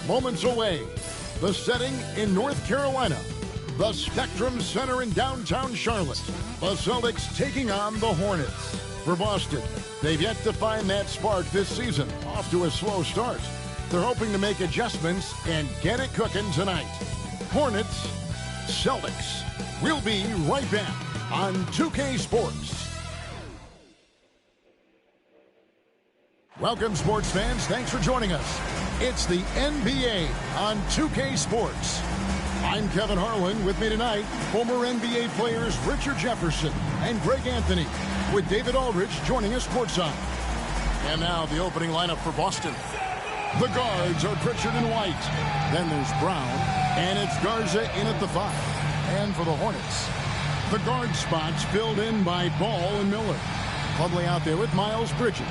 Moments away, the setting in North Carolina, the Spectrum Center in downtown Charlotte. The Celtics taking on the Hornets. For Boston, they've yet to find that spark this season. Off to a slow start. They're hoping to make adjustments and get it cooking tonight. Hornets, Celtics. We'll be right back on 2K Sports. Welcome, sports fans. Thanks for joining us. It's the NBA on 2K Sports. I'm Kevin Harlan. With me tonight, former NBA players Richard Jefferson and Greg Anthony, with David Aldridge joining us courtside. And now the opening lineup for Boston. The guards are Pritchard and White. Then there's Brown, and it's Garza in at the 5. And for the Hornets, the guard spots filled in by Ball and Miller. Plumlee out there with Miles Bridges.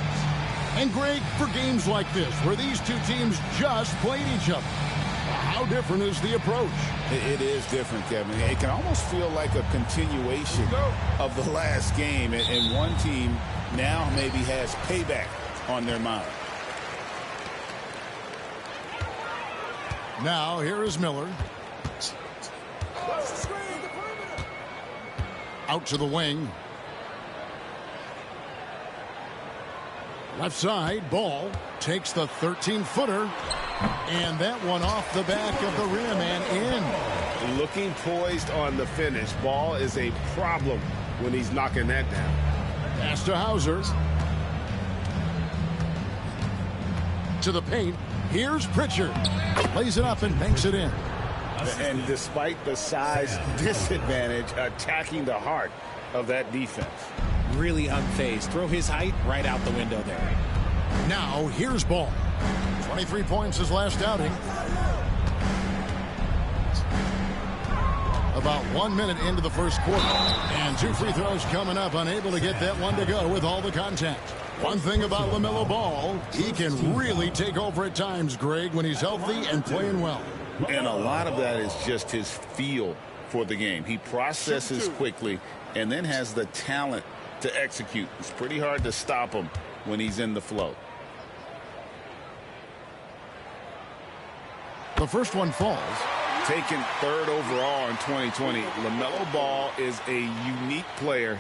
And Greg, for games like this, where these two teams just played each other, how different is the approach? It is different, Kevin. It can almost feel like a continuation of the last game, and one team now maybe has payback on their mind. Now, here is Miller. Out to the wing. Left side, Ball takes the 13-footer. And that one off the back of the rim and in. Looking poised on the finish. Ball is a problem when he's knocking that down. Pass to Hauser. To the paint. Here's Pritchard. Lays it up and banks it in. And despite the size disadvantage, attacking the heart of that defense. Really unfazed. Throw his height right out the window there. Now here's Ball. 23 points his last outing. About 1 minute into the first quarter. And 2 free throws coming up. Unable to get that one to go with all the contact. One thing about LaMelo Ball, he can really take over at times, Greg, when he's healthy and playing well. And a lot of that is just his feel for the game. He processes quickly and then has the talent to execute. It's pretty hard to stop him when he's in the flow. The first one falls. Taken 3rd overall in 2020, LaMelo Ball is a unique player.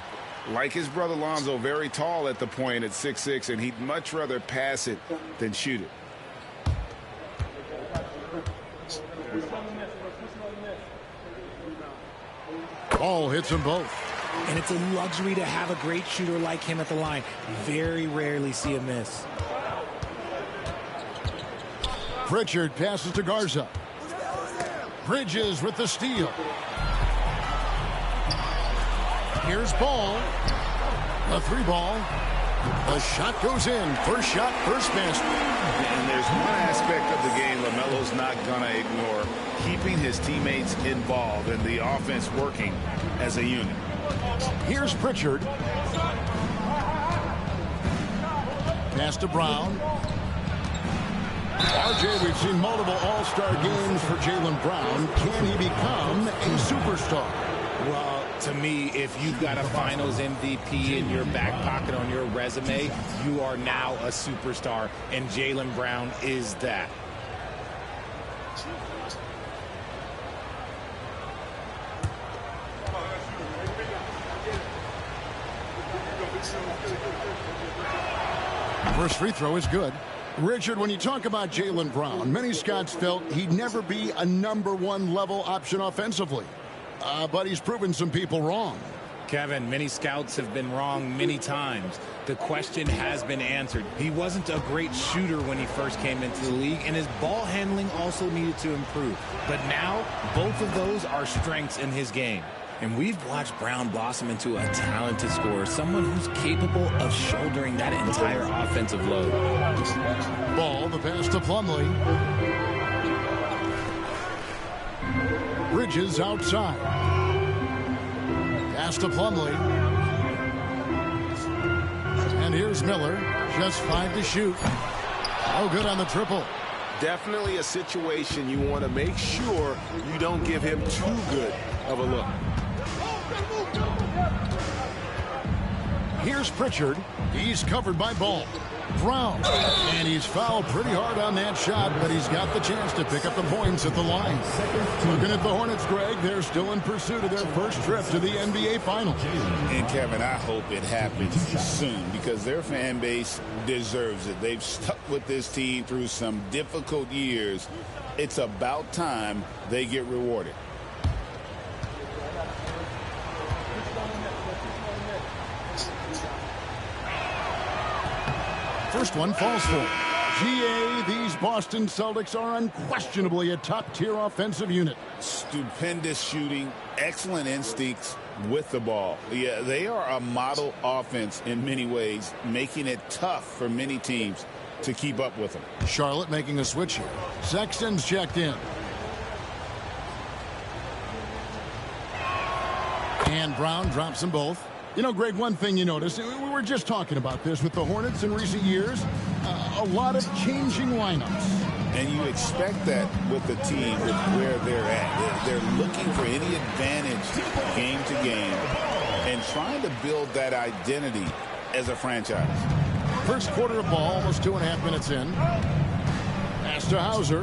Like his brother Lonzo, very tall at the point at 6'6", and he'd much rather pass it than shoot it. Ball hits them both. And it's a luxury to have a great shooter like him at the line. Very rarely see a miss. Pritchard passes to Garza. Bridges with the steal. Here's Ball. The 3 ball. The shot goes in. First shot, first basket. And there's one aspect of the game LaMelo's not going to ignore. Keeping his teammates involved and the offense working as a unit. Here's Pritchard. Pass to Brown. RJ, we've seen multiple all-star games for Jaylen Brown. Can he become a superstar? Well, to me, if you've got a finals MVP in your back pocket on your resume, you are now a superstar, and Jaylen Brown is that. First free throw is good. Richard, when you talk about Jaylen Brown, many scouts felt he'd never be a #1 level option offensively. But he's proven some people wrong. Kevin, many scouts have been wrong many times. The question has been answered. He wasn't a great shooter when he first came into the league, and his ball handling also needed to improve. But now, both of those are strengths in his game. And we've watched Brown blossom into a talented scorer, someone who's capable of shouldering that entire offensive load. Ball, the pass to Plumlee. Bridges outside. Pass to Plumlee. And here's Miller. Just 5 to shoot. Oh, good on the triple. Definitely a situation you want to make sure you don't give him too good of a look. Here's Pritchard. He's covered by Ball. Brown. And he's fouled pretty hard on that shot, but he's got the chance to pick up the points at the line. Looking at the Hornets, Greg, they're still in pursuit of their first trip to the NBA Finals. And, Kevin, I hope it happens soon because their fan base deserves it. They've stuck with this team through some difficult years. It's about time they get rewarded. First one falls for. GA, these Boston Celtics are unquestionably a top-tier offensive unit. Stupendous shooting, excellent instincts with the ball. Yeah, they are a model offense in many ways, making it tough for many teams to keep up with them. Charlotte making a switch here. Sexton's checked in. And Brown drops them both. You know, Greg, one thing you notice, we were just talking about this with the Hornets in recent years, a lot of changing lineups. And you expect that with the team, with where they're at. They're looking for any advantage game to game and trying to build that identity as a franchise. First quarter of ball, almost 2.5 minutes in. Pass to Hauser.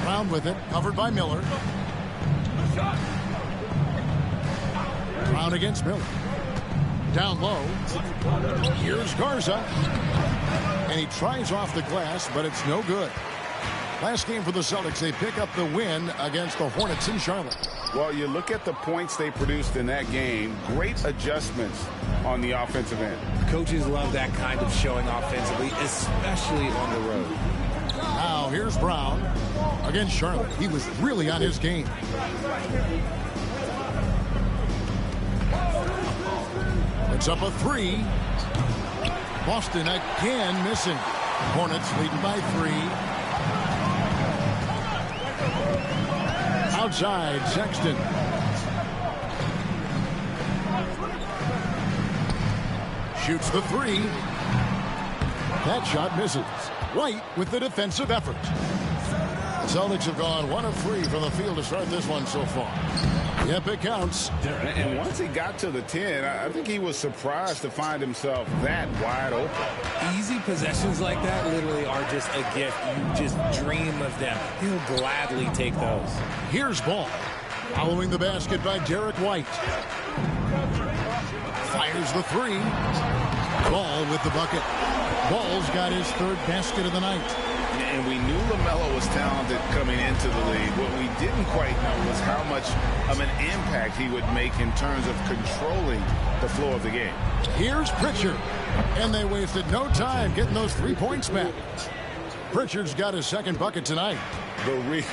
Brown with it, covered by Miller. Brown against Miller. Down low. Here's Garza. And he tries off the glass, but it's no good. Last game for the Celtics, they pick up the win against the Hornets in Charlotte. Well, you look at the points they produced in that game. Great adjustments on the offensive end. Coaches love that kind of showing offensively, especially on the road. Now, here's Brown against Charlotte. He was really on his game. It's up a three. Boston again missing. Hornets leading by 3. Outside, Sexton. Shoots the 3. That shot misses. White with the defensive effort. Celtics have gone 1 of 3 from the field to start this one so far. Yep, it counts. And once he got to the 10, I think he was surprised to find himself that wide open. Easy possessions like that literally are just a gift. You just dream of them. He'll gladly take those. Here's Ball. Following the basket by Derek White. Fires the 3. Ball with the bucket. Ball's got his 3rd basket of the night. And we knew LaMelo was talented coming into the league. What we didn't quite know was how much of an impact he would make in terms of controlling the flow of the game. Here's Pritchard. And they wasted no time getting those 3 points back. Pritchard's got his 2nd bucket tonight. The real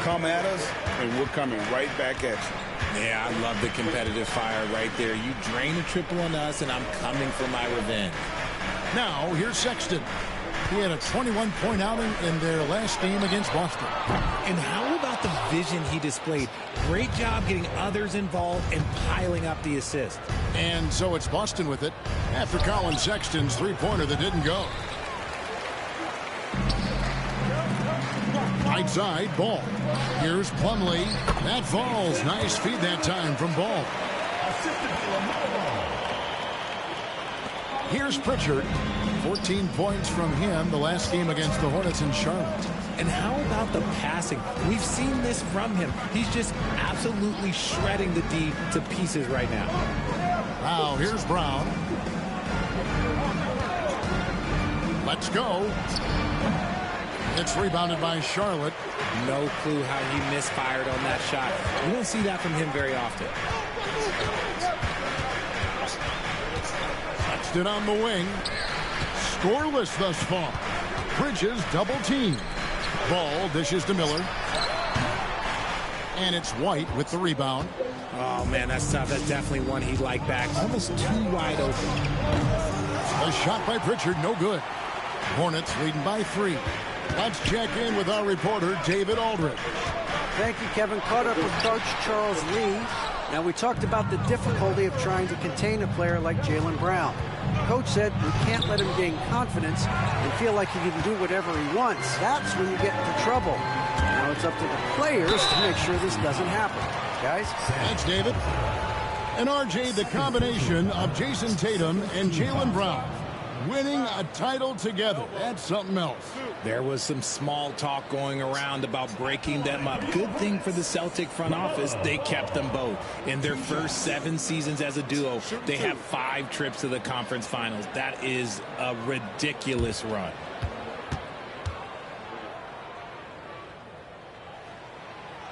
come at us, and we're coming right back at you. Yeah, I love the competitive fire right there. You drain a triple on us, and I'm coming for my revenge. Now, here's Sexton. He had a 21-point outing in their last game against Boston. And how about the vision he displayed? Great job getting others involved and piling up the assist. And so it's Boston with it after Colin Sexton's 3-pointer that didn't go. Right side, Ball. Here's Plumlee. That falls. Nice feed that time from Ball. Here's Pritchard. 14 points from him the last game against the Hornets in Charlotte. And how about the passing? We've seen this from him. He's just absolutely shredding the D to pieces right now. Now, here's Brown. Let's go. It's rebounded by Charlotte. No clue how he misfired on that shot. You don't see that from him very often. Sexton on the wing. Scoreless thus far. Bridges double team. Ball dishes to Miller. And it's White with the rebound. Oh, man, that's tough. That's definitely one he'd like back. Almost too wide open. A shot by Pritchard, no good. Hornets leading by 3. Let's check in with our reporter, David Aldridge. Thank you, Kevin. Caught up with Coach Charles Lee. Now, we talked about the difficulty of trying to contain a player like Jaylen Brown. Coach said we can't let him gain confidence and feel like he can do whatever he wants. That's when you get into trouble. Now it's up to the players to make sure this doesn't happen. Guys? Thanks, David. And RJ, the combination of Jason Tatum and Jaylen Brown winning a title together, that's something else. There was some small talk going around about breaking them up. Good thing for the Celtic front office, they kept them both. In their first 7 seasons as a duo, they have 5 trips to the conference finals. That is a ridiculous run.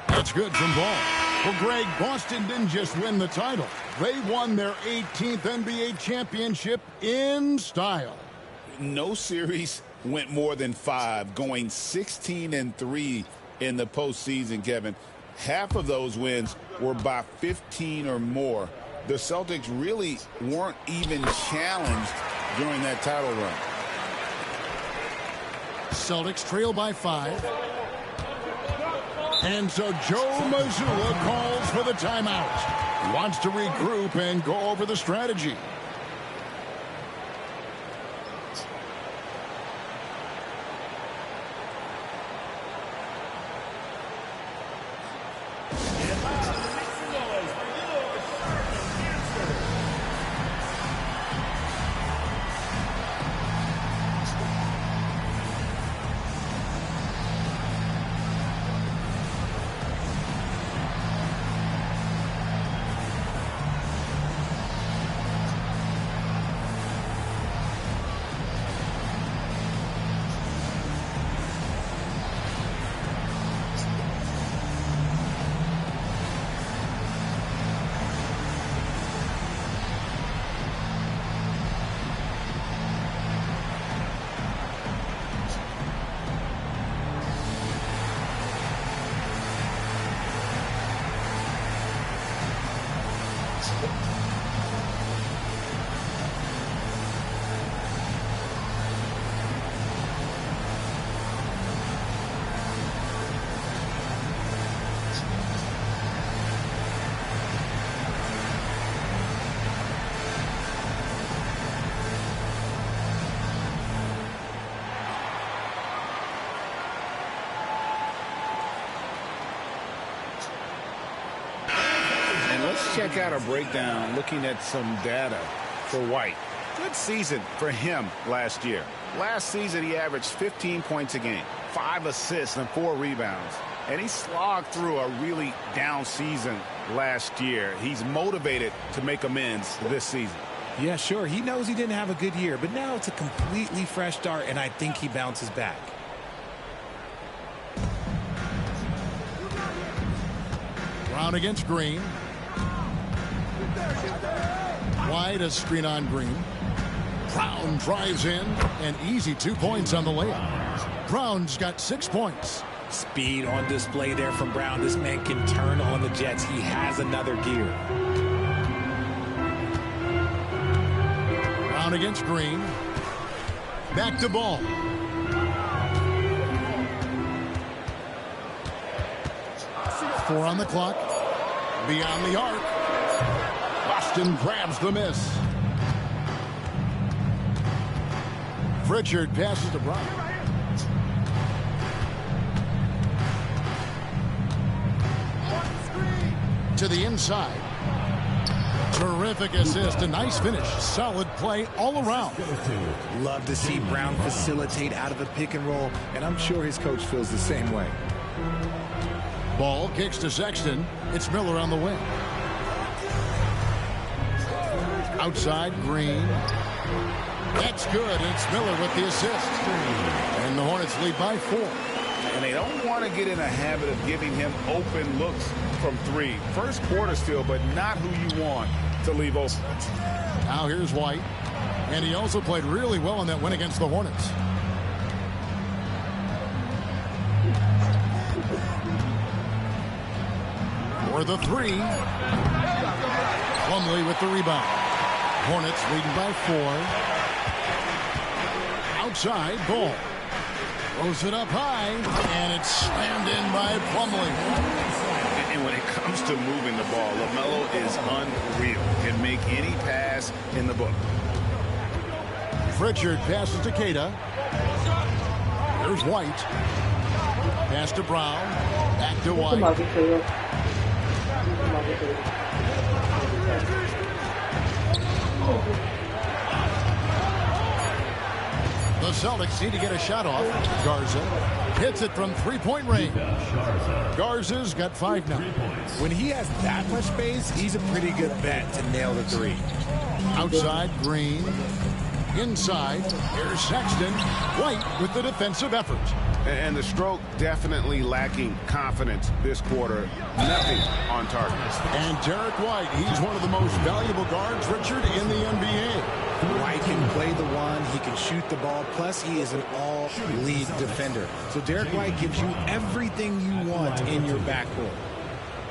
That's good from Ball. Well, Greg, Boston didn't just win the title. They won their 18th NBA championship in style. No series went more than 5, going 16-3 in the postseason, Kevin. Half of those wins were by 15 or more. The Celtics really weren't even challenged during that title run. Celtics trail by 5. And so Joe Mazzulla calls for the timeout. He wants to regroup and go over the strategy. Check out a breakdown looking at some data for White. Good season for him last year. Last season he averaged 15 points a game, 5 assists and 4 rebounds. And he slogged through a really down season last year. He's motivated to make amends this season. Yeah, sure. He knows he didn't have a good year, but now it's a completely fresh start, and I think he bounces back. Brown against Green. White, a screen on Green. Brown drives in, and easy 2 points on the layup. Brown's got 6 points. Speed on display there from Brown. This man can turn on the Jets. He has another gear. Brown against Green. Back to Ball. Four on the clock. Beyond the arc. Boston grabs the miss. Pritchard passes to Brown. To the inside. Terrific assist, a nice finish. Solid play all around. Love to see Brown facilitate out of a pick and roll, and I'm sure his coach feels the same way. Ball kicks to Sexton. It's Miller on the wing. Outside, Green. That's good. It's Miller with the assist. And the Hornets lead by 4. And they don't want to get in a habit of giving him open looks from 3. First quarter still, but not who you want to leave open. Now here's White. And he also played really well in that win against the Hornets. For the 3. Plumlee with the rebound. Hornets leading by 4. Outside, Ball. Throws it up high, and it's slammed in by Plumlee. And when it comes to moving the ball, LaMelo is unreal. Can make any pass in the book. Pritchard passes to Queta. There's White. Pass to Brown. Back to White. Celtics need to get a shot off. Garza hits it from three-point range. Garza's got 5 now. When he has that much space, he's a pretty good bet to nail the 3. Outside, Green. Inside, here's Sexton. White with the defensive effort. And the stroke definitely lacking confidence this quarter. Nothing on target. And Derek White, he's one of the most valuable guards, Richard, in the NBA. White can play the 1, he can shoot the ball, plus he is an all-league defender. So Derek White gives you everything you want in your backcourt.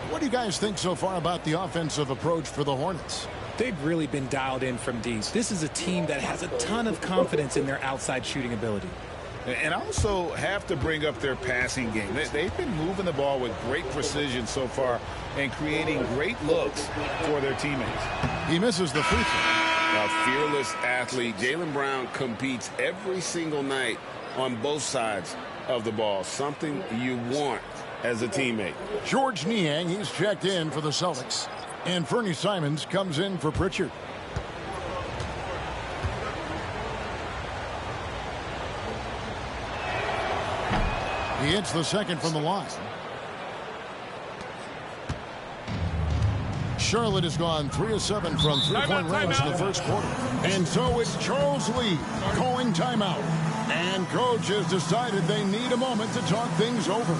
What do you guys think so far about the offensive approach for the Hornets? They've really been dialed in from deep. This is a team that has a ton of confidence in their outside shooting ability. And also have to bring up their passing game. They've been moving the ball with great precision so far and creating great looks for their teammates. He misses the free throw. A fearless athlete. Jaylen Brown competes every single night on both sides of the ball. Something you want as a teammate. George Niang, he's checked in for the Celtics. And Fernie Simons comes in for Pritchard. He hits the second from the line. Charlotte has gone 3 of 7 from three-point range in the first quarter. And so it's Charles Lee calling timeout. And coach has decided they need a moment to talk things over.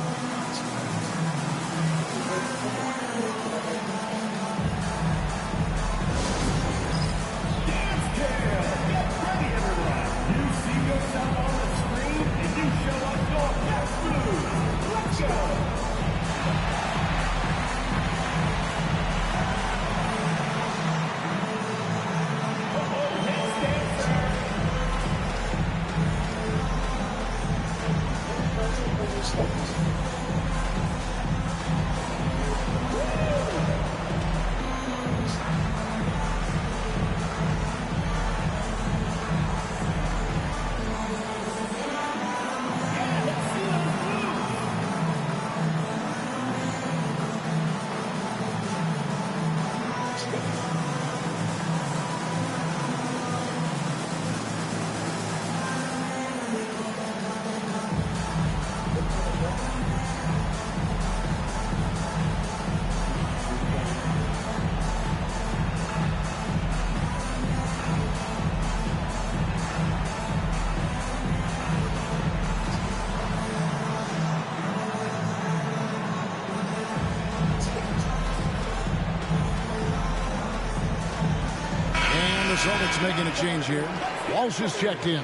Celtics making a change here. Walsh is checked in.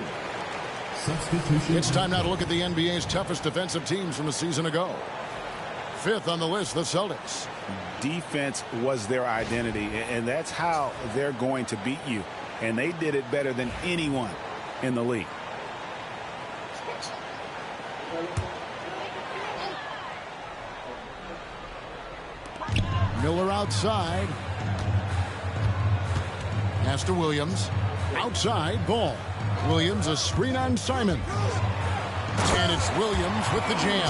It's time now to look at the NBA's toughest defensive teams from a season ago. 5th on the list, the Celtics. Defense was their identity, and that's how they're going to beat you. And they did it better than anyone in the league. Miller outside. Pass to Williams. Outside, Ball. Williams, a screen on Simon. And it's Williams with the jam.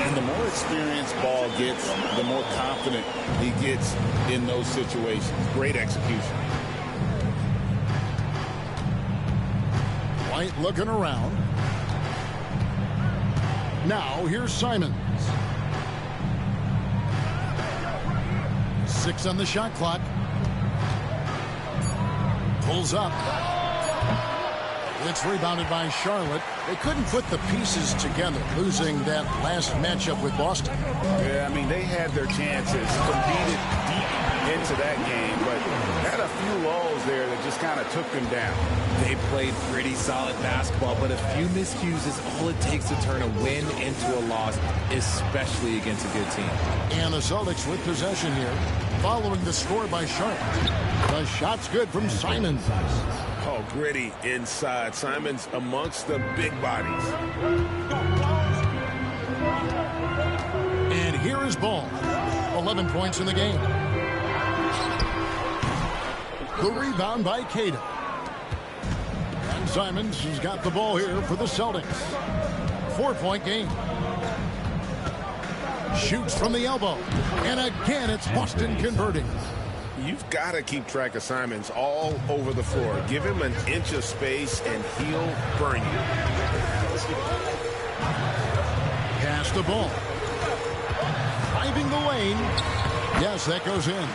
And the more experienced Ball gets, the more confident he gets in those situations. Great execution. White looking around. Now, here's Simons. 6 on the shot clock. Pulls up. It's rebounded by Charlotte. They couldn't put the pieces together, losing that last matchup with Boston. Yeah, I mean, they had their chances, competed deep into that game, but had a few lulls there that just kind of took them down. They played pretty solid basketball, but a few miscues is all it takes to turn a win into a loss, especially against a good team. And the Celtics with possession here, following the score by Charlotte. The shot's good from Simons. Oh, gritty inside. Simons amongst the big bodies. And here is Ball. 11 points in the game. The rebound by Caden. And Simons has got the ball here for the Celtics. 4-point game. Shoots from the elbow. And again, it's Boston converting. You've got to keep track of Simons all over the floor. Give him an inch of space, and he'll burn you. Pass the ball. Driving the lane. Yes, that goes in.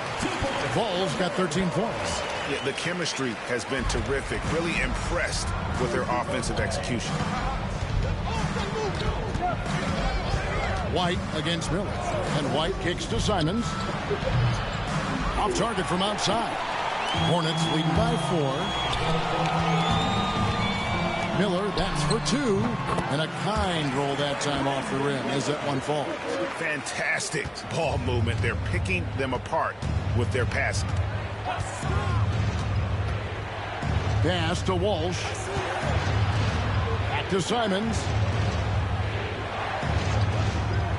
Ball's got 13 points. Yeah, the chemistry has been terrific. Really impressed with their offensive execution. White against Miller. And White kicks to Simons. Off target from outside. Hornets leading by 4. Miller, that's for 2. And a kind roll that time off the rim as that one falls. Fantastic ball movement. They're picking them apart with their passing. Pass to Walsh. Back to Simons.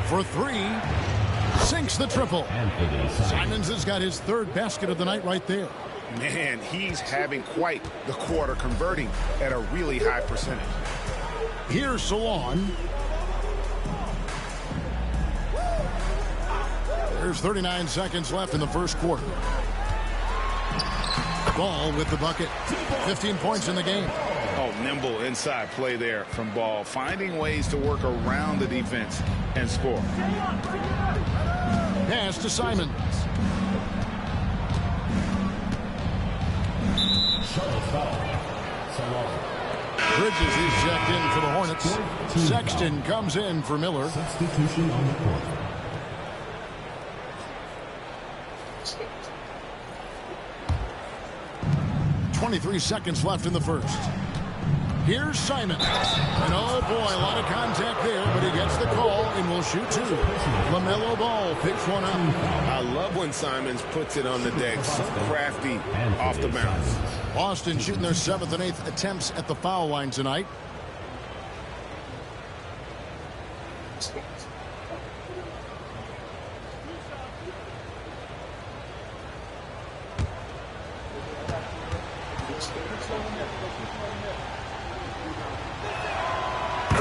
For 3. Sinks the triple. Simons has got his 3rd basket of the night right there. Man, he's having quite the quarter, converting at a really high percentage. Here's Salon. There's 39 seconds left in the first quarter. Ball with the bucket. 15 points in the game. Oh, nimble inside play there from Ball, finding ways to work around the defense and score. Pass to Simons. Bridges is checked in for the Hornets. Sexton comes in for Miller. Substitution on the court. 23 seconds left in the first. Here's Simons. And oh boy, a lot of contact there, but he gets the call and will shoot 2. LaMelo Ball picks one up. I love when Simons puts it on the deck. So crafty off the bounce. Boston shooting their 7th and 8th attempts at the foul line tonight.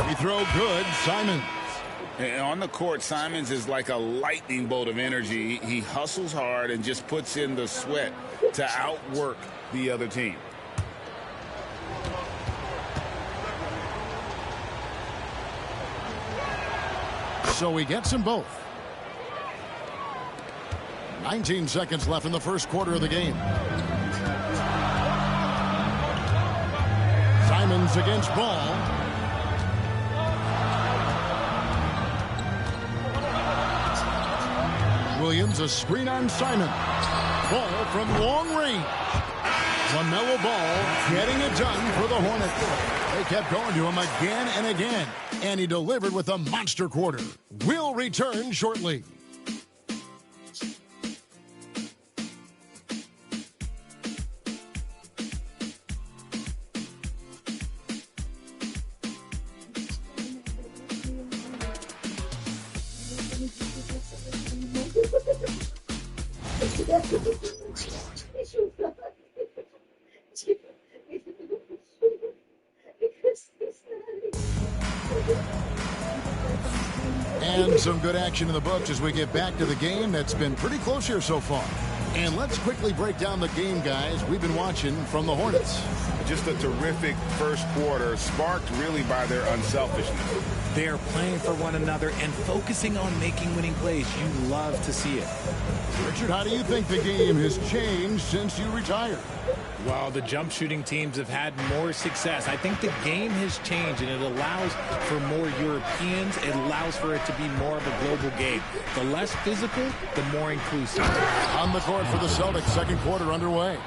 He throw good. Simons. And on the court, Simons is like a lightning bolt of energy. He hustles hard and just puts in the sweat to outwork the other team. So he gets them both. 19 seconds left in the first quarter of the game. Simons against Ball. Williams, a screen on Simon. Ball from long range. LaMelo Ball getting it done for the Hornets. They kept going to him again and again, and he delivered with a monster quarter. We'll return shortly. And some good action in the books as we get back to the game that's been pretty close here so far. And let's quickly break down the game, guys, we've been watching from the Hornets. Just a terrific first quarter, sparked really by their unselfishness. They are playing for one another and focusing on making winning plays. You love to see it. Richard, how do you think the game has changed since you retired? While the jump shooting teams have had more success, I think the game has changed, and it allows for more Europeans. It allows for it to be more of a global game. The less physical, the more inclusive. On the court for the Celtics, second quarter underway.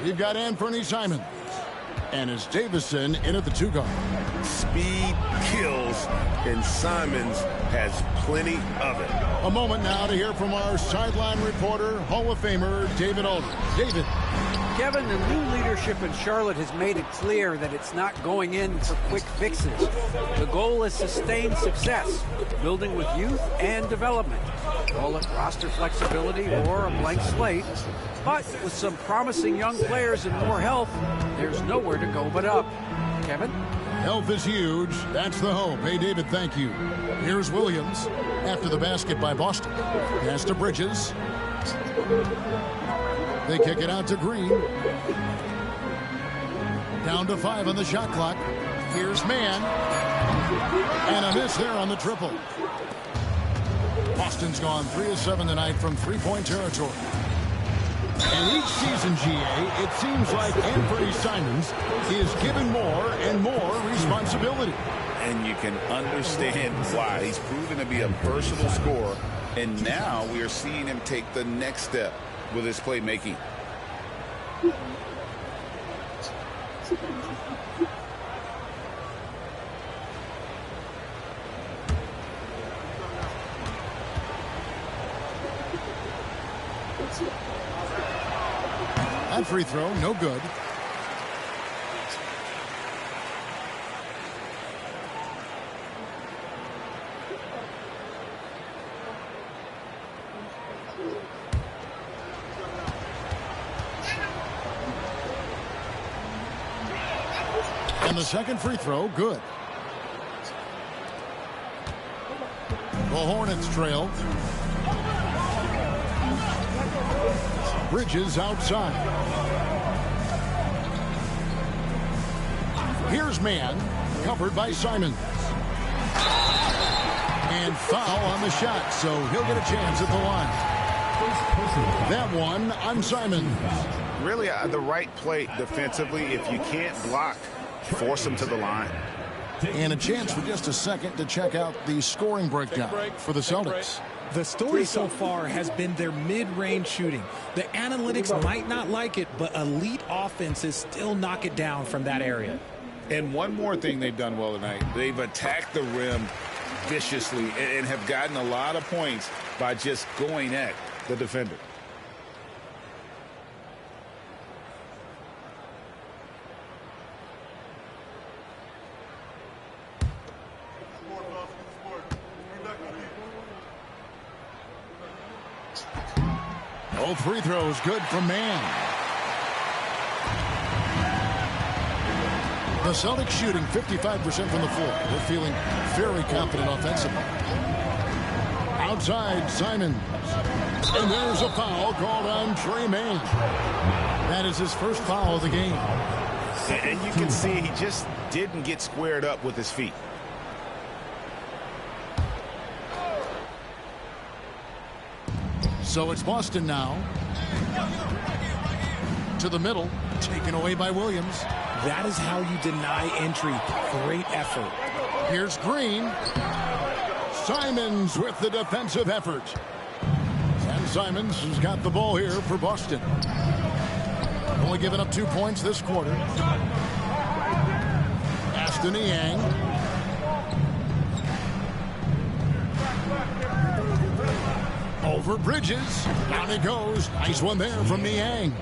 We've got Anthony Simons. And it's Davison in at the 2 guard. Speed kills, and Simons has plenty of it. A moment now to hear from our sideline reporter, Hall of Famer David Aldridge. David. Kevin, the new leadership in Charlotte has made it clear that it's not going in for quick fixes. The goal is sustained success, building with youth and development. Call it roster flexibility or a blank slate. But with some promising young players and more health, there's nowhere to go but up. Kevin? Health is huge. That's the hope. Hey, David, thank you. Here's Williams after the basket by Boston. Pass to Bridges. They kick it out to Green. Down to 5 on the shot clock. Here's Mann. And a miss there on the triple. Boston's gone 3 of 7 tonight from three-point territory. And each season, GA, it seems like Anthony Simons is given more and more responsibility. And you can understand why. He's proven to be a versatile scorer, and now we are seeing him take the next step with his playmaking. That free throw, no good. And the second free throw, good. The Hornets trail. Bridges outside. Here's Mann, covered by Simons. And foul on the shot, so he'll get a chance at the line. That one on Simons. Really the right play defensively. If you can't block, force him to the line. And a chance for just a second to check out the scoring breakdown for the Celtics. The story so far has been their mid-range shooting. The analytics might not like it, but elite offenses still knock it down from that area. And one more thing they've done well tonight. They've attacked the rim viciously and have gotten a lot of points by just going at the defender. Both free throws good from Mann. The Celtics shooting 55% from the floor. They're feeling very confident offensively. Outside, Simons. And there's a foul called on Tre Mann. That is his first foul of the game. And you can see he just didn't get squared up with his feet. So it's Boston now. To the middle, taken away by Williams. That is how you deny entry. Great effort. Here's Green. Simons with the defensive effort. And Simons has got the ball here for Boston. Only giving up 2 points this quarter. Ashton Niang. Over Bridges. Down he goes. Nice one there from Niang.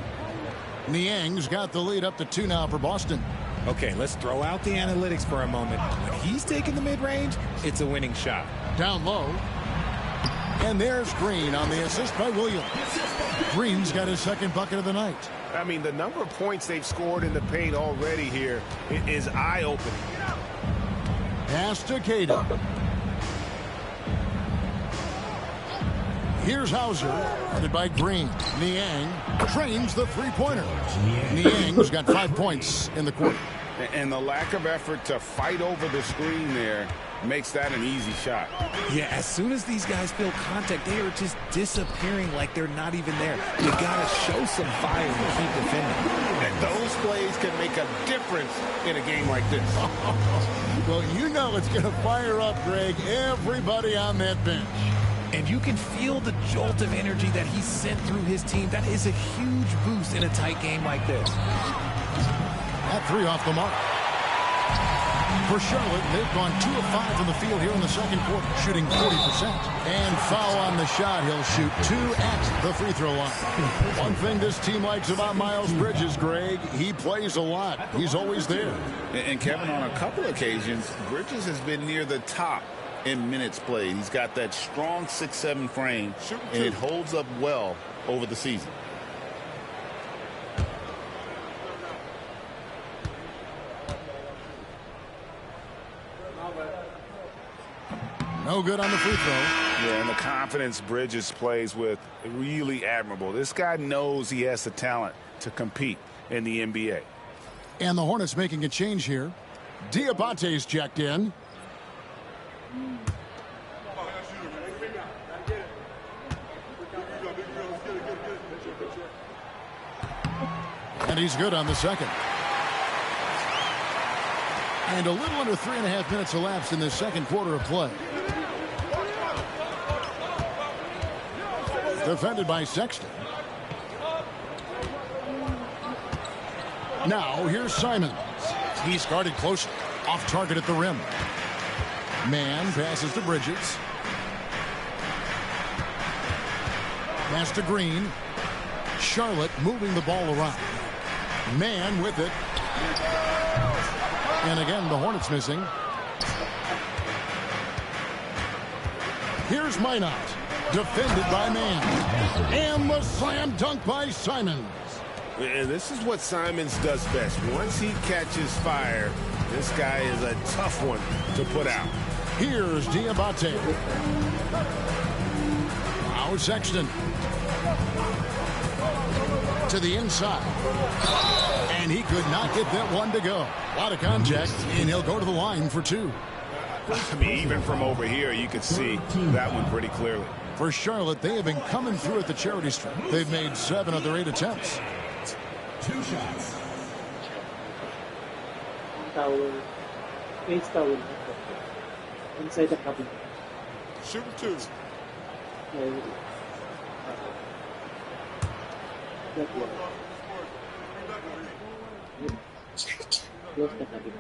Niang's got the lead up to 2 now for Boston. Okay, let's throw out the analytics for a moment. When he's taking the mid-range, it's a winning shot. Down low. And there's Green on the assist by Williams. Green's got his second bucket of the night. I mean, the number of points they've scored in the paint already here is eye-opening. Pass to Queta. Here's Hauser, guarded by Green. Niang trains the three-pointer. Niang's got 5 points in the quarter. And the lack of effort to fight over the screen there makes that an easy shot. Yeah, as soon as these guys feel contact, they are just disappearing like they're not even there. You got to show some fire and keep defending. And those plays can make a difference in a game like this. Well, you know it's going to fire up, Greg, everybody on that bench. And you can feel the jolt of energy that he sent through his team. That is a huge boost in a tight game like this. That 3 off the mark. For Charlotte, they've gone 2 of 5 from the field here in the second quarter, shooting 40%. And foul on the shot. He'll shoot 2 at the free throw line. One thing this team likes about Miles Bridges, Greg, he plays a lot. He's always there. And Kevin, on a couple occasions, Bridges has been near the top in minutes played. He's got that strong 6'7" frame, and it holds up well over the season. No good on the free throw. Yeah, and the confidence Bridges plays with, really admirable. This guy knows he has the talent to compete in the NBA. And the Hornets making a change here. Diabate's checked in. And he's good on the second. And a little under 3.5 minutes elapsed in this second quarter of play. Defended by Sexton. Now here's Simons. He's guarded closely. Off target at the rim. Man passes to Bridges. Pass to Green. Charlotte moving the ball around. Man with it. And again, the Hornets missing. Here's Minot. Defended by Man. And the slam dunk by Simons. And this is what Simons does best. Once he catches fire, this guy is a tough one to put out. Here's Diabate. Now Sexton. To the inside. And he could not get that one to go. A lot of contact, and he'll go to the line for two. I mean, even from over here, you could see that one pretty clearly. For Charlotte, they have been coming through at the charity stripe. They've made 7 of their 8 attempts. 2 shots. Towel. Face towel. Inside the cabin. Shoot 2. That one. Close the cabin.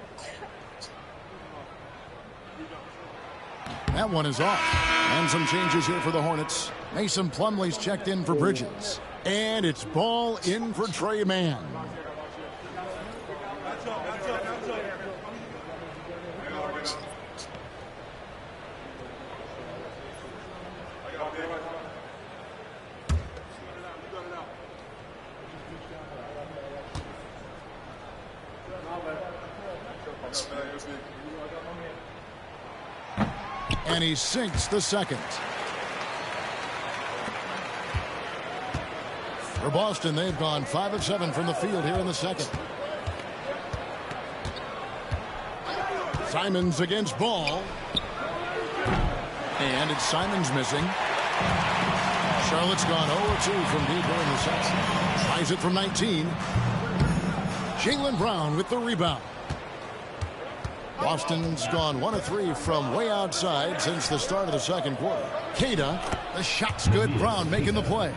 That one is off. And some changes here for the Hornets. Mason Plumlee's checked in for Bridges. And it's ball in for Trey Mann. And he sinks the second. For Boston, they've gone 5 of 7 from the field here in the second. Simons against Ball. And it's Simons missing. Charlotte's gone 0-2 from deep here in the second. Tries it from 19. Jaylen Brown with the rebound. Boston's gone 1-3 from way outside since the start of the second quarter. Queta, the shot's good. Brown making the play.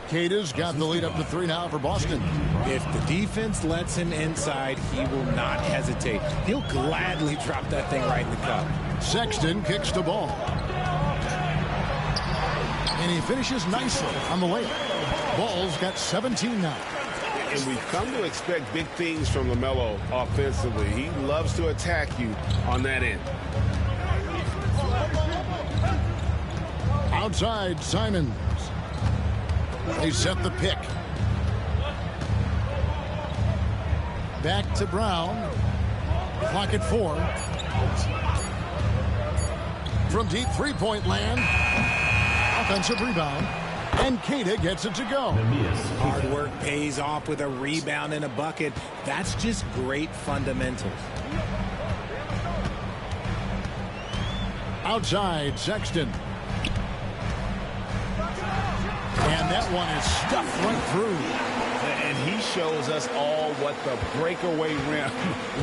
Queta's got the lead up to 3 now for Boston. If the defense lets him inside, he will not hesitate. He'll gladly drop that thing right in the cup. Sexton kicks the ball. And he finishes nicely on the layup. Ball's got 17 now. And we've come to expect big things from LaMelo offensively. He loves to attack you on that end. Outside, Simons. They set the pick. Back to Brown. Clock at 4. From deep three-point land. Offensive rebound. And Queta gets it to go. Hard work pays off with a rebound and a bucket. That's just great fundamentals. Outside, Sexton. And that one is stuffed right through. And he shows us all what the breakaway rim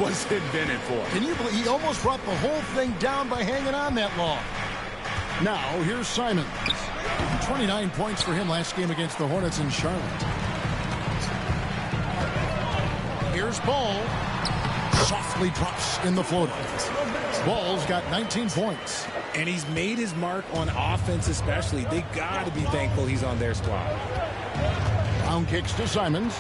was invented for. Can you believe he almost brought the whole thing down by hanging on that long? Now, here's Simons. 29 points for him last game against the Hornets in Charlotte. Here's Ball. Softly drops in the floater. Ball's got 19 points. And he's made his mark on offense especially. They got to be thankful he's on their squad. Brown kicks to Simons.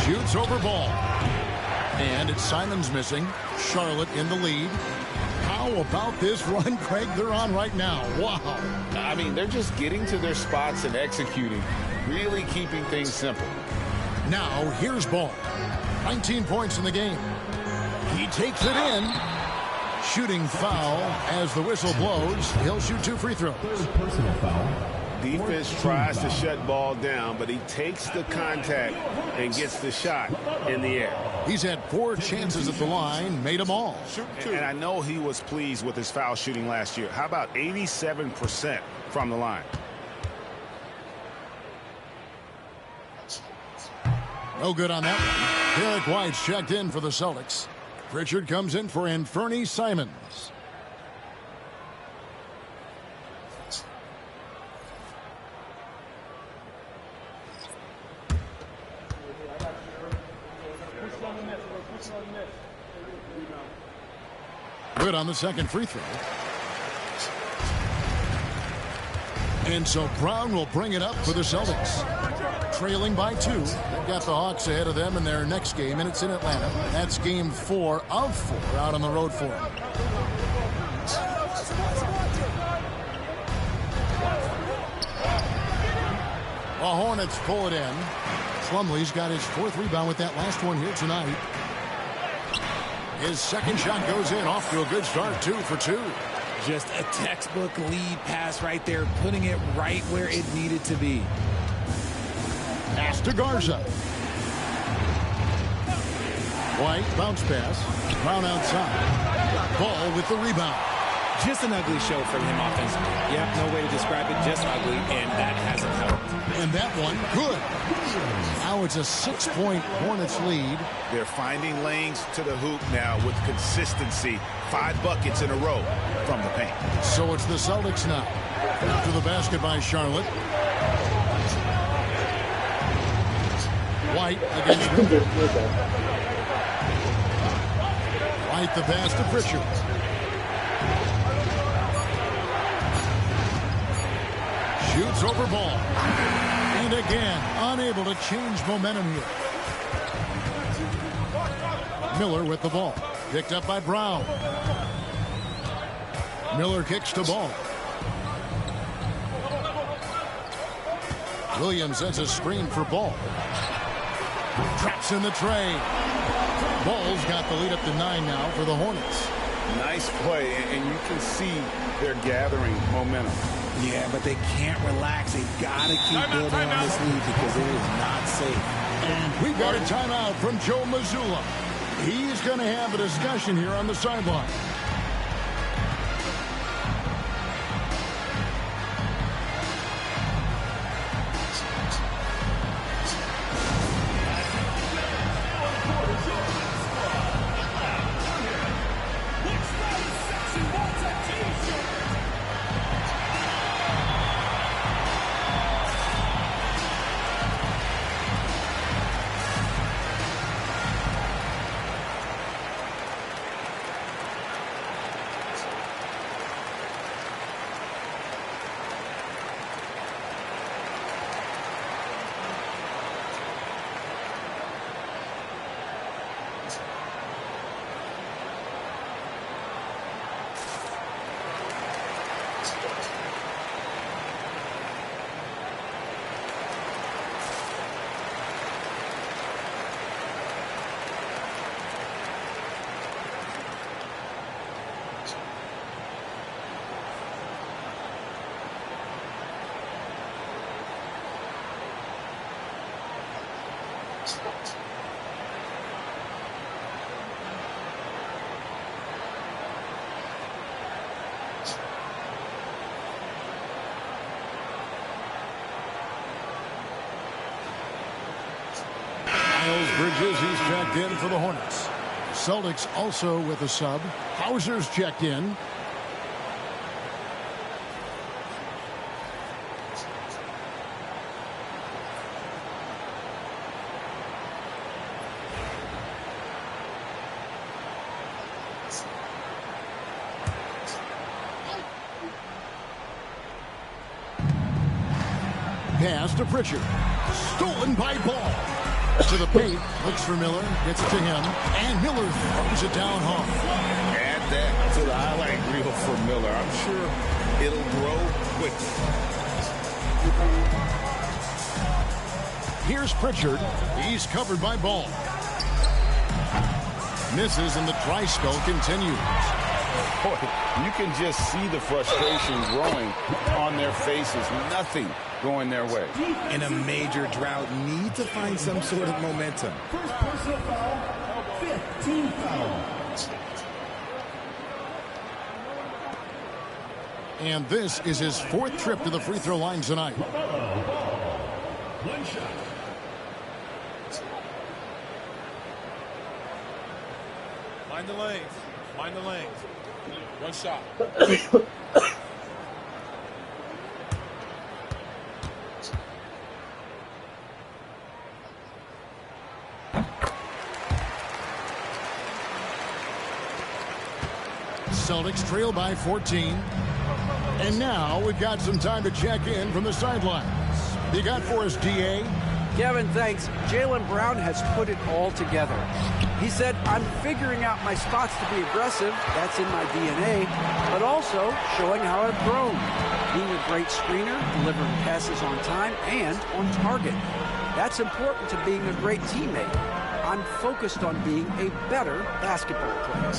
Shoots over Ball. And it's Simons missing. Charlotte in the lead. How about this run, Craig, they're on right now? Wow. I mean, they're just getting to their spots and executing, really keeping things simple. Now, here's Ball. 19 points in the game. He takes it in. Shooting foul as the whistle blows. He'll shoot 2 free throws. Personal foul. Defense tries to shut ball down, but he takes the contact and gets the shot in the air. He's had 4 chances at the line, made them all. And I know he was pleased with his foul shooting last year. How about 87% from the line? No good on that one. Derek White's checked in for the Celtics. Pritchard comes in for Anfernee Simons. Good on the second free throw. And so Brown will bring it up for the Celtics. Trailing by 2. They've got the Hawks ahead of them in their next game, and it's in Atlanta. That's game 4 of 4 out on the road for them. The Hornets pull it in. Plumlee's got his 4th rebound with that last one here tonight. His second shot goes in, off to a good start, 2 for 2. Just a textbook lead pass right there, putting it right where it needed to be. Pass to Garza. White, bounce pass. Brown outside. Ball with the rebound. Just an ugly show from him offensively. Yep, no way to describe it, just ugly, and that hasn't helped. And that one, good. Now it's a 6-point Hornets lead. They're finding lanes to the hoop now with consistency. 5 buckets in a row from the paint. So it's the Celtics now. To the basket by Charlotte. White against Miller. White the pass to Pritchard. Shoots over ball. And again, unable to change momentum here. Miller with the ball. Picked up by Brown. Miller kicks to Ball. Williams sends a screen for Ball. Traps in the tray. Ball's got the lead up to 9 now for the Hornets. Nice play, and you can see they're gathering momentum. Yeah, but they can't relax. They've got to keep building on this lead because it is not safe. And we've got a timeout from Joe Mazzulla. He's going to have a discussion here on the sideline. Miles Bridges, he's checked in for the Hornets. Celtics also with a sub. Hauser's checked in. Pass to Pritchard. Stolen by Ball. To the paint. Looks for Miller. Gets to him. And Miller throws it down hard. Add that to the highlight reel for Miller. I'm sure it'll grow quickly. Here's Pritchard. He's covered by Ball. Misses and the dry spell continues. Boy, you can just see the frustration growing on their faces. Nothing going their way. In a major drought, need to find some sort of momentum. First personal foul, 5th team foul. And this is his 4th trip to the free throw line tonight. One shot. Mind the lanes. Mind the lanes. One shot. Celtics trail by 14. And now we've got some time to check in from the sidelines. You got for us, D.A.? Kevin, thanks. Jaylen Brown has put it all together. He said, I'm figuring out my spots to be aggressive. That's in my DNA. But also showing how I've grown. Being a great screener, delivering passes on time and on target. That's important to being a great teammate. I'm focused on being a better basketball player.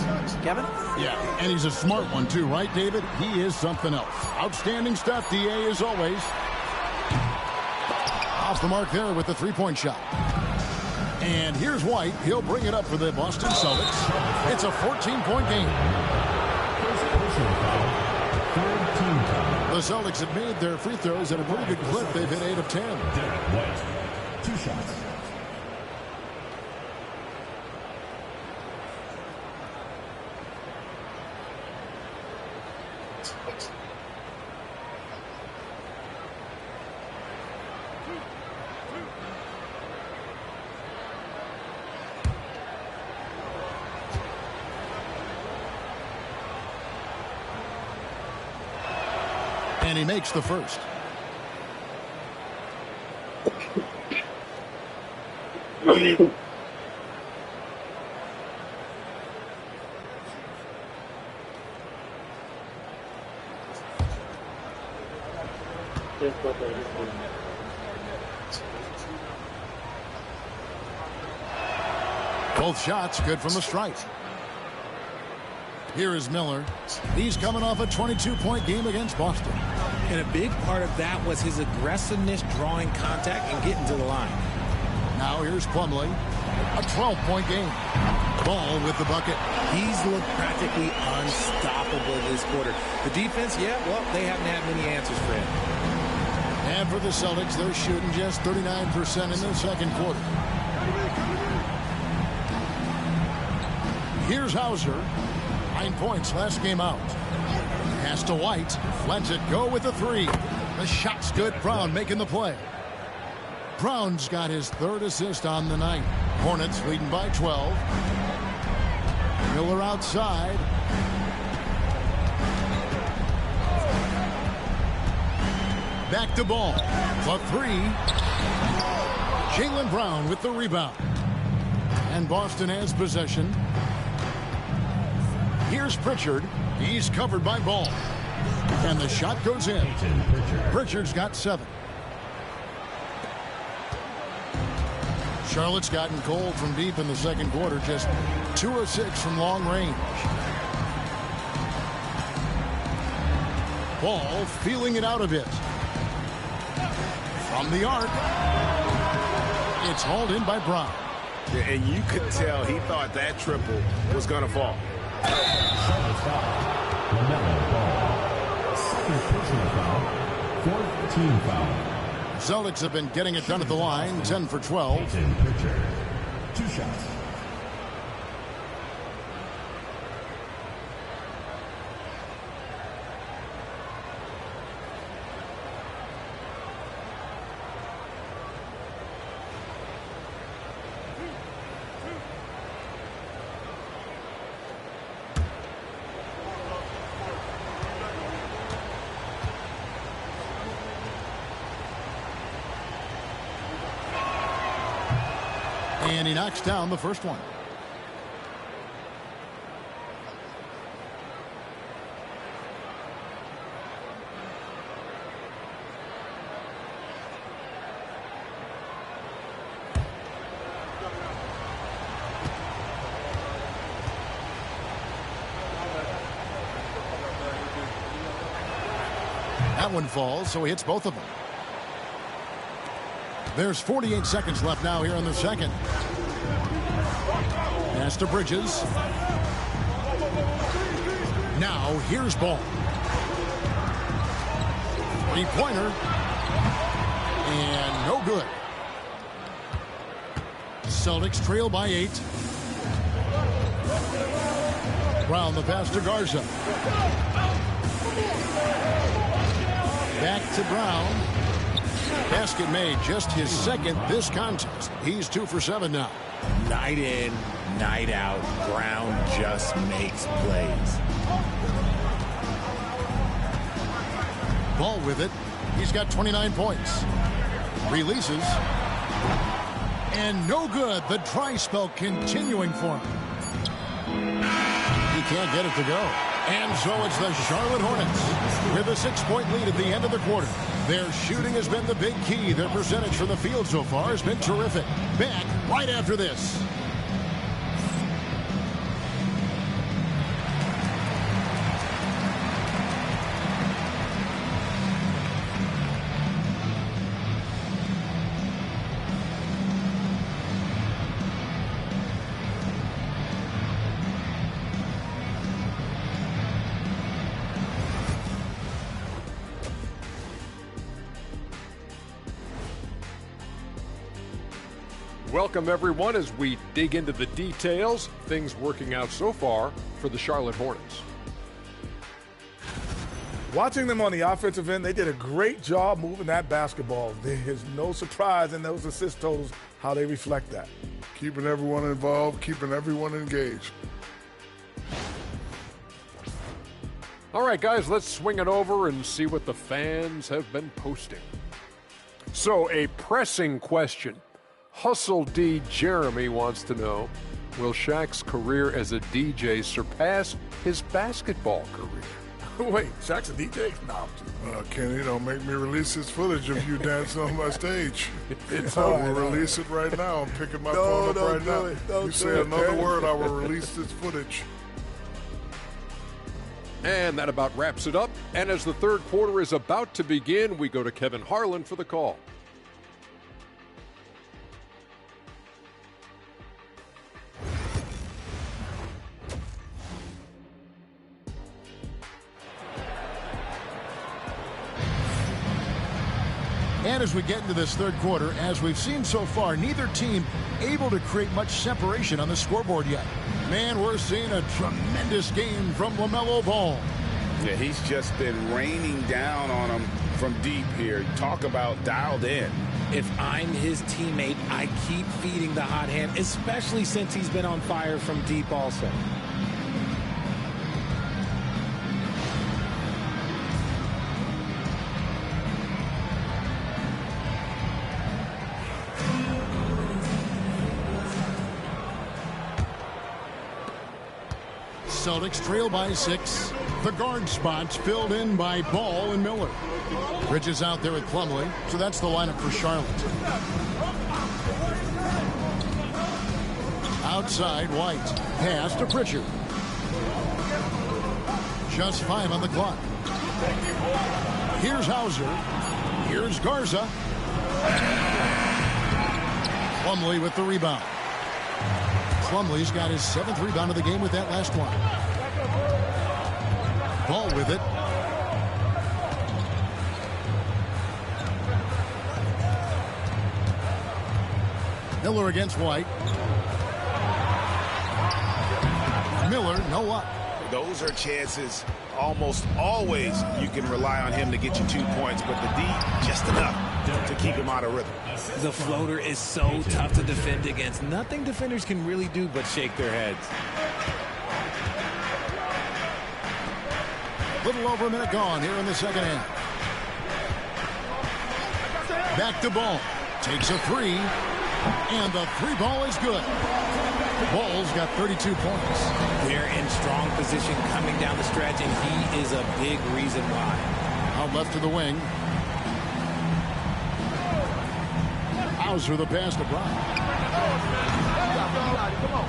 Kevin? Yeah, and he's a smart one too, right, David? He is something else. Outstanding stuff, D.A., as always. Off the mark there with the three-point shot. And here's White. He'll bring it up for the Boston Celtics. It's a 14-point game. First personal foul, 3rd team foul. The Celtics have made their free throws at a pretty good clip. They've hit 8 of 10. Derek White, 2 shots. And he makes the first. Both shots good from the stripe. Here is Miller. He's coming off a 22-point game against Boston. And a big part of that was his aggressiveness, drawing contact and getting to the line. Now here's Plumlee. A 12-point game. Ball with the bucket. He's looked practically unstoppable this quarter. The defense, yeah, well, they haven't had many answers for him. And for the Celtics, they're shooting just 39% in the second quarter. Here's Hauser. 9 points last game out. Pass to White. Lets it go with the three. The shot's good. Brown making the play. Brown's got his 3rd assist on the night. Hornets leading by 12. Miller outside. Back to Ball. For 3. Jaylen Brown with the rebound. And Boston has possession. Here's Pritchard. He's covered by Ball. And the shot goes in. Pritchard's got 7. Charlotte's gotten cold from deep in the second quarter. Just 2 of 6 from long range. Ball feeling it out a bit. From the arc. It's hauled in by Brown. Yeah, and you could tell he thought that triple was going to fall. Charlotte foul. LaMelo Ball. 2nd personal foul. 4th team foul. Celtics have been getting it done at the line. 10 for 12. Pritchard, 2 shots. And he knocks down the first one. That one falls, so he hits both of them. There's 48 seconds left now here in the second. Pass to Bridges. Now here's Ball. Three-pointer. And no good. Celtics trail by 8. Brown the pass to Garza. Back to Brown. Basket made, just his second this contest. He's 2 for 7 now. Night in, night out, Brown just makes plays. Ball with it. He's got 29 points. Releases. And no good. The dry spell continuing for him. He can't get it to go. And so it's the Charlotte Hornets with a 6-point lead at the end of the quarter. Their shooting has been the big key. Their percentage from the field so far has been terrific. Back right after this. Welcome, everyone, as we dig into the details. Things working out so far for the Charlotte Hornets. Watching them on the offensive end, they did a great job moving that basketball. There's no surprise in those assist totals how they reflect that. Keeping everyone involved, keeping everyone engaged. All right, guys, let's swing it over and see what the fans have been posting. So, a pressing question. Hustle D. Jeremy wants to know, will Shaq's career as a DJ surpass his basketball career? Wait, Shaq's a DJ? No. Kenny, don't make me release this footage of you dancing on my stage. It's I all will right. release it right now. I'm picking my phone up right now. You say another word, I will release this footage. And that about wraps it up. And as the third quarter is about to begin, we go to Kevin Harlan for the call. And as we get into this third quarter, as we've seen so far, neither team able to create much separation on the scoreboard yet. Man, we're seeing a tremendous game from LaMelo Ball. Yeah, he's just been raining down on him from deep here. Talk about dialed in. If I'm his teammate, I keep feeding the hot hand, especially since he's been on fire from deep also. Celtics trail by 6. The guard spots filled in by Ball and Miller. Bridges out there with Plumlee, so that's the lineup for Charlotte. Outside, White. Pass to Pritchard. Just 5 on the clock. Here's Hauser. Here's Garza. Plumlee with the rebound. Plumlee's got his 7th rebound of the game with that last one. Ball with it. Miller against White. Miller, no up. Those are chances almost always you can rely on him to get you 2 points, but the D, just enough to keep him out of rhythm. The floater is so tough to defend against. Nothing defenders can really do but shake their heads. Little over a minute gone here in the second half. Back to Ball. Takes a 3. And the 3 ball is good. Ball's got 32 points. They're in strong position coming down the stretch, and he is a big reason why. Out left to the wing. Hauser the pass to Brown.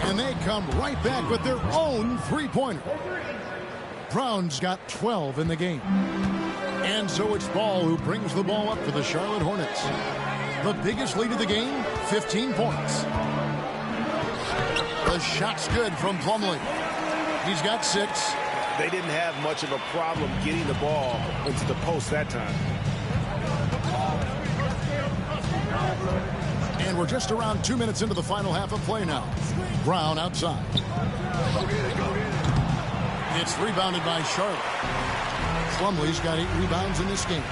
And they come right back with their own 3-pointer. Brown's got 12 in the game. And so it's Ball who brings the ball up for the Charlotte Hornets. The biggest lead of the game, 15 points. The shot's good from Plumlee. He's got 6. They didn't have much of a problem getting the ball into the post that time. And we're just around 2 minutes into the final half of play now. Brown outside. It's rebounded by Charlotte. Plumlee's got 8 rebounds in this game.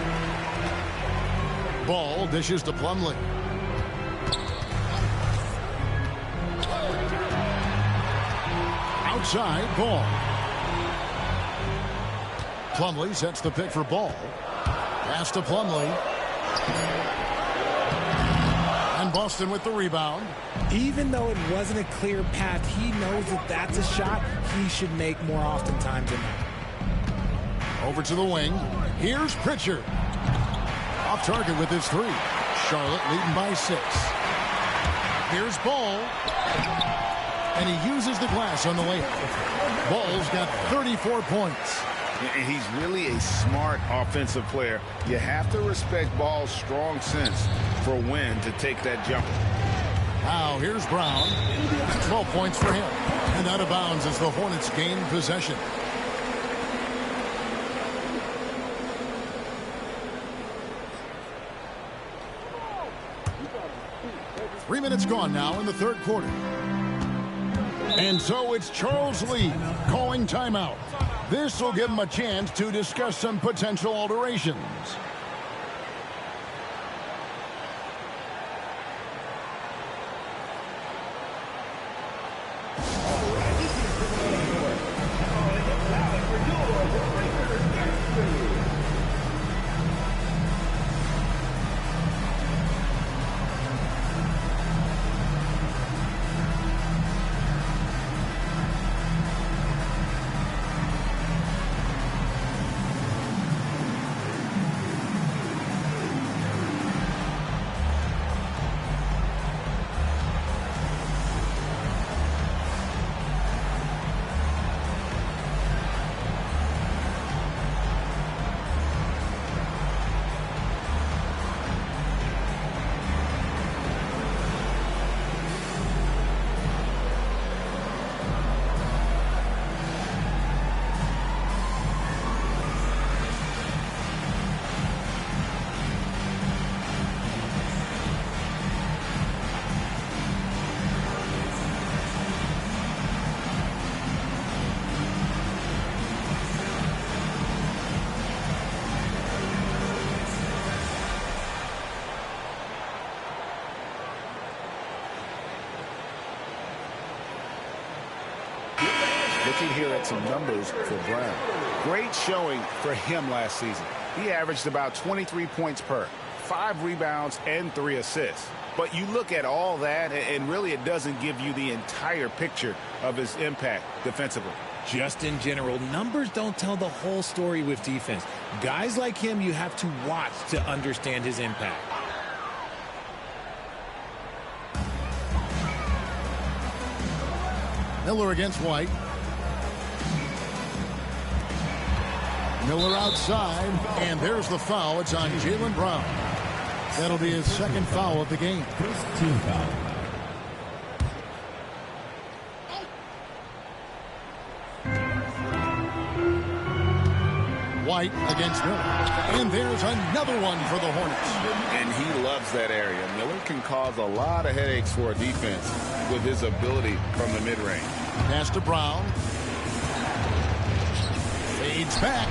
Ball dishes to Plumlee. Outside, Ball. Plumlee sets the pick for Ball. Pass to Plumlee. And Boston with the rebound. Even though it wasn't a clear path, he knows that that's a shot he should make more oftentimes than that. Over to the wing. Here's Pritchard. Off target with his 3. Charlotte leading by 6. Here's Ball. And he uses the glass on the layup. Ball's got 34 points. And he's really a smart offensive player. You have to respect Ball's strong sense for when to take that jumper. Now here's Brown. 12 points for him. And out of bounds as the Hornets gain possession. Three minutes gone now in the third quarter. And so it's Charles Lee calling timeout. This will give him a chance to discuss some potential alterations. Looking here at some numbers for Brown. Great showing for him last season. He averaged about 23 points per, 5 rebounds, and 3 assists. But you look at all that, and really it doesn't give you the entire picture of his impact defensively. Just in general, numbers don't tell the whole story with defense. Guys like him, you have to watch to understand his impact. Miller against White. Miller outside, and there's the foul. It's on Jaylen Brown. That'll be his second foul of the game. First team foul. White against Miller. And there's another one for the Hornets. And he loves that area. Miller can cause a lot of headaches for a defense with his ability from the mid-range. Pass to Brown. Fades back.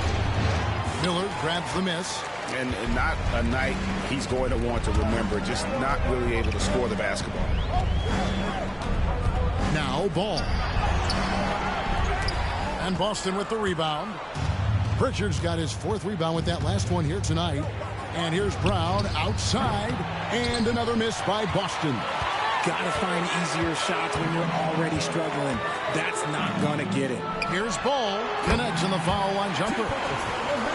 Miller grabs the miss. And not a night he's going to want to remember, just not really able to score the basketball. Now Ball. And Boston with the rebound. Pritchard's got his 4th rebound with that last one here tonight. And here's Brown outside. And another miss by Boston. Gotta find easier shots when you're already struggling. That's not gonna get it. Here's Ball. Connects in the foul line jumper.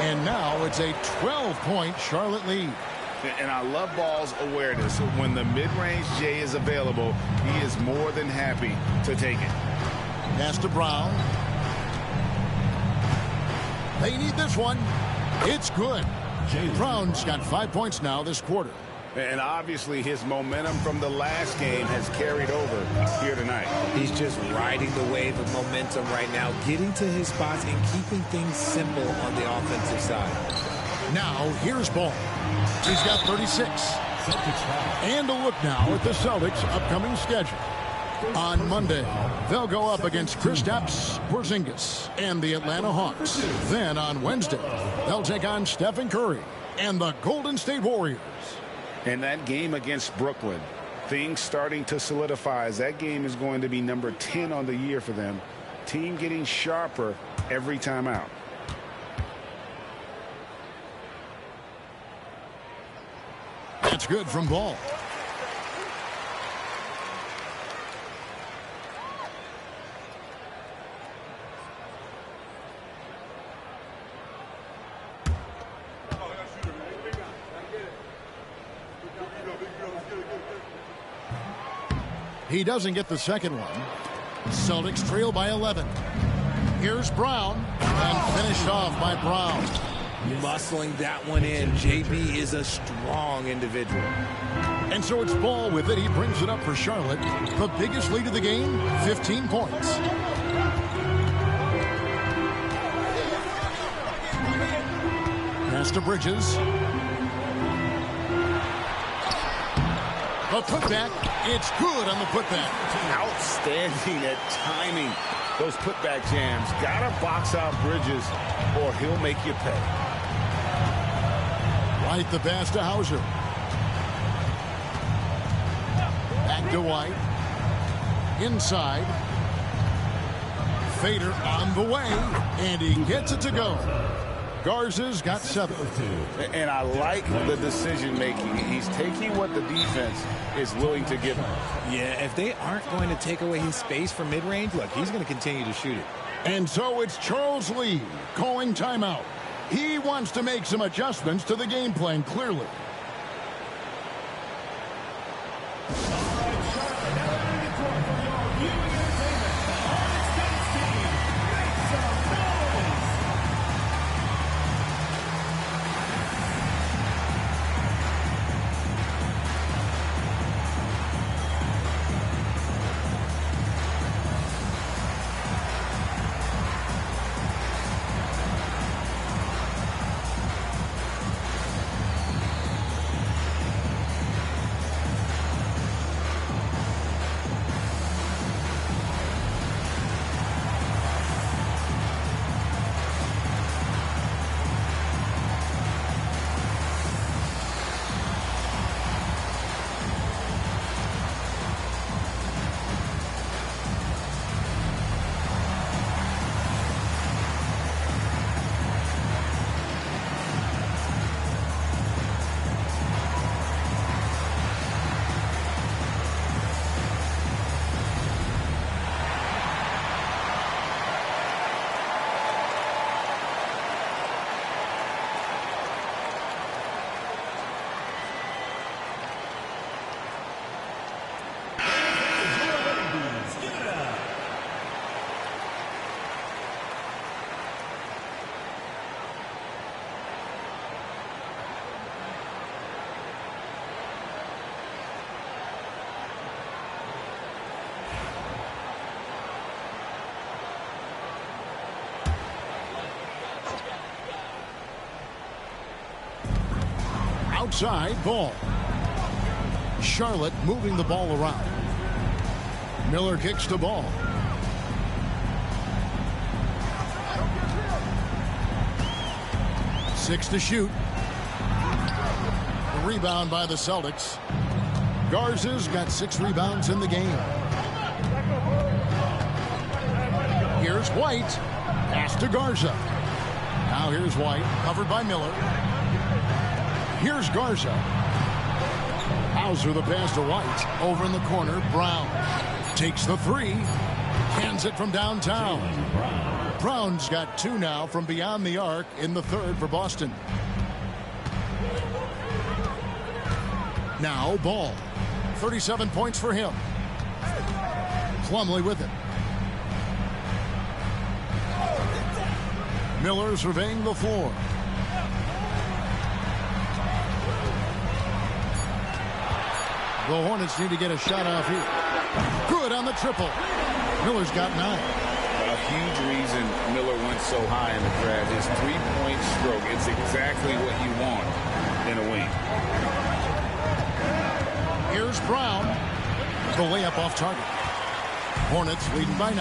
And now it's a 12-point Charlotte lead. And I love Ball's awareness. When the mid-range J is available, he is more than happy to take it. Pass to Brown. They need this one. It's good. Brown's got 5 points now this quarter. And obviously his momentum from the last game has carried over here tonight. He's just riding the wave of momentum right now, getting to his spots and keeping things simple on the offensive side. Now, here's Ball. He's got 36. And a look now at the Celtics' upcoming schedule. On Monday, they'll go up against Kristaps Porzingis and the Atlanta Hawks. Then on Wednesday, they'll take on Stephen Curry and the Golden State Warriors. And that game against Brooklyn, things starting to solidify as that game is going to be number 10 on the year for them. Team getting sharper every time out. That's good from Ball. He doesn't get the second one. Celtics trail by 11. Here's Brown, and finished off by Brown. Muscling that one in. JB is a strong individual. And so it's Ball with it. He brings it up for Charlotte. The biggest lead of the game, 15 points. Pass to Bridges. A putback. It's good on the putback. Outstanding at timing those putback jams. Gotta box out Bridges or he'll make you pay. White the pass to Hauser. Back to White. Inside. Fader on the way. And he gets it to go. Garza's got 7. And I like the decision making. He's taking what the defense is willing to give him. Yeah, if they aren't going to take away his space from mid-range, look, he's going to continue to shoot it. And so it's Charles Lee calling timeout. He wants to make some adjustments to the game plan, clearly. Outside, Ball. Charlotte moving the ball around. Miller kicks the ball. Six to shoot. The rebound by the Celtics. Garza's got 6 rebounds in the game. Here's White. Pass to Garza. Now here's White, covered by Miller. Here's Garza. Hauser the pass to White. Over in the corner, Brown. Takes the 3. Hands it from downtown. Brown's got 2 now from beyond the arc in the 3rd for Boston. Now Ball. 37 points for him. Plumlee with it. Miller surveying the floor. The Hornets need to get a shot off here. Good on the triple. Miller's got 9. A huge reason Miller went so high in the draft. His three-point stroke. It's exactly what you want in a wing. Here's Brown. The layup off target. Hornets leading by 9.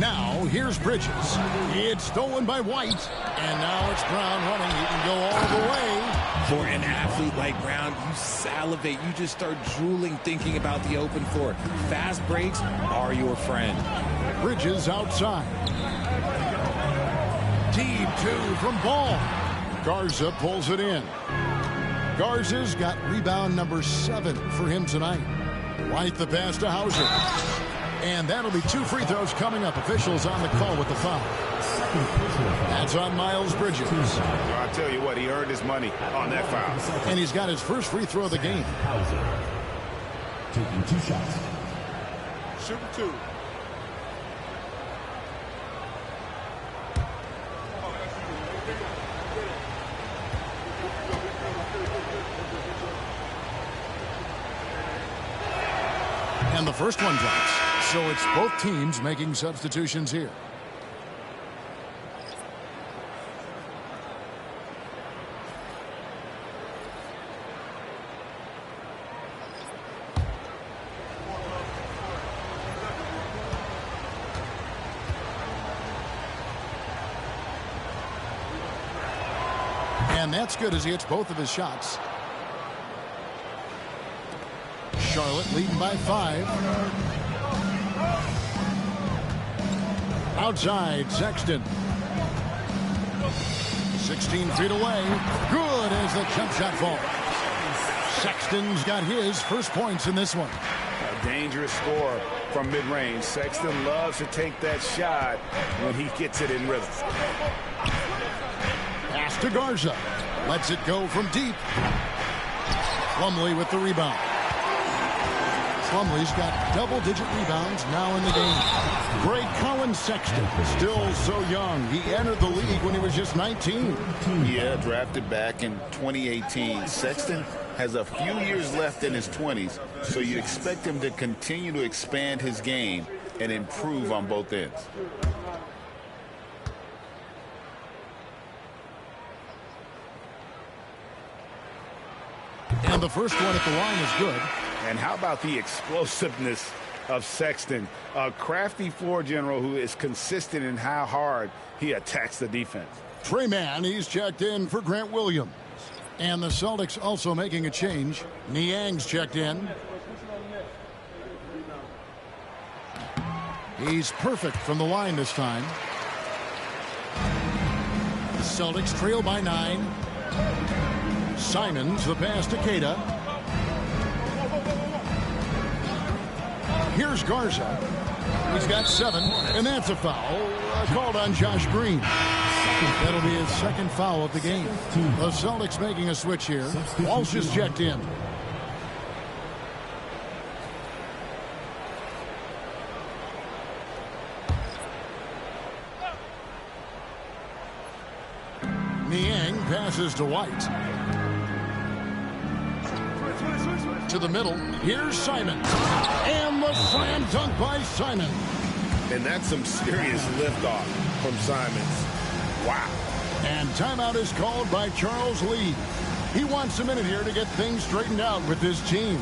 Now, here's Bridges. It's stolen by White. And now it's Brown running. He can go all the way. For an athlete like Brown, you salivate. You just start drooling thinking about the open floor. Fast breaks are your friend. Bridges outside. Deep 2 from Ball. Garza pulls it in. Garza's got rebound number 7 for him tonight. White the pass to Hauser. And that'll be 2 free throws coming up. Officials on the call with the foul. That's on Miles Bridges. I'll tell you what, he earned his money on that foul. And he's got his first free throw of the game. Taking 2 shots. Shoot 2. And the first one drops. So it's both teams making substitutions here. And that's good as he hits both of his shots. Charlotte leading by 5. Outside, Sexton. 16 feet away. Good as the jump shot falls. Sexton's got his first points in this one. A dangerous score from mid-range. Sexton loves to take that shot when he gets it in rhythm. Pass to Garza. Lets it go from deep. Plumlee with the rebound. Plumlee's got double-digit rebounds now in the game. Greg Collins Sexton, still so young. He entered the league when he was just 19. Yeah, drafted back in 2018. Sexton has a few years left in his 20s, so you expect him to continue to expand his game and improve on both ends. And the first one at the line is good. And how about the explosiveness of Sexton? A crafty floor general who is consistent in how hard he attacks the defense. Trey Mann, he's checked in for Grant Williams. And the Celtics also making a change. Niang's checked in. He's perfect from the line this time. The Celtics trail by 9. Simons, the pass to Queta. Here's Garza. He's got 7, and that's a foul called on Josh Green. That'll be his second foul of the game. The Celtics making a switch here. Walsh is checked in. Niang passes to White. To the middle. Here's Simon. And the slam dunk by Simon. And that's some serious liftoff from Simons. Wow. And timeout is called by Charles Lee. He wants a minute here to get things straightened out with his team.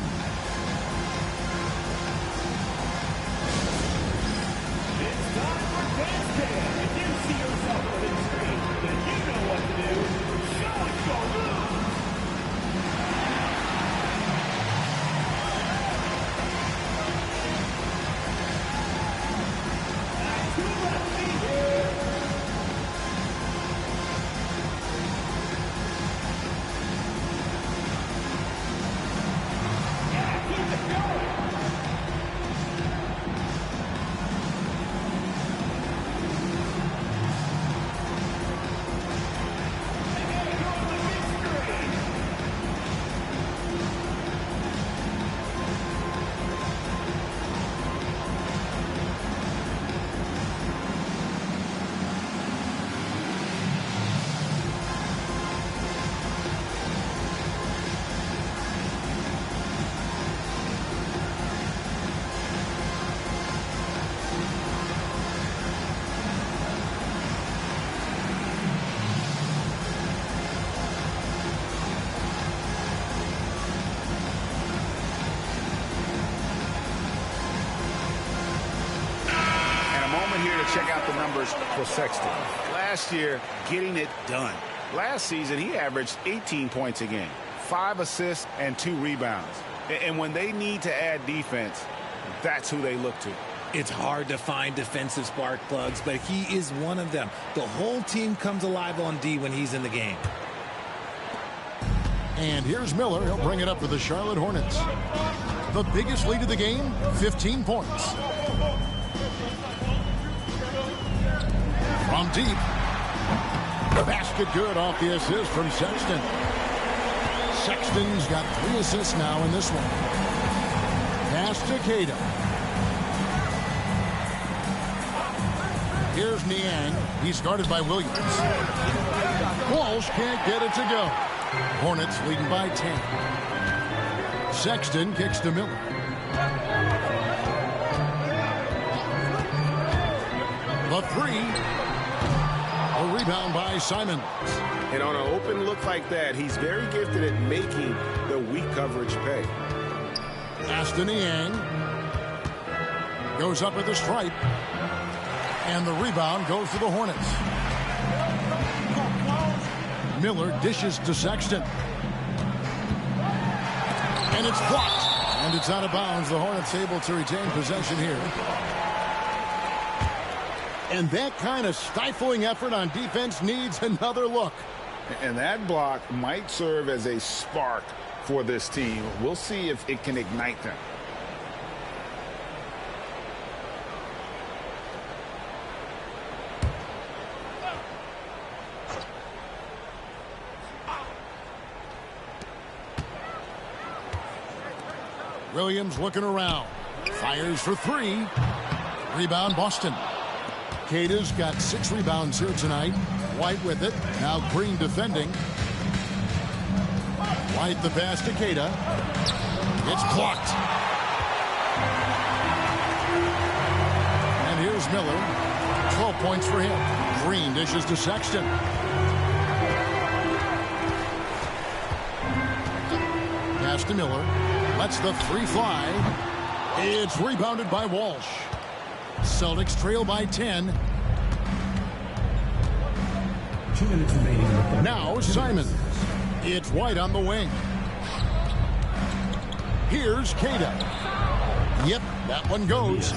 It's time for Dance Day. If you see yourself on the screen, then you know what to do. Show it your move. check out the numbers for Sexton. Last year, getting it done. Last season, he averaged 18 points a game, 5 assists, and 2 rebounds. And when they need to add defense, that's who they look to. It's hard to find defensive spark plugs, but he is one of them. The whole team comes alive on D when he's in the game. And here's Miller. He'll bring it up for the Charlotte Hornets. The biggest lead of the game, 15 points. From deep. Basket good off the assist from Sexton. Sexton's got 3 assists now in this one. Pass to Queta. Here's Niang. He's guarded by Williams. Walsh can't get it to go. Hornets leading by 10. Sexton kicks to Miller. The 3. A rebound by Simons. And on an open look like that, he's very gifted at making the weak coverage pay. Aston Niang goes up with the stripe. And the rebound goes to the Hornets. Miller dishes to Sexton. And it's blocked. And it's out of bounds. The Hornets able to retain possession here. And that kind of stifling effort on defense needs another look. And that block might serve as a spark for this team. We'll see if it can ignite them. Williams looking around. Fires for 3. Rebound Boston. Queta's got 6 rebounds here tonight. White with it. Now Green defending. White the pass to Queta. It's blocked. And here's Miller. 12 points for him. Green dishes to Sexton. Pass to Miller. Lets the 3 fly. It's rebounded by Walsh. Celtics trail by 10. 2 minutes remaining. Now Simons. It's White on the wing. Here's Queta. Yep, that one goes.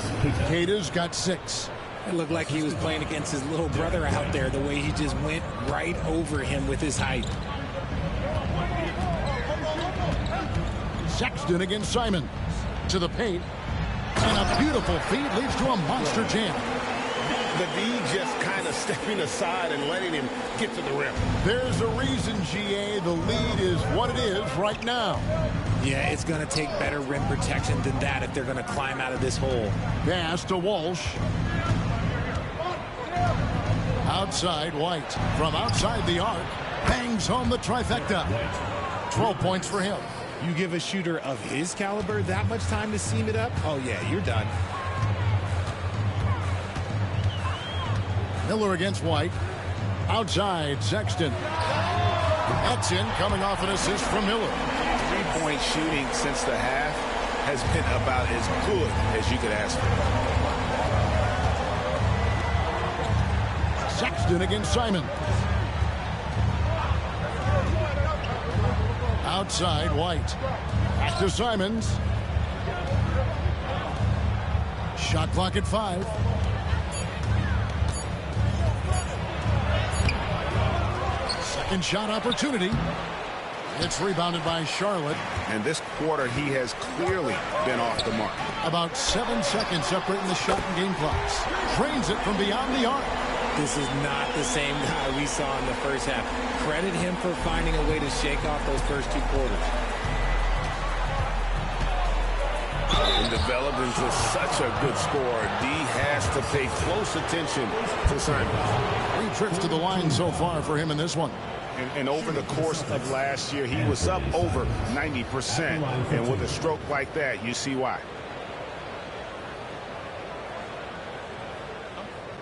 Queta's got 6. It looked like he was playing against his little brother out there, the way he just went right over him with his height. Sexton against Simons. To the paint. And a beautiful feed leads to a monster jam. The D just kind of stepping aside and letting him get to the rim. There's a reason, GA, the lead is what it is right now. Yeah, it's going to take better rim protection than that if they're going to climb out of this hole. Pass to Walsh. Outside White. From outside the arc. Bangs home the trifecta. 12 points for him. You give a shooter of his caliber that much time to seam it up? Oh, yeah, you're done. Miller against White. Outside, Sexton. That's in, coming off an assist from Miller. 3-point shooting since the half has been about as good as you could ask for. Sexton against Simons. Outside, White. Back to Simons. Shot clock at 5. Second shot opportunity. It's rebounded by Charlotte. And this quarter, he has clearly been off the mark. About 7 seconds separating the shot and game clocks. Drains it from beyond the arc. This is not the same guy we saw in the first half. Credit him for finding a way to shake off those first 2 quarters. And developed into such a good scorer, D has to pay close attention to Simons. 3 trips to the line so far for him in this one. And over the course of last year, he was up over 90%. And with a stroke like that, you see why.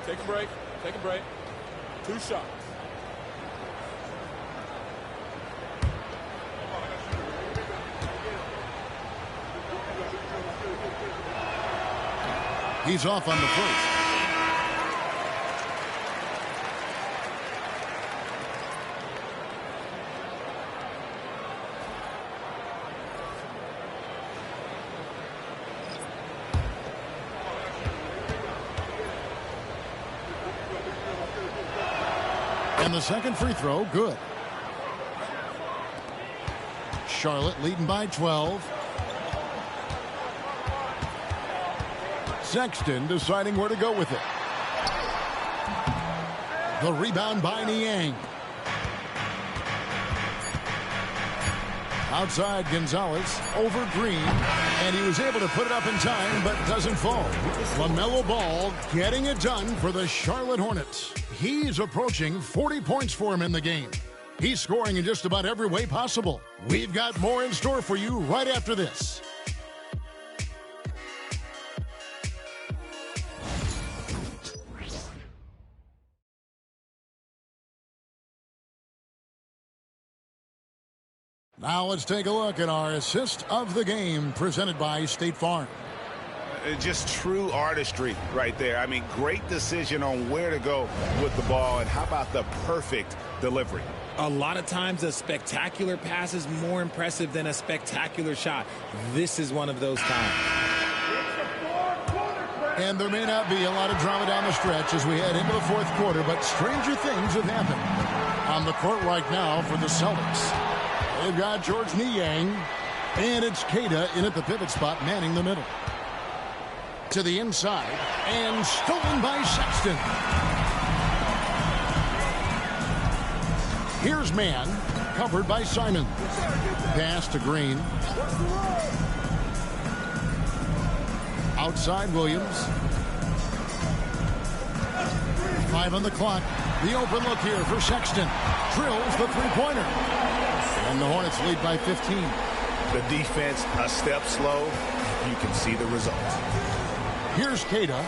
Take a break. Take a break. 2 shots. He's off on the first. And the second free throw, good. Charlotte leading by 12. Sexton deciding where to go with it. The rebound by Niang. Outside Gonzalez, over Green, and he was able to put it up in time, but doesn't fall. LaMelo Ball getting it done for the Charlotte Hornets. He's approaching 40 points for him in the game. He's scoring in just about every way possible. We've got more in store for you right after this. Now let's take a look at our assist of the game presented by State Farm. Just true artistry right there. I mean, great decision on where to go with the ball, and how about the perfect delivery? A lot of times a spectacular pass is more impressive than a spectacular shot. This is one of those times. And there may not be a lot of drama down the stretch as we head into the fourth quarter, but stranger things have happened. On the court right now for the Celtics, they've got George Niang, and it's Queta in at the pivot spot, manning the middle. To the inside, and stolen by Sexton. Here's Mann, covered by Simon. Pass to Green. Outside Williams. 5 on the clock. The open look here for Sexton. Drills the three-pointer. And the Hornets lead by 15. The defense a step slow. You can see the result. Here's Queta.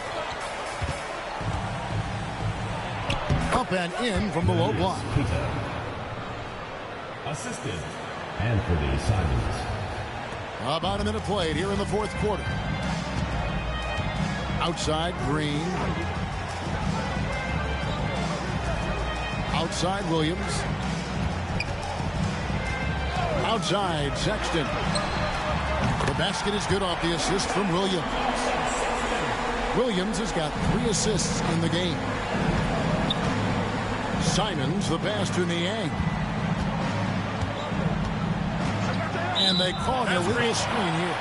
Up and in from the low block. Assistant, Anthony Simons. About a minute played here in the fourth quarter. Outside Green. Outside Williams. Outside Sexton. The basket is good off the assist from Williams. Williams has got 3 assists in the game. Simons the pass to Niang. And they call an illegal screen here.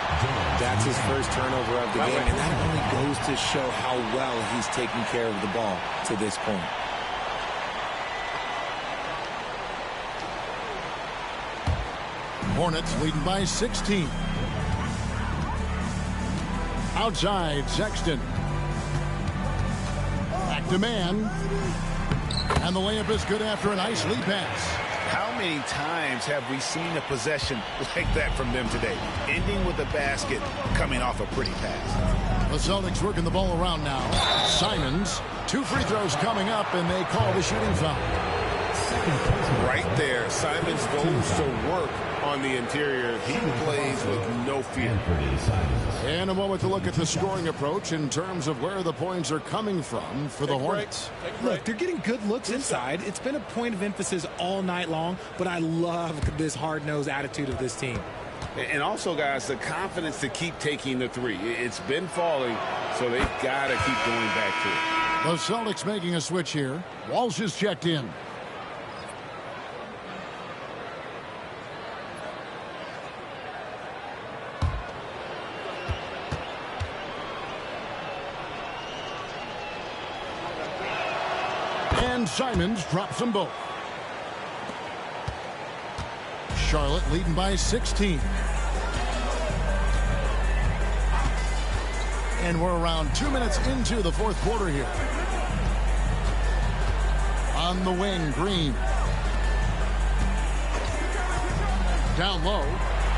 That's his first turnover of the game, and that only goes to show how well he's taking care of the ball to this point. Hornets leading by 16. Outside Sexton. Back to Mann. And the layup is good after a nice lead pass. How many times have we seen a possession like that from them today? Ending with a basket, coming off a pretty pass. The Celtics working the ball around now. Simons, 2 free throws coming up, and they call the shooting foul. Right there, Simons goes to work on the interior. He plays with no fear. And a moment to look at the scoring approach in terms of where the points are coming from for the Hornets. Look, they're getting good looks inside. It's been a point of emphasis all night long, but I love this hard-nosed attitude of this team. And also, guys, the confidence to keep taking the three. It's been falling, so they've got to keep going back to it. The Celtics making a switch here. Walsh is checked in. And Simons drops them both. Charlotte leading by 16. And we're around 2 minutes into the fourth quarter here. On the wing, Green. Down low.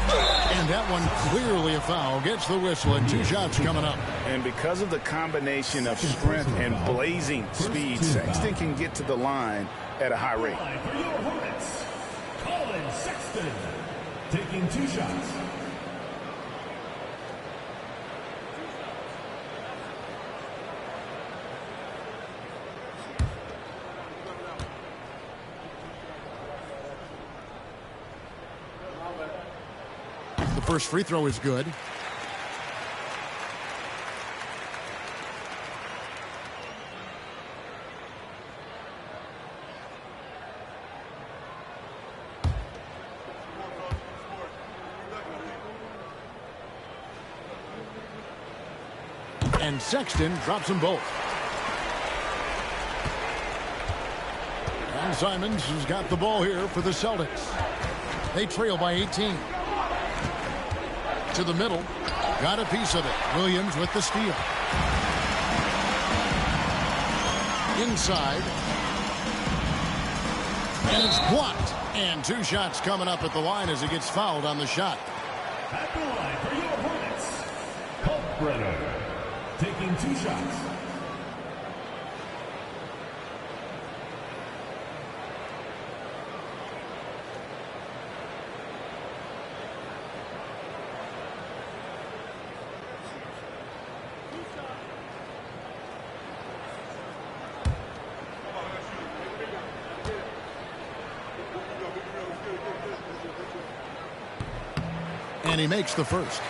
And that one clearly a foul. Gets the whistle, and 2 shots coming up. And because of the combination of strength and blazing speed, Sexton can get to the line at a high rate. For your Hornets, Colin Sexton, taking 2 shots. The first free throw is good. And Sexton drops them both. And Simons has got the ball here for the Celtics. They trail by 18. To the middle. Got a piece of it. Williams with the steal. Inside. And it's blocked. And 2 shots coming up at the line as he gets fouled on the shot. At the line for your Hornets, Kalkbrenner, taking 2 shots. And he makes the first.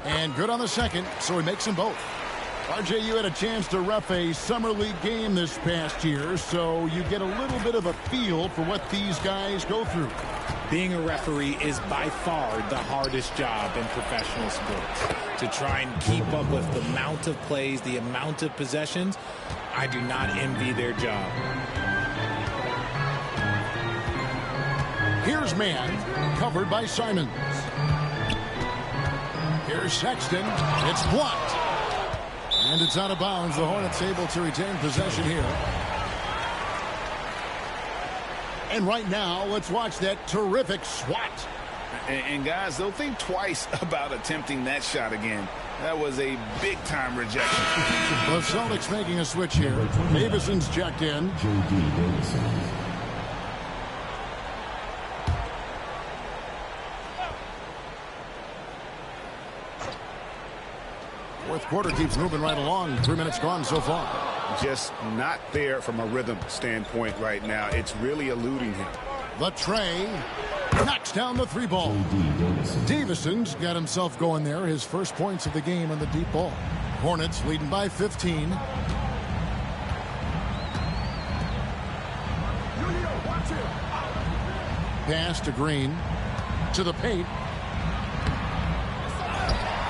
And good on the second, so he makes them both. RJ, you had a chance to ref a summer league game this past year, so you get a little bit of a feel for what these guys go through. Being a referee is by far the hardest job in professional sports. To try and keep up with the amount of plays, the amount of possessions, I do not envy their job. Here's man, covered by Simons. Here's Sexton. It's blocked. And it's out of bounds. The Hornets able to retain possession here. And right now, let's watch that terrific swat. And guys, they'll think twice about attempting that shot again. That was a big-time rejection. The Celtics making a switch here. Davison's checked in. J.D. Davison. Fourth quarter keeps moving right along. 3 minutes gone so far. Just not there from a rhythm standpoint right now. It's really eluding him. The tray knocks down the 3 ball. Davison's got himself going there. His first points of the game on the deep ball. Hornets leading by 15. Pass to Green. To the paint.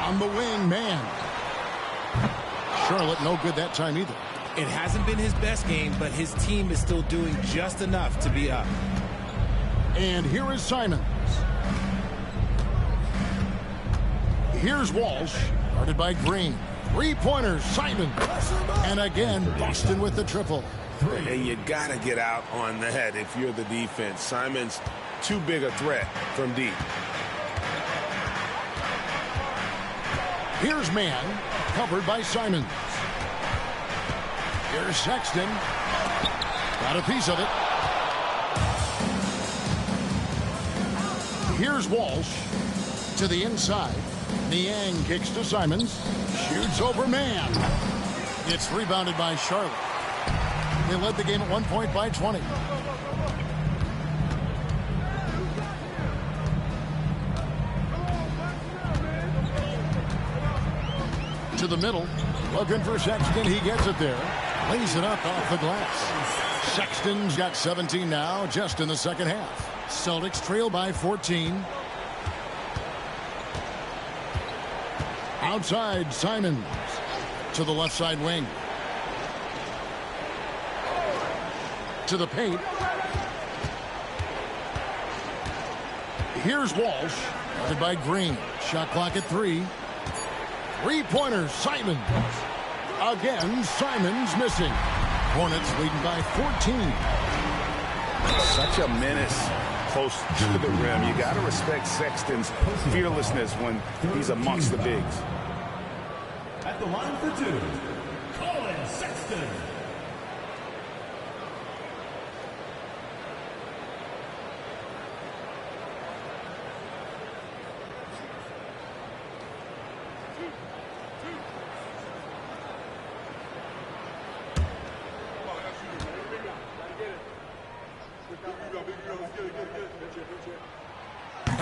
On the wing, man. Charlotte no good that time either. It hasn't been his best game, but his team is still doing just enough to be up. And here is Simons. Here's Walsh, guarded by Green. 3-pointers, Simons. And again, Boston with the triple. And you got to get out on that if you're the defense. Simons, too big a threat from deep. Here's man, covered by Simons. Here's Sexton. Got a piece of it. Here's Walsh to the inside. Niang kicks to Simons. Shoots over man. It's rebounded by Charlotte. They led the game at 1 point by 20. To the middle. Looking for Sexton. He gets it there. Lays it up off the glass. Sexton's got 17 now, just in the second half. Celtics trail by 14. Outside, Simons. To the left side wing. To the paint. Here's Walsh. Guarded by Green. Shot clock at 3. 3-pointers, Simons. Again, Simons missing. Hornets leading by 14. Such a menace close to the rim. You got to respect Sexton's fearlessness when he's amongst the bigs. At the line for 2, Colin Sexton.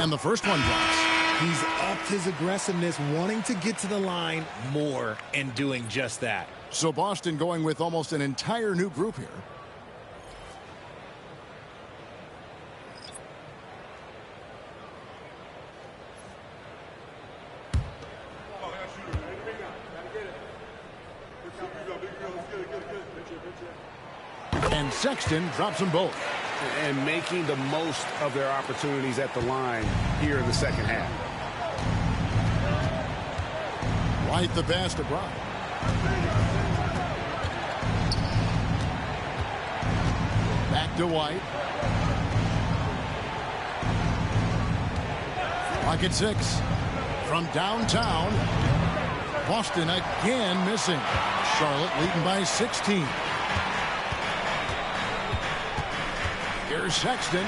And the first one drops. He's upped his aggressiveness, wanting to get to the line more and doing just that. So Boston going with almost an entire new group here. And Sexton drops them both. And making the most of their opportunities at the line here in the second half. White the pass to Brown. Back to White. Pocket 6. From downtown. Boston again missing. Charlotte leading by 16. Here's Sexton.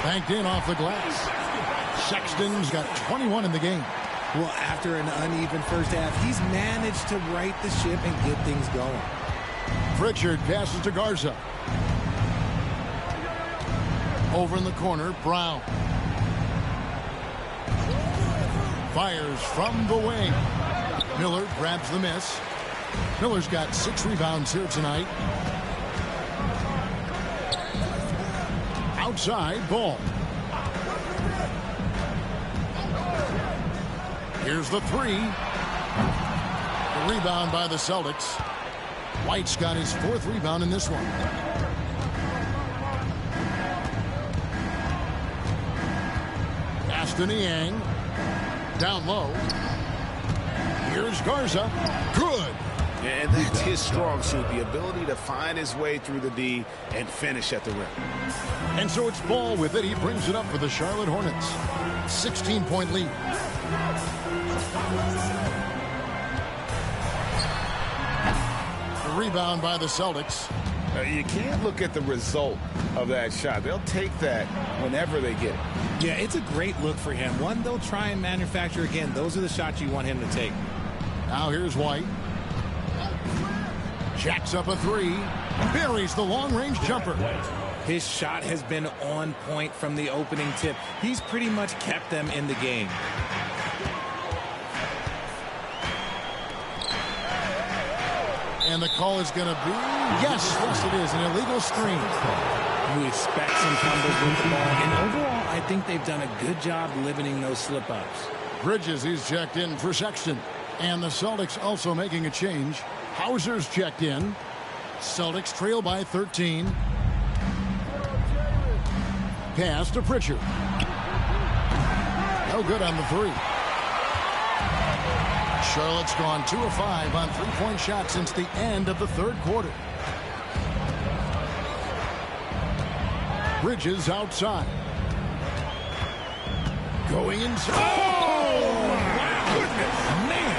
Banked in off the glass. Sexton's got 21 in the game. Well, after an uneven first half, he's managed to right the ship and get things going. Pritchard passes to Garza. Over in the corner, Brown. Fires from the wing. Miller grabs the miss. Miller's got 6 rebounds here tonight. Outside, Ball. Here's the 3. The rebound by the Celtics. White's got his 4th rebound in this one. Pass to Niang. Down low. Here's Garza. Good. And that's his strong suit, the ability to find his way through the D and finish at the rim. And so it's Ball with it. He brings it up for the Charlotte Hornets. 16-point lead. The rebound by the Celtics. You can't look at the result of that shot. They'll take that whenever they get it. Yeah, it's a great look for him. One they'll try and manufacture again. Those are the shots you want him to take. Now here's White. Jacks up a 3. Buries the long-range jumper. His shot has been on point from the opening tip. He's pretty much kept them in the game. And the call is going to be, yes, it is, an illegal screen. You expect some fumbles with the ball. And overall, I think they've done a good job limiting those slip-ups. Bridges, he's checked in for Sexton. And the Celtics also making a change. Hauser's checked in. Celtics trail by 13. Pass to Pritchard. No good on the 3. Charlotte's gone 2 of 5 on 3-point shots since the end of the 3rd quarter. Bridges outside. Going inside. Oh, my goodness. Man.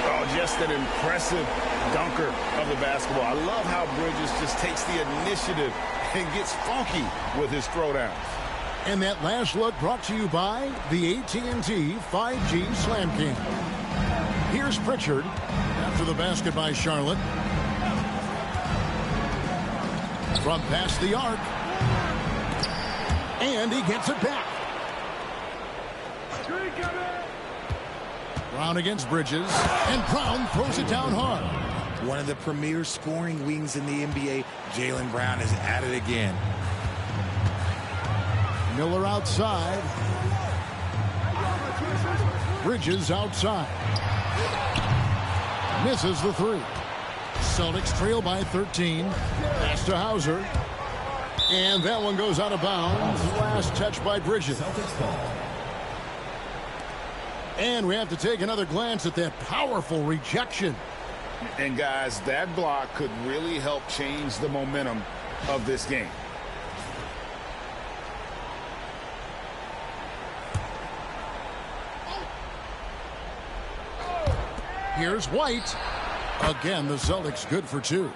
Oh, just an impressive dunker of the basketball. I love how Bridges just takes the initiative and gets funky with his throwdowns. And that last look brought to you by the AT&T 5G Slam Cam. Here's Pritchard after the basket by Charlotte. From past the arc. And he gets it back. Brown against Bridges. And Brown throws it down hard. One of the premier scoring wings in the NBA, Jaylen Brown is at it again. Miller outside. Bridges outside. Misses the 3. Celtics trail by 13. Pass to Hauser. And that one goes out of bounds. Last touch by Bridges. And we have to take another glance at that powerful rejection. And guys, that block could really help change the momentum of this game. Here's White. Again, the Celtics good for 2.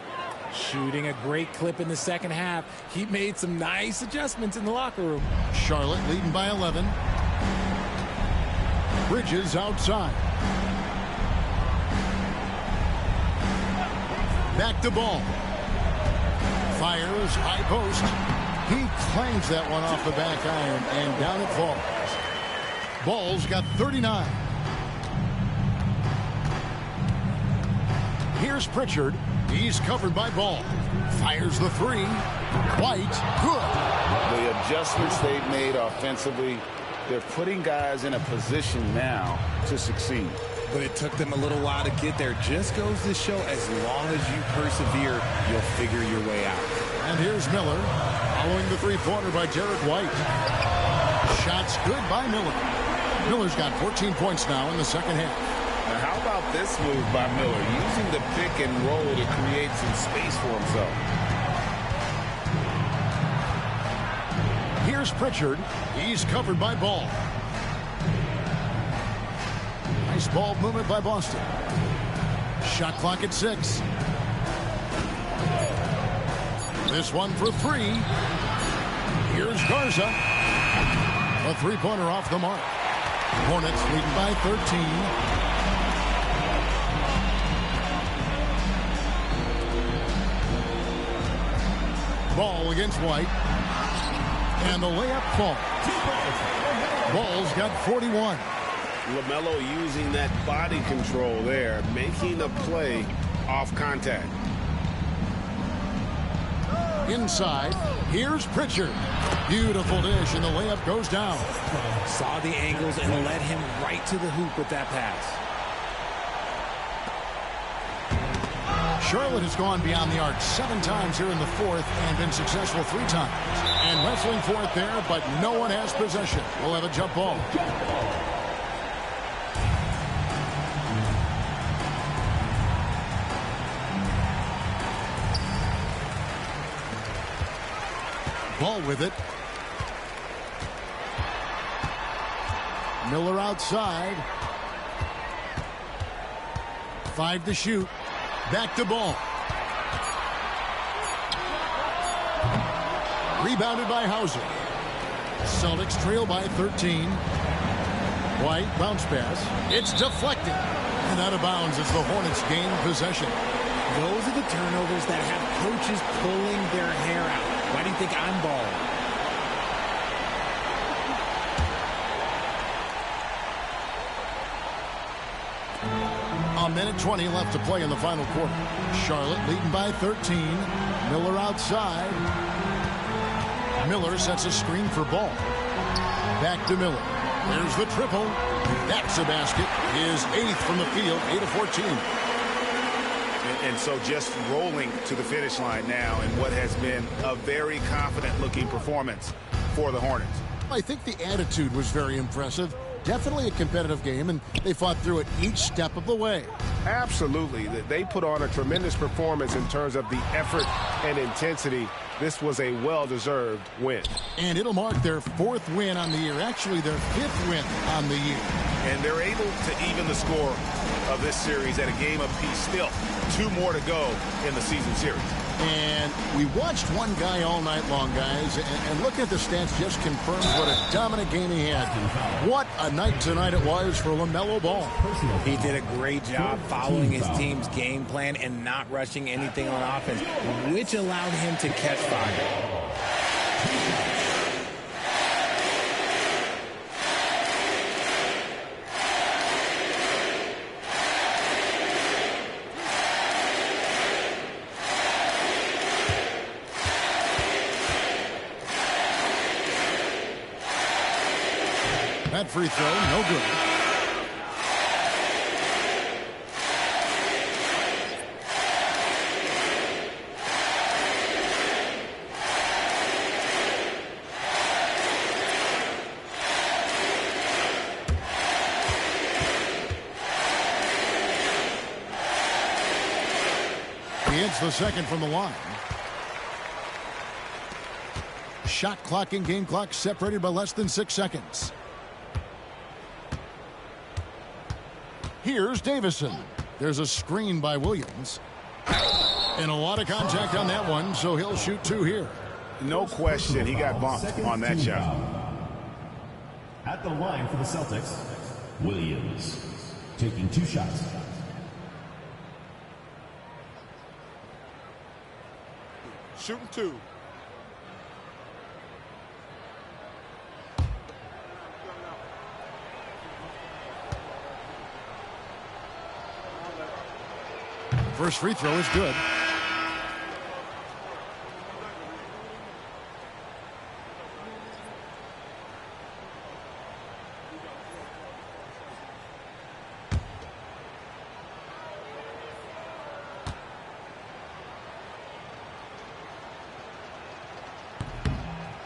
Shooting a great clip in the second half. He made some nice adjustments in the locker room. Charlotte leading by 11. Bridges outside. Back to Ball. Fires high post. He clangs that one off the back iron, and down it falls. Ball's got 39. Here's Pritchard. He's covered by Ball. Fires the three. White, good. The adjustments they've made offensively, they're putting guys in a position now to succeed. But it took them a little while to get there. Just goes to show, as long as you persevere, you'll figure your way out. And here's Miller, following the three-pointer by Derek White. Shots good by Miller. Miller's got 14 points now in the second half. Now, how about this move by Miller, using the pick and roll to create some space for himself? Here's Pritchard. He's covered by Ball. Nice ball movement by Boston. Shot clock at 6. This one for 3. Here's Garza. A three-pointer off the mark. Hornets leading by 13. Ball against White. And the layup falls. Ball's got 41. LaMelo using that body control there, making a play off contact. Inside, here's Pritchard. Beautiful dish, and the layup goes down. Saw the angles and led him right to the hoop with that pass. Charlotte has gone beyond the arc 7 times here in the fourth and been successful 3 times. And wrestling for it there, but no one has possession. We'll have a jump ball. Ball with it. Miller outside. 5 to shoot. Back to Ball. Rebounded by Hauser. Celtics trail by 13. White bounce pass. It's deflected. And out of bounds as the Hornets gain possession. Those are the turnovers that have coaches pulling their hair out. Why do you think I'm balling? A minute 20 left to play in the final quarter. Charlotte leading by 13. Miller outside. Miller sets a screen for Ball. Back to Miller. There's the triple. That's a basket. His 8th from the field, 8 of 14. And so just rolling to the finish line now in what has been a very confident-looking performance for the Hornets. I think the attitude was very impressive. Definitely a competitive game, and they fought through it each step of the way. Absolutely. They put on a tremendous performance in terms of the effort and intensity. This was a well-deserved win. And it'll mark their 4th win on the year, actually their 5th win on the year. And they're able to even the score of this series at a game apiece. Still 2 more to go in the season series. And we watched one guy all night long, guys, and looking at the stats just confirms what a dominant game he had. What a night tonight it was for LaMelo Ball. He did a great job following his team's game plan and not rushing anything on offense, which allowed him to catch fire. That free throw, no good. He hits the second from the line. Shot clock and game clock separated by less than 6 seconds. Here's Davison. There's a screen by Williams. And a lot of contact on that one, so he'll shoot 2 here. No question, he got bumped on that shot. At the line for the Celtics, Williams taking 2 shots. Shooting 2. First free throw is good.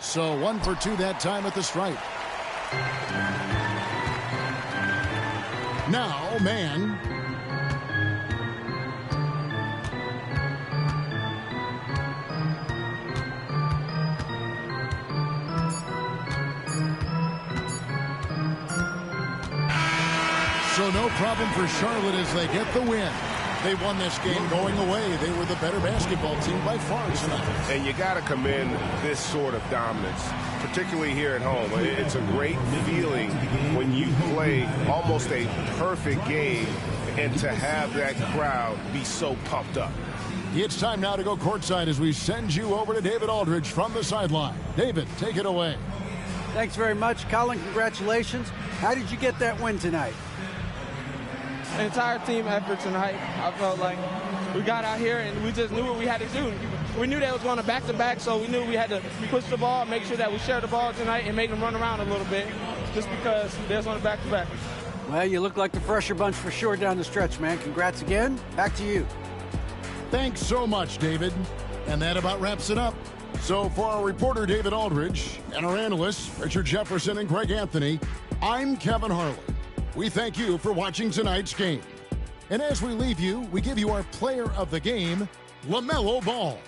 So 1 for 2 that time at the stripe. Now, man. So no problem for Charlotte as they get the win. They won this game going away. They were the better basketball team by far tonight. And you got to commend this sort of dominance, particularly here at home. It's a great feeling when you play almost a perfect game and to have that crowd be so pumped up. It's time now to go courtside as we send you over to David Aldridge from the sideline. David, take it away. Thanks very much, Colin. Congratulations. How did you get that win tonight? An entire team effort tonight. I felt like we got out here and we just knew what we had to do. We knew they was going to back-to-back, so we knew we had to push the ball, make sure that we shared the ball tonight, and make them run around a little bit, just because they was on a back-to-back. Well, you look like the fresher bunch for sure down the stretch, man. Congrats again. Back to you. Thanks so much, David. And that about wraps it up. So for our reporter, David Aldridge, and our analysts, Richard Jefferson and Greg Anthony, I'm Kevin Harlan. We thank you for watching tonight's game. And as we leave you, we give you our player of the game, LaMelo Ball.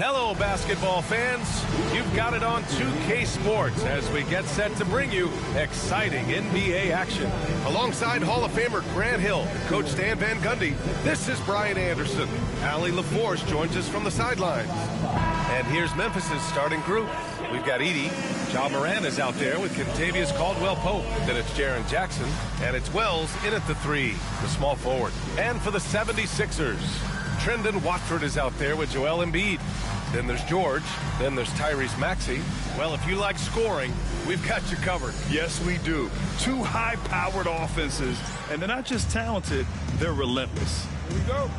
Hello, basketball fans. You've got it on 2K Sports as we get set to bring you exciting NBA action. Alongside Hall of Famer Grant Hill, Coach Stan Van Gundy, this is Brian Anderson. Allie LaForce joins us from the sidelines. And here's Memphis' starting group. We've got Edey. Ja Morant is out there with Kentavious Caldwell-Pope. Then it's Jaren Jackson. And it's Wells in at the 3, the small forward. And for the 76ers, Trendon Watford is out there with Joel Embiid. Then there's George. Then there's Tyrese Maxey. Well, if you like scoring, we've got you covered. Yes, we do. Two high-powered offenses. And they're not just talented, they're relentless. Here we go.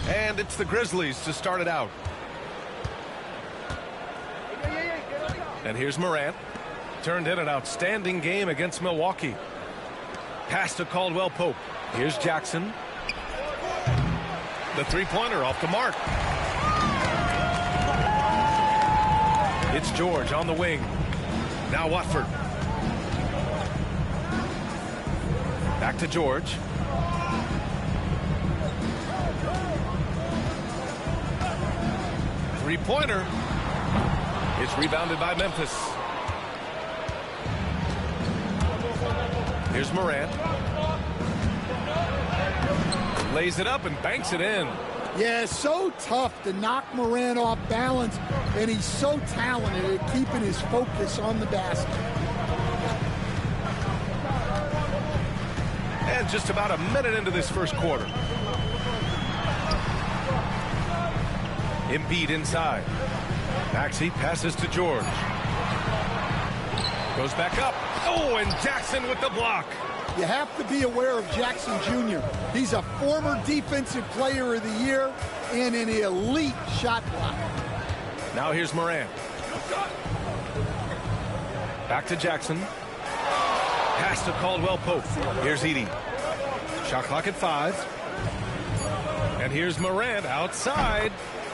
And it's the Grizzlies to start it out. And here's Morant. Turned in an outstanding game against Milwaukee. Pass to Caldwell-Pope. Here's Jackson. The three-pointer off the mark. It's George on the wing. Now Watford. Back to George. Three-pointer. It's rebounded by Memphis. Here's Morant. Lays it up and banks it in. Yeah, so tough to knock Morant off balance, and he's so talented at keeping his focus on the basket. And just about a minute into this first quarter. Embiid inside. Maxey passes to George. Goes back up. Oh, and Jackson with the block. You have to be aware of Jackson Jr. He's a former Defensive Player of the Year and an elite shot blocker. Now here's Morant. Back to Jackson. Pass to Caldwell-Pope. Here's Edey. Shot clock at 5. And here's Morant outside.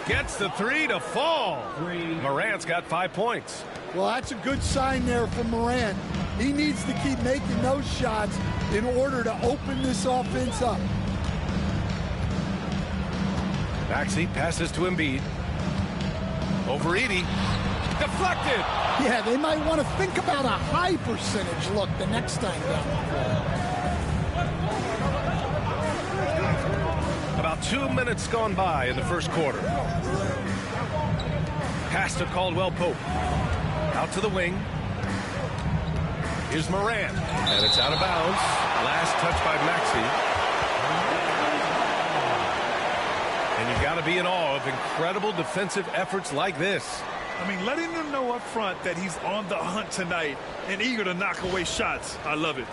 Gets the 3 to fall. Morant's got 5 points. Well, that's a good sign there from Morant. He needs to keep making those shots in order to open this offense up. Maxey passes to Embiid. Over Edey. Deflected. Yeah, they might want to think about a high percentage look the next time down. About 2 minutes gone by in the first quarter. Pass to Caldwell-Pope. Out to the wing. Here's Morant. And it's out of bounds. Last touch by Maxey. And you've got to be in awe of incredible defensive efforts like this. I mean, letting them know up front that he's on the hunt tonight and eager to knock away shots. I love it.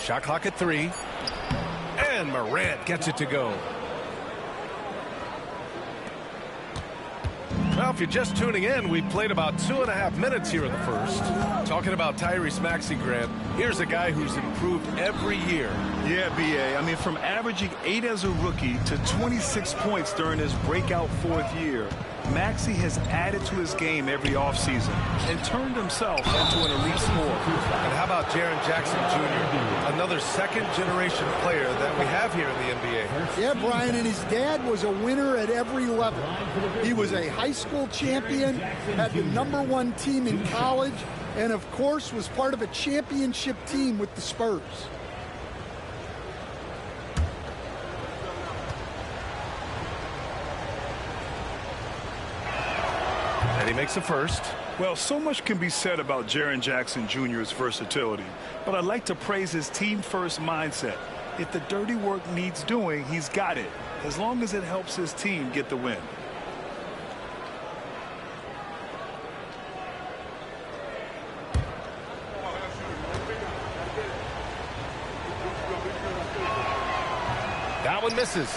Shot clock at 3. And Morant gets it to go. Well, if you're just tuning in, we played about 2.5 minutes here in the first. Talking about Tyrese Maxey, Grant, here's a guy who's improved every year. Yeah, B.A. I mean, from averaging 8 as a rookie to 26 points during his breakout 4th year, Maxey has added to his game every offseason and turned himself into an elite scorer. And how about Jaren Jackson Jr., another second-generation player that we have here in the NBA? Yeah, Brian, and his dad was a winner at every level. He was a high school champion, had the #1 team in college, and of course was part of a championship team with the Spurs. And he makes a first. Well, so much can be said about Jaren Jackson Jr.'s versatility, but I'd like to praise his team-first mindset. If the dirty work needs doing, he's got it, as long as it helps his team get the win. That one misses.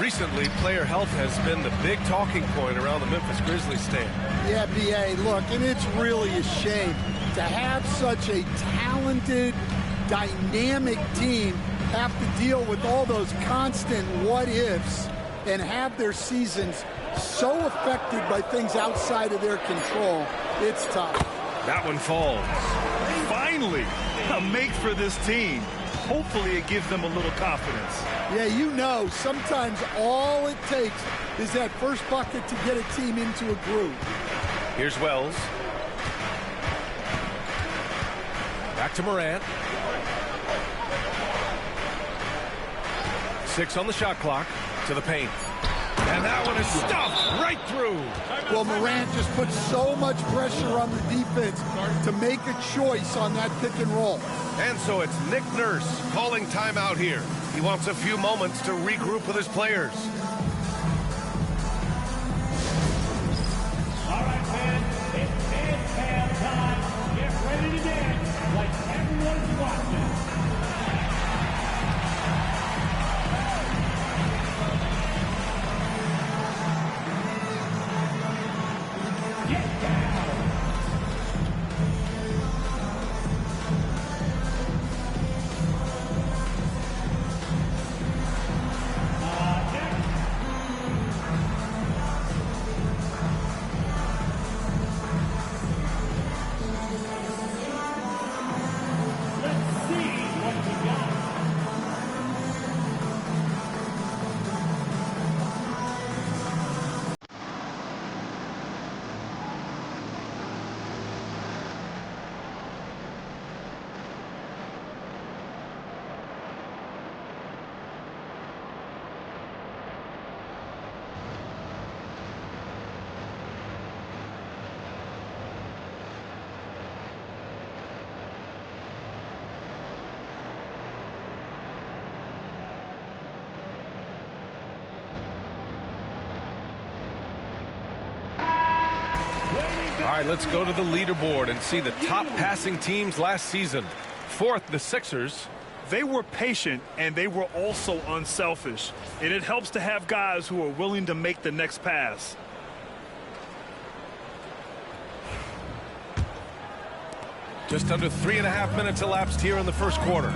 Recently, player health has been the big talking point around the Memphis Grizzlies stand. Yeah, B.A., look, and it's really a shame to have such a talented, dynamic team have to deal with all those constant what-ifs and have their seasons so affected by things outside of their control, it's tough. That one falls. Finally, a make for this team. Hopefully it gives them a little confidence. Yeah, you know, sometimes all it takes is that first bucket to get a team into a groove. Here's Wells. Back to Morant. 6 on the shot clock. To the paint. And that one is stuffed right through. Well, Morant just put so much pressure on the defense to make a choice on that pick and roll. And so it's Nick Nurse calling timeout here. He wants a few moments to regroup with his players. All right, fans, it's dance time. Get ready to dance like everyone's watching. All right, let's go to the leaderboard and see the top passing teams last season. 4th, the Sixers. They were patient, and they were also unselfish. And it helps to have guys who are willing to make the next pass. Just under 3.5 minutes elapsed here in the first quarter.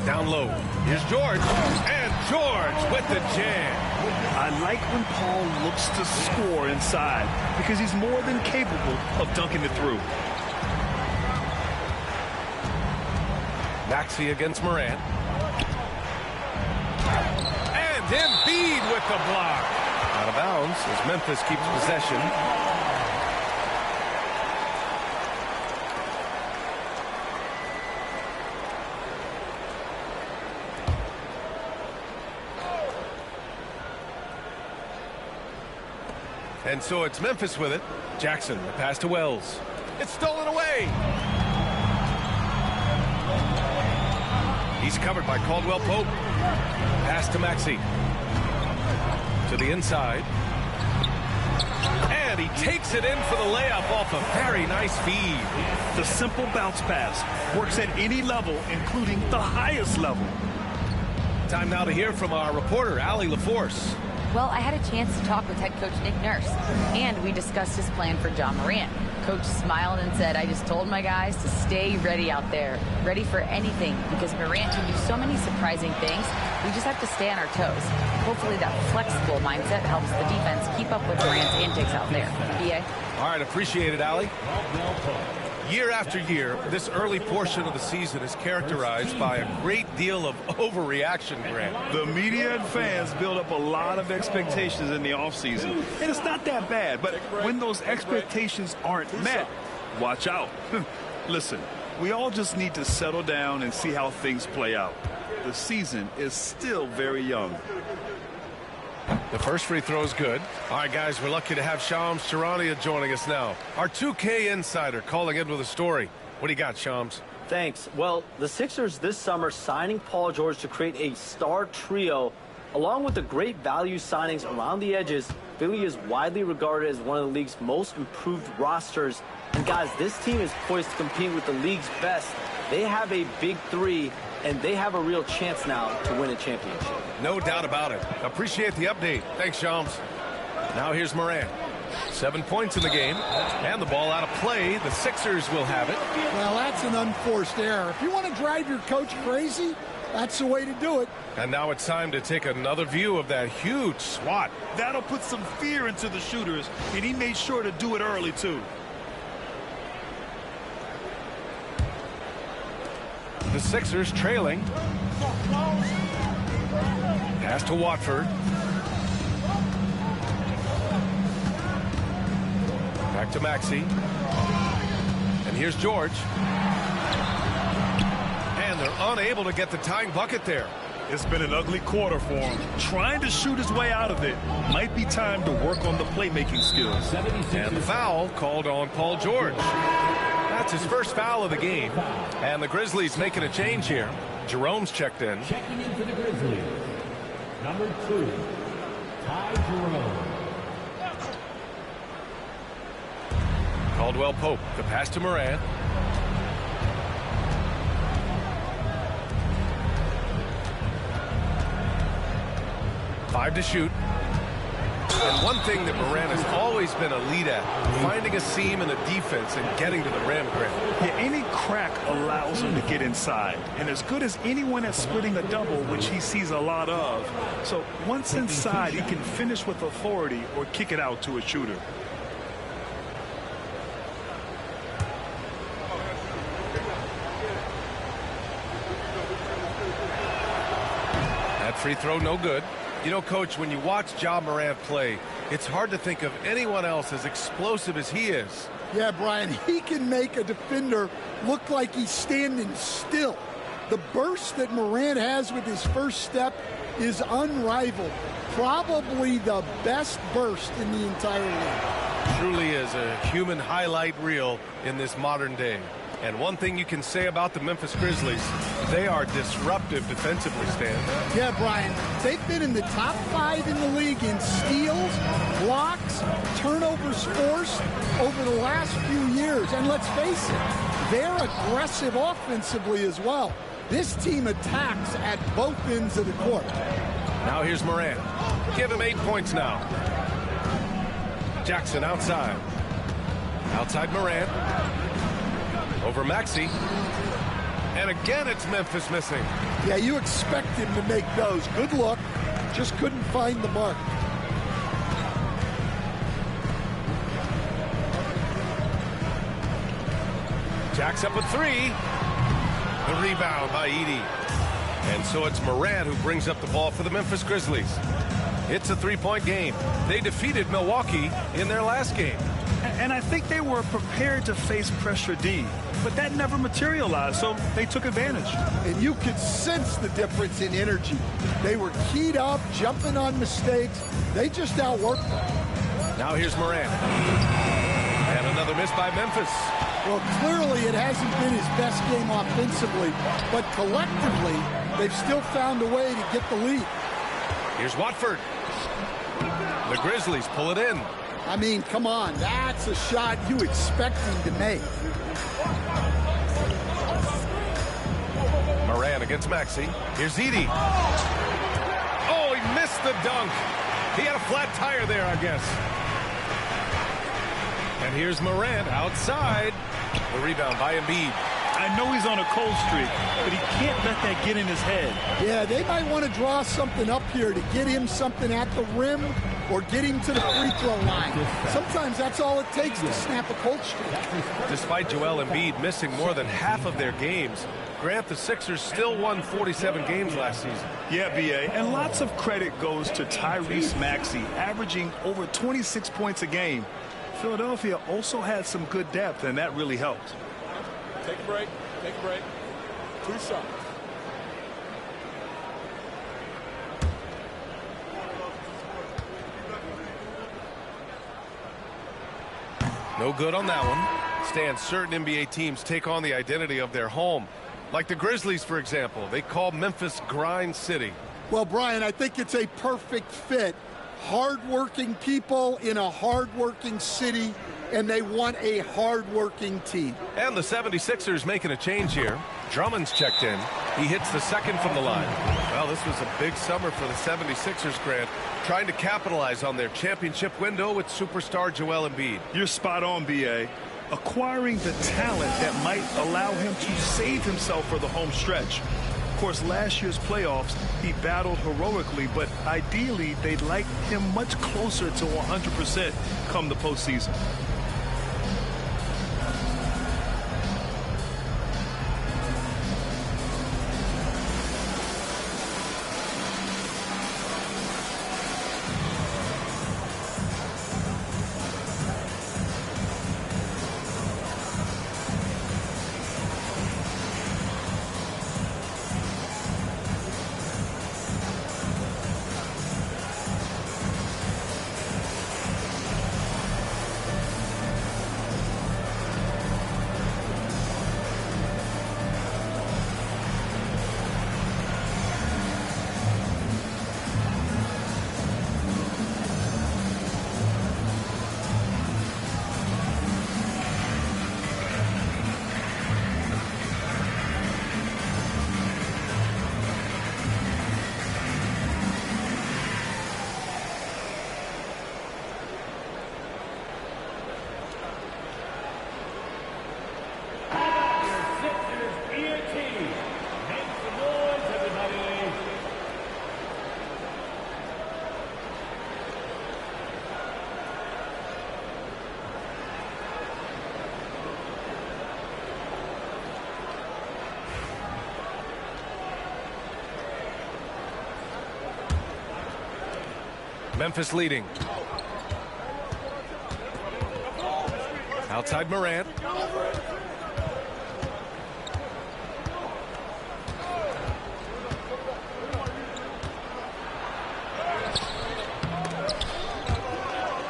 Down low. Here's George. And George with the jam. I like when Paul looks to score inside because he's more than capable of dunking it through. Maxey against Morant. And Embiid with the block. Out of bounds as Memphis keeps possession. And so it's Memphis with it. Jackson, the pass to Wells. It's stolen away. He's covered by Caldwell Pope. Pass to Maxey. To the inside. And he takes it in for the layup off a very nice feed. The simple bounce pass works at any level, including the highest level. Time now to hear from our reporter, Allie LaForce. Well, I had a chance to talk with head coach Nick Nurse, and we discussed his plan for Ja Morant. Coach smiled and said, I just told my guys to stay ready out there, ready for anything, because Morant can do so many surprising things. We just have to stay on our toes. Hopefully that flexible mindset helps the defense keep up with Morant's antics out there. B.A.? All right, appreciate it, Allie. Year after year, this early portion of the season is characterized by a great deal of overreaction, Grant. The media and fans build up a lot of expectations in the offseason. And it's not that bad, but when those expectations aren't met, watch out. Listen, we all just need to settle down and see how things play out. The season is still very young. The first free throw is good. All right, guys, we're lucky to have Shams Charania joining us now. Our 2K insider calling in with a story. What do you got, Shams? Thanks. Well, the Sixers this summer signing Paul George to create a star trio, along with the great value signings around the edges. Philly is widely regarded as one of the league's most improved rosters. And guys, this team is poised to compete with the league's best. They have a big three, and they have a real chance now to win a championship. No doubt about it. Appreciate the update. Thanks, Shams. Now here's Morant. 7 points in the game, and the ball out of play. The Sixers will have it. Well, that's an unforced error. If you want to drive your coach crazy, That's the way to do it. And now it's time to take another view of that huge swat. That'll put some fear into the shooters, and he made sure to do it early, too. The Sixers trailing. Pass to Watford. Back to Maxey. And here's George. And they're unable to get the tying bucket there. It's been an ugly quarter for him. Trying to shoot his way out of it. Might be time to work on the playmaking skills. And the foul called on Paul George. That's his first foul of the game. And the Grizzlies making a change here. Jerome's checked in. Checking in for the Grizzlies, number 2, Ty Jerome. Caldwell Pope, the pass to Morant. Five to shoot. And one thing that Morant has always been a lead at, finding a seam in the defense and getting to the rim, Grant. Yeah, any crack allows him to get inside. And as good as anyone at splitting a double, which he sees a lot of. So once inside, he can finish with authority or kick it out to a shooter. That free throw no good. You know, Coach, when you watch Ja Morant play, it's hard to think of anyone else as explosive as he is. Yeah, Brian, he can make a defender look like he's standing still. The burst that Morant has with his first step is unrivaled. Probably the best burst in the entire league. Truly is a human highlight reel in this modern day. And one thing you can say about the Memphis Grizzlies, they are disruptive defensively, Stan. Yeah, Brian, they've been in the top 5 in the league in steals, blocks, turnovers forced over the last few years. And let's face it, they're aggressive offensively as well. This team attacks at both ends of the court. Now here's Morant. Give him 8 points now. Jackson outside. Outside Morant. Over Maxey. And again, it's Memphis missing. Yeah, you expect him to make those. Good look. Just couldn't find the mark. Jack's up with 3. The rebound by Edey. And so it's Morant who brings up the ball for the Memphis Grizzlies. It's a 3-point game. They defeated Milwaukee in their last game. And I think they were prepared to face pressure D, but that never materialized, so they took advantage. And you could sense the difference in energy. They were keyed up, jumping on mistakes. They just outworked them. Now here's Morant. And another miss by Memphis. Well, clearly it hasn't been his best game offensively, but collectively, they've still found a way to get the lead. Here's Watford. The Grizzlies pull it in. I mean, come on, that's a shot you expect him to make. Morant against Maxey. Here's Edey. Oh, he missed the dunk. He had a flat tire there, I guess. And here's Morant outside. The rebound by Embiid. I know he's on a cold streak, but he can't let that get in his head. Yeah, they might want to draw something up here to get him something at the rim or get him to the free throw line. Sometimes that's all it takes to snap a cold streak. Despite Joel Embiid missing more than half of their games, Grant, the Sixers still won 47 games last season. Yeah, B.A., and lots of credit goes to Tyrese Maxey, averaging over 26 points a game. Philadelphia also had some good depth, and that really helped. Take a break. Take a break. 2 shots. No good on that one. Stan, certain NBA teams take on the identity of their home. Like the Grizzlies, for example. They call Memphis Grind City. Well, Brian, I think it's a perfect fit. Hard-working people in a hard-working city, and they want a hard-working team. And the 76ers making a change here. Drummond's checked in. He hits the second from the line. Well, this was a big summer for the 76ers, Grant, trying to capitalize on their championship window with superstar Joel Embiid. You're spot on, B.A. Acquiring the talent that might allow him to save himself for the home stretch. Of course, last year's playoffs, he battled heroically, but ideally, they'd like him much closer to 100% come the postseason. Memphis leading. Outside Morant.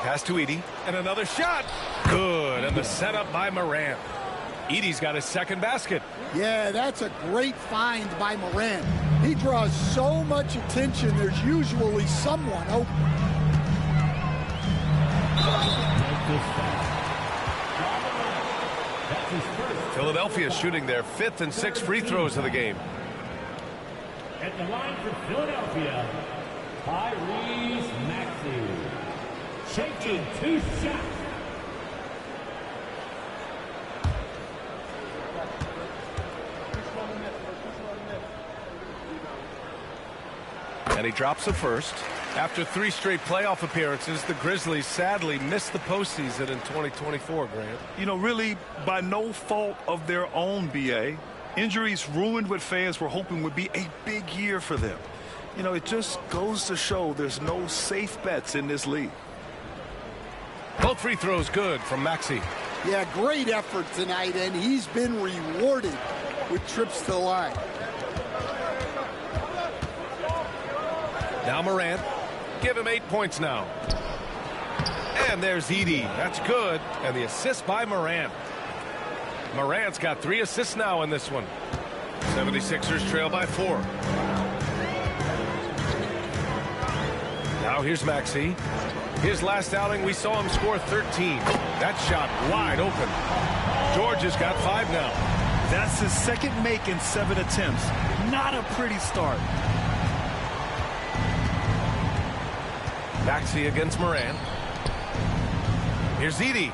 Pass to Edey. And another shot. Good. And the setup by Morant. Edey's got his second basket. Yeah, that's a great find by Morant. He draws so much attention, there's usually someone open. Philadelphia shooting their 5th and 6th free throws of the game. At the line for Philadelphia, Tyrese Maxey. Shaking 2 shots. And he drops the first. After 3 straight playoff appearances, the Grizzlies sadly missed the postseason in 2024, Grant. You know, really, by no fault of their own, BA. Injuries ruined what fans were hoping would be a big year for them. You know, it just goes to show there's no safe bets in this league. Both free throws good from Maxey. Yeah, great effort tonight, and he's been rewarded with trips to the line. Now Morant. Give him 8 points now. And there's Edey. That's good. And the assist by Morant. Morant's got 3 assists now in this one. 76ers trail by 4. Now here's Maxey. His last outing, we saw him score 13. That shot wide open. George has got 5 now. That's his second make in 7 attempts. Not a pretty start. Maxey against Morant. Here's Edey.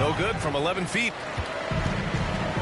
No good from 11 feet.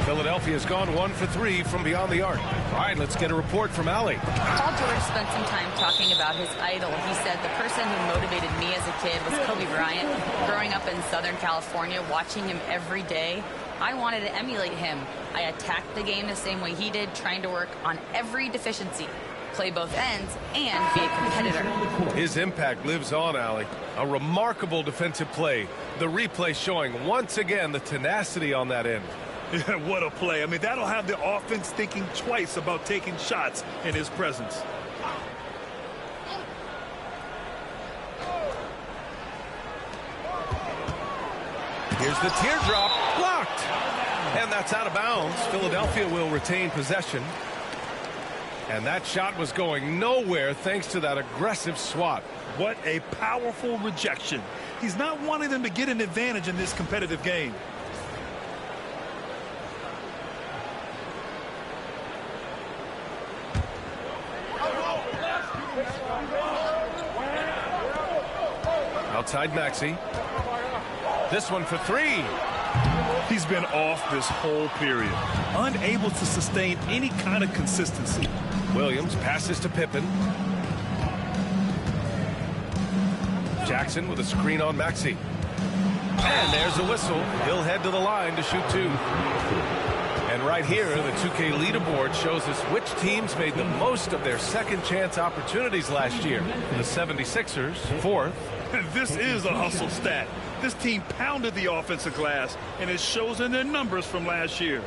Philadelphia's gone 1 for 3 from beyond the arc. All right, let's get a report from Allie. Paul George spent some time talking about his idol. He said, the person who motivated me as a kid was Kobe Bryant. Growing up in Southern California, watching him every day, I wanted to emulate him. I attacked the game the same way he did, trying to work on every deficiency, play both ends, and be a competitor. His impact lives on, Allie. A remarkable defensive play. The replay showing once again the tenacity on that end. Yeah, what a play. I mean, that'll have the offense thinking twice about taking shots in his presence. Here's the teardrop. Blocked. And that's out of bounds. Philadelphia will retain possession. And that shot was going nowhere thanks to that aggressive swat. What a powerful rejection. He's not wanting them to get an advantage in this competitive game. Outside Maxey. This one for 3. He's been off this whole period, unable to sustain any kind of consistency. Williams passes to Pippen. Jackson with a screen on Maxey. And there's a whistle. He'll head to the line to shoot 2. And right here, the 2K leaderboard shows us which teams made the most of their second chance opportunities last year. The 76ers, 4th. This is a hustle stat. This team pounded the offensive glass, and it shows in their numbers from last year.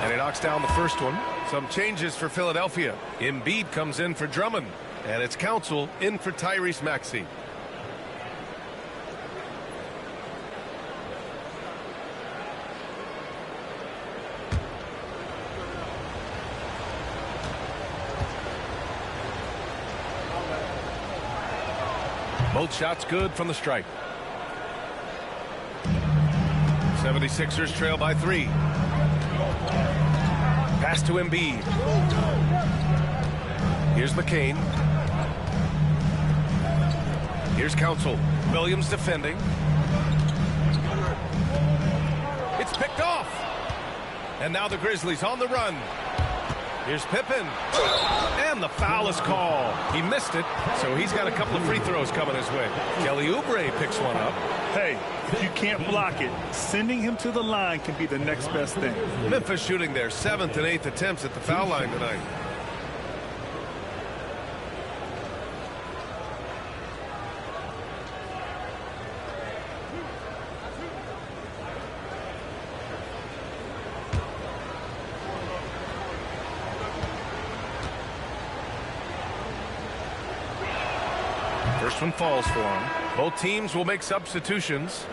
And he knocks down the first one. Some changes for Philadelphia. Embiid comes in for Drummond. And it's Council in for Tyrese Maxey. Both shots good from the stripe. 76ers trail by 3. Pass to Embiid. Here's McCain. Here's Council. Williams defending. It's picked off. And now the Grizzlies on the run. Here's Pippen. And the foul is called. He missed it, so he's got a couple of free throws coming his way. Kelly Oubre picks one up. Hey, if you can't block it, sending him to the line can be the next best thing. Memphis shooting their 7th and 8th attempts at the foul line tonight. First one falls for him. Both teams will make substitutions.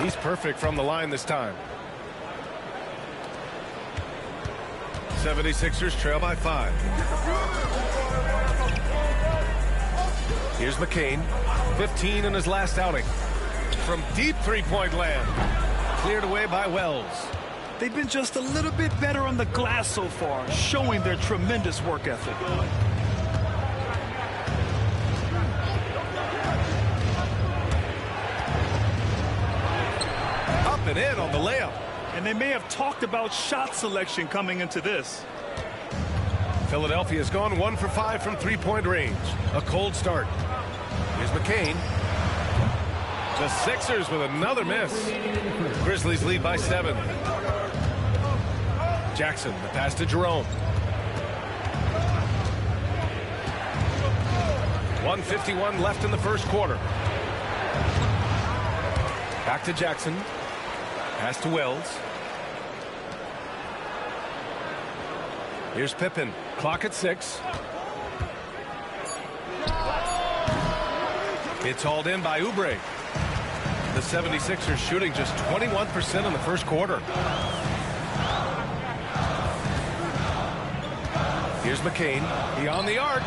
He's perfect from the line this time. 76ers trail by 5. Here's McCain. 15 in his last outing. From deep three-point land. Cleared away by Wells. They've been just a little bit better on the glass so far, showing their tremendous work ethic. Up and in on the layup. And they may have talked about shot selection coming into this. Philadelphia's gone 1 for 5 from three-point range. A cold start. Here's McCain. The Sixers with another miss. Grizzlies lead by 7. Jackson, the pass to Jerome. 1:51 left in the first quarter. Back to Jackson. Pass to Wells. Here's Pippen. Clock at 6. It's hauled in by Oubre. The 76ers shooting just 21% in the first quarter. Here's McCain. He on the arc.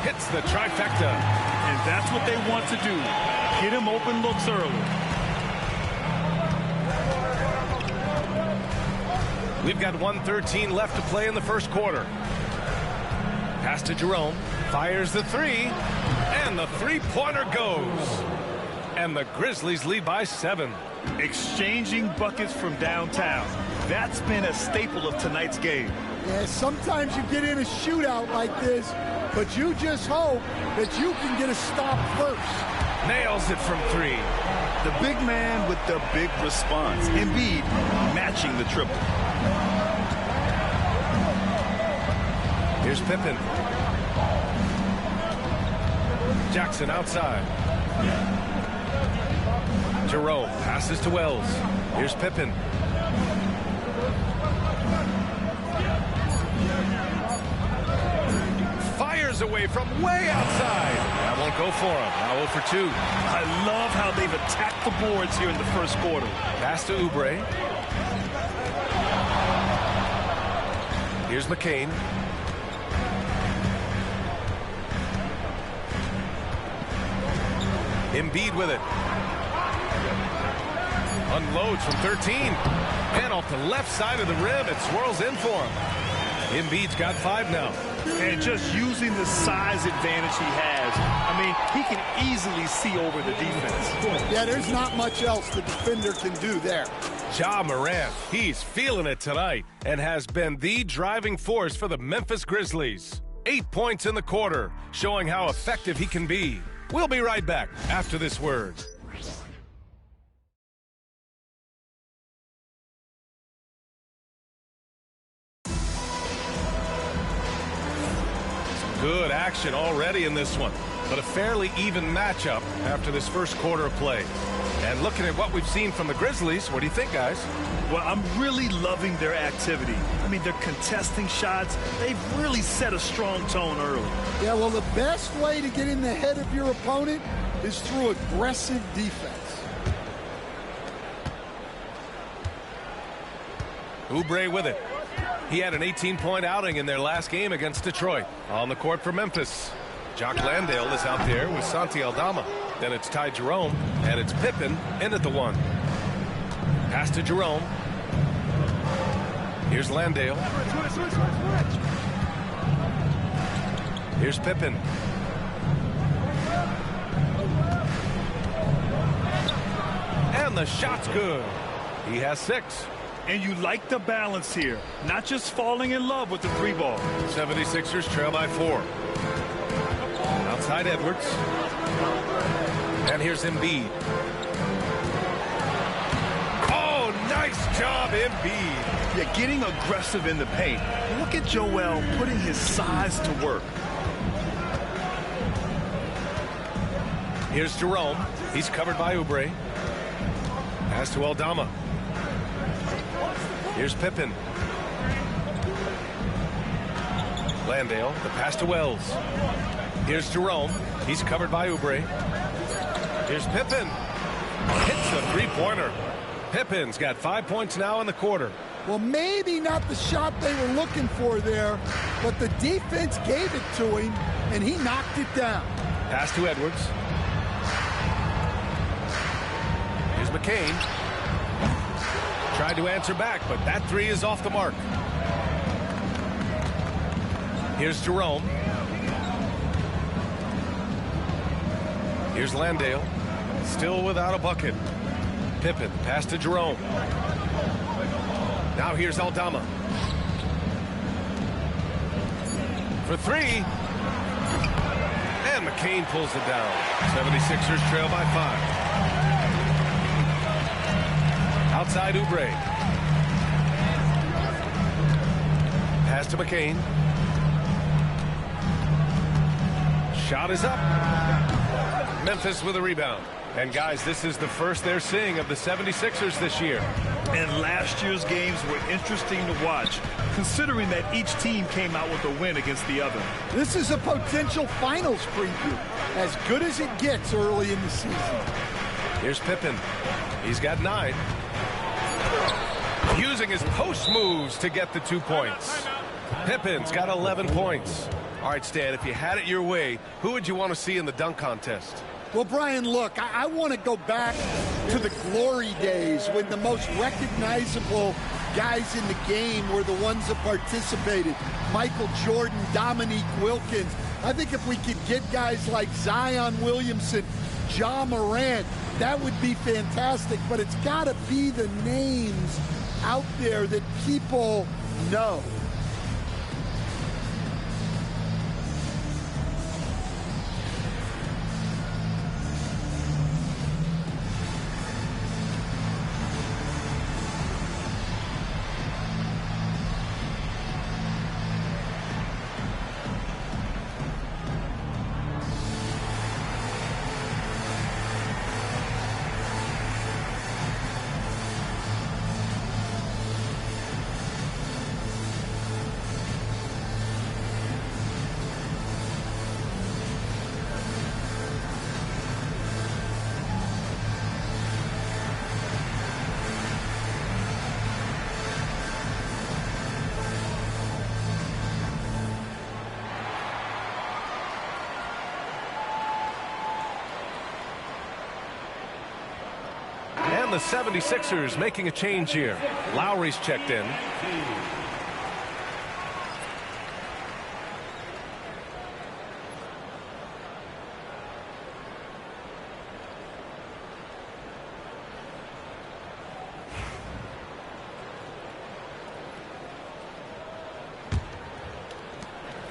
Hits the trifecta. And that's what they want to do. Get him open looks early. We've got 1:13 left to play in the first quarter. Pass to Jerome. Fires the 3. And the three-pointer goes. And the Grizzlies lead by 7. Exchanging buckets from downtown. That's been a staple of tonight's game. Yeah, sometimes you get in a shootout like this, but you just hope that you can get a stop first. Nails it from 3. The big man with the big response. Embiid matching the triple. Here's Pippen. Jackson outside. Jerome passes to Wells. Here's Pippen. Fires fires away from way outside. That won't go for him. Now 0 for 2. I love how they've attacked the boards here in the first quarter. Pass to Oubre. Here's McCain. Embiid with it. Unloads from 13. And off the left side of the rim, it swirls in for him. Embiid's got 5 now. And just using the size advantage he has, I mean, he can easily see over the defense. Yeah, there's not much else the defender can do there. Ja Morant, he's feeling it tonight and has been the driving force for the Memphis Grizzlies. 8 points in the quarter, showing how effective he can be. We'll be right back after this word. Good action already in this one, but a fairly even matchup after this first quarter of play. And looking at what we've seen from the Grizzlies, what do you think, guys? Well, I'm really loving their activity. I mean, they're contesting shots. They've really set a strong tone early. Yeah, well, the best way to get in the head of your opponent is through aggressive defense. Oubre with it. He had an 18-point outing in their last game against Detroit. On the court for Memphis. Jock Landale is out there with Santi Aldama. Then it's Ty Jerome, and it's Pippen in at the 1. Pass to Jerome. Here's Landale. Here's Pippen. And the shot's good. He has 6. And you like the balance here, not just falling in love with the 3-ball. 76ers trail by 4. Outside Edwards. And here's Embiid. Oh, nice job, Embiid. Yeah, getting aggressive in the paint. Look at Joel putting his size to work. Here's Jerome. He's covered by Oubre. Pass to Aldama. Here's Pippen. Landale, the pass to Wells. Here's Jerome. He's covered by Oubre. Here's Pippen. Hits a 3-pointer. Pippen's got 5 points now in the quarter. Well, maybe not the shot they were looking for there, but the defense gave it to him, and he knocked it down. Pass to Edwards. Here's McCain. Tried to answer back, but that 3 is off the mark. Here's Jerome. Here's Landale. Still without a bucket. Pippen, pass to Jerome. Now here's Aldama. For 3. And McCain pulls it down. 76ers trail by 5. Outside Oubre. Pass to McCain. Shot is up. Memphis with a rebound. And guys, this is the first they're seeing of the 76ers this year. And last year's games were interesting to watch, considering that each team came out with a win against the other. This is a potential finals preview, as good as it gets early in the season. Here's Pippen. He's got 9. Using his post moves to get the 2 points. Pippen's got 11 points. All right, Stan, if you had it your way, who would you want to see in the dunk contest? Well, Brian, look, I want to go back to the glory days when the most recognizable guys in the game were the ones that participated. Michael Jordan, Dominique Wilkins. I think if we could get guys like Zion Williamson, Ja Morant, that would be fantastic. But it's got to be the names out there that people know. And the 76ers making a change here. Lowry's checked in.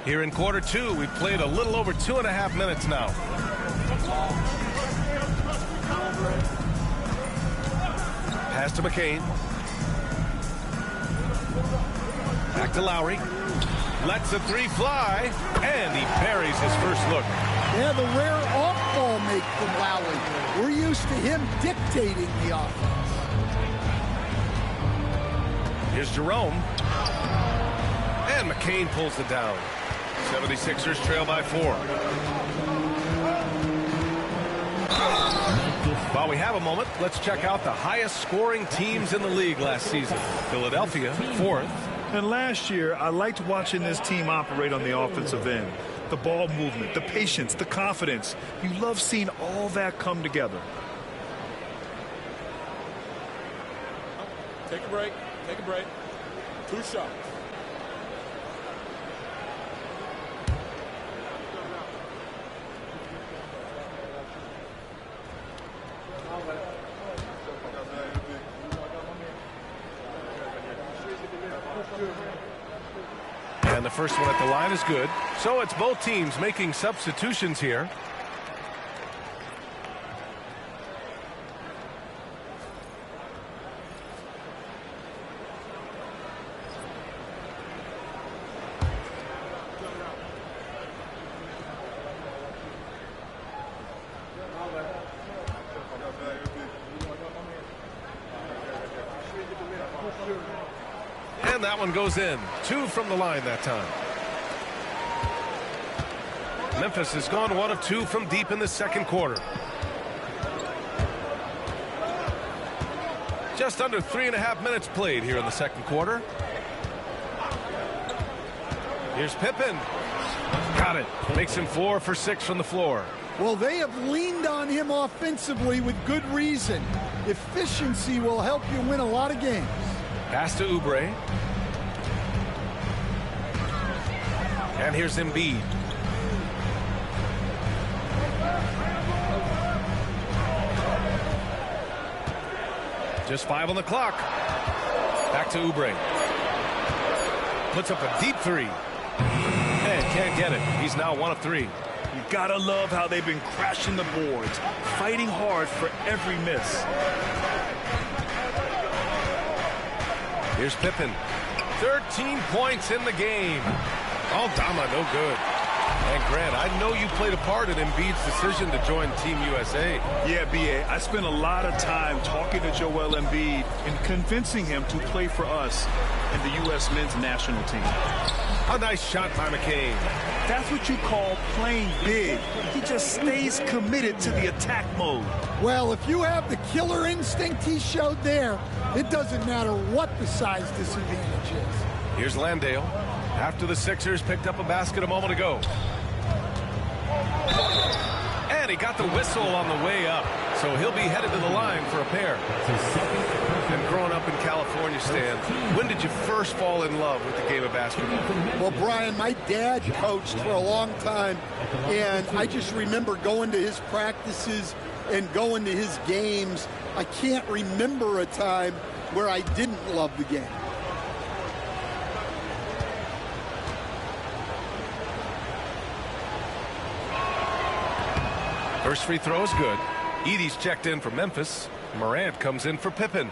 Here in quarter two, we've played a little over 2.5 minutes now. Pass to McCain. Back to Lowry. Lets the three fly, and he buries his first look. Yeah, the rare off-ball make from Lowry. We're used to him dictating the offense. Here's Jerome. And McCain pulls it down. 76ers trail by 4. While we have a moment, let's check out the highest scoring teams in the league last season. Philadelphia, 4th. And last year, I liked watching this team operate on the offensive end. The ball movement, the patience, the confidence. You love seeing all that come together. Take a break. Take a break. 2 shots. And the first one at the line is good. So it's both teams making substitutions here. And that one goes in. 2 from the line that time. Memphis has gone 1 of 2 from deep in the second quarter. Just under 3.5 minutes played here in the second quarter. Here's Pippen. Got it. Makes him 4 for 6 from the floor. Well, they have leaned on him offensively with good reason. Efficiency will help you win a lot of games. Pass to Oubre. And here's Embiid. Just 5 on the clock. Back to Oubre. Puts up a deep 3. And can't get it. He's now 1 of 3. You gotta love how they've been crashing the boards, fighting hard for every miss. Here's Pippen. 13 points in the game. Aldama, no good. And Grant, I know you played a part in Embiid's decision to join Team USA. Yeah, B.A., I spent a lot of time talking to Joel Embiid and convincing him to play for us in the U.S. men's national team. A nice shot by McCain. That's what you call playing big. He just stays committed to the attack mode. Well, if you have the killer instinct he showed there, it doesn't matter what the size disadvantage is. Here's Landale. After the Sixers picked up a basket a moment ago. And he got the whistle on the way up. So he'll be headed to the line for a pair. And growing up in California, Stan, when did you first fall in love with the game of basketball? Well, Brian, my dad coached for a long time, and I just remember going to his practices and going to his games. I can't remember a time where I didn't love the game. First free throw is good. Edey's checked in for Memphis. Morant comes in for Pippen.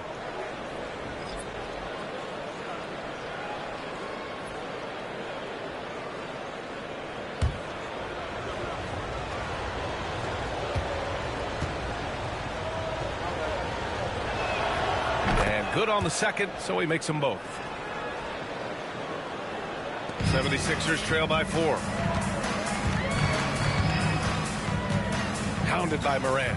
And good on the second, so he makes them both. 76ers trail by 4. Pounded by Morant.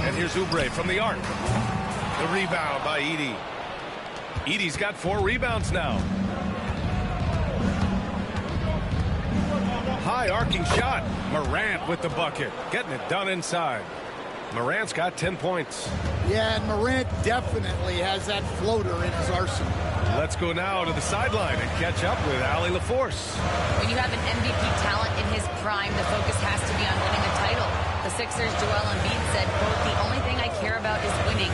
And here's Oubre from the arc. The rebound by Edey. Edey's got 4 rebounds now. high arcing shot. Morant with the bucket, getting it done inside. Morant's got 10 points. Yeah, and Morant definitely has that floater in his arsenal. Let's go now to the sideline and catch up with Allie LaForce. When you have an MVP talent in his prime, the focus has to be on winning the title. The Sixers' Joel Embiid said, quote, "The only thing I care about is winning.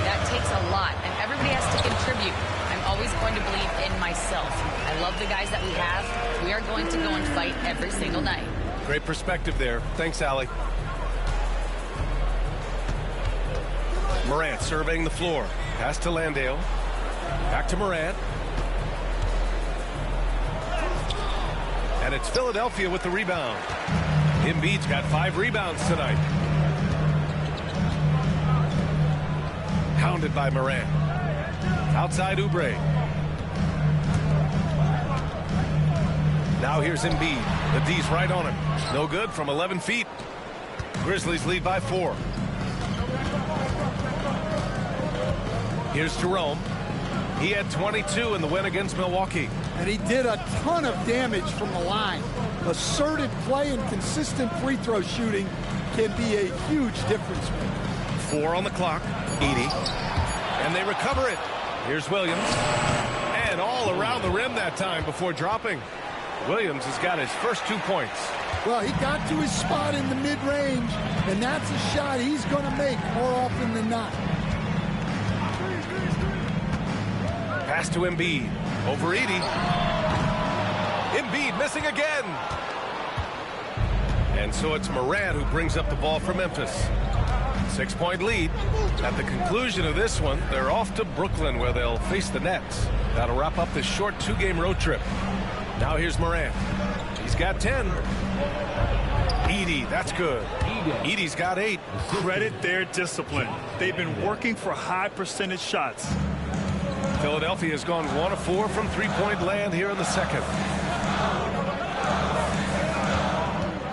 That takes a lot, and everybody has to contribute. I'm always going to believe in myself. I love the guys that we have. We are going to go and fight every single night." Great perspective there. Thanks, Allie. Morant surveying the floor. Pass to Landale. Back to Morant. And it's Philadelphia with the rebound. Embiid's got 5 rebounds tonight. Hounded by Morant. Outside Oubre. Now here's Embiid. The D's right on him. No good from 11 feet. Grizzlies lead by 4. Here's Jerome. He had 22 in the win against Milwaukee. And he did a ton of damage from the line. Asserted play and consistent free throw shooting can be a huge difference maker. 4 on the clock. Edey. And they recover it. Here's Williams. And all around the rim that time before dropping. Williams has got his first 2 points. Well, he got to his spot in the mid-range, and that's a shot he's going to make more often than not. Pass to Embiid. Over Edey. Embiid missing again. And so it's Morant who brings up the ball for Memphis. 6-point lead. At the conclusion of this one, they're off to Brooklyn where they'll face the Nets. That'll wrap up this short 2-game road trip. Now here's Morant. He's got 10. Edey, that's good. Edey's got 8. Credit their discipline. They've been working for high percentage shots. Philadelphia has gone 1 of 4 from 3-point land here in the second.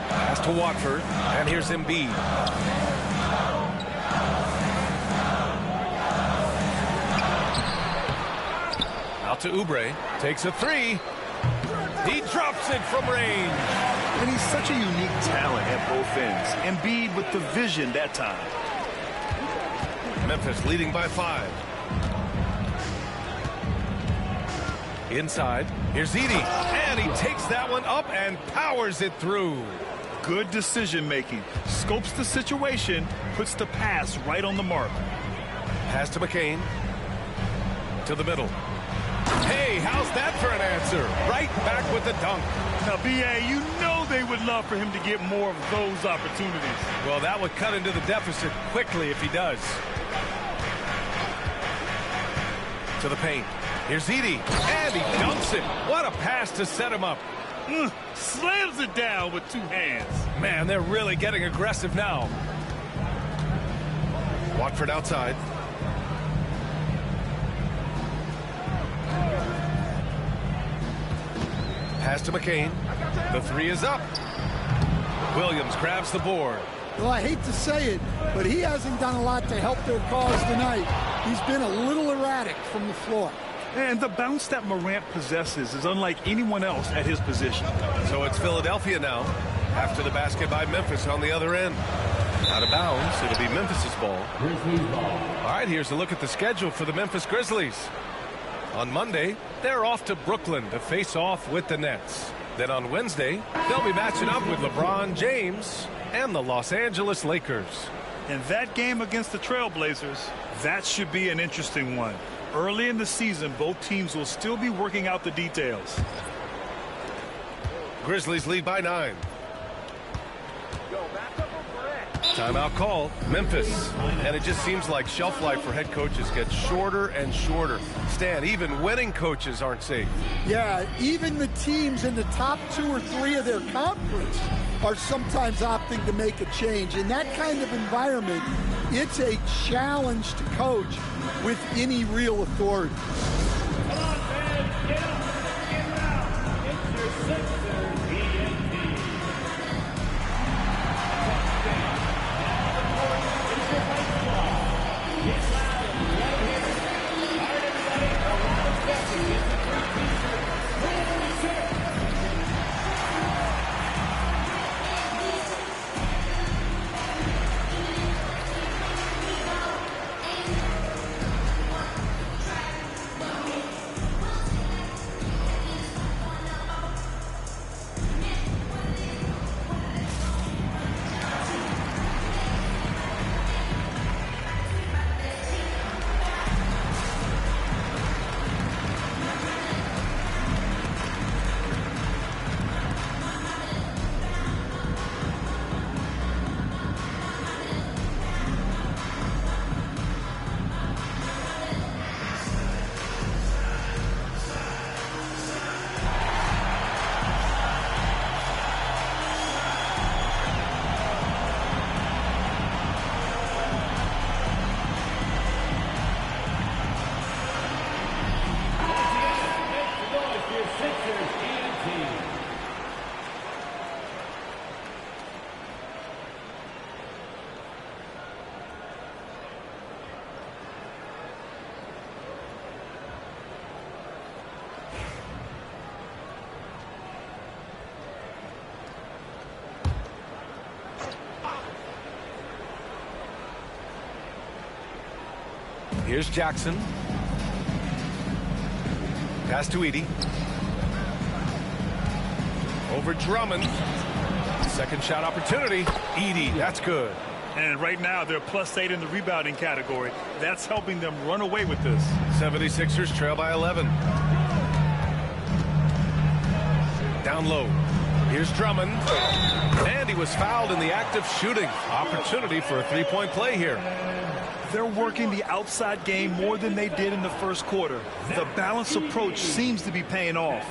Pass to Watford, and here's Embiid. Out to Oubre, takes a 3. He drops it from range. And he's such a unique talent at both ends. Embiid with the vision that time. Memphis leading by 5. Inside, here's Edey, and he takes that one up and powers it through. Good decision making. Scopes the situation, puts the pass right on the mark. Pass to McCain. To the middle. Hey, how's that for an answer? Right back with the dunk. Now, B.A., you know they would love for him to get more of those opportunities. Well, that would cut into the deficit quickly if he does. To the paint. Here's Edey, and he dunks it. What a pass to set him up. Slams it down with 2 hands. Man, they're really getting aggressive now. Watford outside. Pass to McCain. The 3 is up. Williams grabs the board. Well, I hate to say it, but he hasn't done a lot to help their cause tonight. He's been a little erratic from the floor. And the bounce that Morant possesses is unlike anyone else at his position. So it's Philadelphia now. After the basket by Memphis on the other end. Out of bounds, it'll be Memphis's ball. All right, here's a look at the schedule for the Memphis Grizzlies. On Monday, they're off to Brooklyn to face off with the Nets. Then on Wednesday, they'll be matching up with LeBron James and the Los Angeles Lakers. And that game against the Trailblazers, that should be an interesting one. Early in the season, both teams will still be working out the details. Grizzlies lead by 9. Timeout call, Memphis. And it just seems like shelf life for head coaches gets shorter and shorter. Stan, even winning coaches aren't safe. Yeah, even the teams in the top 2 or 3 of their conference are sometimes opting to make a change. In that kind of environment, it's a challenge to coach with any real authority. Come on, fans, get up, get out. It's your Sixers ENT. It's loud. Let them hear it. All right, everybody. Around the Sixers. Here's Jackson. Pass to Edey. Over Drummond. Second shot opportunity. Edey, that's good. And right now, they're +8 in the rebounding category. That's helping them run away with this. 76ers trail by 11. Down low. Here's Drummond. And he was fouled in the act of shooting. Opportunity for a three-point play here. They're working the outside game more than they did in the first quarter. The balanced approach seems to be paying off.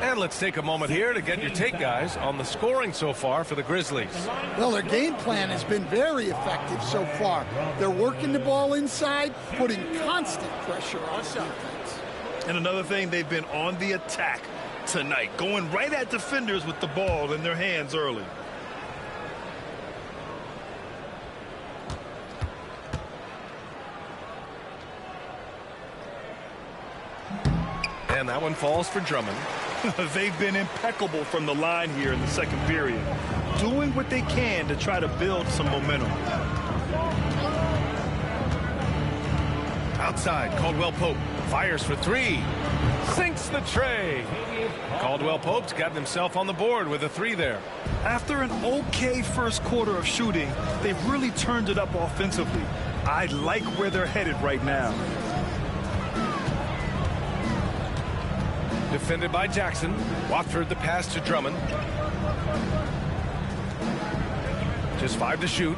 And let's take a moment here to get your take, guys, on the scoring so far for the Grizzlies. Well, their game plan has been very effective so far. They're working the ball inside, putting constant pressure on defense. And another thing, they've been on the attack tonight, going right at defenders with the ball in their hands early. And that one falls for Drummond. They've been impeccable from the line here in the second period, doing what they can to try to build some momentum. Outside, Caldwell Pope fires for three. Sinks the tray. Caldwell Pope's gotten himself on the board with a three there. After an okay first quarter of shooting, they've really turned it up offensively. I like where they're headed right now. Defended by Jackson. Watford the pass to Drummond. Just 5 to shoot.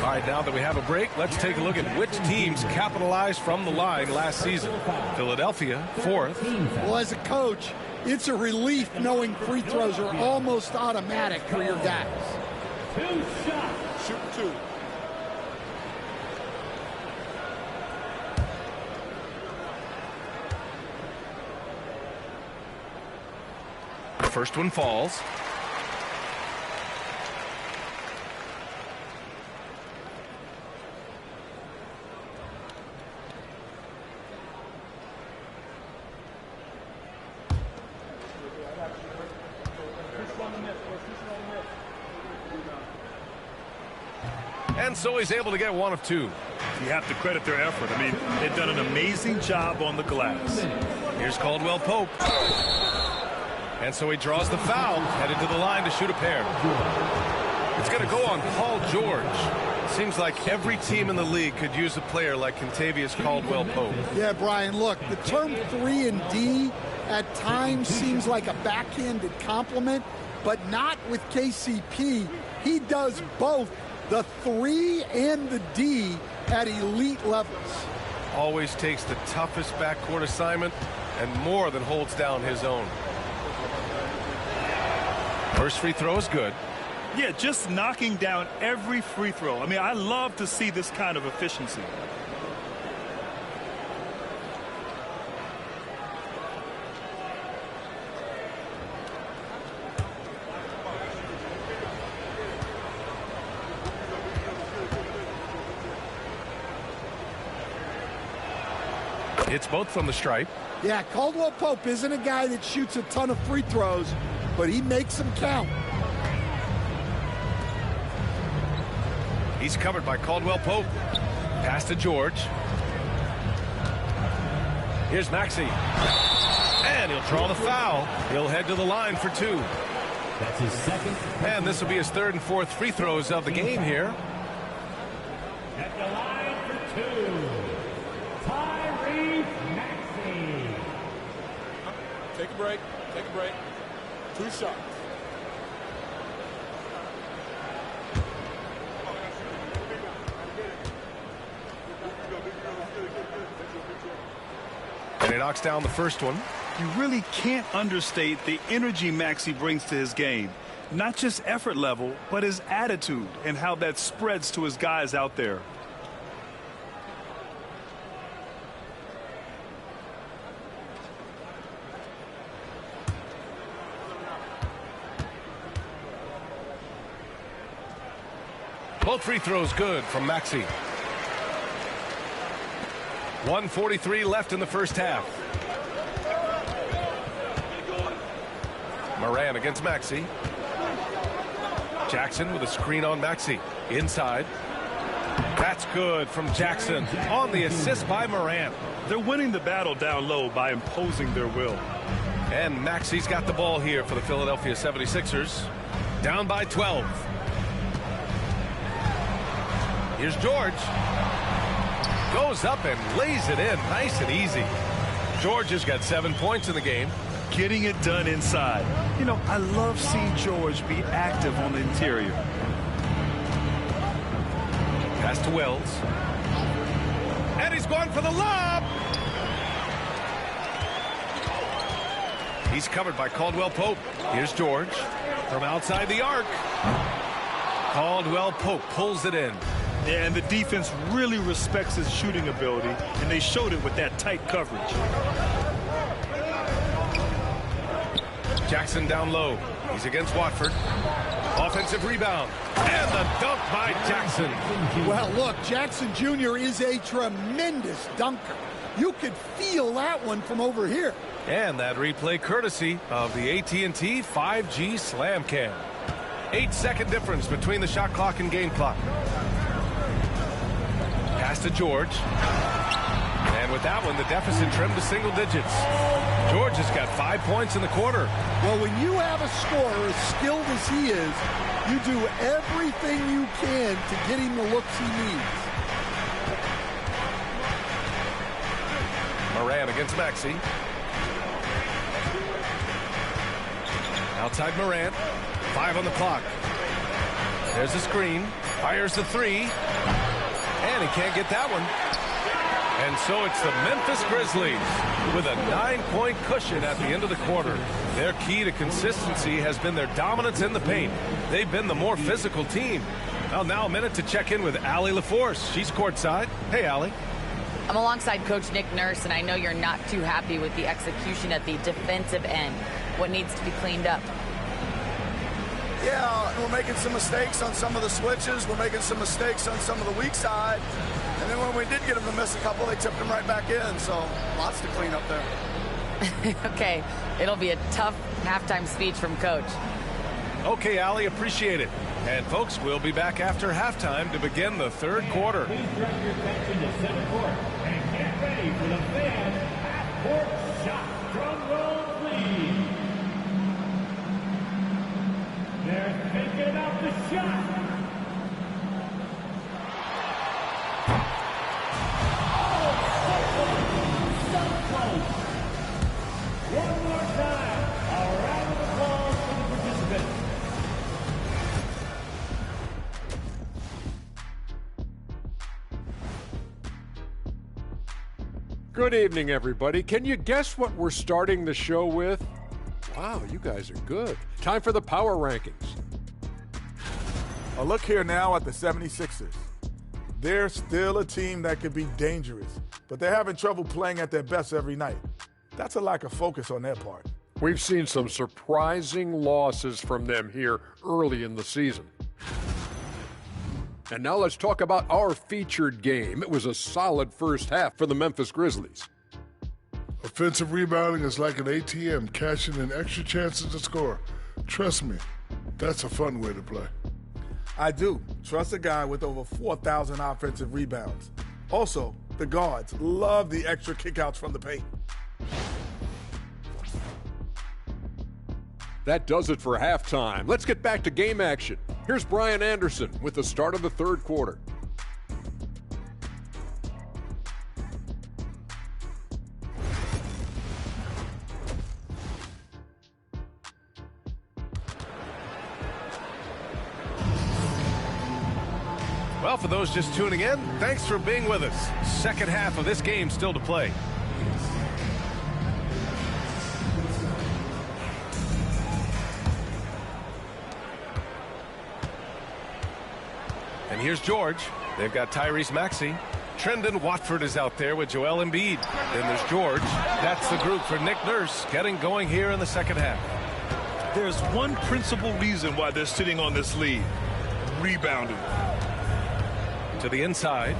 All right, now that we have a break, let's take a look at which teams capitalized from the line last season. Philadelphia, 4th. Well, as a coach, it's a relief knowing free throws are almost automatic for your guys. 2 shots. Shoot 2. First one falls. And so he's able to get 1 of 2. You have to credit their effort. I mean, they've done an amazing job on the glass. Here's Caldwell Pope. And so he draws the foul, headed to the line to shoot a pair. It's going to go on Paul George. Seems like every team in the league could use a player like Kentavious Caldwell-Pope. Yeah, Brian, look, the term 3 and D at times seems like a backhanded compliment, but not with KCP. He does both the 3 and the D at elite levels. Always takes the toughest backcourt assignment and more than holds down his own. First free throw is good. Yeah, just knocking down every free throw. I mean, I love to see this kind of efficiency. It's both from the stripe. Yeah, Caldwell Pope isn't a guy that shoots a ton of free throws, but he makes them count. He's covered by Caldwell Pope. Pass to George. Here's Maxey. And he'll draw the foul. He'll head to the line for 2. That's his second. And this will be his 3rd and 4th free throws of the game here. At the line for 2, Tyrese Maxey. Take a break. Take a break. 2 shots. And he knocks down the first one. You really can't understate the energy Maxey brings to his game. Not just effort level, but his attitude and how that spreads to his guys out there. Both free throws good from Maxey. 1:43 left in the first half. Moran against Maxey. Jackson with a screen on Maxey. Inside. That's good from Jackson on the assist by Morant. They're winning the battle down low by imposing their will. And Maxey's got the ball here for the Philadelphia 76ers. Down by 12. Here's George. Goes up and lays it in nice and easy. George has got 7 points in the game. Getting it done inside. You know, I love seeing George be active on the interior. Pass to Wells. And he's going for the lob. He's covered by Caldwell Pope. Here's George from outside the arc. Caldwell Pope pulls it in. Yeah, and the defense really respects his shooting ability, and they showed it with that tight coverage. Jackson down low. He's against Watford. Offensive rebound. And the dunk by Jackson. Well, look, Jackson Jr. is a tremendous dunker. You could feel that one from over here. And that replay courtesy of the AT&T 5G Slam Cam. 8-second difference between the shot clock and game clock. Pass to George. And with that one, the deficit trimmed to single digits. George has got 5 points in the quarter. Well, when you have a scorer as skilled as he is, you do everything you can to get him the looks he needs. Morant against Maxey. Outside Morant. 5 on the clock. There's the screen. Fires the three. And he can't get that one. And so it's the Memphis Grizzlies with a 9-point cushion at the end of the quarter. Their key to consistency has been their dominance in the paint. They've been the more physical team. Well, now a minute to check in with Allie LaForce. She's courtside. Hey, Allie. I'm alongside Coach Nick Nurse, and I know you're not too happy with the execution at the defensive end. What needs to be cleaned up? Yeah, we're making some mistakes on some of the switches. We're making some mistakes on some of the weak side. And then when we did get them to miss a couple, they tipped them right back in. So lots to clean up there. Okay, it'll be a tough halftime speech from Coach. Okay, Allie, appreciate it. And folks, we'll be back after halftime to begin the third quarter. Please direct your attention to center court and get ready for the fan half-court shot. Drum roll, please. They're thinking about the shot. One more time, a round of applause for the participants. Good evening, everybody. Can you guess what we're starting the show with? Wow, you guys are good. Time for the power rankings. A look here now at the 76ers. They're still a team that could be dangerous, but they're having trouble playing at their best every night. That's a lack of focus on their part. We've seen some surprising losses from them here early in the season. And now let's talk about our featured game. It was a solid first half for the Memphis Grizzlies. Offensive rebounding is like an ATM, cashing in extra chances to score. Trust me, that's a fun way to play. I do. Trust a guy with over 4,000 offensive rebounds. Also, the guards love the extra kickouts from the paint. That does it for halftime. Let's get back to game action. Here's Brian Anderson with the start of the third quarter. Well, for those just tuning in, thanks for being with us. Second half of this game still to play. And here's George. They've got Tyrese Maxey. Trendon Watford is out there with Joel Embiid. Then there's George. That's the group for Nick Nurse getting going here in the second half. There's one principal reason why they're sitting on this lead. Rebounding. To the inside.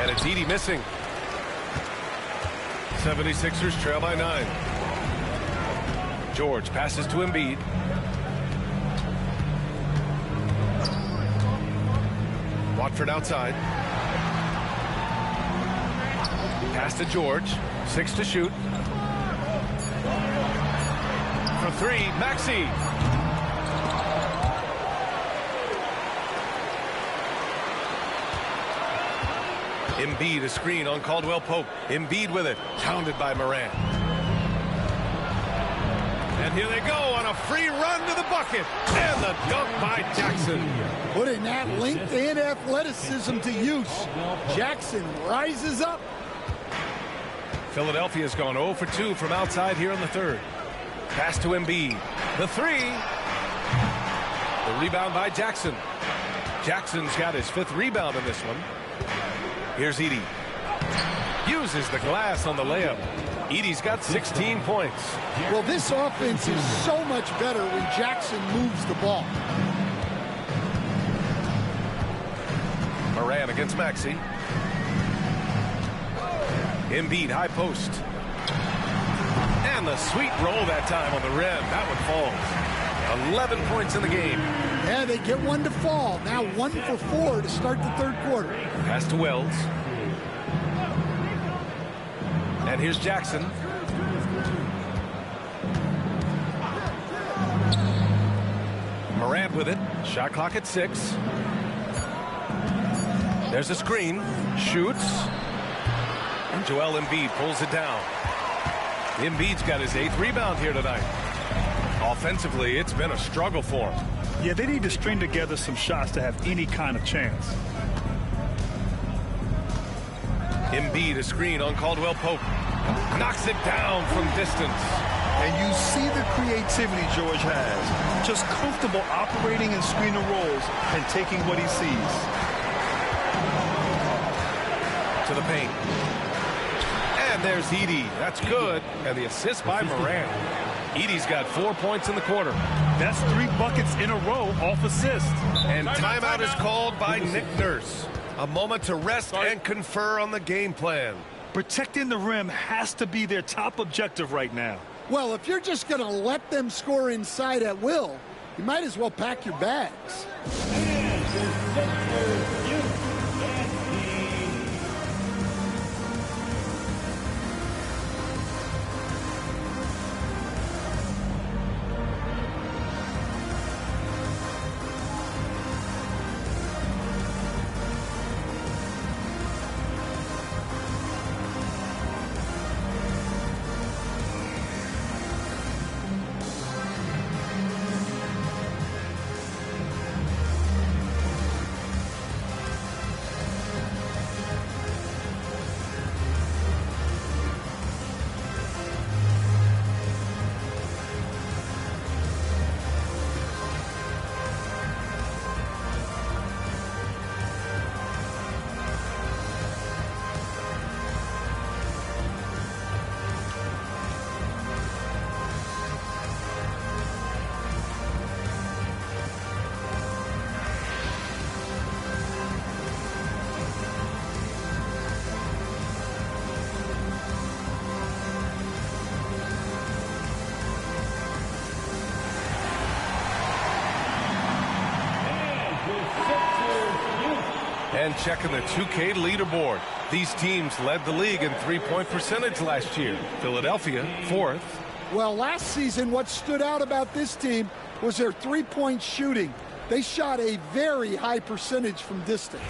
And it's Edey missing. 76ers trail by 9. George passes to Embiid. Watford outside. Pass to George. 6 to shoot. For 3, Maxey. Embiid a screen on Caldwell Pope. Embiid with it. Pounded by Morant. And here they go on a free run to the bucket. And the dunk by Jackson. Putting that length and athleticism to use. Jackson rises up. Philadelphia's gone 0 for 2 from outside here in the third. Pass to Embiid. The 3. The rebound by Jackson. Jackson's got his 5th rebound in this one. Here's Edey. Uses the glass on the layup. Edey's got 16 points. Well, this offense is so much better when Jackson moves the ball. Morant against Maxey. Embiid high post. And the sweet roll that time on the rim. That one falls. 11 points in the game. Yeah, they get one to fall. Now 1 for 4 to start the third quarter. Pass to Wells. And here's Jackson. Morant with it. Shot clock at 6. There's a screen. Shoots. And Joel Embiid pulls it down. Embiid's got his 8th rebound here tonight. Offensively, it's been a struggle for him. Yeah, they need to string together some shots to have any kind of chance. Embiid a screen on Caldwell Pope. Knocks it down from distance. And you see the creativity George has. Just comfortable operating in screen and rolls and taking what he sees. To the paint. And there's Edey. That's good. And the assist by Morant. Edey's got 4 points in the quarter. That's 3 buckets in a row off assist. And timeout is called by Nick Nurse. A moment to rest and confer on the game plan. Protecting the rim has to be their top objective right now. Well, if you're just going to let them score inside at will, you might as well pack your bags. And checking the 2K leaderboard. These teams led the league in three-point percentage last year. Philadelphia, 4th. Well, last season, what stood out about this team was their three-point shooting. They shot a very high percentage from distance.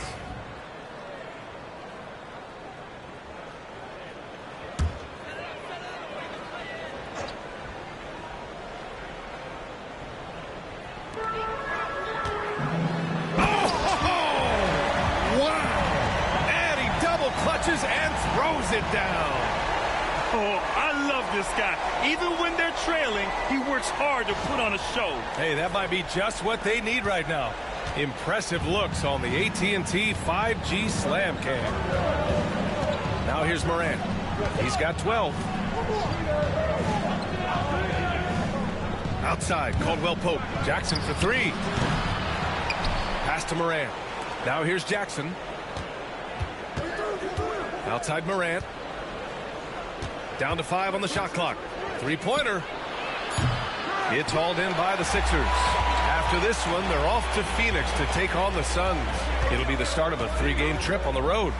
And throws it down. Oh, I love this guy. Even when they're trailing, he works hard to put on a show. Hey, that might be just what they need right now. Impressive looks on the AT&T 5G Slam Cam. Now here's Morant. He's got 12. Outside, Caldwell Pope. Jackson for 3. Pass to Morant. Now here's Jackson. Outside Morant. Down to 5 on the shot clock. Three-pointer. It's hauled in by the Sixers. After this one, they're off to Phoenix to take on the Suns. It'll be the start of a 3-game trip on the road.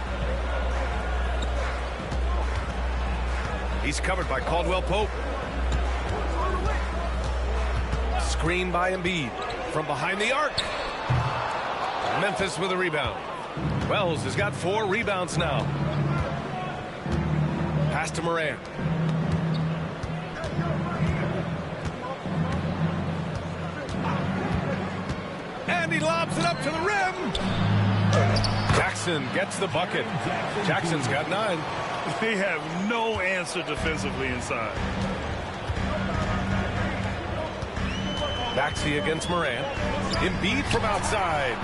He's covered by Caldwell Pope. Screen by Embiid. From behind the arc. Memphis with a rebound. Wells has got 4 rebounds now. Pass to Morant. And he lobs it up to the rim. Jackson gets the bucket. Jackson's got 9. They have no answer defensively inside. Maxey against Morant. Embiid from outside.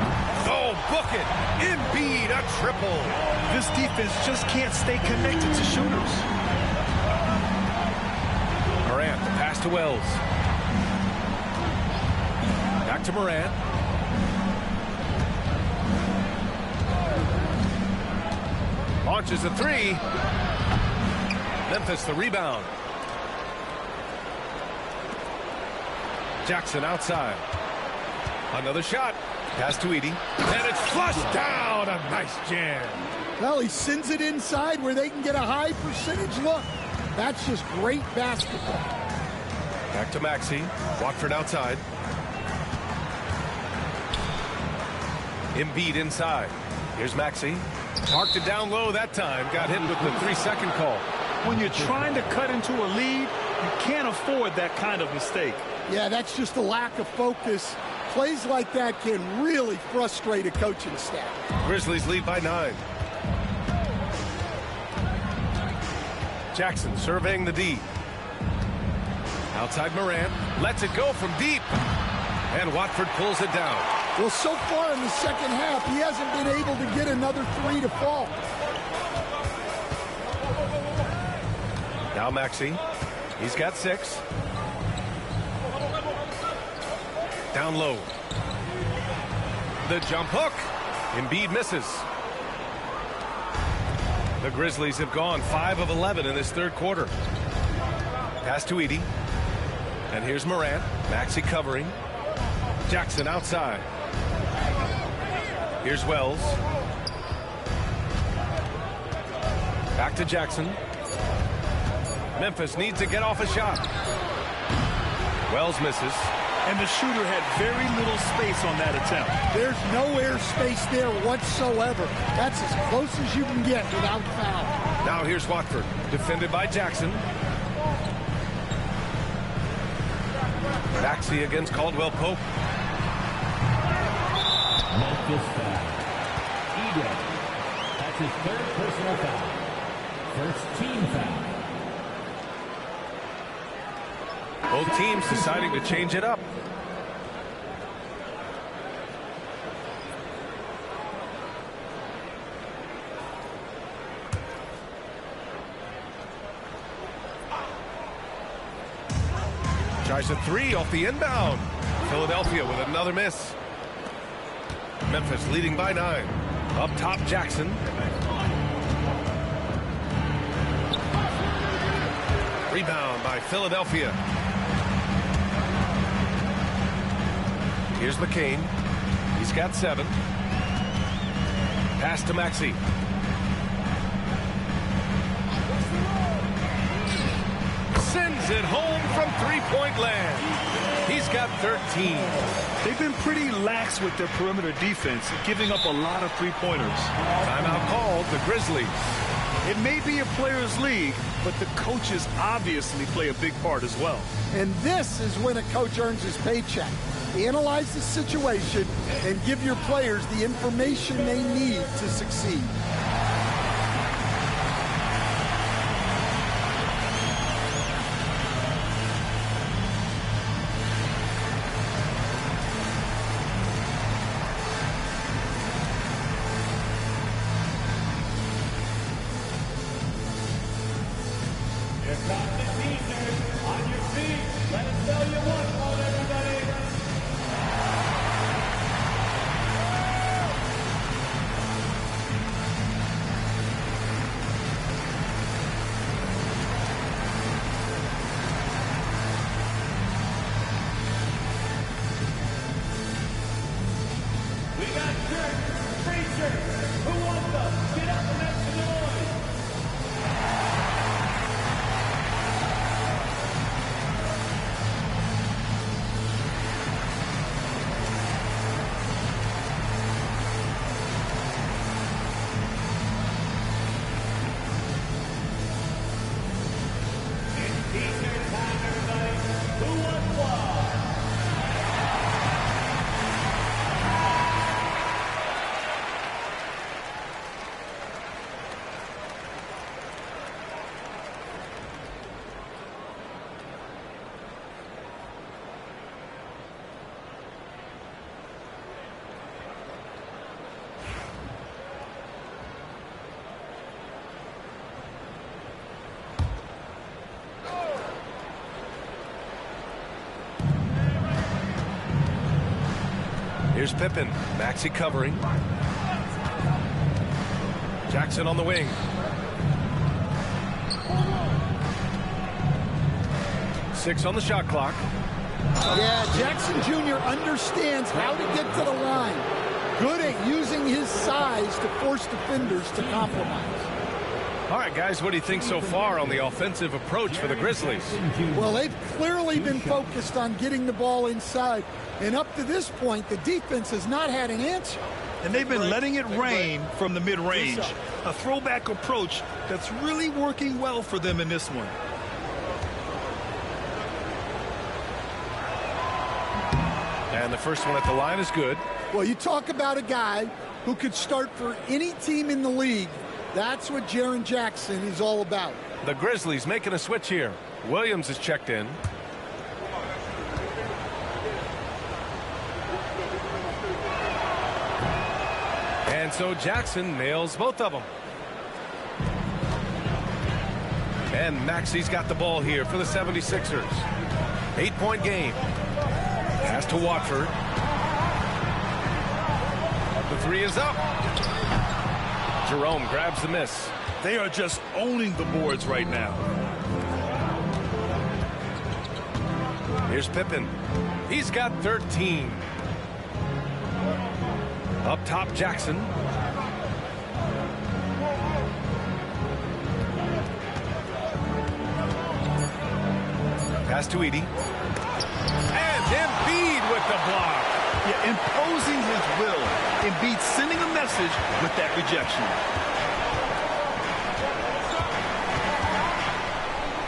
Oh, book it. Embiid, a triple. This defense just can't stay connected to shooters. Morant, the pass to Wells. Back to Morant. Launches a 3. Memphis the rebound. Jackson outside. Another shot. Pass to Edey. And it's flushed down. A nice jam. Well, he sends it inside where they can get a high percentage look. That's just great basketball. Back to Maxey. Watford outside. Embiid inside. Here's Maxey. Parked it down low that time. Got hit with the 3-second call. When you're trying to cut into a lead, you can't afford that kind of mistake. Yeah, that's just a lack of focus. Plays like that can really frustrate a coaching staff. Grizzlies lead by 9. Jackson surveying the D. Outside Morant. Lets it go from deep. And Watford pulls it down. Well, so far in the second half, he hasn't been able to get another 3 to fall. Now Maxey. He's got 6. Down low. The jump hook. Embiid misses. The Grizzlies have gone 5 of 11 in this third quarter. Pass to Edey. And here's Morant. Maxey covering. Jackson outside. Here's Wells. Back to Jackson. Memphis needs to get off a shot. Wells misses. And the shooter had very little space on that attempt. There's no air space there whatsoever. That's as close as you can get without foul. Now here's Watford, defended by Jackson. Maxey against Caldwell Pope. Memphis foul. Edey. That's his 3rd personal foul. First team foul. Both teams deciding to change it up. Tries a 3 off the inbound. Philadelphia with another miss. Memphis leading by 9. Up top, Jackson. Rebound by Philadelphia. Here's McCain. He's got 7. Pass to Maxey. Sends it home from 3-point land. He's got 13. They've been pretty lax with their perimeter defense, giving up a lot of 3-pointers. Timeout called the Grizzlies. It may be a players' league, but the coaches obviously play a big part as well. And this is when a coach earns his paycheck. Analyze the situation and give your players the information they need to succeed. Here's Pippen. Maxey covering. Jackson on the wing. Six on the shot clock. Yeah, Jackson Jr. understands how to get to the line. Good at using his size to force defenders to compromise. All right, guys, what do you think so far on the offensive approach for the Grizzlies? Well, they've clearly been focused on getting the ball inside. And up to this point, the defense has not had an answer. And they've been letting it rain from the mid-range. A throwback approach that's really working well for them in this one. And the first one at the line is good. Well, you talk about a guy who could start for any team in the league. That's what Jaren Jackson is all about. The Grizzlies making a switch here. Williams is checked in. And so Jackson nails both of them. And Maxey's got the ball here for the 76ers. 8-point game. Pass to Watford. The three is up. Jerome grabs the miss. They are just owning the boards right now. Here's Pippen. He's got 13. Up top, Jackson. Pass to Edey. And Embiid with the block. Yeah, imposing his will. Embiid sending a message with that rejection.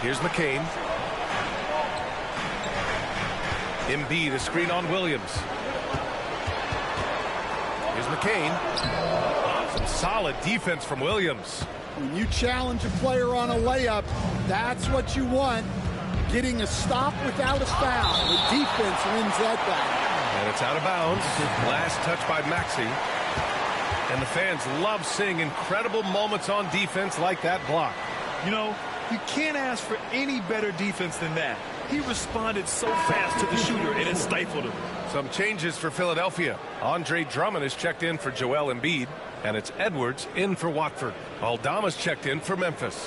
Here's McCain. Embiid, a screen on Williams. Here's McCain. Some solid defense from Williams. When you challenge a player on a layup, that's what you want. Getting a stop without a foul. The defense wins that battle. And it's out of bounds. Last touch by Maxey. And the fans love seeing incredible moments on defense like that block. You know, you can't ask for any better defense than that. He responded so fast to the shooter, and it stifled him. Some changes for Philadelphia. Andre Drummond is checked in for Joel Embiid, and it's Edwards in for Watford. Aldama's checked in for Memphis.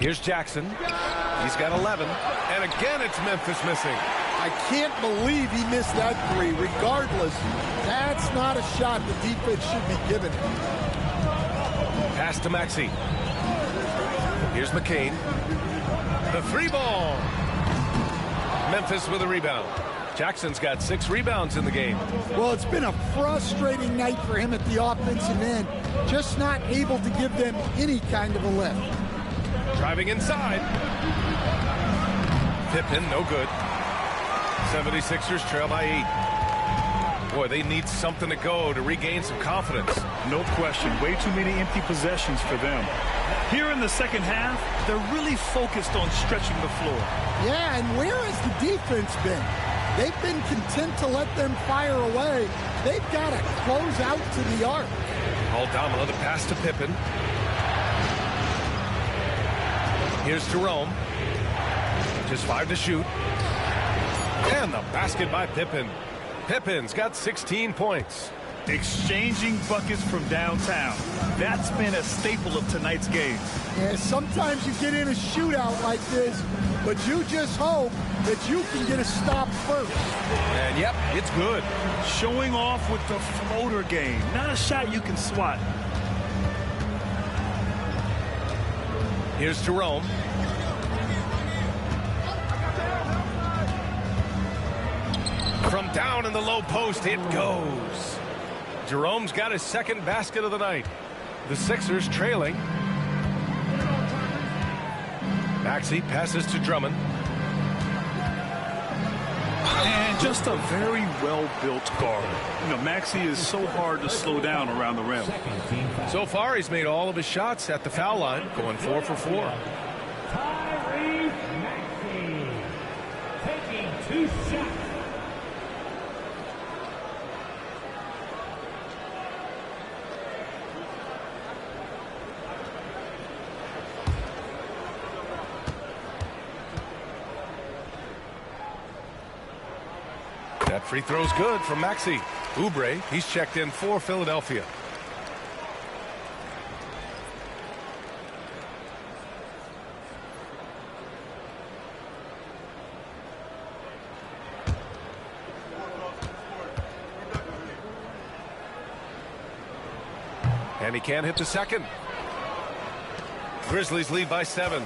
Here's Jackson. He's got 11. And again, it's Memphis missing. I can't believe he missed that three. Regardless, that's not a shot the defense should be giving him. Pass to Maxey. Here's McCain. The three ball. Memphis with a rebound. Jackson's got 6 rebounds in the game. Well, it's been a frustrating night for him at the offensive end. Just not able to give them any kind of a lift. Driving inside. Pippen, no good. 76ers trail by 8. Boy, they need something to go to regain some confidence. No question. Way too many empty possessions for them. Here in the second half, they're really focused on stretching the floor. Yeah, and where has the defense been? They've been content to let them fire away. They've got to close out to the arc. Aldama, the pass to Pippen. Here's Jerome. Just 5 to shoot. And the basket by Pippen. Pippen's got 16 points. Exchanging buckets from downtown. That's been a staple of tonight's game. Yeah, sometimes you get in a shootout like this, but you just hope that you can get a stop first. And yep, it's good. Showing off with the floater game. Not a shot you can swat. Here's Jerome. From down in the low post, it goes. Jerome's got his second basket of the night. The Sixers trailing. Maxey passes to Drummond. And just a very well-built guard. You know, Maxey is so hard to slow down around the rim. So far, he's made all of his shots at the foul line, going 4 for 4. Tyrese Maxey taking 2 shots. free throw's good from Maxey. Oubre, he's checked in for Philadelphia. And he can't hit the second. Grizzlies lead by 7.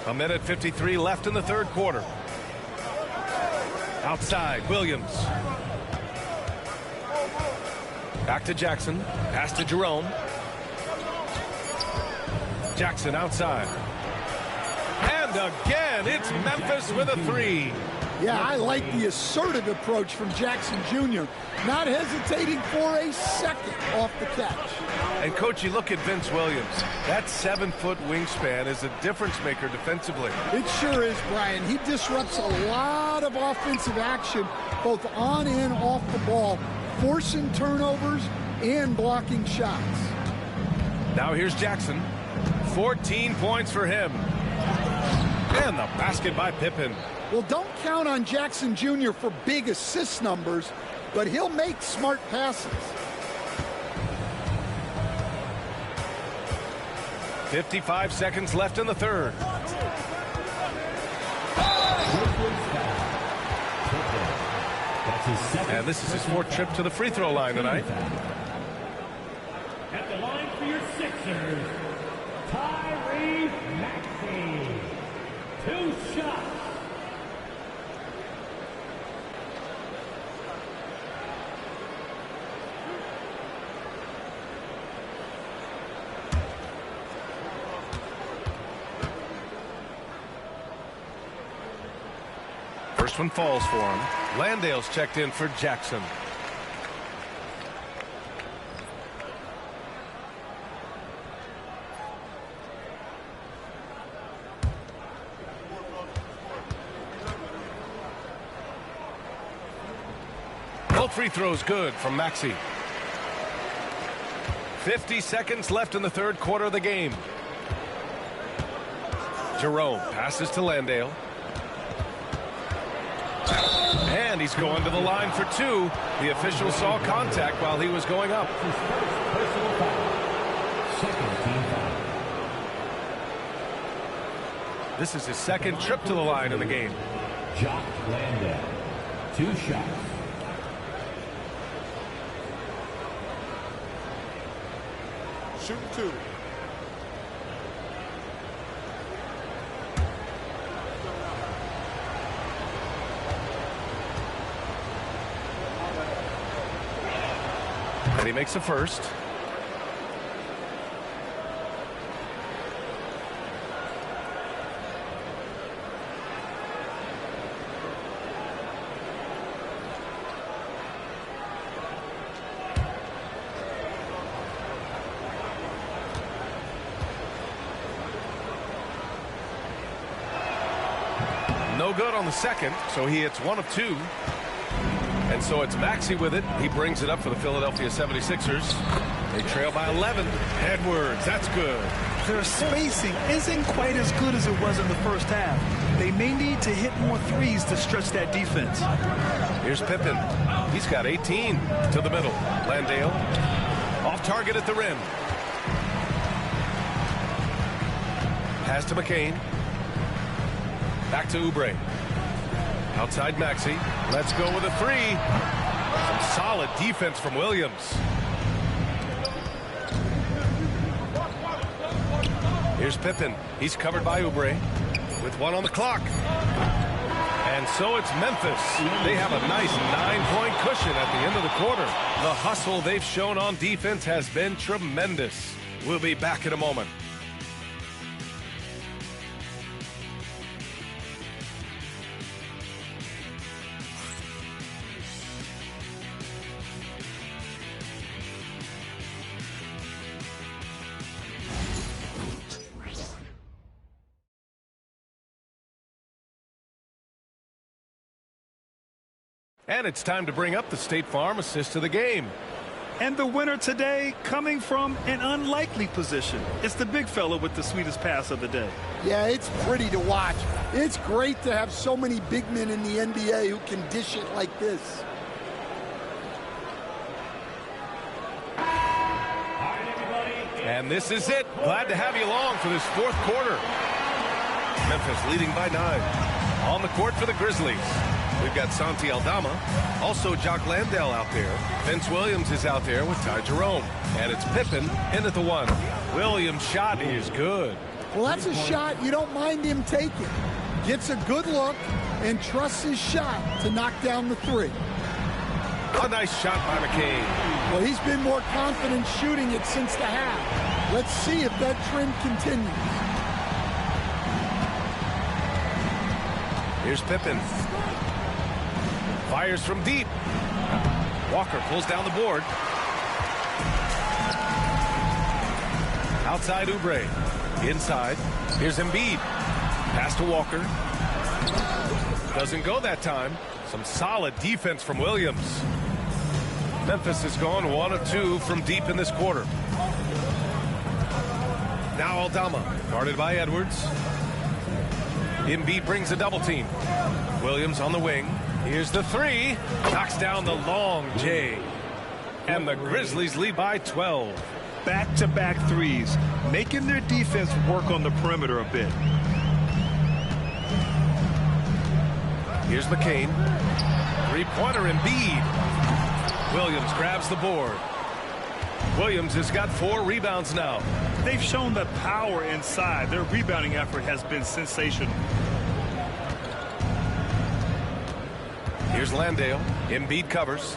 A minute 53 left in the third quarter. Outside, Williams. Back to Jackson. Pass to Jerome. Jackson outside. And again, it's Memphis with a 3. Yeah, I like the assertive approach from Jackson Jr. Not hesitating for a second off the catch. And, Coach, you look at Vince Williams. That 7-foot wingspan is a difference maker defensively. It sure is, Brian. He disrupts a lot of offensive action, both on and off the ball, forcing turnovers and blocking shots. Now here's Jackson. 14 points for him. And the basket by Pippen. Well, don't count on Jackson Jr. for big assist numbers, but he'll make smart passes. 55 seconds left in the third. And this is his 4th trip to the free throw line tonight. At the line for your Sixers, Tyrese Maxey. 2 shots. First one falls for him. Landale's checked in for Jackson. Both free throws good from Maxey. 50 seconds left in the third quarter of the game. Jerome passes to Landale. And he's going to the line for 2. The official saw contact while he was going up. This is his 2nd trip to the line in the game. Jock Landale. 2 shots. Shooting 2. And he makes a first. No good on the second, so he hits 1 of 2. And so it's Maxey with it. He brings it up for the Philadelphia 76ers. They trail by 11. Edwards, that's good. Their spacing isn't quite as good as it was in the first half. They may need to hit more threes to stretch that defense. Here's Pippen. He's got 18 to the middle. Landale off target at the rim. Pass to McCain. Back to Oubre. Outside Maxey. Let's go with a 3. Some solid defense from Williams. Here's Pippen. He's covered by Oubre with 1 on the clock. And so it's Memphis. They have a nice 9-point cushion at the end of the quarter. The hustle they've shown on defense has been tremendous. We'll be back in a moment. And it's time to bring up the State Farm assist of the game. And the winner today coming from an unlikely position. It's the big fella with the sweetest pass of the day. Yeah, it's pretty to watch. It's great to have so many big men in the NBA who can dish it like this. And this is it. Glad to have you along for this fourth quarter. Memphis leading by 9. On the court for the Grizzlies, we've got Santi Aldama. Also, Jock Landale out there. Vince Williams is out there with Ty Jerome. And it's Pippen in at the 1. Williams' shot is good. Well, that's a shot you don't mind him taking. Gets a good look and trusts his shot to knock down the 3. A nice shot by McCain. Well, he's been more confident shooting it since the half. Let's see if that trend continues. Here's Pippen. Fires from deep. Walker pulls down the board. Outside Oubre. Inside. Here's Embiid. Pass to Walker. Doesn't go that time. Some solid defense from Williams. Memphis has gone 1 of 2 from deep in this quarter. Now Aldama, guarded by Edwards. Embiid brings a double team. Williams on the wing. Here's the 3. Knocks down the long J. And the Grizzlies lead by 12. Back-to-back threes, making their defense work on the perimeter a bit. Here's McCain. Three-pointer Embiid. Williams grabs the board. Williams has got 4 rebounds now. They've shown the power inside. Their rebounding effort has been sensational. Here's Landale. Embiid covers.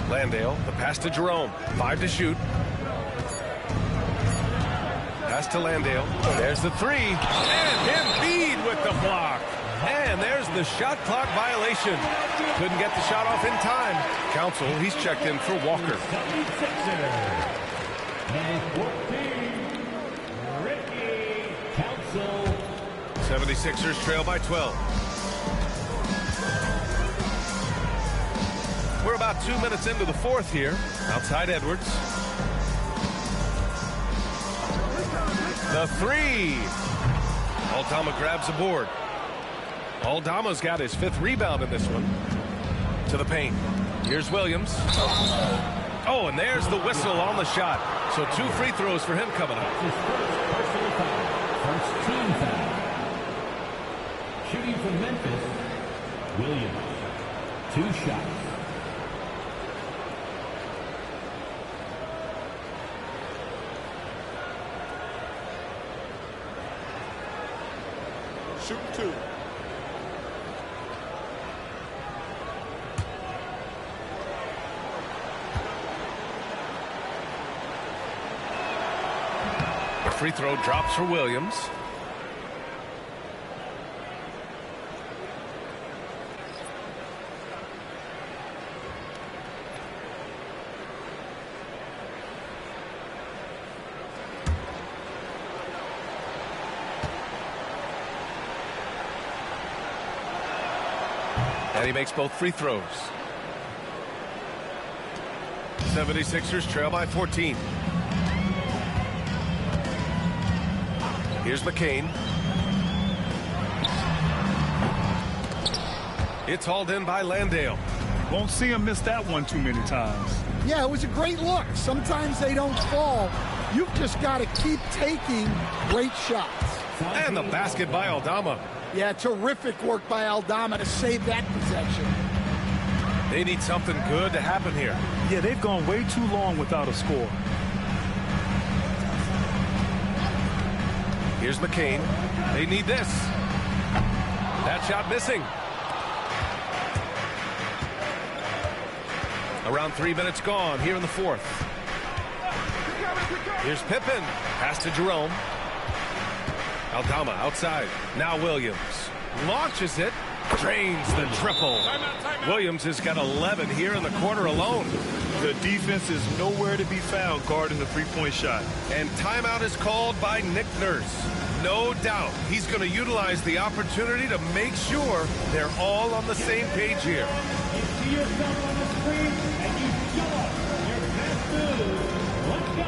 Landale, the pass to Jerome. 5 to shoot. Pass to Landale. There's the 3. And Embiid with the block. And there's the shot clock violation. Couldn't get the shot off in time. Counsel, he's checked in for Walker. 76ers trail by 12. We're about 2 minutes into the fourth here. Outside Edwards. The 3. Aldama grabs a board. Aldama's got his 5th rebound in this one. To the paint. Here's Williams. Oh, and there's the whistle on the shot. So 2 free throws for him coming up. First team foul. Shooting for Memphis, Williams. 2 shots. Shoot 2. The free throw drops for Williams. And he makes both free throws. 76ers trail by 14. Here's McCain. It's hauled in by Landale. Won't see him miss that one too many times. Yeah, it was a great look. Sometimes they don't fall. You've just got to keep taking great shots. And the basket by Aldama. Yeah, terrific work by Aldama to save that possession. They need something good to happen here. Yeah, they've gone way too long without a score. Here's McCain. They need this. That shot missing. Around 3 minutes gone here in the fourth. Here's Pippen. Pass to Jerome. Aldama outside. Now Williams. Launches it. Drains the triple. Williams has got 11 here in the quarter alone. The defense is nowhere to be found guarding the three-point shot. And timeout is called by Nick Nurse. No doubt he's going to utilize the opportunity to make sure they're all on the same page here. You see yourself on the screen and you show us your best move. Let's go.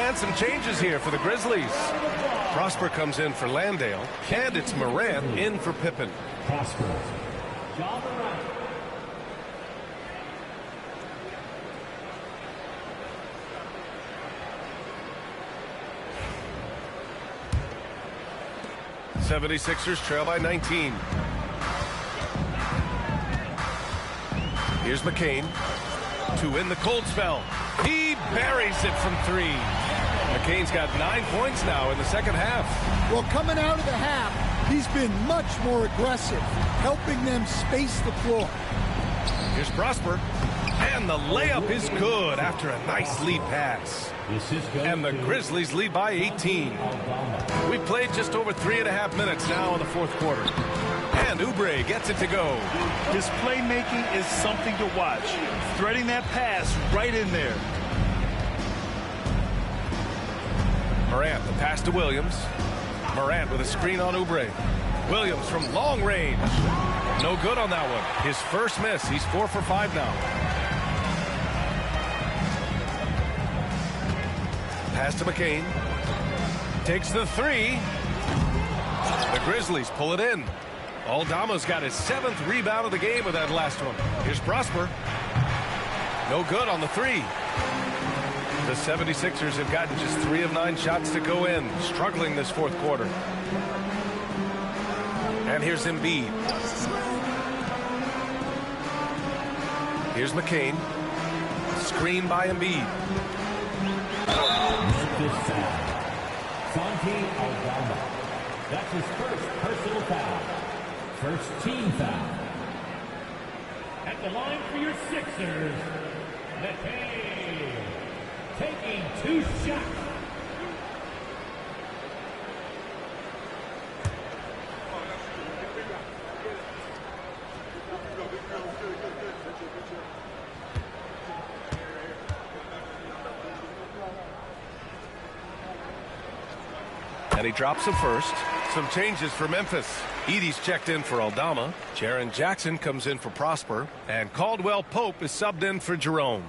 And some changes here for the Grizzlies. Prosper comes in for Landale, and it's Morant in for Pippen. Prosper. Ja Morant. The 76ers trail by 19. Here's McCain. To win the cold spell. He buries it from 3. McCain's got 9 points now in the second half. Well, coming out of the half, he's been much more aggressive, helping them space the floor. Here's Prosper. And the layup is good after a nice lead pass. And the Grizzlies lead by 18. We've played just over 3.5 minutes now in the fourth quarter. And Oubre gets it to go. His playmaking is something to watch. Threading that pass right in there. Morant, the pass to Williams. Morant with a screen on Oubre. Williams from long range. No good on that one. His first miss. He's 4 for 5 now. Pass to McCain. Takes the 3. The Grizzlies pull it in. Aldama's got his 7th rebound of the game with that last one. Here's Prosper. No good on the 3. The 76ers have gotten just 3 of 9 shots to go in, struggling this fourth quarter. And here's Embiid. Here's McCain. Screen by Embiid. Memphis foul. Santi Aldama. That's his first personal foul. First team foul. At the line for your Sixers, McCain. Taking 2 shots. And he drops the first. Some changes for Memphis. Edey's checked in for Aldama. Jaren Jackson comes in for Prosper. And Caldwell Pope is subbed in for Jerome.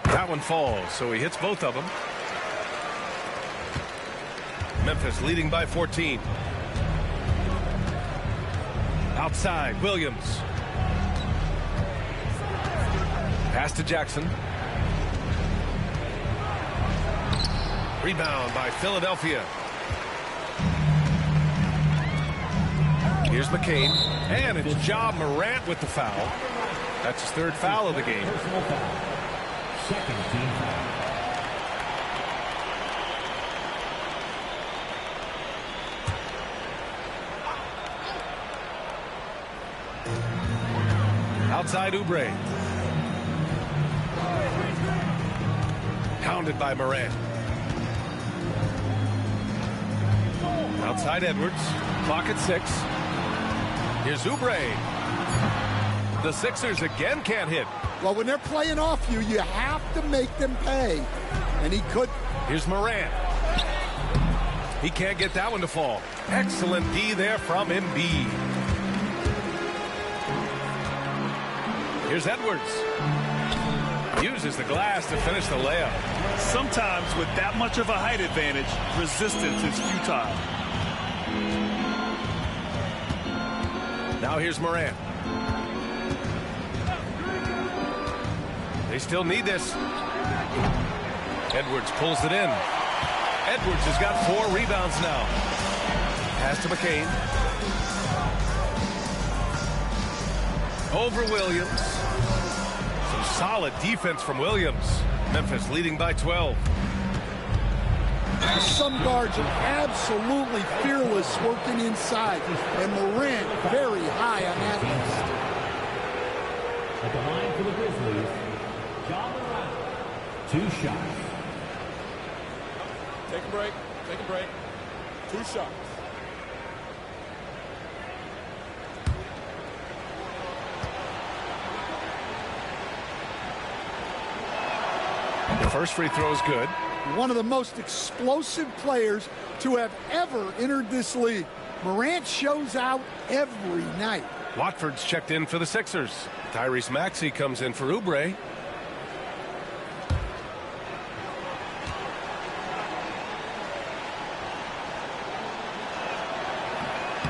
That one falls, so he hits both of them. Memphis leading by 14. Outside, Williams. Pass to Jackson. Rebound by Philadelphia. Here's McCain. And it's Ja Morant with the foul. That's his 3rd foul of the game. Second team foul. Outside Oubre. Pounded by Morant. Outside Edwards. Clock at 6. Here's Oubre. The Sixers again can't hit. Well, when they're playing off you, you have to make them pay. And he could. Here's Morant. He can't get that one to fall. Excellent D there from Embiid. Here's Edwards. Uses the glass to finish the layup. Sometimes with that much of a height advantage, resistance is futile. Now here's Morant. They still need this. Edwards pulls it in. Edwards has got 4 rebounds now. Pass to McCain. Over Williams. Some solid defense from Williams. Memphis leading by 12. Some guards are absolutely fearless working inside, and Morant very high on that list. At the line for the Grizzlies, Ja Morant. 2 shots. Take a break. Take a break. 2 shots. The first free throw is good. One of the most explosive players to have ever entered this league. Morant shows out every night. Watford's checked in for the Sixers. Tyrese Maxey comes in for Oubre.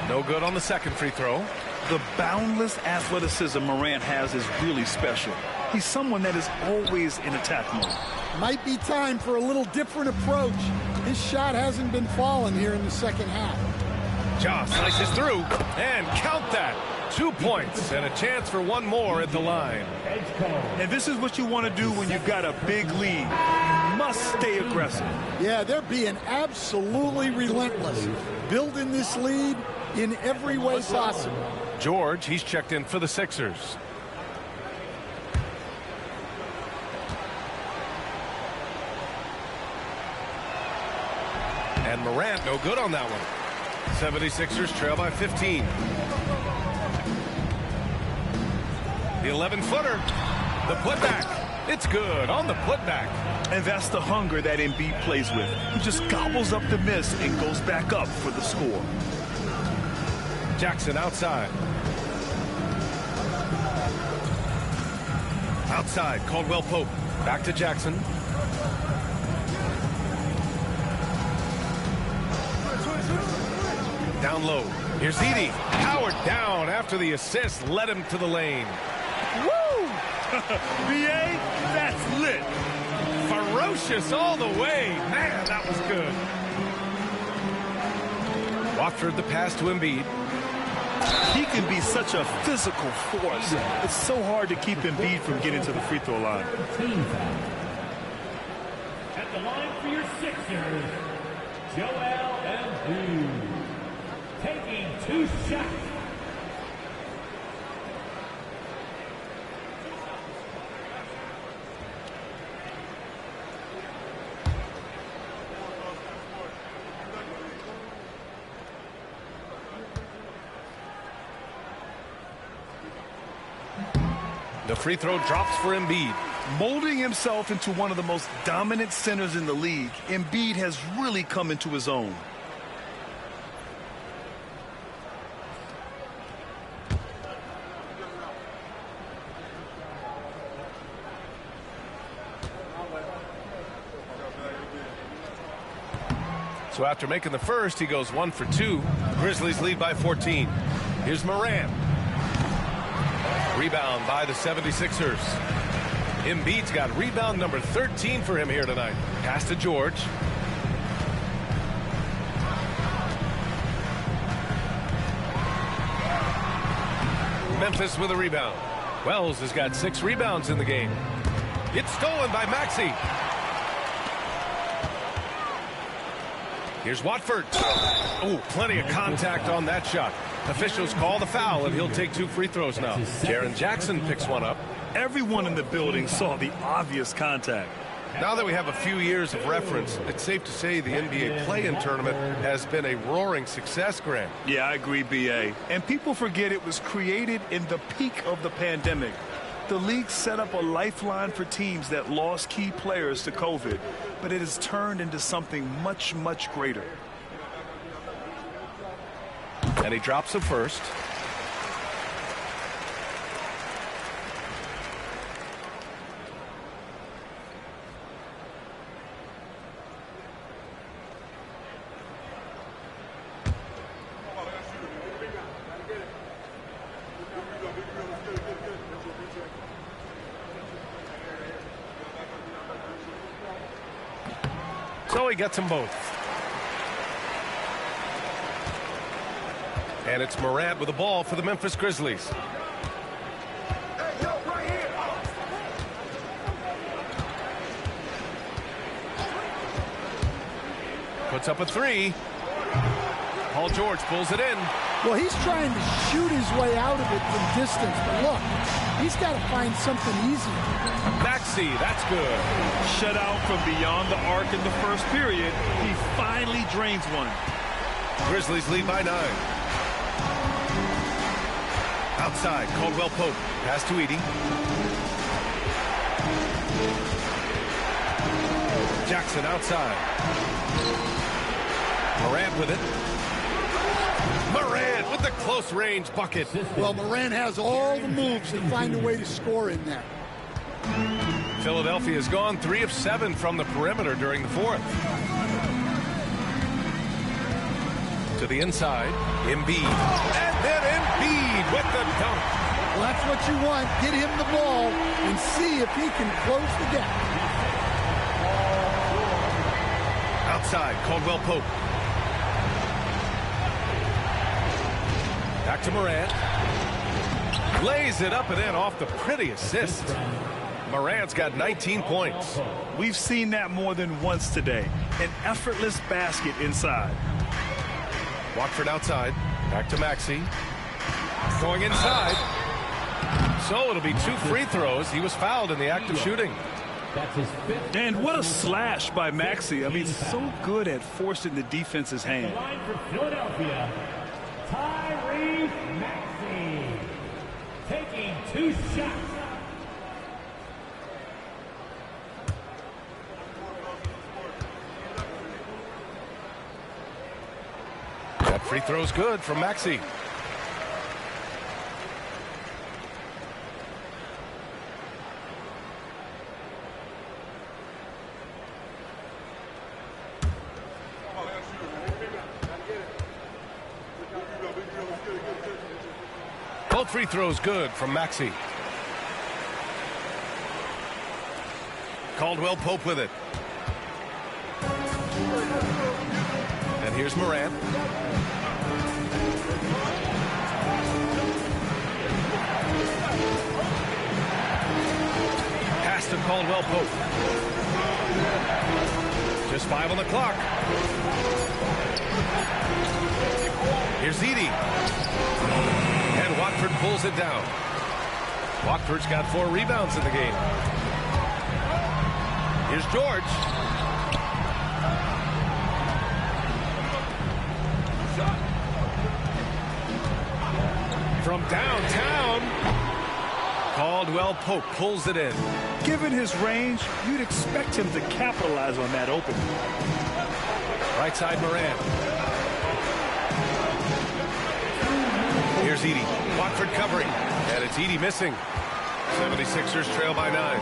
No good on the second free throw. The boundless athleticism Morant has is really special. He's someone that is always in attack mode. Might be time for a little different approach. His shot hasn't been falling here in the second half. Ja slices through, and count that. 2 points and a chance for one more at the line. And this is what you want to do when you've got a big lead. You must stay aggressive. Yeah, they're being absolutely relentless. Building this lead in every way possible. George, he's checked in for the Sixers. And Morant, no good on that one. 76ers trail by 15. The 11-footer. The putback. It's good on the putback. And that's the hunger that Embiid plays with. He just gobbles up the miss and goes back up for the score. Jackson outside. Outside, Caldwell Pope. Back to Jackson. Down low. Here's Edey. Howard down after the assist led him to the lane. Woo! BA, that's lit. Ferocious all the way. Man, that was good. Watford the pass to Embiid. He can be such a physical force. It's so hard to keep Embiid from getting to the free throw line. At the line for your Sixers, Joel Embiid. Taking 2 shots. The free throw drops for Embiid. Molding himself into one of the most dominant centers in the league, Embiid has really come into his own. So after making the first, he goes 1 for 2. Grizzlies lead by 14. Here's Morant. Rebound by the 76ers. Embiid's got rebound number 13 for him here tonight. Pass to George. Memphis with a rebound. Wells has got 6 rebounds in the game. It's stolen by Maxey. Here's Watford. Oh, plenty of contact on that shot. Officials call the foul, and he'll take 2 free throws now. Jaren Jackson picks one up. Everyone in the building saw the obvious contact. Now that we have a few years of reference, it's safe to say the NBA play-in tournament has been a roaring success, Grant. Yeah, I agree, B.A. And people forget it was created in the peak of the pandemic. The league set up a lifeline for teams that lost key players to COVID, but it has turned into something much, much greater. And he drops the first. So he gets them both. And it's Morant with the ball for the Memphis Grizzlies. Puts up a three. Paul George pulls it in. Well, he's trying to shoot his way out of it from distance, but look, he's got to find something easier. Maxey, that's good. Shut out from beyond the arc in the first period. He finally drains one. Grizzlies lead by 9. Outside, Caldwell Pope. Pass to Edey. Jackson outside. Morant with it. Morant with the close range bucket. Well, Morant has all the moves to find a way to score in there. Philadelphia has gone 3 of 7 from the perimeter during the fourth. To the inside, Embiid. And then Embiid with the dunk. Well, that's what you want. Get him the ball and see if he can close the gap. Outside, Caldwell Pope. Back to Morant. Lays it up and in off the pretty assist. Morant's got 19 points. We've seen that more than once today. An effortless basket inside. Watford outside. Back to Maxey. Going inside. So it'll be 2 free throws. He was fouled in the act of shooting. And what a slash by Maxey. I mean, so good at forcing the defense's hand. For Philadelphia, Tyrese Maxey taking 2 shots. That free throw's good from Maxey. Both free throws good from Maxey. Caldwell Pope with it. And here's Morant. Pass to Caldwell Pope. Just 5 on the clock. Here's Edey. And Watford pulls it down. Watford's got 4 rebounds in the game. Here's George. From downtown, Caldwell Pope pulls it in. Given his range, you'd expect him to capitalize on that opening. Right side Morant. Here's Edey. Watford covering. And it's Edey missing. 76ers trail by 9.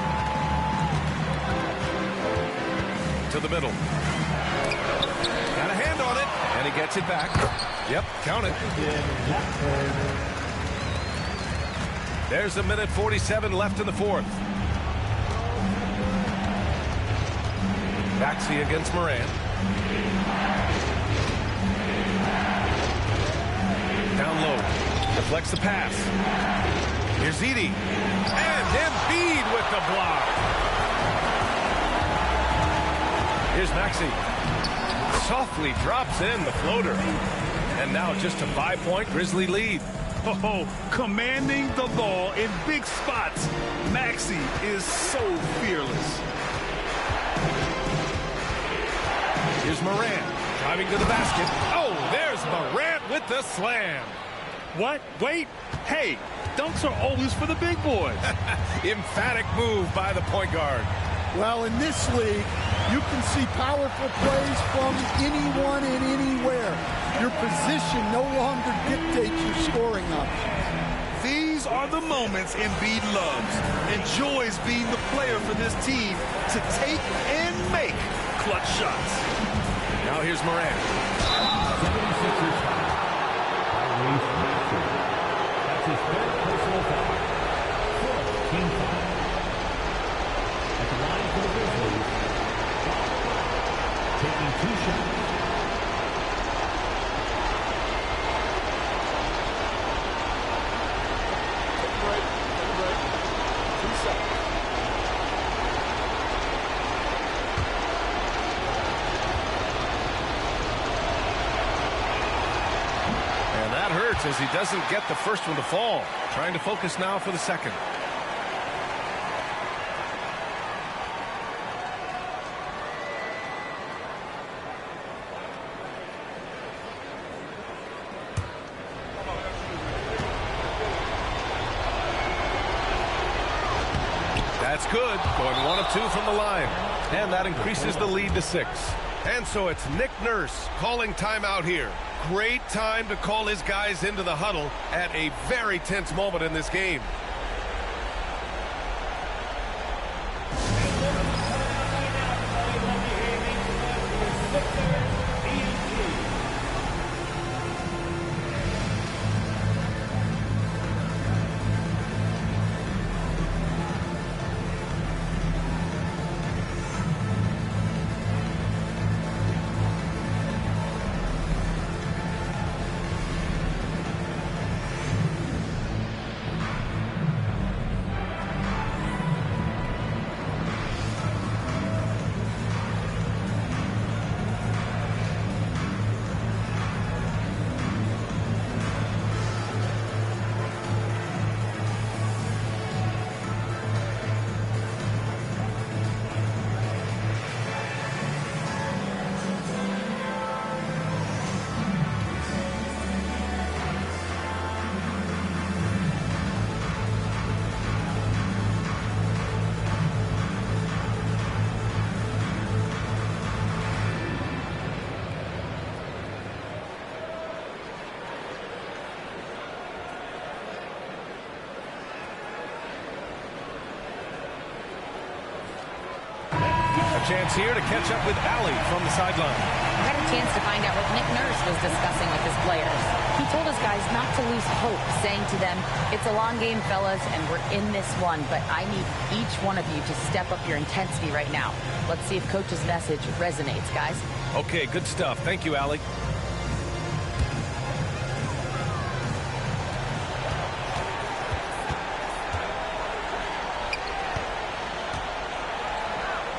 To the middle. Got a hand on it. And he gets it back. Yep, count it. There's a minute 47 left in the fourth. Maxey against Morant. Down low. Deflects the pass. Here's Edey. And Embiid with the block. Here's Maxey. Softly drops in the floater. And now just a 5-point Grizzly lead. Oh, commanding the ball in big spots. Maxey is so fearless. Here's Morant driving to the basket. Oh, there's Morant with the slam. What? Wait. Hey, dunks are always for the big boys. Emphatic move by the point guard. Well, in this league, you can see powerful plays from anyone and anywhere. Your position no longer dictates your scoring options. These are the moments Embiid loves. Enjoys being the player for this team to take and make clutch shots. Now here's Morant. 76ers foul. That's his third personal foul. Fourth team foul. At the line for the Grizzlies, taking 2 shots. As he doesn't get the first one to fall. Trying to focus now for the second. That's good. Going 1 of 2 from the line. And that increases the lead to 6. And so it's Nick Nurse calling timeout here. Great time to call his guys into the huddle at a very tense moment in this game. Chance here to catch up with Allie from the sideline. I had a chance to find out what Nick Nurse was discussing with his players. He told his guys not to lose hope, saying to them, it's a long game, fellas, and we're in this one, but I need each one of you to step up your intensity right now. Let's see if Coach's message resonates, guys. Okay, good stuff. Thank you, Allie.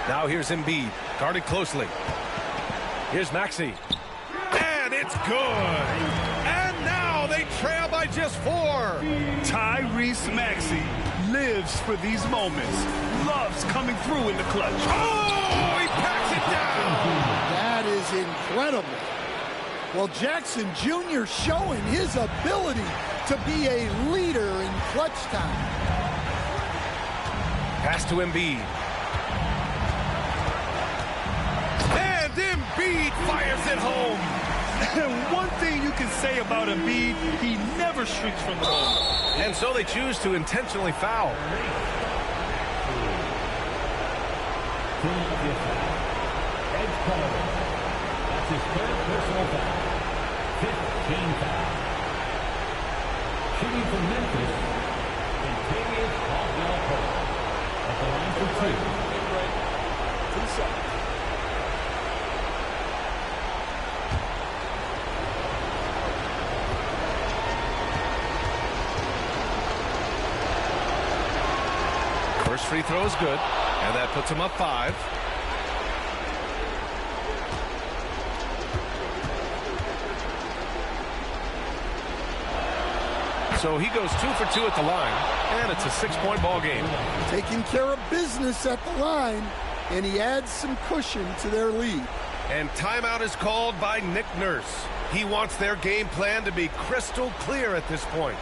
Now here's Embiid, guarded closely. Here's Maxey. And it's good. And now they trail by just 4. Tyrese Maxey lives for these moments. Loves coming through in the clutch. Oh, he packs it down. That is incredible. Well, Jackson Jr. showing his ability to be a leader in clutch time. Pass to Embiid. Embiid fires it home. And one thing you can say about Embiid, he never shrinks from the moment. And so they choose to intentionally foul. Edge penalty. That's his third personal foul. 15 foul. Shooting from Memphis, Kentavious Caldwell-Pope. At the line for 2. 2 seconds. First free throw is good, and that puts him up 5. So he goes 2 for 2 at the line, and it's a 6-point ball game. Taking care of business at the line. and he adds some cushion to their lead. And timeout is called by Nick Nurse. He wants their game plan to be crystal clear at this point.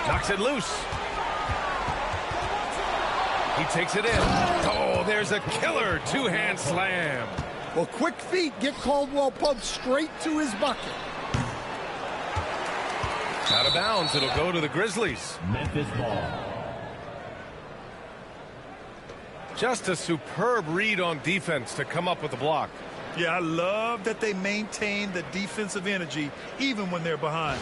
Knocks it loose. He takes it in. Oh, there's a killer two-hand slam. Well, quick feet get Caldwell Pope straight to his bucket. Out of bounds. It'll go to the Grizzlies. Memphis ball. Just a superb read on defense to come up with the block. Yeah, I love that they maintain the defensive energy even when they're behind.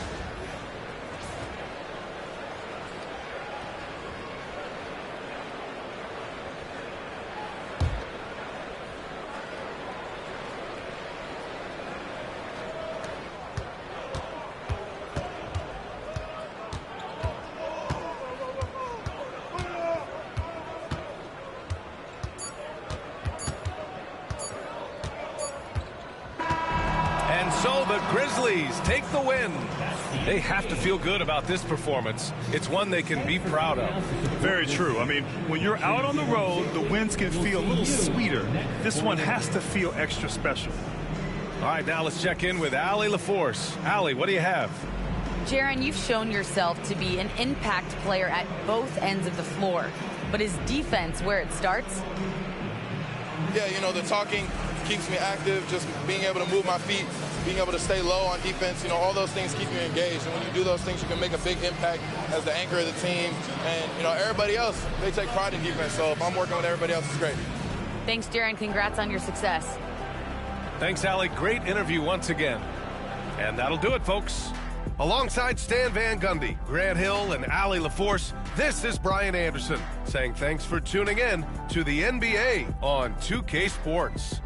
So the Grizzlies take the win. They have to feel good about this performance. It's one they can be proud of. Very true. I mean, when you're out on the road, the wins can feel a little sweeter. This one has to feel extra special. All right, now let's check in with Allie LaForce. Allie, what do you have? Jaron, you've shown yourself to be an impact player at both ends of the floor. But is defense where it starts? Yeah, you know, the talking keeps me active, just being able to move my feet, being able to stay low on defense, you know, all those things keep you engaged. And when you do those things, you can make a big impact as the anchor of the team. And, you know, everybody else, they take pride in defense. So if I'm working with everybody else, it's great. Thanks, Jaron. Congrats on your success. Thanks, Allie. Great interview once again. And that'll do it, folks. Alongside Stan Van Gundy, Grant Hill, and Allie LaForce, this is Brian Anderson saying thanks for tuning in to the NBA on 2K Sports.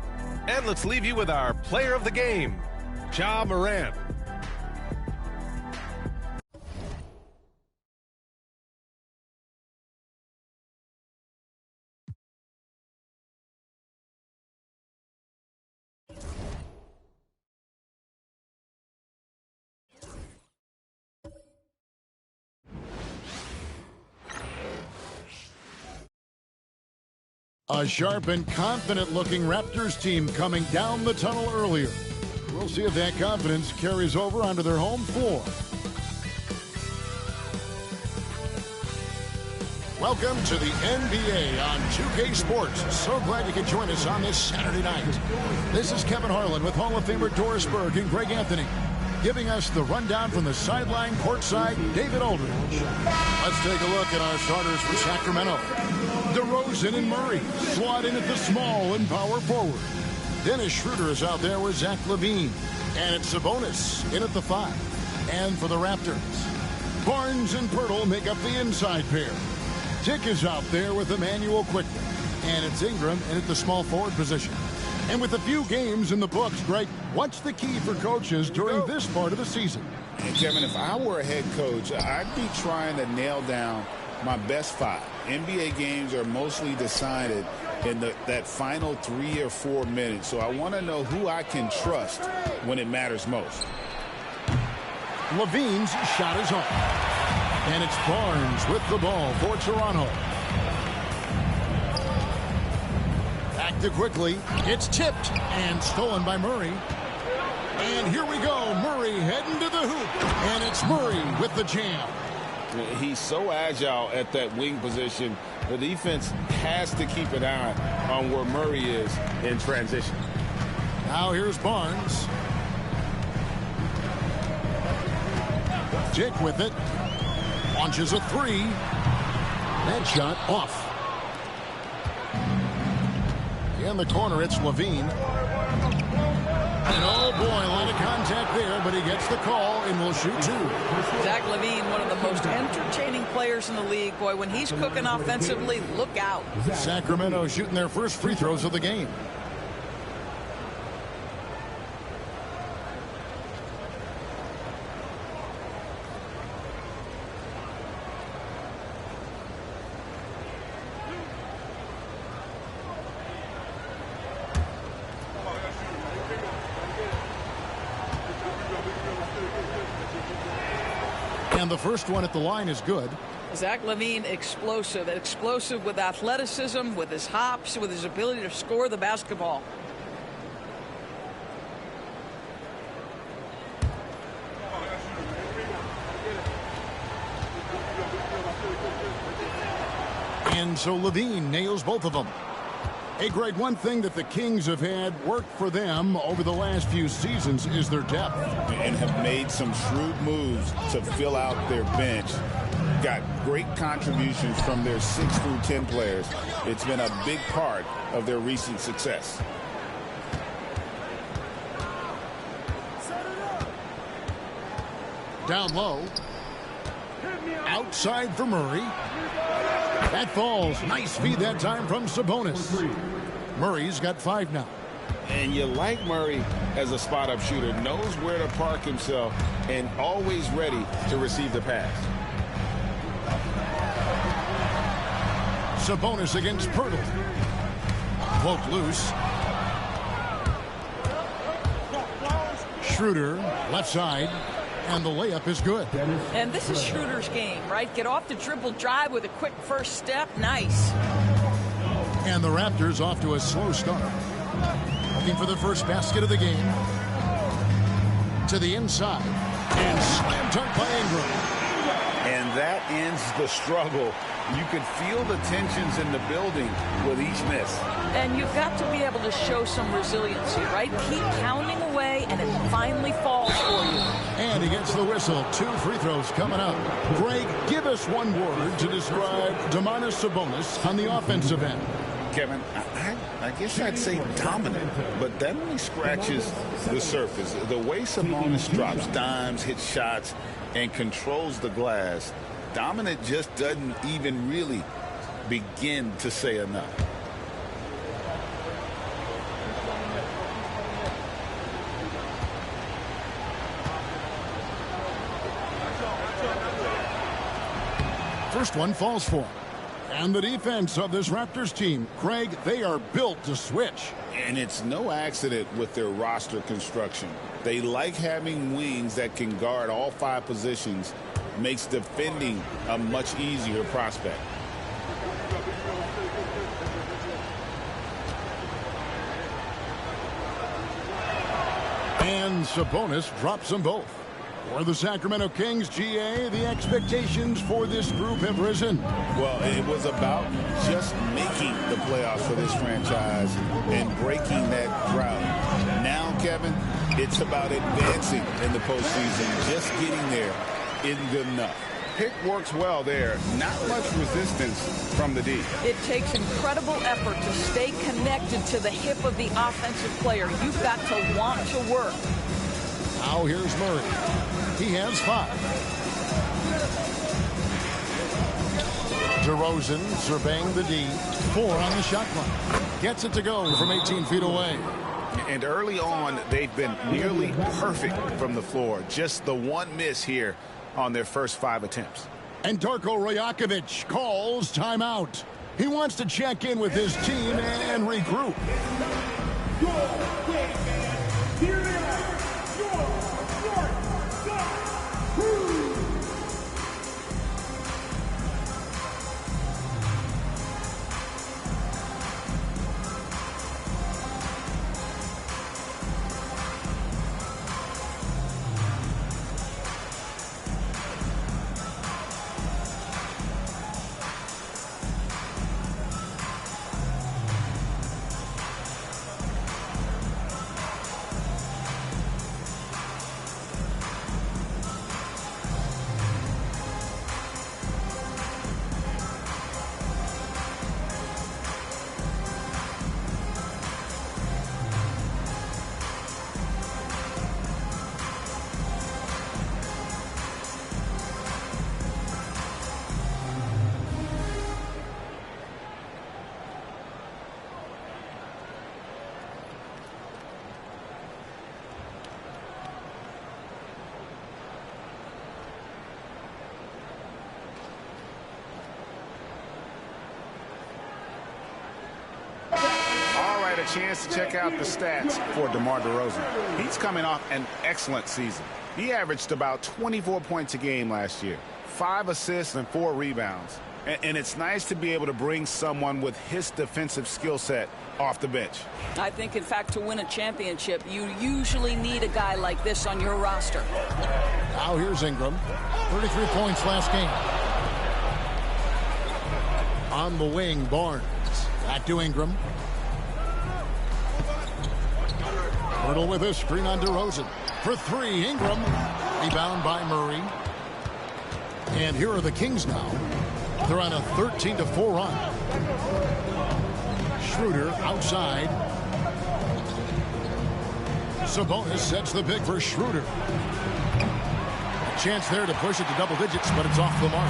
And let's leave you with our player of the game, Ja Morant. A sharp and confident-looking Raptors team coming down the tunnel earlier. We'll see if that confidence carries over onto their home floor. Welcome to the NBA on 2K Sports. So glad you could join us on this Saturday night. This is Kevin Harlan with Hall of Famer Doris Burke and Greg Anthony, giving us the rundown from the sideline courtside, David Aldridge. Let's take a look at our starters for Sacramento. DeRozan and Murray slot in at the small and power forward. Dennis Schroeder is out there with Zach LaVine. And it's Sabonis in at the 5. And for the Raptors, Barnes and Pirtle make up the inside pair. Tick is out there with Emmanuel Quickley. and it's Ingram in at the small forward position. And with a few games in the books, Greg, what's the key for coaches during this part of the season? And Kevin, if I were a head coach, I'd be trying to nail down my best 5. NBA games are mostly decided in that final 3 or 4 minutes. So I want to know who I can trust when it matters most. Levine's shot is off. And it's Barnes with the ball for Toronto. Back to quickly. It's tipped and stolen by Murray. And here we go. Murray heading to the hoop. And it's Murray with the jam. He's so agile at that wing position. The defense has to keep an eye on where Murray is in transition. Now here's Barnes. Dick with it. Launches a 3. That shot off. In the corner, it's Levine. And oh boy, a lot of contact there, but he gets the call and will shoot 2. Zach LaVine, one of the most entertaining players in the league. Boy, when he's cooking offensively, look out. Sacramento shooting their first free throws of the game. And the first one at the line is good. Zach LaVine, explosive with athleticism, with his hops, with his ability to score the basketball. And so Levine nails both of them. Hey, Greg, one thing that the Kings have had work for them over the last few seasons is their depth. And have made some shrewd moves to fill out their bench. Got great contributions from their 6 through 10 players. It's been a big part of their recent success. Down low. Outside for Murray. That falls. Nice feed that time from Sabonis. Murray's got 5 now. And you like Murray as a spot-up shooter. Knows where to park himself and always ready to receive the pass. Sabonis against Pirtle. Float loose. Schroeder, left side. And the layup is good. And this is Schroeder's game, right? Get off the dribble drive with a quick first step. Nice. And the Raptors off to a slow start. Looking for the first basket of the game. To the inside. And slam dunk by Ingram. And that ends the struggle. You can feel the tensions in the building with each miss. And you've got to be able to show some resiliency, right? Keep pounding away, and it finally falls for you. And he gets the whistle. 2 free throws coming up. Greg, give us one word to describe Domantas Sabonis on the offensive end. Kevin, I guess I'd say dominant, but that only scratches the surface. The way Sabonis drops dimes, hits shots, and controls the glass, dominant just doesn't even really begin to say enough. First one falls for him. And the defense of this Raptors team, Craig, they are built to switch. And it's no accident with their roster construction. They like having wings that can guard all 5 positions. Makes defending a much easier prospect. And Sabonis drops them both. For the Sacramento Kings, GA, the expectations for this group have risen. Well, it was about just making the playoffs for this franchise and breaking that drought. Now, Kevin, it's about advancing in the postseason. Just getting there isn't good enough. Pick works well there. Not much resistance from the D. It takes incredible effort to stay connected to the hip of the offensive player. You've got to want to work. Now here's Murray. He has 5. DeRozan surveying the D. 4 on the shot clock. Gets it to go from 18 feet away. And early on, they've been nearly perfect from the floor. Just the one miss here on their first 5 attempts. And Darko Rajakovic calls timeout. He wants to check in with his team and regroup. A chance to check out the stats for DeMar DeRozan. He's coming off an excellent season. He averaged about 24 points a game last year, 5 assists and 4 rebounds. And it's nice to be able to bring someone with his defensive skill set off the bench. I think, in fact, to win a championship, you usually need a guy like this on your roster. Now here's Ingram. 33 points last game. On the wing, Barnes. Back to Ingram. Hurdle with a screen on DeRozan. For 3, Ingram. Rebound by Murray. And here are the Kings now. They're on a 13-4 run. Schroeder outside. Sabonis sets the pick for Schroeder. A chance there to push it to double digits, but it's off the mark.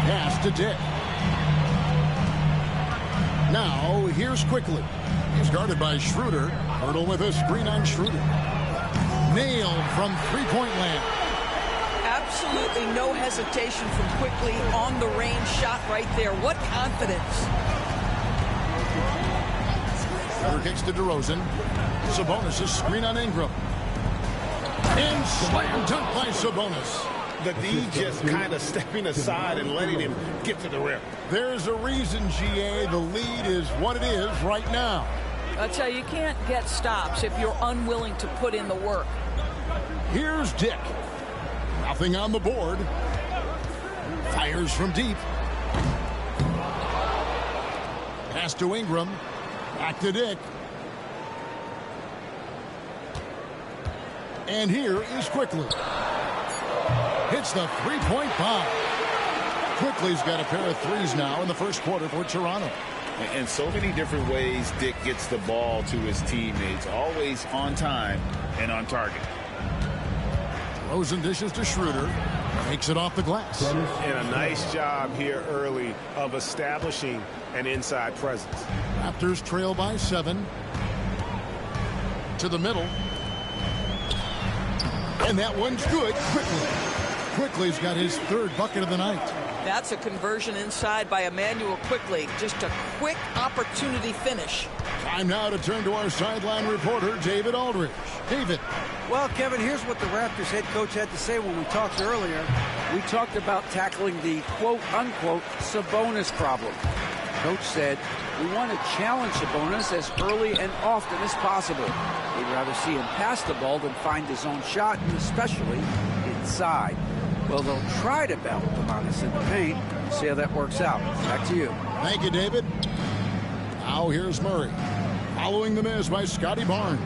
Pass to Dick. Now, here's Quickly. He's guarded by Schroeder. Hurdle with a screen on Schroeder. Nailed from three-point land. Absolutely no hesitation from Quickly on the range shot right there. What confidence. Schroeder kicks to DeRozan. Sabonis' screen on Ingram. And slam dunk by Sabonis. The D just kind of stepping aside and letting him get to the rim. There's a reason, GA, the lead is what it is right now. I'll tell you, you can't get stops if you're unwilling to put in the work. Here's Dick. Nothing on the board. Fires from deep. Pass to Ingram. Back to Dick. And here is Quickly. Hits the three-point bomb. Quickly's got a pair of threes now in the first quarter for Toronto. And so many different ways Dick gets the ball to his teammates. Always on time and on target. Rosen dishes to Schroeder. Takes it off the glass. And a nice job here early of establishing an inside presence. Raptors trail by 7. To the middle. And that one's good. Quickly's got his third bucket of the night. That's a conversion inside by Immanuel Quickly. Just a quick opportunity finish. Time now to turn to our sideline reporter, David Aldridge. David. Well, Kevin, here's what the Raptors head coach had to say when we talked earlier. We talked about tackling the quote-unquote Sabonis problem. Coach said, we want to challenge Sabonis as early and often as possible. We'd rather see him pass the ball than find his own shot, and especially inside. Well, they'll try to battle Sabonis in the paint. See how that works out. Back to you. Thank you, David. Now here's Murray. Following the miss by Scotty Barnes.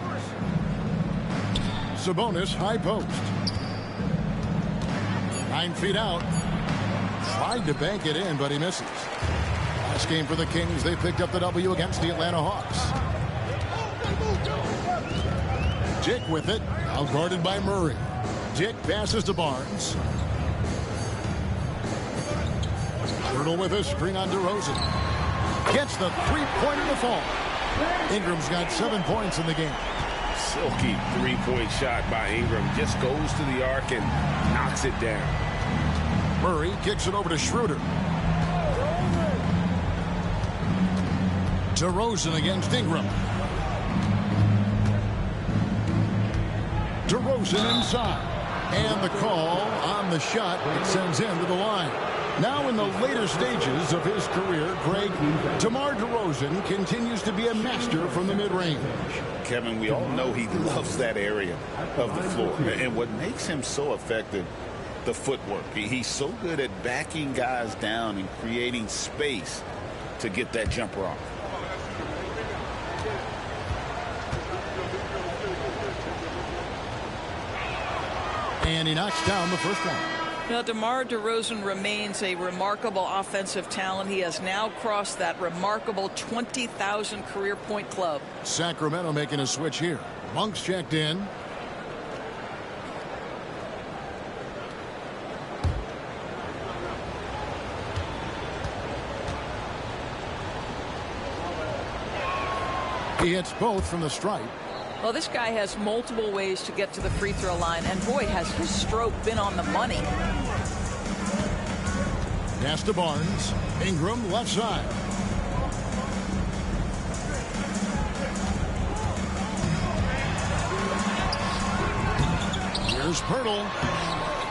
Sabonis, high post. 9 feet out. Tried to bank it in, but he misses. Last game for the Kings, they picked up the W against the Atlanta Hawks. Dick with it, now guarded by Murray. Dick passes to Barnes. Hurdle with a screen on DeRozan. Gets the three-pointer to fall. Ingram's got 7 points in the game. Silky three-point shot by Ingram. Just goes to the arc and knocks it down. Murray kicks it over to Schroeder. DeRozan against Ingram. DeRozan inside. And the call on the shot. It sends him to the line. Now in the later stages of his career, Greg, DeMar DeRozan continues to be a master from the mid-range. Kevin, we all know he loves that area of the floor. And what makes him so effective, the footwork. He's so good at backing guys down and creating space to get that jumper off. And he knocks down the first one. Now, DeMar DeRozan remains a remarkable offensive talent. He has now crossed that remarkable 20,000 career point club. Sacramento making a switch here. Monk's checked in. He hits both from the stripe. Well, this guy has multiple ways to get to the free throw line, and boy, has his stroke been on the money. Pass to Barnes. Ingram left side. Here's Pirtle.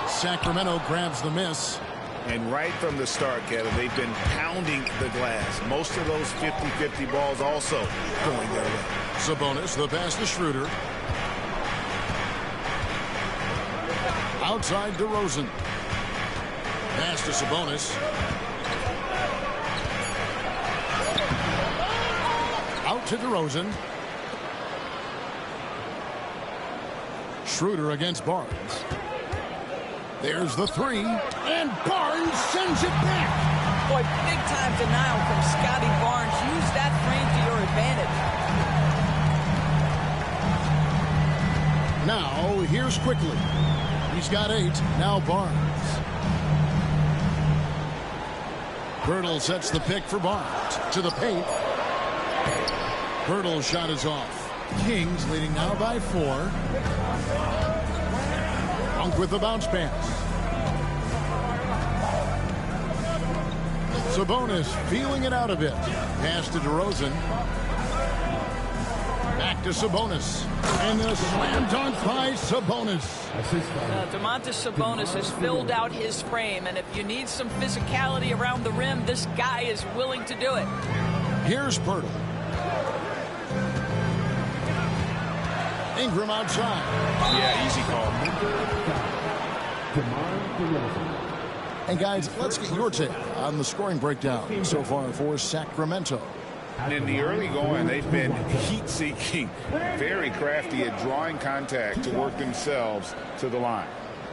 Sacramento grabs the miss. And right from the start, Kevin, they've been pounding the glass. Most of those 50-50 balls also going their way. Sabonis, the pass to Schroeder. Outside DeRozan. Pass to Sabonis. Out to DeRozan. Schroeder against Barnes. There's the three, and Barnes sends it back. Boy, big-time denial from Scotty Barnes. Use that frame to your advantage. Now, here's Quickly. He's got 8. Now Barnes. Birtle sets the pick for Barnes. To the paint. Birtle's shot is off. Kings leading now by 4. Monk with the bounce pass. Sabonis feeling it out a bit. Pass to DeRozan. Back to Sabonis. And the slam dunk by Sabonis. Domantas Sabonis has filled out his frame, and if you need some physicality around the rim, this guy is willing to do it. Here's Pirtle. Ingram outside. Yeah, easy call. And guys, let's get your take on the scoring breakdown so far for Sacramento. In the early going, they've been heat-seeking, very crafty at drawing contact to work themselves to the line.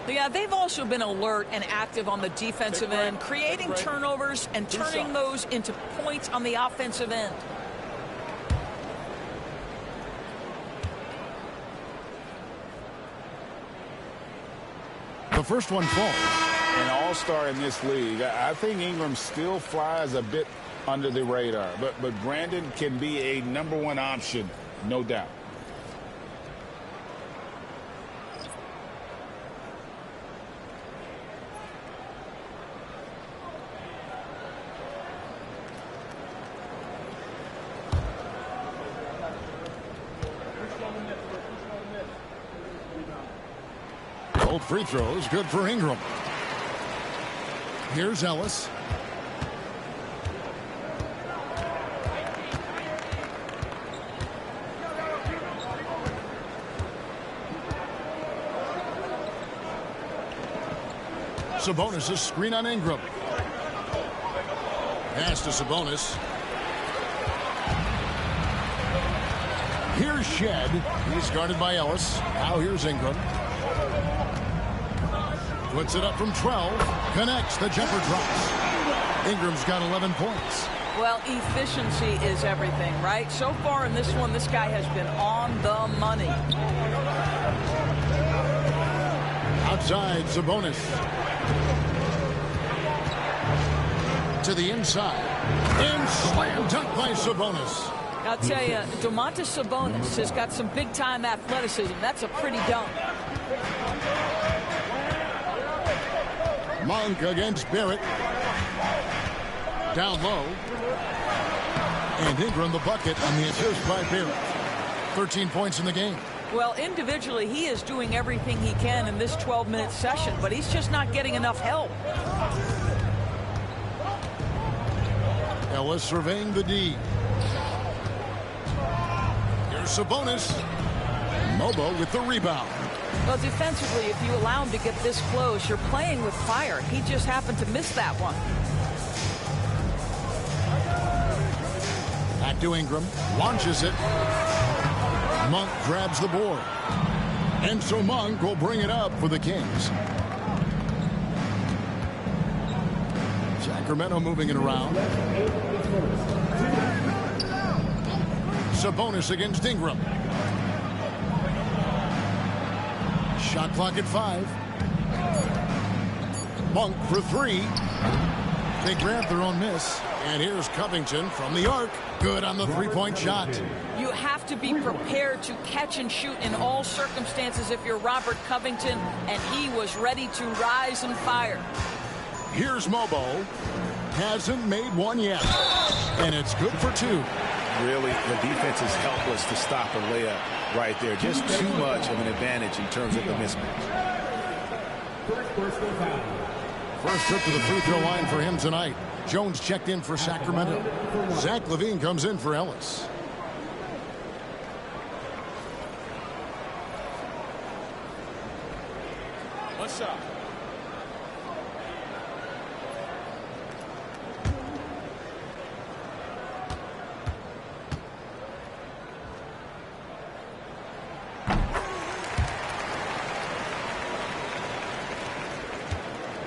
Yeah, they've also been alert and active on the defensive end, creating turnovers and turning those into points on the offensive end. The first one falls. An all-star in this league. I think Ingram still flies a bit under the radar, but Brandon can be a #1 option, no doubt. Both free throws good for Ingram. Here's Ellis. Sabonis' screen on Ingram. Pass to Sabonis. Here's Shed. He's guarded by Ellis. Now here's Ingram. Puts it up from 12. Connects. The jumper drops. Ingram's got 11 points. Well, efficiency is everything, right? So far in this one, this guy has been on the money. Outside, Sabonis. To the inside. And slam dunk by Sabonis. I'll tell you, Domantas Sabonis has got some big-time athleticism. That's a pretty dunk. Monk against Barrett. Down low. And Ingram the bucket on the assist by Barrett. 13 points in the game. Well, individually, he is doing everything he can in this 12-minute session, but he's just not getting enough help. Ellis surveying the D. Here's Sabonis. Mobo with the rebound. Well, defensively, if you allow him to get this close, you're playing with fire. He just happened to miss that one. Back to Ingram. Launches it. Monk grabs the board. And so Monk will bring it up for the Kings. Sacramento moving it around. Sabonis against Ingram. Shot clock at 5. Monk for 3. They grab their own miss. And here's Covington from the arc. Good on the three-point shot. You have to be prepared to catch and shoot in all circumstances if you're Robert Covington, and he was ready to rise and fire. Here's Mobo. Hasn't made one yet. And it's good for 2. Really, the defense is helpless to stop a layup right there. Just too much of an advantage in terms of the mismatch. First trip to the free throw line for him tonight. Jones checked in for Sacramento. Zach LaVine comes in for Ellis. One shot.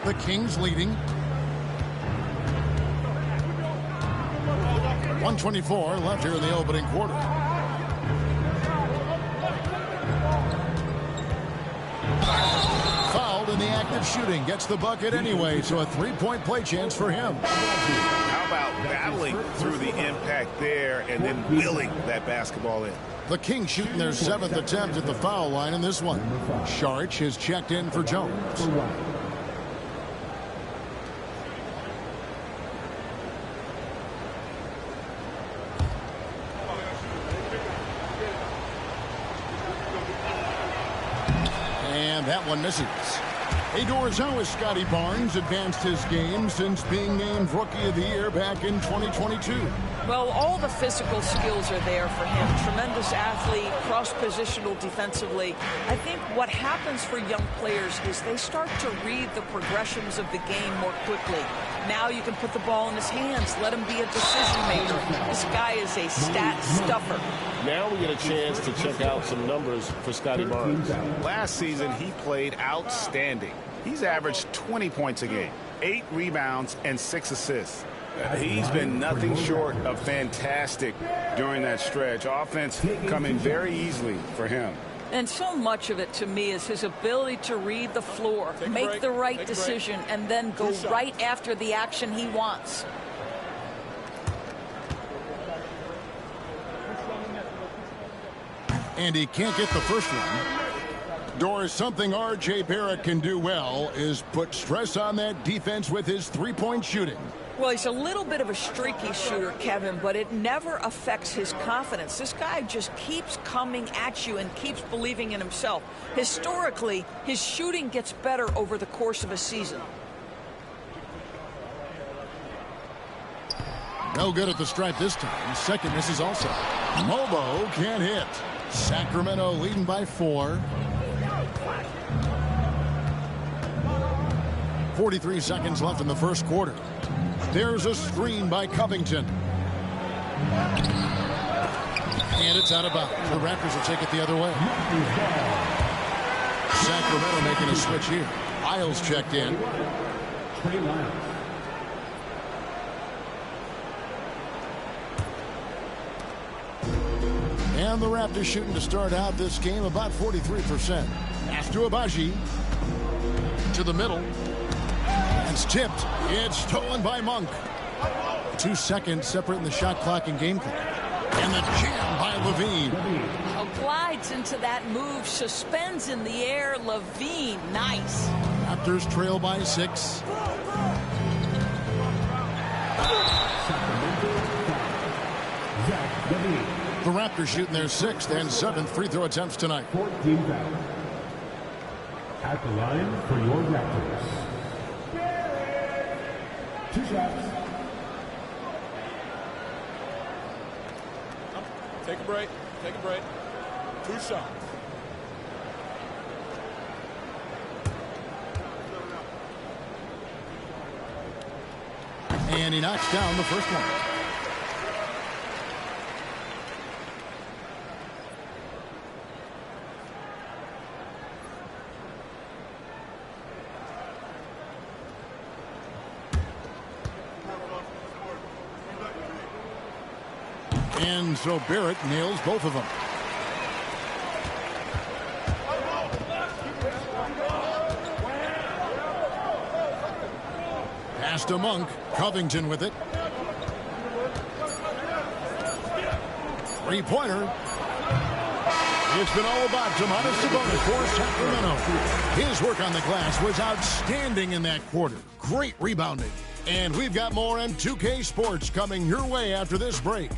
The Kings leading. 1:24 left here in the opening quarter. Fouled in the act of shooting. Gets the bucket anyway, so a three-point play chance for him. How about battling through the impact there and then wheeling that basketball in? The Kings shooting their 7th attempt at the foul line in this one. Sharch has checked in for Jones. And that one misses. Adors, how has Scotty Barnes advanced his game since being named Rookie of the Year back in 2022? Well, all the physical skills are there for him. Tremendous athlete, cross-positional defensively. I think what happens for young players is they start to read the progressions of the game more quickly. Now you can put the ball in his hands, let him be a decision maker. This guy is a stat stuffer. Now we get a chance to check out some numbers for Scotty Barnes. Last season, he played outstanding. He's averaged 20 points a game, 8 rebounds, and 6 assists. He's been nothing short of fantastic during that stretch. Offense coming very easily for him. And so much of it, to me, is his ability to read the floor, make the right decision, and then go right after the action he wants. And he can't get the first one. Doris, something R.J. Barrett can do well is put stress on that defense with his three-point shooting. Well, he's a little bit of a streaky shooter, Kevin, but it never affects his confidence. This guy just keeps coming at you and keeps believing in himself. Historically, his shooting gets better over the course of a season. No good at the stripe this time. Second misses also. Mobo can't hit. Sacramento leading by 4. 43 seconds left in the first quarter. There's a screen by Covington. And it's out of bounds. The Raptors will take it the other way. Sacramento making a switch here. Isles checked in. And the Raptors shooting to start out this game about 43%. Pass to Abaji. To the middle. It's tipped. It's stolen by Monk. 2 seconds separating the shot clock and game clock. And the jam by Levine. Glides into that move, suspends in the air. Levine, nice. Raptors trail by 6. The Raptors shooting their 6th and 7th free throw attempts tonight. 14 fouls. At the line for your Raptors. 2 shots. Take a break. Take a break. 2 shots. And he knocks down the first one. And so Barrett nails both of them. Pass to Monk. Covington with it. 3-pointer. It's been all about Domantas Sabonis for Sacramento. His work on the glass was outstanding in that quarter. Great rebounding. And we've got more on 2K Sports coming your way after this break.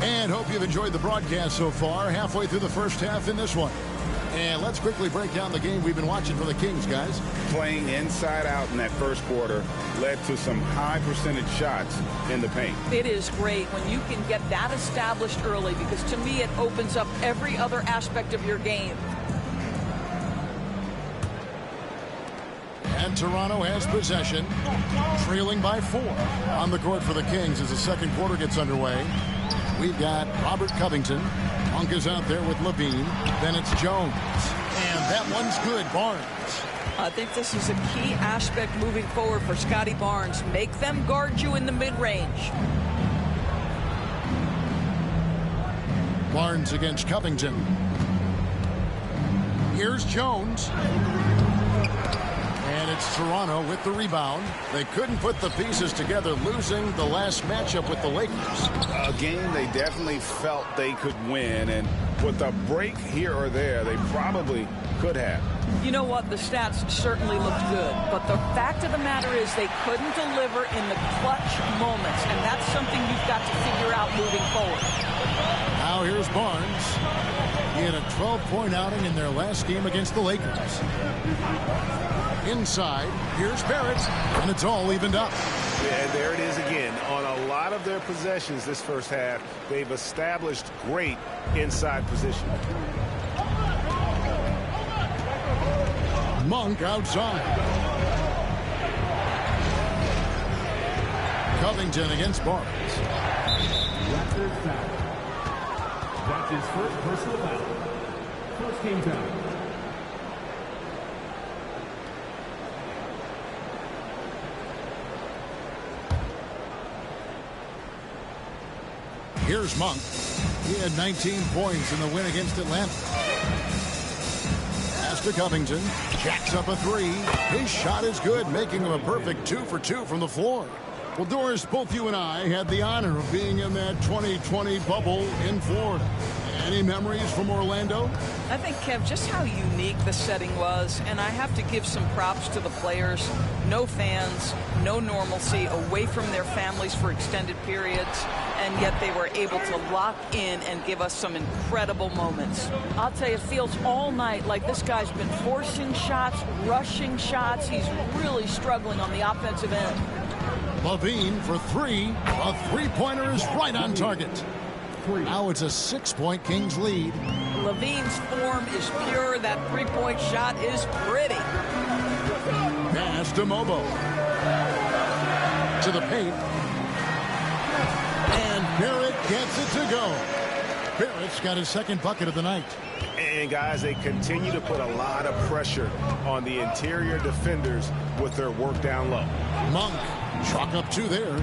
And hope you've enjoyed the broadcast so far. Halfway through the first half in this one. And let's quickly break down the game we've been watching for the Kings, guys. Playing inside out in that first quarter led to some high percentage shots in the paint. It is great when you can get that established early, because to me it opens up every other aspect of your game. And Toronto has possession, trailing by 4 on the court for the Kings as the second quarter gets underway. We've got Robert Covington. Monk is out there with Levine. Then it's Jones. And that one's good. Barnes. I think this is a key aspect moving forward for Scotty Barnes. Make them guard you in the mid-range. Barnes against Covington. Here's Jones. And it's Toronto with the rebound. They couldn't put the pieces together, losing the last matchup with the Lakers. A game they definitely felt they could win, and with a break here or there, they probably could have. You know what? The stats certainly looked good, but the fact of the matter is they couldn't deliver in the clutch moments, and that's something you've got to figure out moving forward. Now here's Barnes. He had a 12-point outing in their last game against the Lakers. Inside, here's Barrett, and it's all evened up. And there it is again. On a lot of their possessions this first half, they've established great inside position. Monk outside. Covington against Barnes. Raptors foul. That's his first personal foul. First game foul. Here's Monk. He had 19 points in the win against Atlanta. Pass to Covington. Jacks up a 3. His shot is good, making him a perfect 2 for 2 from the floor. Well, Doris, both you and I had the honor of being in that 2020 bubble in Florida. Any memories from Orlando? I think, Kev, just how unique the setting was, and I have to give some props to the players. No fans, no normalcy, away from their families for extended periods, and yet they were able to lock in and give us some incredible moments. I'll tell you, it feels all night like this guy's been forcing shots, rushing shots. He's really struggling on the offensive end. Levine for 3. A three-pointer is right on target. Now it's a 6-point Kings lead. Levine's form is pure. That three-point shot is pretty. Pass to Mobo. To the paint. And Barrett gets it to go. Barrett's got his second bucket of the night. And, guys, they continue to put a lot of pressure on the interior defenders with their work down low. Monk Chalk up 2 there.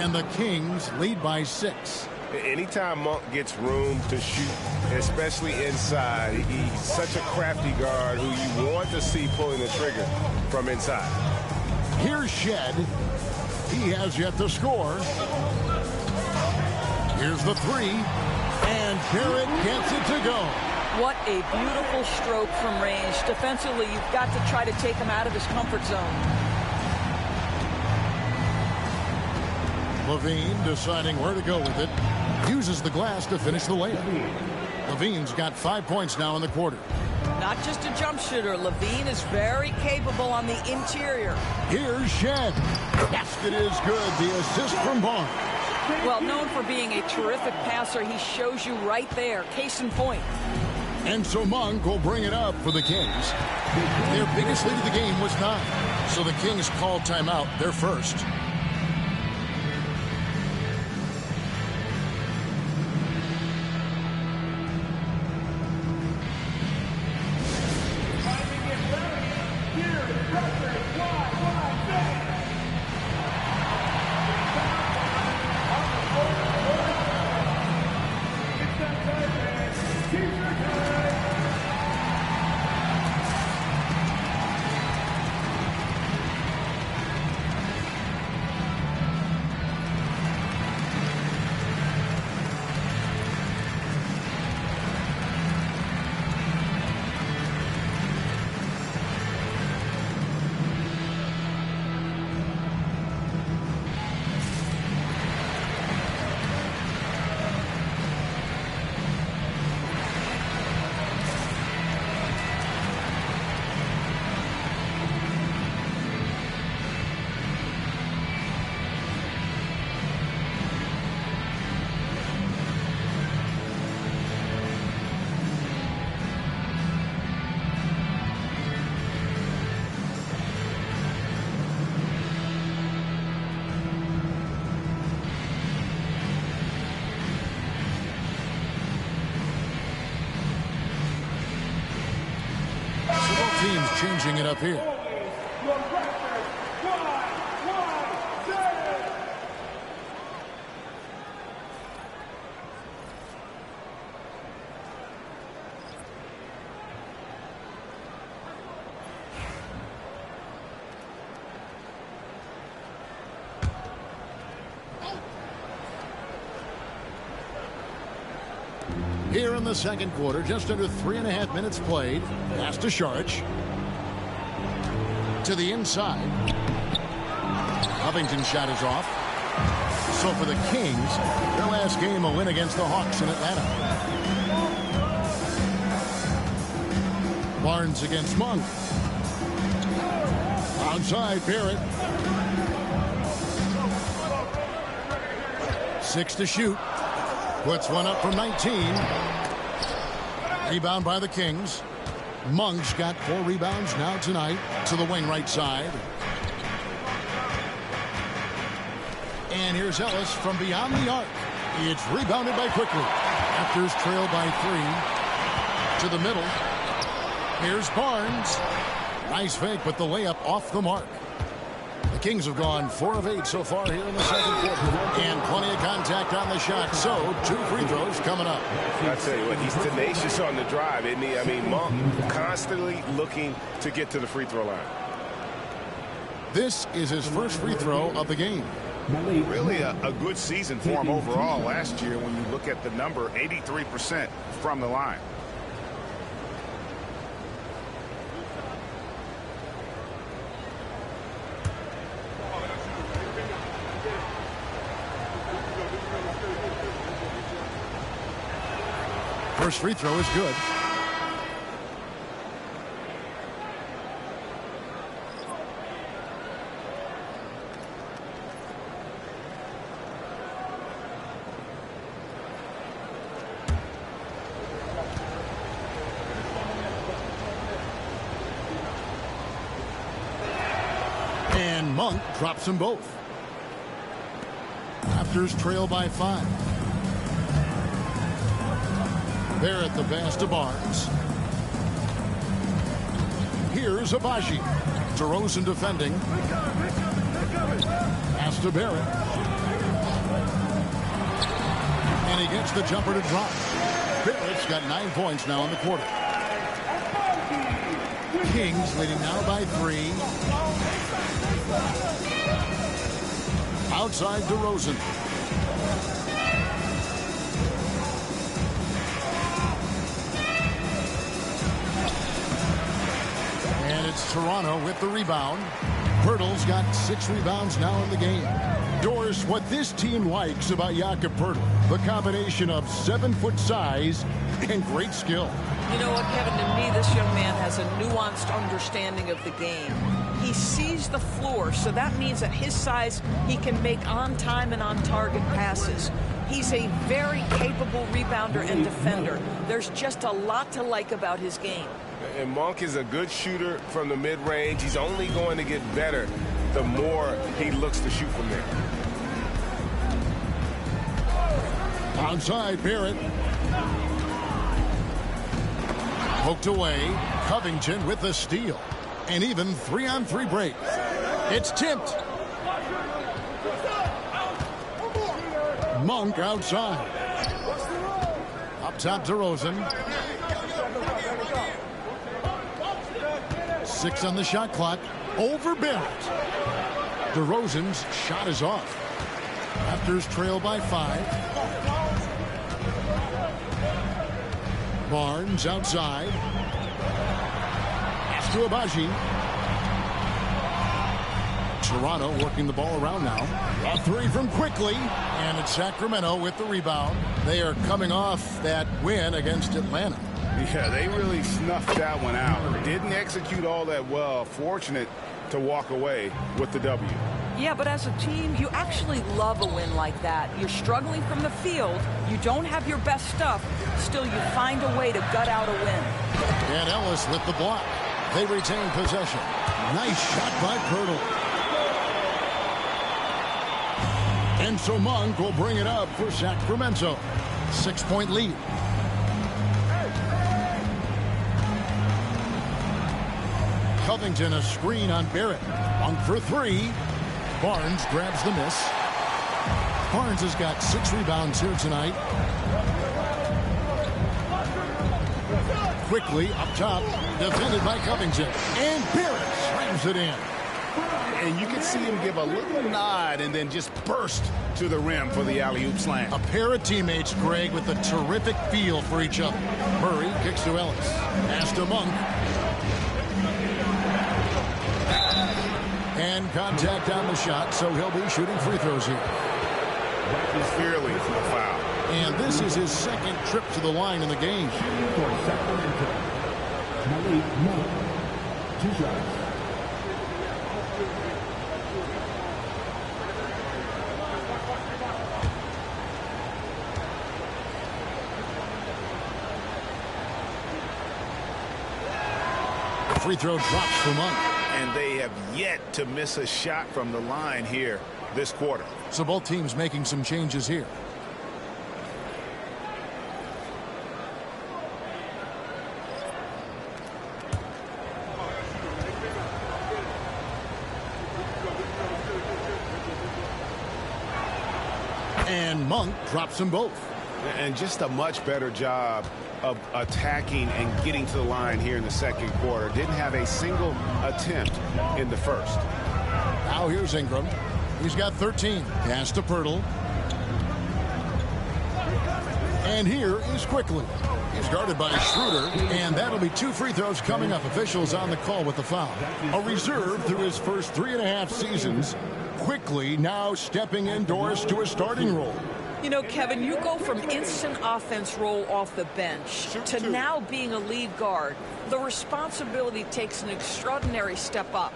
And the Kings lead by 6. Anytime Monk gets room to shoot, especially inside, he's such a crafty guard who you want to see pulling the trigger from inside. Here's Shed. He has yet to score. Here's the 3. And Barrett gets it to go. What a beautiful stroke from range. Defensively, you've got to try to take him out of his comfort zone. Levine deciding where to go with it. Uses the glass to finish the layup. Levine's got 5 points now in the quarter. Not just a jump shooter. Levine is very capable on the interior. Here's Shed. Basket is good. The assist from Barnes. Well, known for being a terrific passer, he shows you right there. Case in point. And so Monk will bring it up for the Kings. Their biggest lead of the game was 9. So the Kings called timeout. They're first. Teams changing it up here. Here in the second quarter, just under 3.5 minutes played. Pass to Saric. To the inside. Covington's shot is off. So for the Kings, their last game a win against the Hawks in Atlanta. Barnes against Monk. Outside, Barrett. 6 to shoot. Puts one up from 19. Rebound by the Kings. Monk's got 4 rebounds now tonight to the wing right side. And here's Ellis from beyond the arc. It's rebounded by Quickly. Raptors trail by 3. To the middle. Here's Barnes. Nice fake, but the layup off the mark. The Kings have gone 4 of 8 so far here in the second quarter. And plenty of contact on the shot. So 2 free throws coming up. I tell you what, he's tenacious on the drive, isn't he? I mean, Monk constantly looking to get to the free throw line. This is his first free throw of the game. Really a good season for him overall last year when you look at the number, 83% from the line. First free throw is good. And Monk drops them both. Raptors trail by 5. Barrett the pass to Barnes. Here's Abaji. DeRozan defending. Pass to Barrett. And he gets the jumper to drop. Barrett's got 9 points now in the quarter. Kings leading now by 3. Outside DeRozan. And it's Toronto with the rebound. Poeltl's got 6 rebounds now in the game. Doris, what this team likes about Jakob Poeltl, the combination of 7-foot size and great skill. You know what, Kevin, to me, this young man has a nuanced understanding of the game. He sees the floor, so that means at his size, he can make on-time and on-target passes. He's a very capable rebounder and defender. There's just a lot to like about his game. And Monk is a good shooter from the mid-range. He's only going to get better the more he looks to shoot from there. Outside, Barrett. Poked away. Covington with the steal. And even 3-on-3 break. It's tipped. Monk outside. Up top, DeRozan. 6 on the shot clock. Over Barrett. DeRozan's shot is off. Raptors trail by 5. Barnes outside. Pass to Agbaji. Toronto working the ball around now. A 3 from Quickly. And it's Sacramento with the rebound. They are coming off that win against Atlanta. Yeah, they really snuffed that one out. Didn't execute all that well. Fortunate to walk away with the W. Yeah, but as a team, you actually love a win like that. You're struggling from the field. You don't have your best stuff. Still, you find a way to gut out a win. And Ellis with the block. They retain possession. Nice shot by Poeltl. And so Monk will bring it up for Sacramento. 6-point lead. Covington a screen on Barrett. Monk for 3. Barnes grabs the miss. Barnes has got 6 rebounds here tonight. Quickly up top, defended by Covington. And Barrett slams it in. And you can see him give a little nod and then just burst to the rim for the alley-oop slam. A pair of teammates, Greg, with a terrific feel for each other. Murray kicks to Ellis. Pass to Monk. And contact on the shot, so he'll be shooting free throws here. Clearly a foul. And this is his 2nd trip to the line in the game. For Sacramento, Malik Monk, 2 shots. Free throw drops for Monk. And they have yet to miss a shot from the line here this quarter. So both teams making some changes here. And Monk drops them both. And just a much better job of attacking and getting to the line here in the 2nd quarter. Didn't have a single attempt in the 1st. Now here's Ingram. He's got 13. Pass to Poeltl. And here is Quickly. He's guarded by Schroeder, and that'll be 2 free throws coming up. Officials on the call with the foul. A reserve through his first 3.5 seasons. Quickly now stepping indoors to a starting role. You know, Kevin, you go from instant offense role off the bench to now being a lead guard. The responsibility takes an extraordinary step up.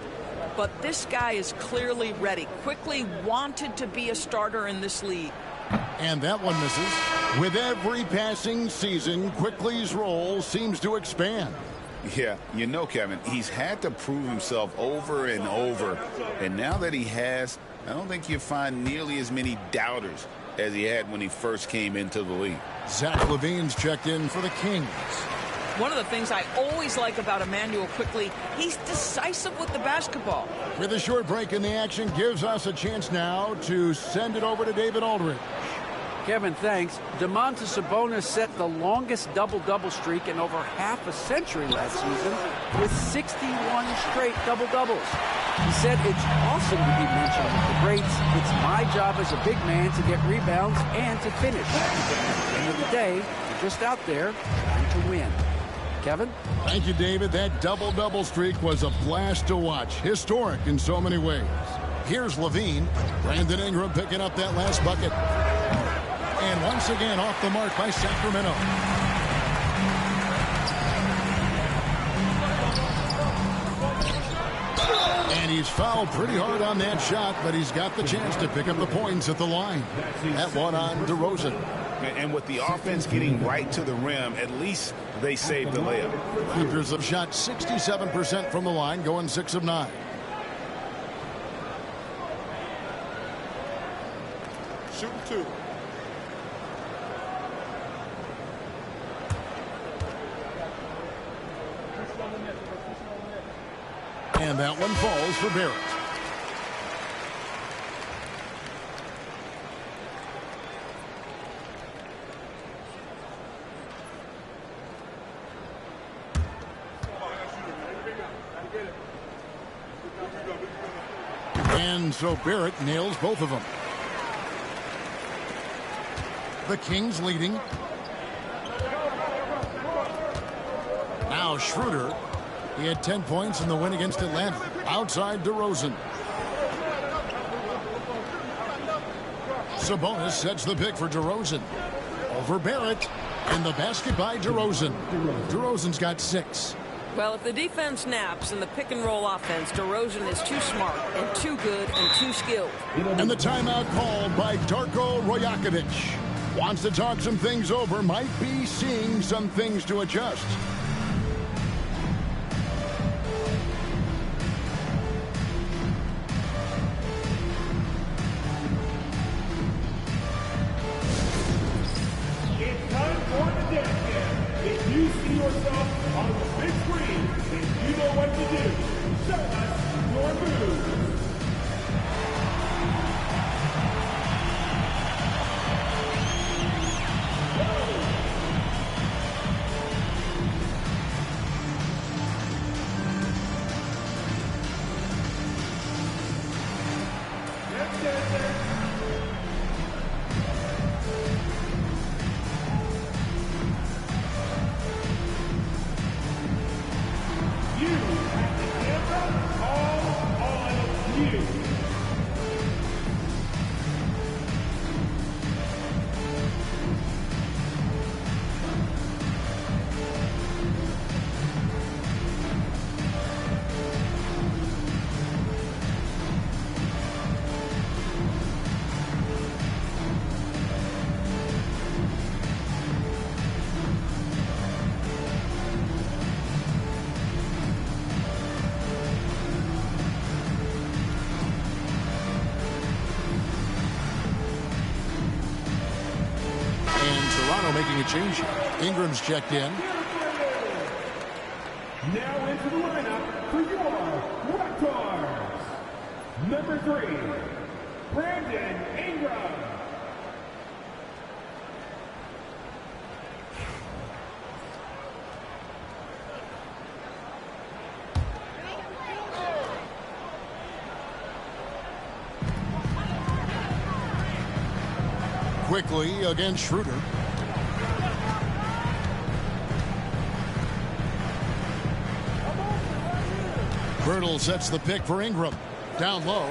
But this guy is clearly ready. Quickly wanted to be a starter in this league. And that one misses. With every passing season, Quickly's role seems to expand. Yeah, you know, Kevin, he's had to prove himself over and over. And now that he has, I don't think you'll find nearly as many doubters as he had when he first came into the league. Zach LaVine's checked in for the Kings. One of the things I always like about Immanuel Quickley, he's decisive with the basketball. With a short break in the action, gives us a chance now to send it over to David Aldridge. Kevin, thanks. Domantas Sabonis set the longest double-double streak in over half a century last season with 61 straight double-doubles. He said it's awesome to be mentioned with the greats. It's my job as a big man to get rebounds and to finish. At the end of the day, you're just out there trying to win. Kevin? Thank you, David. That double-double streak was a blast to watch. Historic in so many ways. Here's Levine. Brandon Ingram picking up that last bucket. And once again off the mark by Sacramento. And he's fouled pretty hard on that shot, but he's got the chance to pick up the points at the line. That one on DeRozan. And with the offense getting right to the rim, at least they saved the layup. Clippers have shot 67% from the line, going 6 of 9. Shooting 2. And that one falls for Barrett. And so Barrett nails both of them. The Kings leading. Now Schroeder. He had 10 points in the win against Atlanta. Outside DeRozan. Sabonis sets the pick for DeRozan. Over Barrett. And the basket by DeRozan. DeRozan's got 6. Well, if the defense naps and the pick-and-roll offense, DeRozan is too smart and too good and too skilled. And the timeout called by Darko Rajakovic. Wants to talk some things over. Might be seeing some things to adjust. It's time for the dance cam. If you see yourself on the big screen, then you know what to do. Show us your moves. Making a change. Ingram's checked in. Now into the lineup for your Raptors. Number 3, Brandon Ingram. Quickly against Schroeder. Birtle sets the pick for Ingram. Down low.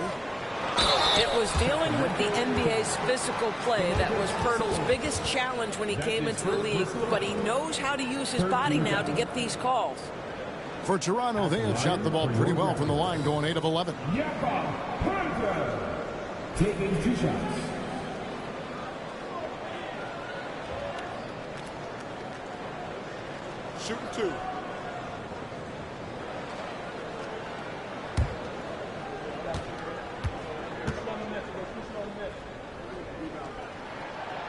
It was dealing with the NBA's physical play that was Pirtle's biggest challenge when he came into the league, but he knows how to use his body now to get these calls. For Toronto, they have shot the ball pretty well from the line, going 8 of 11. Taking 2 shots. Shooting 2.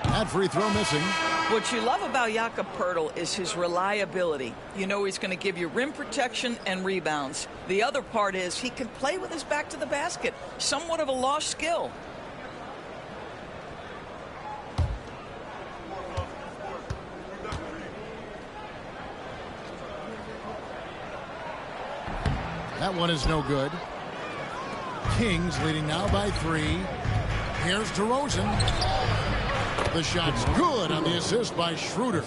That free throw missing. What you love about Jakob Poeltl is his reliability. You know he's going to give you rim protection and rebounds. The other part is he can play with his back to the basket. Somewhat of a lost skill. That one is no good. Kings leading now by 3. Here's DeRozan. The shot's good on the assist by Schroeder.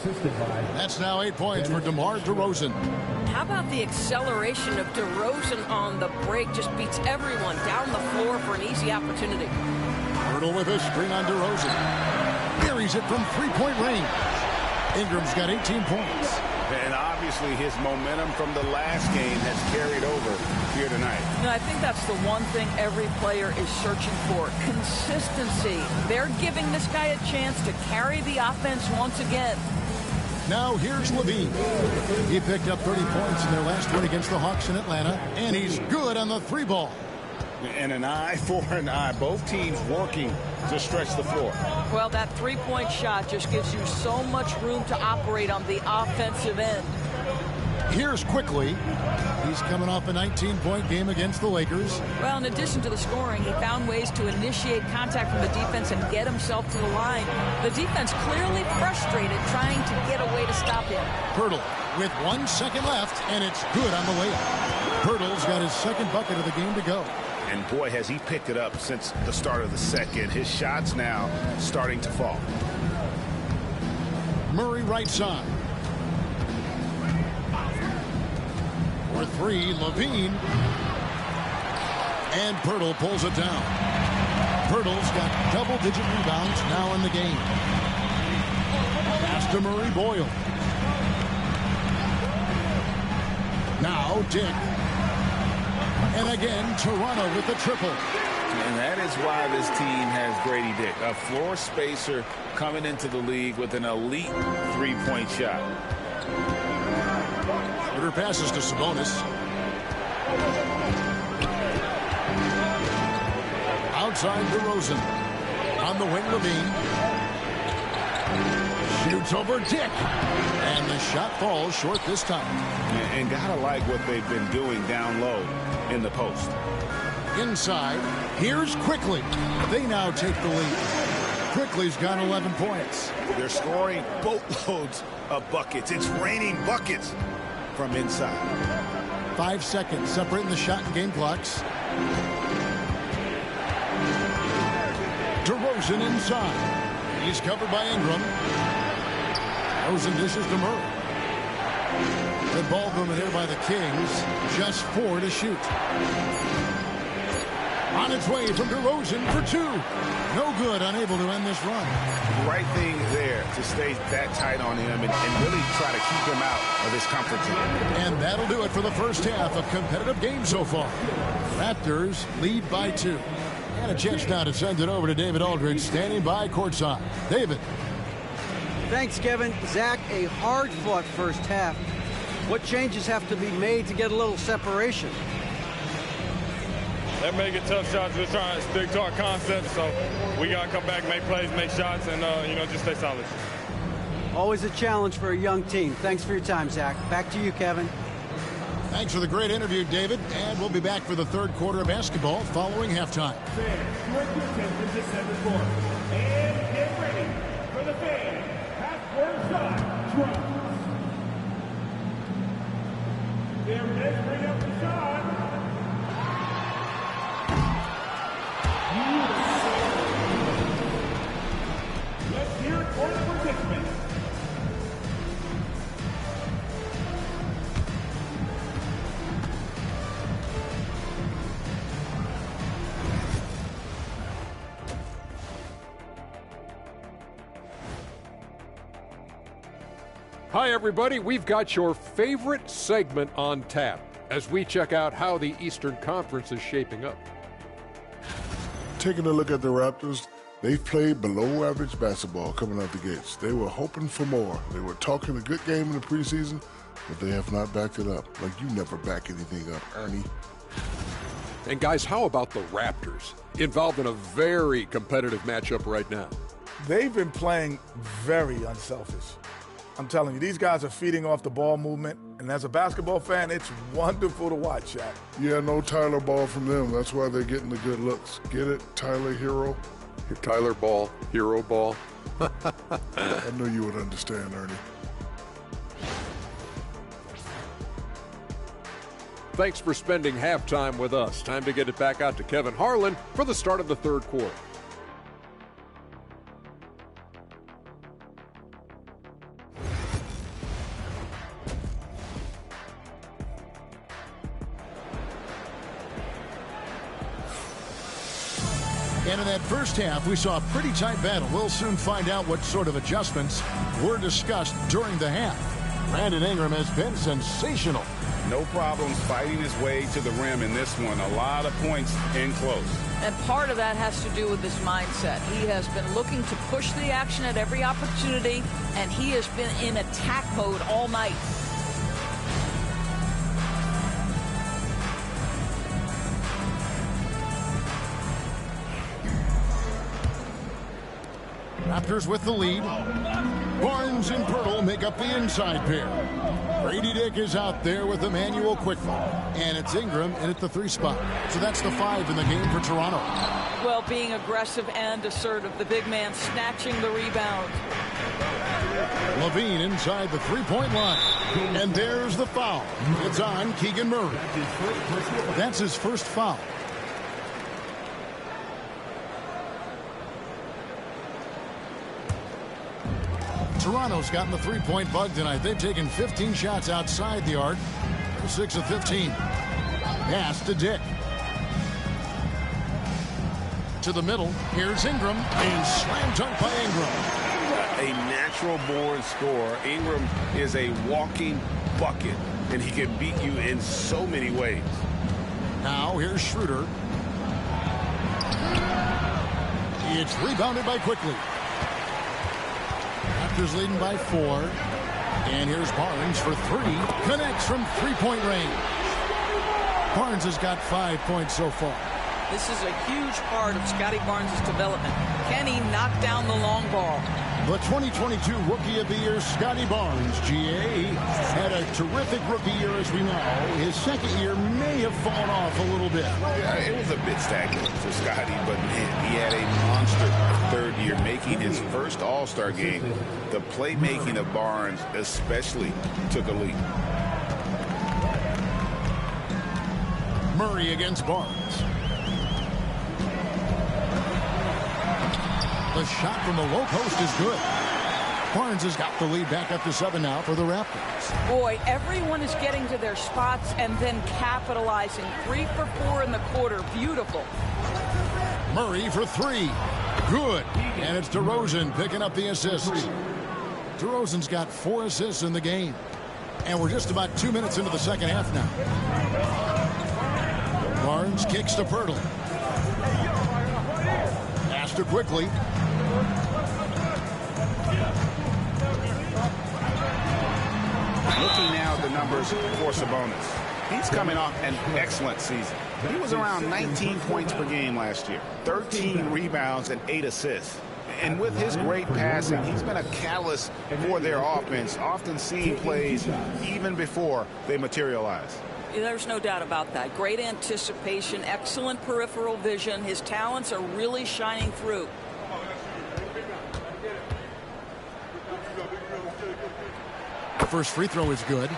That's now 8 points for DeMar DeRozan. How about the acceleration of DeRozan on the break? Just beats everyone down the floor for an easy opportunity. Poeltl with a screen on DeRozan. Buries it from 3-point range. Ingram's got 18 points. And obviously his momentum from the last game has carried over here tonight. No, I think that's the one thing every player is searching for. Consistency. They're giving this guy a chance to carry the offense once again. Now here's LaVine. He picked up 30 points in their last win against the Hawks in Atlanta, and he's good on the 3-ball. And an eye for an eye. Both teams working to stretch the floor. Well, that 3-point shot just gives you so much room to operate on the offensive end. Here's Quickly. He's coming off a 19-point game against the Lakers. Well, in addition to the scoring, he found ways to initiate contact from the defense and get himself to the line. The defense clearly frustrated trying to get a way to stop him. Poeltl with 1 second left, and it's good on the layup. Poeltl's got his second bucket of the game to go. And boy, has he picked it up since the start of the second. His shots now starting to fall. Murray right side. For 3, LaVine. And Poeltl pulls it down. Poeltl's got double-digit rebounds now in the game. Pass to Murray Boyle. Now Dick. And again, Toronto with the triple. And that is why this team has Grady Dick, a floor spacer coming into the league with an elite 3-point shot. Schroeder passes to Sabonis. Outside DeRozan. On the wing, LaVine. Shoots over Dick. And the shot falls short this time. And gotta like what they've been doing down low in the post. Inside, here's Quickly. They now take the lead. Quickly's got 11 points. They're scoring boatloads of buckets. It's raining buckets from inside. 5 seconds separating the shot and game clocks. DeRozan inside. He's covered by Ingram. DeRozan dishes to Murray. Good ball movement here by the Kings. Just 4 to shoot. On its way from DeRozan for 2. No good, unable to end this run. The right thing there to stay that tight on him and really try to keep him out of his comfort zone. And that'll do it for the first half of competitive game so far. Raptors lead by 2. And a chance now to send it over to David Aldridge, standing by courtside. David. Thanks, Kevin. Zach, a hard-fought first half. What changes have to be made to get a little separation? They're making tough shots. We're trying to stick to our concept, so we got to come back, make plays, make shots, and, just stay solid. Always a challenge for a young team. Thanks for your time, Zach. Back to you, Kevin. Thanks for the great interview, David. And we'll be back for the third quarter of basketball following halftime. And get ready for the fan half-court shot drop. They're ready to bring up the shot. Let's hear it for the participants. Hi, everybody. We've got your favorite segment on tap as we check out how the Eastern Conference is shaping up. Taking a look at the Raptors, they've played below average basketball coming out the gates. They were hoping for more. They were talking a good game in the preseason, but they have not backed it up. Like you never back anything up, Ernie. And guys, how about the Raptors? Involved in a very competitive matchup right now. they've been playing very unselfish. I'm telling you, these guys are feeding off the ball movement, and as a basketball fan, it's wonderful to watch, Shaq. Yeah, no Tyler Ball from them. That's why they're getting the good looks. Get it, Tyler Hero? Tyler Ball, Hero Ball. I knew you would understand, Ernie. Thanks for spending halftime with us. Time to get it back out to Kevin Harlan for the start of the third quarter. And in that first half, we saw a pretty tight battle. We'll soon find out what sort of adjustments were discussed during the half. Brandon Ingram has been sensational. No problems fighting his way to the rim in this one. A lot of points in close. And part of that has to do with his mindset. He has been looking to push the action at every opportunity, and he has been in attack mode all night. Raptors with the lead. Barnes and Pirtle make up the inside pair. Grady Dick is out there with Emmanuel Quickly. And it's Ingram in at the 3 spot. So that's the 5 in the game for Toronto. Well, being aggressive and assertive. The big man snatching the rebound. Levine inside the 3-point line. And there's the foul. It's on Keegan Murray. That's his first foul. Toronto's gotten the 3-point bug tonight. They've taken 15 shots outside the arc. They're 6 of 15. Pass to Dick. To the middle. Here's Ingram. And slam dunk by Ingram. A natural born scorer. Ingram is a walking bucket, and he can beat you in so many ways. Now here's Schroeder. It's rebounded by Quickly. Raptors leading by 4. And here's Barnes for 3. Connects from 3-point range. Barnes has got 5 points so far. This is a huge part of Scotty Barnes' development. Can he knock down the long ball? The 2022 Rookie of the Year, Scotty Barnes, GA, had a terrific rookie year, as we know. His second year may have fallen off a little bit. Yeah, it was a bit stagnant for Scotty, but man, he had a monster third year, making his first All-Star game. The playmaking of Barnes especially took a leap. Murray against Barnes. The shot from the low post is good. Barnes has got the lead back up to 7 now for the Raptors. Boy, everyone is getting to their spots and then capitalizing. 3 for 4 in the quarter. Beautiful. Murray for 3. Good. And it's DeRozan picking up the assists. DeRozan's got 4 assists in the game. And we're just about 2 minutes into the second half now. Barnes kicks to Pirtle. Pass to Quickly. Looking now at the numbers for Sabonis. He's coming off an excellent season. He was around 19 points per game last year, 13 rebounds and 8 assists. And with his great passing, he's been a catalyst for their offense, often seeing plays even before they materialize. There's no doubt about that. Great anticipation, excellent peripheral vision. His talents are really shining through. The first free throw is good.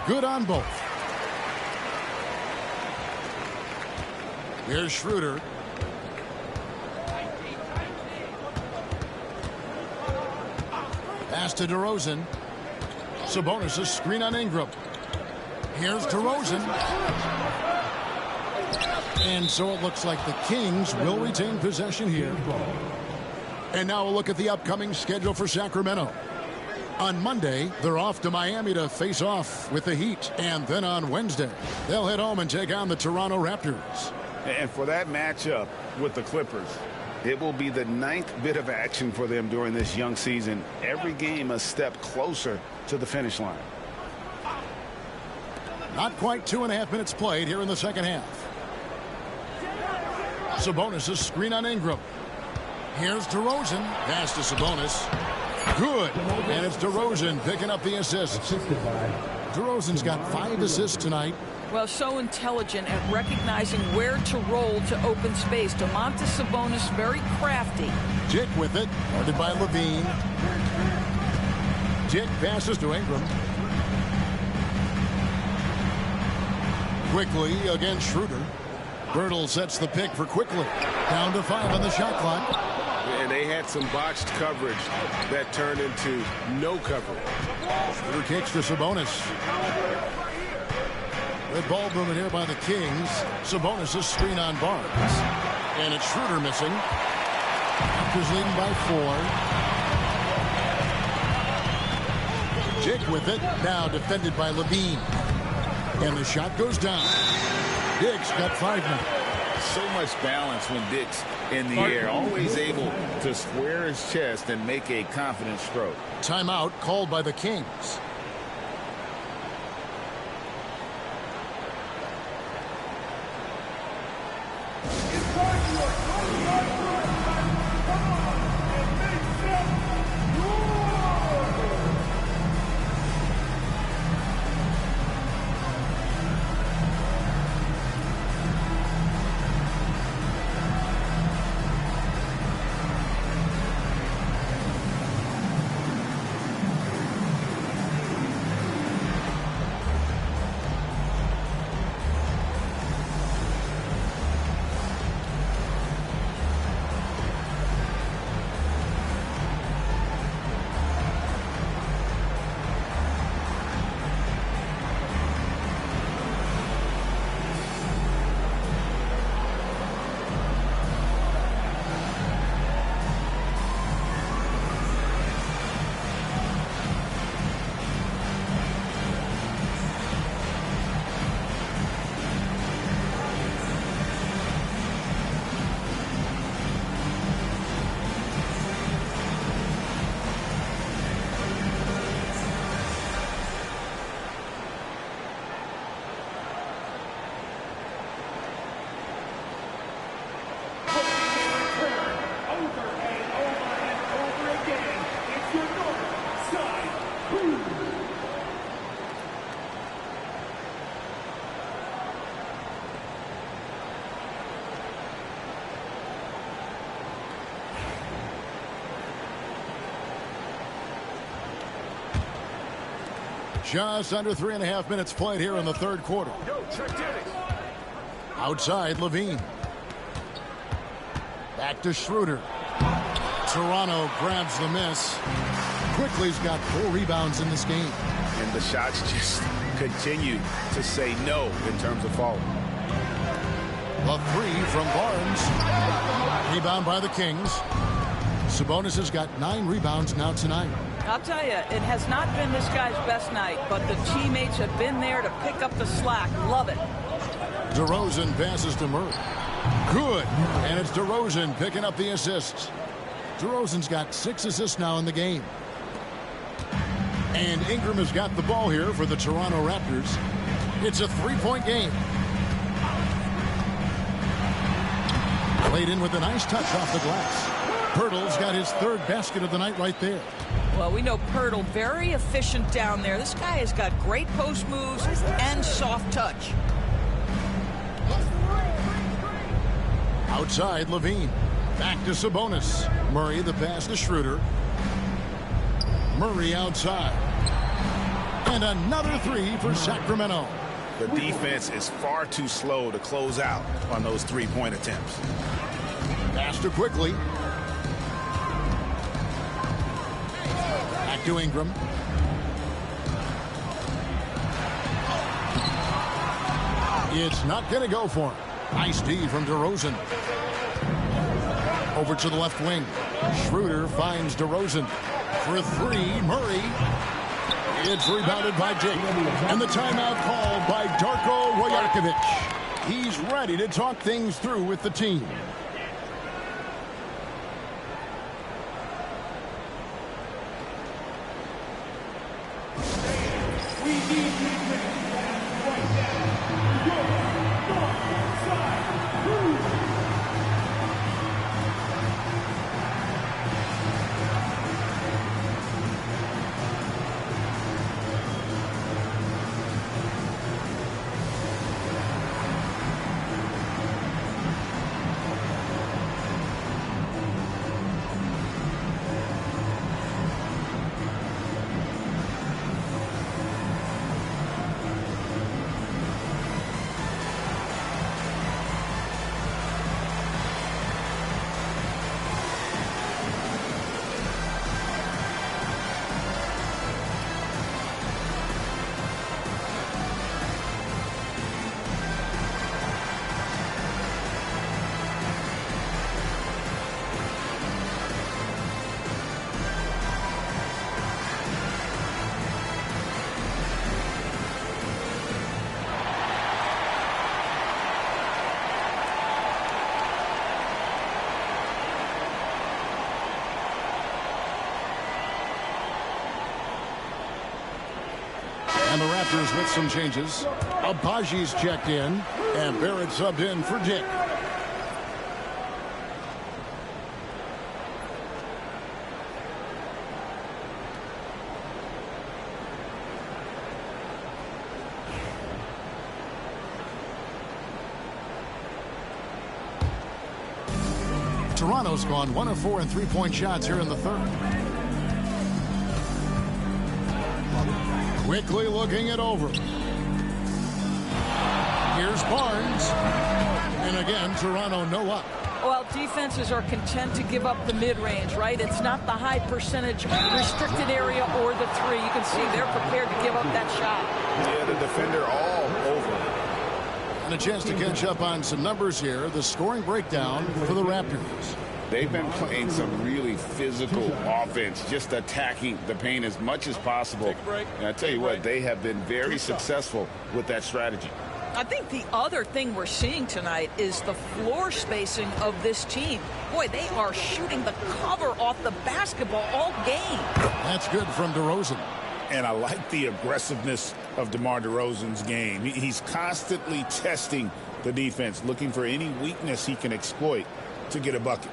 Good on both. Here's Schroeder. Pass to DeRozan. Sabonis a screen on Ingram. Here's DeRozan. And so it looks like the Kings will retain possession here. And now a look at the upcoming schedule for Sacramento. On Monday, they're off to Miami to face off with the Heat. And then on Wednesday, they'll head home and take on the Toronto Raptors. And for that matchup with the Clippers, It will be the 9th bit of action for them during this young season. Every game a step closer to the finish line. Not quite 2.5 minutes played here in the second half. Sabonis' screen on Ingram. Here's DeRozan. Pass to Sabonis. Good. And it's DeRozan picking up the assist. DeRozan's got 5 assists tonight. Well, so intelligent at recognizing where to roll to open space. Domantas Sabonis, very crafty. Dick with it. Guarded by Levine. Dick passes to Ingram. Quickly against Schroeder. Birtle sets the pick for Quickly. Down to 5 on the shot clock. And they had some botched coverage that turned into no coverage. Schroeder kicks to Sabonis. Red ball movement here by the Kings. Sabonis' screen on Barnes. And it's Schroeder missing. Raptors leading by 4. Dick with it. Now defended by Levine. And the shot goes down. Dick's got 5 now. So much balance when Dick's in the air. Always able to square his chest and make a confident stroke. Timeout called by the Kings. Just under 3.5 minutes played here in the third quarter. Outside, Levine. Back to Schroeder. Toronto grabs the miss. Quickly's got 4 rebounds in this game. And the shots just continue to say no in terms of falling. The 3 from Barnes. Rebound by the Kings. Sabonis has got 9 rebounds now tonight. I'll tell you, it has not been this guy's best night, but the teammates have been there to pick up the slack. Love it. DeRozan passes to Murray. Good. And it's DeRozan picking up the assists. DeRozan's got 6 assists now in the game. And Ingram has got the ball here for the Toronto Raptors. It's a 3-point game. Played in with a nice touch off the glass. Pirtle's got his 3rd basket of the night right there. Well, we know Pirtle, very efficient down there. This guy has got great post moves and soft touch. Outside, Levine. Back to Sabonis. Murray, the pass to Schroeder. Murray outside. And another 3 for Sacramento. The defense is far too slow to close out on those 3-point attempts. Pass to Quickly. Back to Ingram. It's not going to go for him. Nice D from DeRozan. Over to the left wing. Schroeder finds DeRozan for 3. Murray. It's rebounded by Dick. And the timeout called by Darko Rajakovic. He's ready to talk things through with the team. And the Raptors with some changes. Abaji's checked in, and Barrett subbed in for Dick. Toronto's gone 1 of 4 in three-point shots here in the third. Quickly looking it over. Here's Barnes. And again, Toronto no up. Well, defenses are content to give up the mid-range, right? It's not the high percentage restricted area or the three. You can see they're prepared to give up that shot. Yeah, the defender all over. And a chance to catch up on some numbers here. The scoring breakdown for the Raptors. They've been playing some really physical offense, just attacking the paint as much as possible. And I tell you what, they have been very successful with that strategy. I think the other thing we're seeing tonight is the floor spacing of this team. Boy, they are shooting the cover off the basketball all game. That's good from DeRozan. And I like the aggressiveness of DeMar DeRozan's game. He's constantly testing the defense, looking for any weakness he can exploit to get a bucket.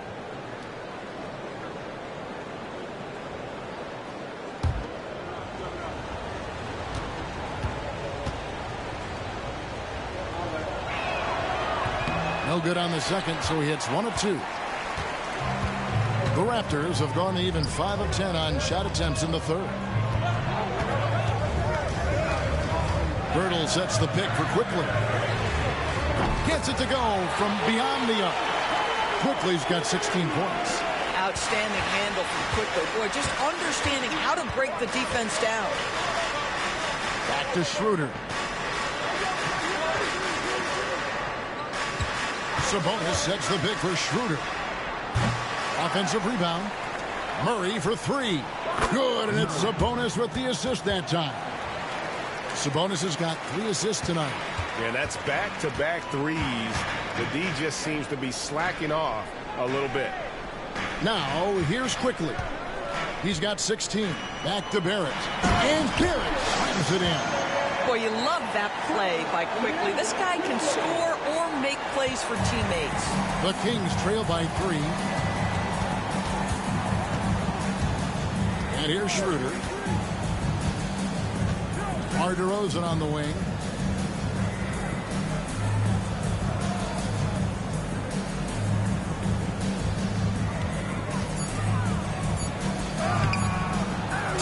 No good on the second, so he hits 1 of 2. The Raptors have gone even 5 of 10 on shot attempts in the third. Birtle sets the pick for Quickly. Gets it to go from beyond the arc. Quickly's got 16 points. Outstanding handle from Quickly. Boy, just understanding how to break the defense down. Back to Schroeder. Sabonis sets the pick for Schroeder. Offensive rebound. Murray for 3. Good, and it's Sabonis with the assist that time. Sabonis has got 3 assists tonight. Yeah, that's back-to-back threes. The D just seems to be slacking off a little bit. Now, here's Quickly. He's got 16. Back to Barrett. And Barrett slams it in. Boy, you love that play by Quickly. This guy can score or make plays for teammates. The Kings trail by 3. And here's Schroeder. DeMar DeRozan on the wing.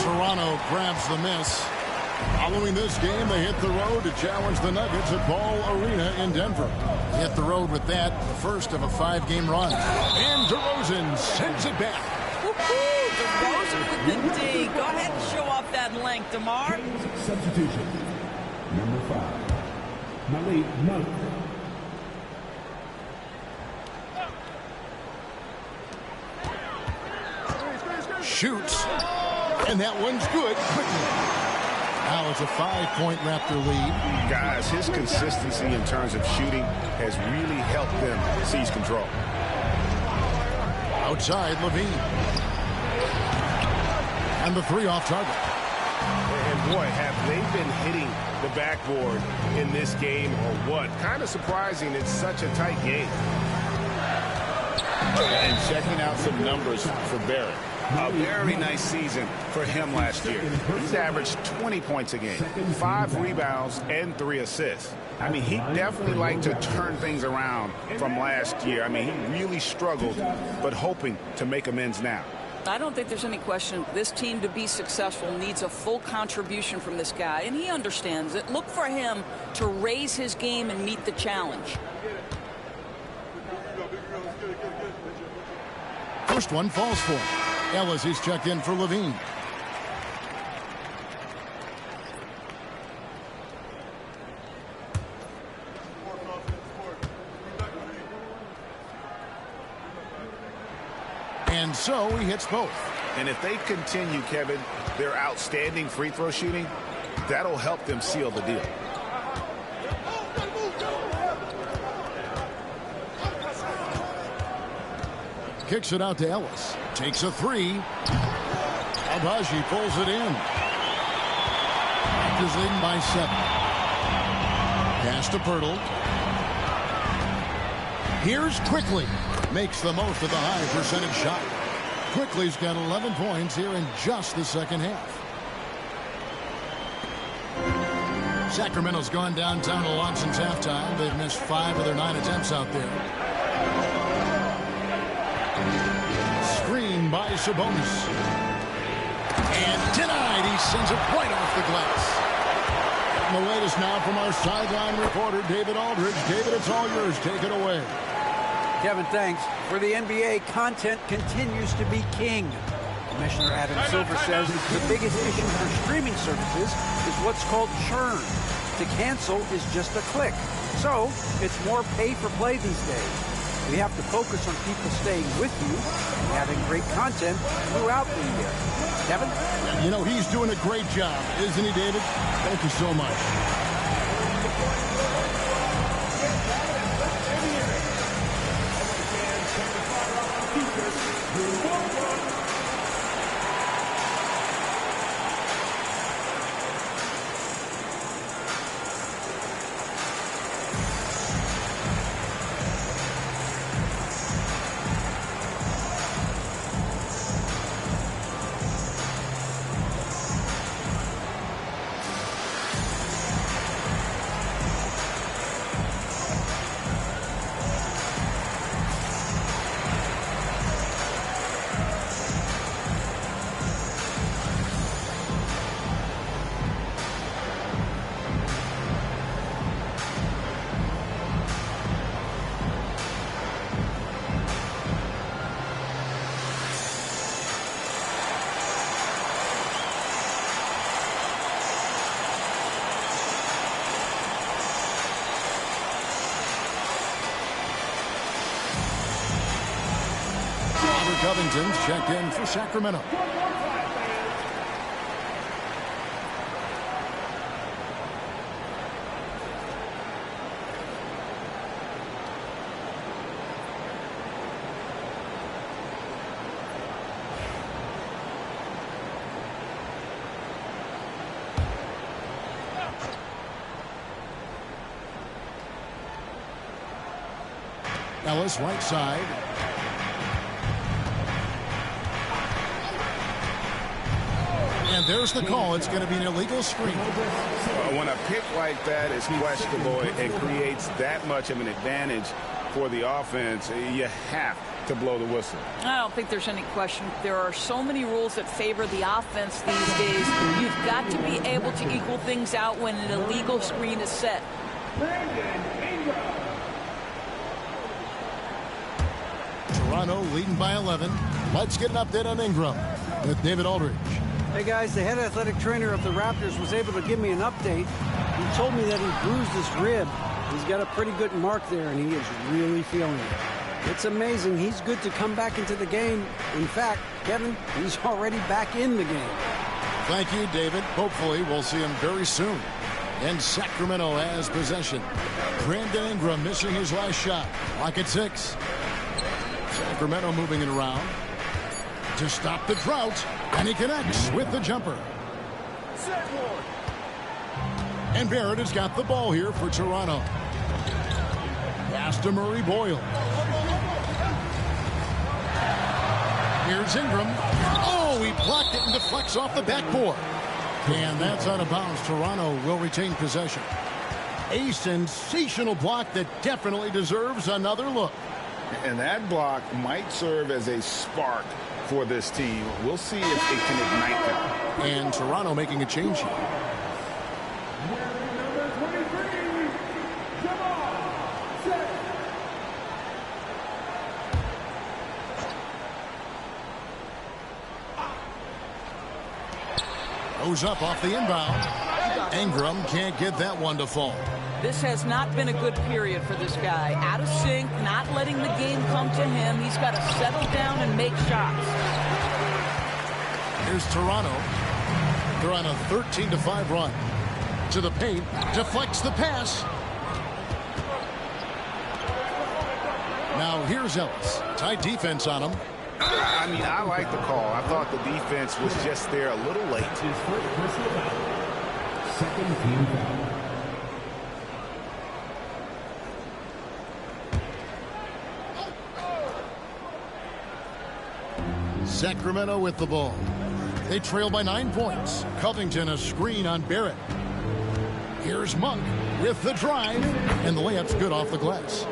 Toronto grabs the miss. Following this game, they hit the road to challenge the Nuggets at Ball Arena in Denver. Hit the road with that, the first of a 5-game run. And DeRozan sends it back. Woo-hoo! DeRozan with the D. Go ahead and show off that length, DeMar. Substitution. Number 5, Malik Monk. Shoots. And that one's good. Quickly. Now it's a 5-point Raptor lead. Guys, his consistency in terms of shooting has really helped them seize control. Outside, Levine. And the 3 off target. And Boy, have they been hitting the backboard in this game or what? Kind of surprising. It's such a tight game. And checking out some numbers for Barrett. A very nice season for him last year. He's averaged 20 points a game, 5 rebounds, and 3 assists. I mean, he definitely liked to turn things around from last year. I mean, he really struggled, but hoping to make amends now. I don't think there's any question this team, to be successful, needs a full contribution from this guy, and he understands it. Look for him to raise his game and meet the challenge. First one falls for him. Ellis is checked in for Levine. And so he hits both. And if they continue, Kevin, their outstanding free throw shooting, that'll help them seal the deal. Kicks it out to Ellis. Takes a three. Agbaji pulls it in. Raptors leading by 7. Pass to Pirtle. Here's Quickly. Makes the most of the high percentage shot. Quickly's got 11 points here in just the second half. Sacramento's gone downtown a lot since halftime. They've missed 5 of their 9 attempts out there. Screen by Sabonis. And denied. He sends it right off the glass. And the latest now from our sideline reporter, David Aldridge. David, it's all yours. Take it away. Kevin, thanks. For the NBA, content continues to be king. Commissioner Adam Silver says the biggest issue for streaming services is what's called churn. To cancel is just a click. So it's more pay for play these days. We have to focus on people staying with you and having great content throughout the year. Kevin? You know, he's doing a great job, isn't he, David? Thank you so much. Covington's checked in for Sacramento. Ellis, right side. And there's the call. It's going to be an illegal screen. When a pick like that is questionable, it creates that much of an advantage for the offense. You have to blow the whistle. I don't think there's any question. There are so many rules that favor the offense these days. You've got to be able to equal things out when an illegal screen is set. Toronto leading by 11. Let's get an update on Ingram with David Aldridge. Hey guys, the head athletic trainer of the Raptors was able to give me an update. He told me that he bruised his rib. He's got a pretty good mark there, and he is really feeling it. It's amazing. He's good to come back into the game. In fact, Kevin, he's already back in the game. Thank you, David. Hopefully, we'll see him very soon. And Sacramento has possession. Brandon Ingram missing his last shot. Clock at 6. Sacramento moving it around to stop the drought, and he connects with the jumper. And Barrett has got the ball here for Toronto. Pass to Murray Boyle. Here's Ingram. Oh, he blocked it and deflects off the backboard. And that's out of bounds. Toronto will retain possession. A sensational block that definitely deserves another look. And that block might serve as a spark for this team. We'll see if it can ignite them. And Toronto making a change here. Goes up off the inbound. Ingram can't get that one to fall. This has not been a good period for this guy. Out of sync, not letting the game come to him. He's got to settle down and make shots. Here's Toronto. They're on a 13-5 run. To the paint, deflects the pass. Now here's Ellis. Tight defense on him. I mean, I like the call. I thought the defense was just there a little late. Second team foul. Sacramento with the ball. They trail by 9 points. Covington a screen on Barrett. Here's Monk with the drive. And the layup's good off the glass.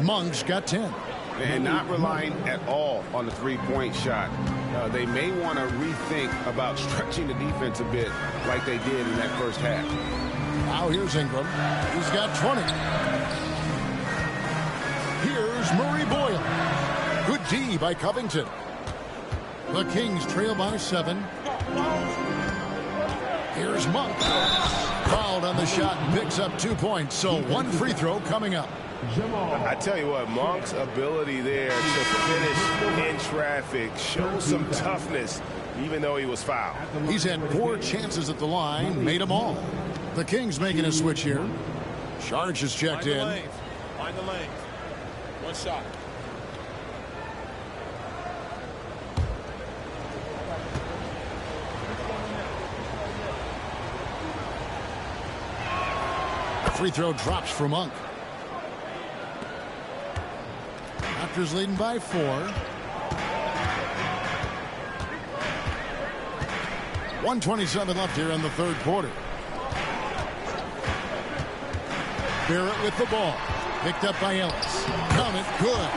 Monk's got 10. And not relying at all on the three-point shot. They may want to rethink about stretching the defense a bit like they did in that first half. Now here's Ingram. He's got 20. Here's Murray Boyle. Good D by Covington. The Kings trail by 7. Here's Monk. Fouled on the shot and picks up 2 points. So one free throw coming up. I tell you what, Monk's ability there to finish in traffic shows some toughness, even though he was fouled. He's had 4 chances at the line, made them all. The Kings making a switch here. Sharge is checked in. Find the lane. One shot. Free throw drops for Monk. Raptors leading by 4. 1:27 left here in the third quarter. Barrett with the ball. Picked up by Ellis. Count good.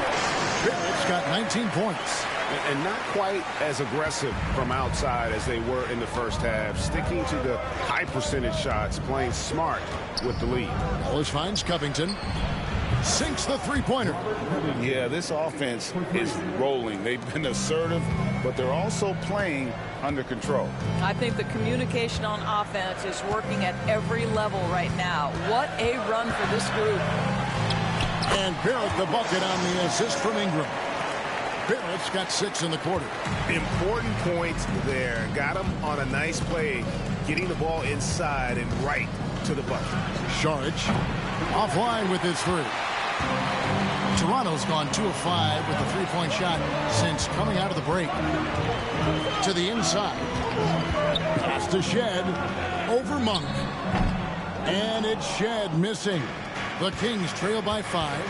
Barrett's got 19 points. And not quite as aggressive from outside as they were in the first half. Sticking to the high percentage shots. Playing smart with the lead. Ellis finds Covington. Sinks the three-pointer. Yeah, this offense is rolling. They've been assertive, but they're also playing under control. I think the communication on offense is working at every level right now. What a run for this group. And Barrett the bucket on the assist from Ingram. Barrett's got 6 in the quarter. Important points there. Got him on a nice play, getting the ball inside and right to the bucket. Sharge offline with his 3. Toronto's gone 2 of 5 with a 3-point shot since coming out of the break. To the inside. Pass to Shed. Over Monk. And it's Shed missing. The Kings trail by 5.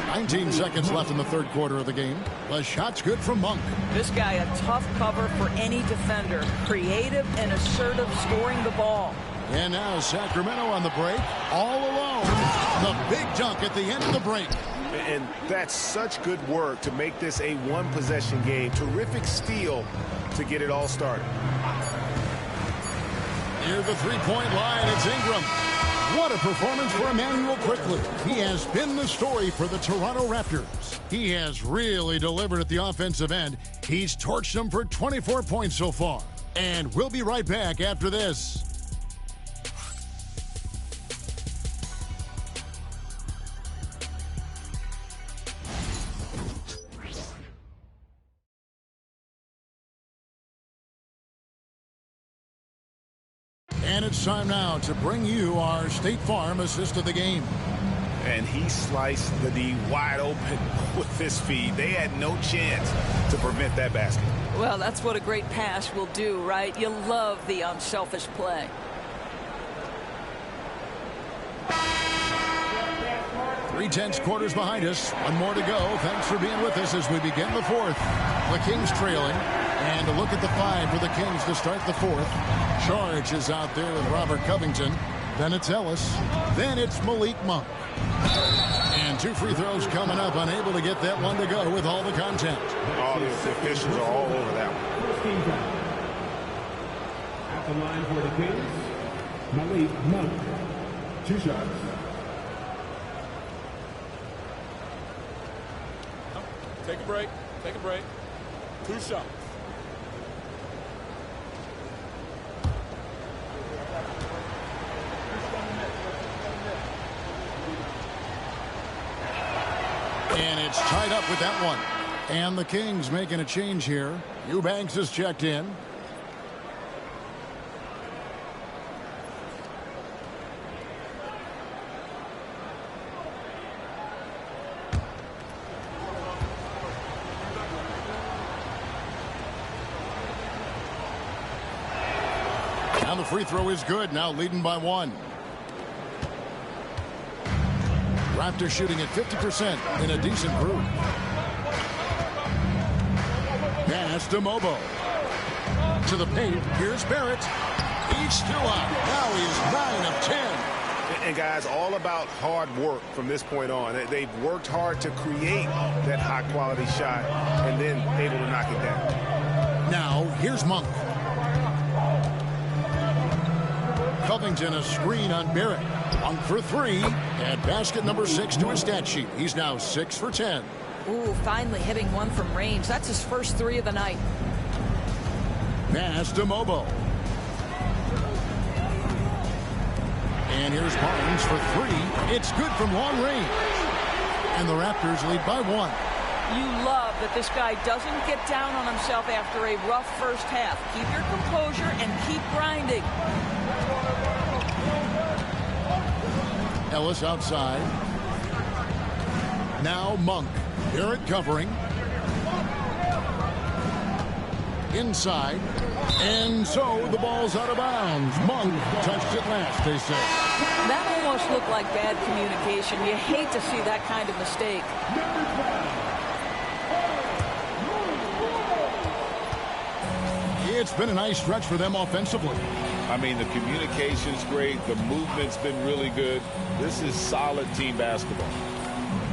19 seconds left in the third quarter of the game. The shot's good from Monk. This guy a tough cover for any defender. Creative and assertive scoring the ball. And now Sacramento on the break. All alone. The big dunk at the end of the break. And that's such good work to make this a one-possession game. Terrific steal to get it all started. Near the three-point line, it's Ingram. What a performance for Emmanuel Quickley. He has been the story for the Toronto Raptors. He has really delivered at the offensive end. He's torched them for 24 points so far. And we'll be right back after this. And it's time now to bring you our State Farm assist of the game. And he sliced the D wide open with his feed. They had no chance to prevent that basket. Well, that's what a great pass will do, right? You love the unselfish play. Three-tenths quarters behind us. One more to go. Thanks for being with us as we begin the fourth. The Kings trailing. And a look at the 5 for the Kings to start the fourth. George is out there with Robert Covington. Then it's Ellis. Then it's Malik Monk. And 2 free throws coming up. Unable to get that one to go with all the contact. All the officials are all over that one. First team foul. At the line for the Kings, Malik Monk. 2 shots. Take a break. Take a break. 2 shots. And it's tied up with that one. And the Kings making a change here. Eubanks is checked in. Now the free throw is good. Now leading by 1. Raptors shooting at 50% in a decent group. Pass to Mobo. To the paint. Here's Barrett. He's still out. Now he's 9 of 10. And guys, all about hard work from this point on. They've worked hard to create that high-quality shot and then able to knock it down. Now, here's Monk. Covington a screen on Barrett. Monk for 3. And basket number 6 to his stat sheet. He's now 6 for 10. Ooh, finally hitting one from range. That's his first 3 of the night. Pass to Mobo. And here's Barnes for 3. It's good from long range. And the Raptors lead by 1. You love that this guy doesn't get down on himself after a rough first half. Keep your composure and keep grinding. Ellis outside. Now Monk. Barrett covering. Inside. And so the ball's out of bounds. Monk touched it last, they say. That almost looked like bad communication. You hate to see that kind of mistake. It's been a nice stretch for them offensively. I mean, the communication's great. The movement's been really good. This is solid team basketball.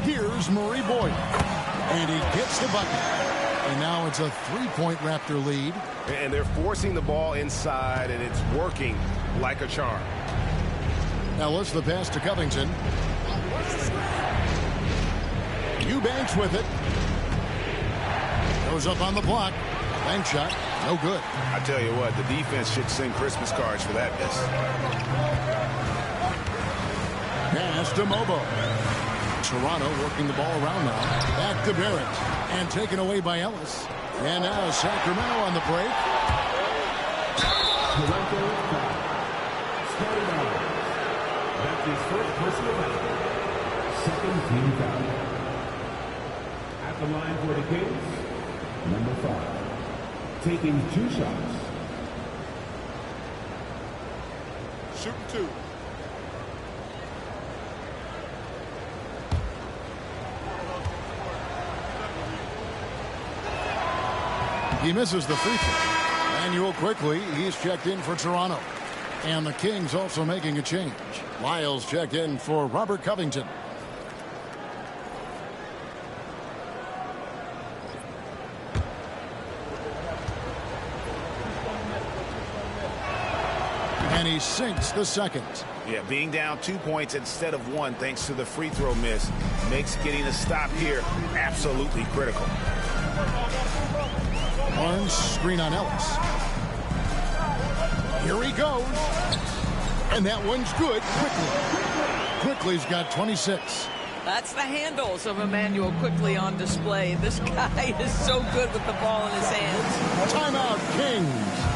Here's Murray Boyd. And he gets the bucket. And now it's a 3-point Raptor lead. And they're forcing the ball inside, and it's working like a charm. Ellis, the pass to Covington. Eubanks with it. Goes up on the block. Bank shot. No good. I tell you what, the defense should send Christmas cards for that miss. Pass to Mobo. Toronto working the ball around now. Back to Barrett. And taken away by Ellis. And now Sacramento on the break. Toronto foul. Starting out. That's his first personal foul. Second team foul. At the line for the Kings, number 5. Taking 2 shots. Shoot 2. He misses the free throw. Manuel quickly. He's checked in for Toronto. And the Kings also making a change. Lyles checked in for Robert Covington. And he sinks the second. Yeah, being down 2 points instead of 1 thanks to the free throw miss makes getting a stop here absolutely critical. Barnes screen on Ellis. Here he goes. And that one's good. Quickly's got 26. That's the handles of Immanuel Quickley on display. This guy is so good with the ball in his hands. Timeout, Kings.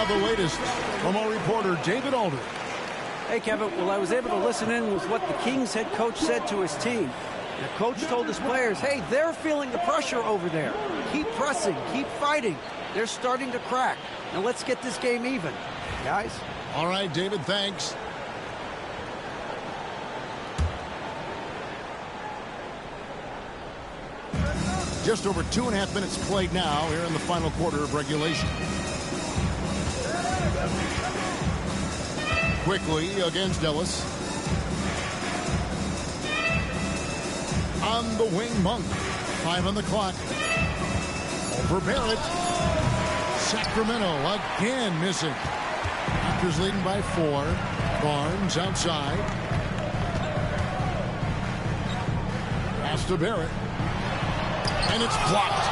Now the latest from our reporter, David Aldridge. Hey, Kevin. Well, I was able to listen in with what the Kings head coach said to his team. The coach told his players, hey, they're feeling the pressure over there. Keep pressing, keep fighting. They're starting to crack. Now let's get this game even, guys. All right, David, thanks. Just over 2.5 minutes played now here in the final quarter of regulation. Quickly against Ellis. On the wing, Monk. 5 on the clock. Over Barrett. Sacramento again missing. Raptors leading by 4. Barnes outside. Pass to Barrett. And it's blocked.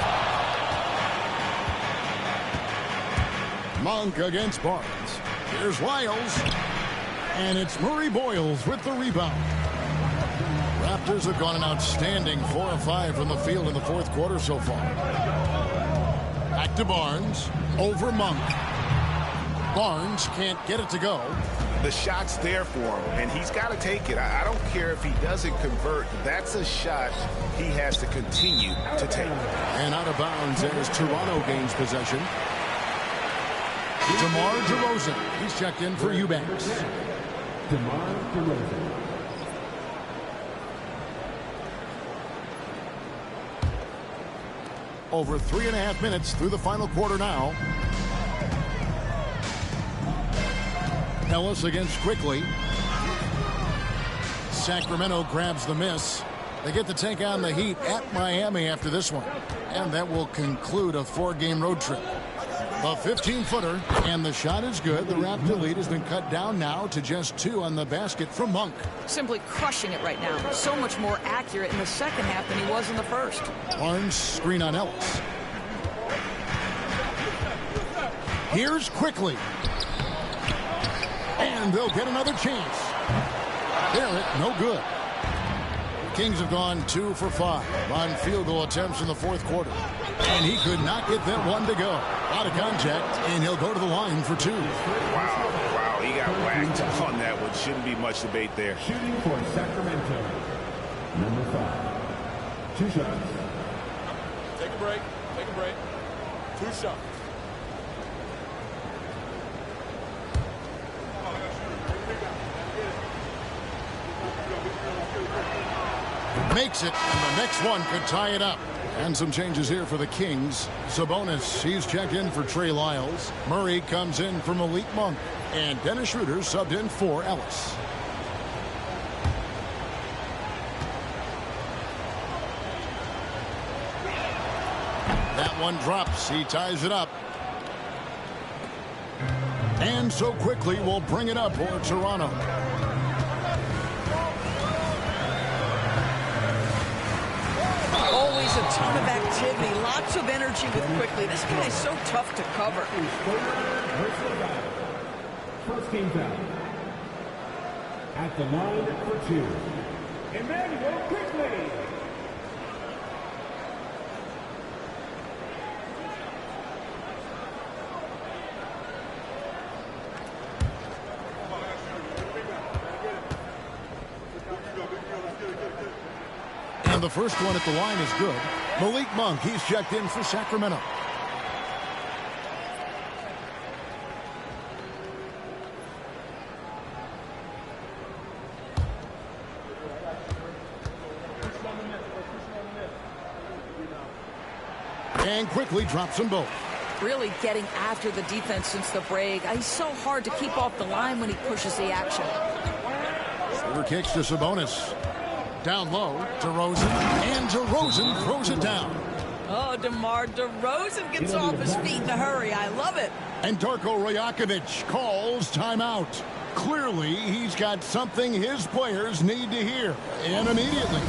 Monk against Barnes. Here's Lyles. And it's Murray Boyles with the rebound. Raptors have gone an outstanding 4 of 5 from the field in the fourth quarter so far. Back to Barnes. Over Monk. Barnes can't get it to go. The shot's there for him, and he's got to take it. I don't care if he doesn't convert. That's a shot he has to continue to take. And out of bounds as Toronto gains possession. DeMar DeRozan. He's checked in for Eubanks. DeMar DeRozan. Over 3.5 minutes through the final quarter now. Ellis against Quickly. Sacramento grabs the miss. They get to take on the Heat at Miami after this one. And that will conclude a 4-game road trip. A 15-footer, and the shot is good. The Raptor lead has been cut down now to just 2 on the basket from Monk. Simply crushing it right now. So much more accurate in the second half than he was in the first. Barnes screen on Ellis. Here's Quickly. And they'll get another chance. Barrett, no good. The Kings have gone 2 for 5 on field goal attempts in the fourth quarter. And he could not get that one to go. Out of contact, and he'll go to the line for 2. Wow, he got whacked on that one. Shouldn't be much debate there. Shooting for Sacramento. Number 5. 2 shots. Take a break. Take a break. 2 shots. Makes it, and the next one could tie it up. And some changes here for the Kings. Sabonis, he's checked in for Trey Lyles. Murray comes in for Malik Monk. And Dennis Schroeder subbed in for Ellis. That one drops. He ties it up. And so Quickly will bring it up for Toronto. Always a ton of activity, lots of energy with Quickly. This guy is so tough to cover. First game foul. At the line for 2. Emmanuel Quickly. And the first one at the line is good. Malik Monk, he's checked in for Sacramento. And Quickly drops them both. Really getting after the defense since the break. He's so hard to keep off the line when he pushes the action. Schroeder kicks to Sabonis. Down low, DeRozan, and DeRozan throws it down. Oh, DeMar DeRozan gets off his feet in a hurry. I love it. And Darko Rajakovic calls timeout. Clearly, he's got something his players need to hear, and immediately.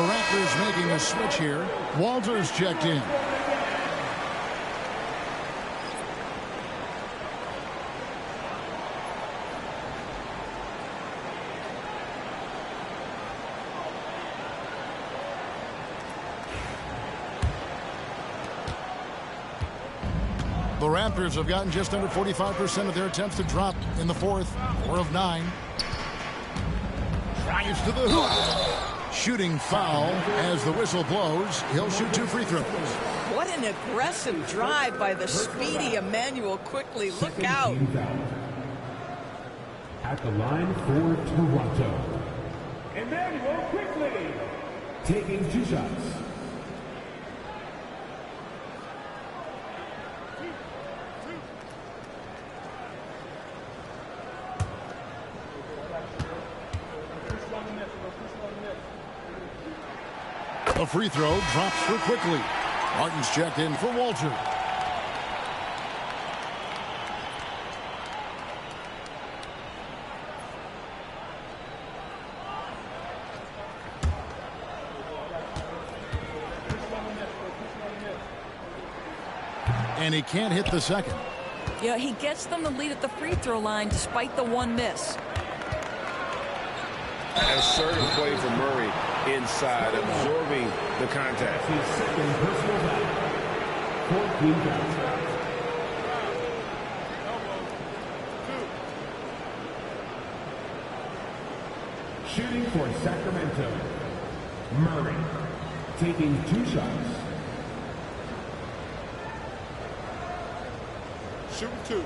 The Raptors making a switch here. Walters checked in. The Raptors have gotten just under 45% of their attempts to drop in the fourth. 4 of 9. Drives to the hoop. Shooting foul as the whistle blows. He'll shoot 2 free throws. What an aggressive drive by the speedy Immanuel Quickley. Look out. At the line for Toronto, Immanuel Quickley taking 2 shots. A free throw drops for Quickley. Martin's checked in for Walter. And he can't hit the second. Yeah, he gets them the lead at the free throw line despite the 1 miss. Assertive play for Murray inside, absorbing the contact. His second personal foul. 14 fouls. Shooting for Sacramento, Murray taking 2 shots. Shooting 2.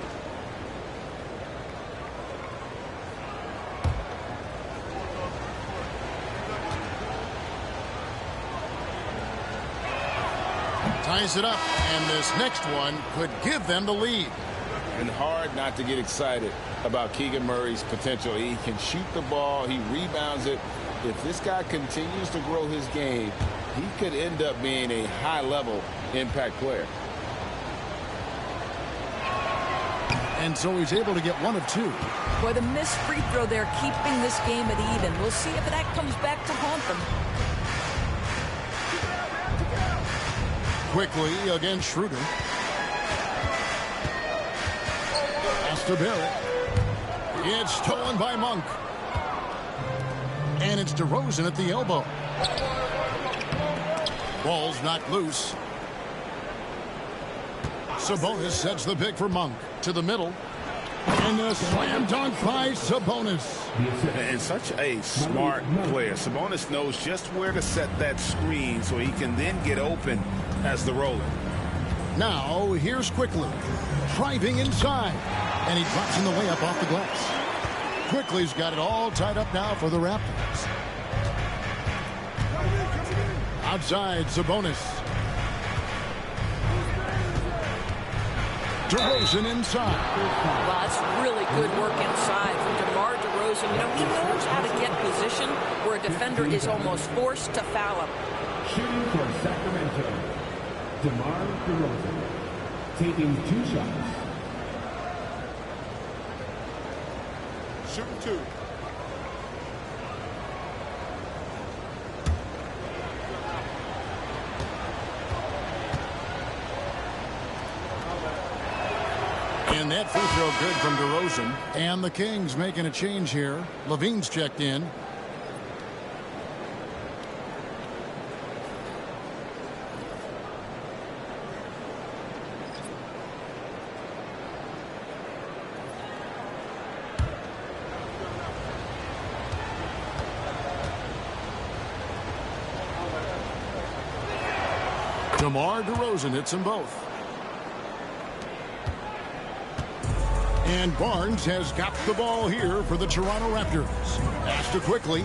Ties it up, and this next one could give them the lead. And hard not to get excited about Keegan Murray's potential. He can shoot the ball. He rebounds it. If this guy continues to grow his game, he could end up being a high-level impact player. And so he's able to get 1 of 2. Boy, the missed free throw there keeping this game at even. We'll see if that comes back to haunt them. Quickly against Schroeder. Pass to Barrett. It's stolen by Monk. And it's DeRozan at the elbow. Ball's knocked loose. Sabonis sets the pick for Monk. To the middle. And a slam dunk by Sabonis. And such a smart player. Sabonis knows just where to set that screen so he can then get open as the roller. Now, here's Quickley. Driving inside. And he drops in the layup off the glass. Quickly's got it all tied up now for the Raptors. Outside, Sabonis. DeRozan inside. Wow, that's really good work inside from DeMar DeRozan. You know, he knows how to get position where a defender is almost forced to foul him. Shooting for Sacramento, DeMar DeRozan taking 2 shots. Shooting 2. And that free throw good from DeRozan. And the Kings making a change here. Levine's checked in. DeMar DeRozan hits them both. And Barnes has got the ball here for the Toronto Raptors. Pass to Quickley.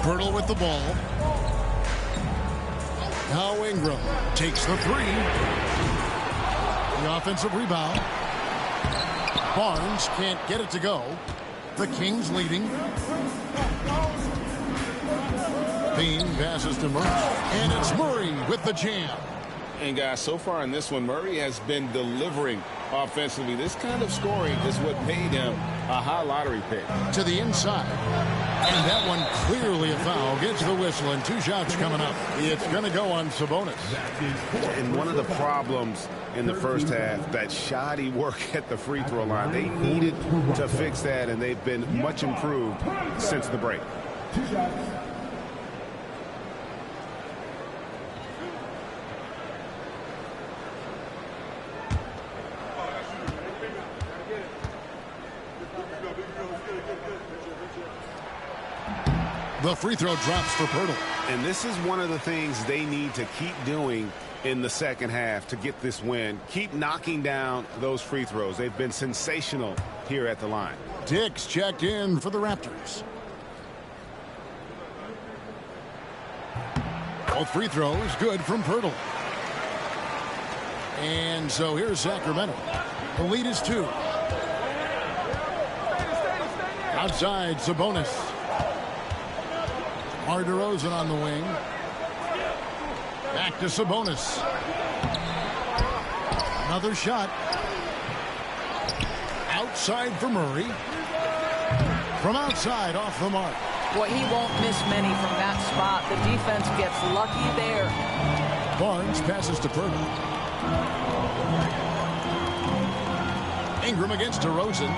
Pirtle with the ball. Now Ingram takes the 3. The offensive rebound. Barnes can't get it to go. The Kings leading. Bean passes to Murray. And it's Murray with the jam. And guys, so far in this one, Murray has been delivering offensively. This kind of scoring is what made him a high lottery pick. To the inside. And that one clearly a foul. Gets the whistle, and 2 shots coming up. It's going to go on Sabonis. And one of the problems in the first half, that shoddy work at the free throw line. They needed to fix that, and they've been much improved since the break. 2 shots. The free throw drops for Poeltl. And this is one of the things they need to keep doing in the second half to get this win. Keep knocking down those free throws. They've been sensational here at the line. Dix checked in for the Raptors. Both free throws good from Poeltl. And so here's Sacramento. The lead is 2. Outside, Sabonis. DeRozan on the wing. Back to Sabonis. Another shot. Outside for Murray. From outside, off the mark. Boy, he won't miss many from that spot. The defense gets lucky there. Barnes passes to Poeltl. Ingram against DeRozan.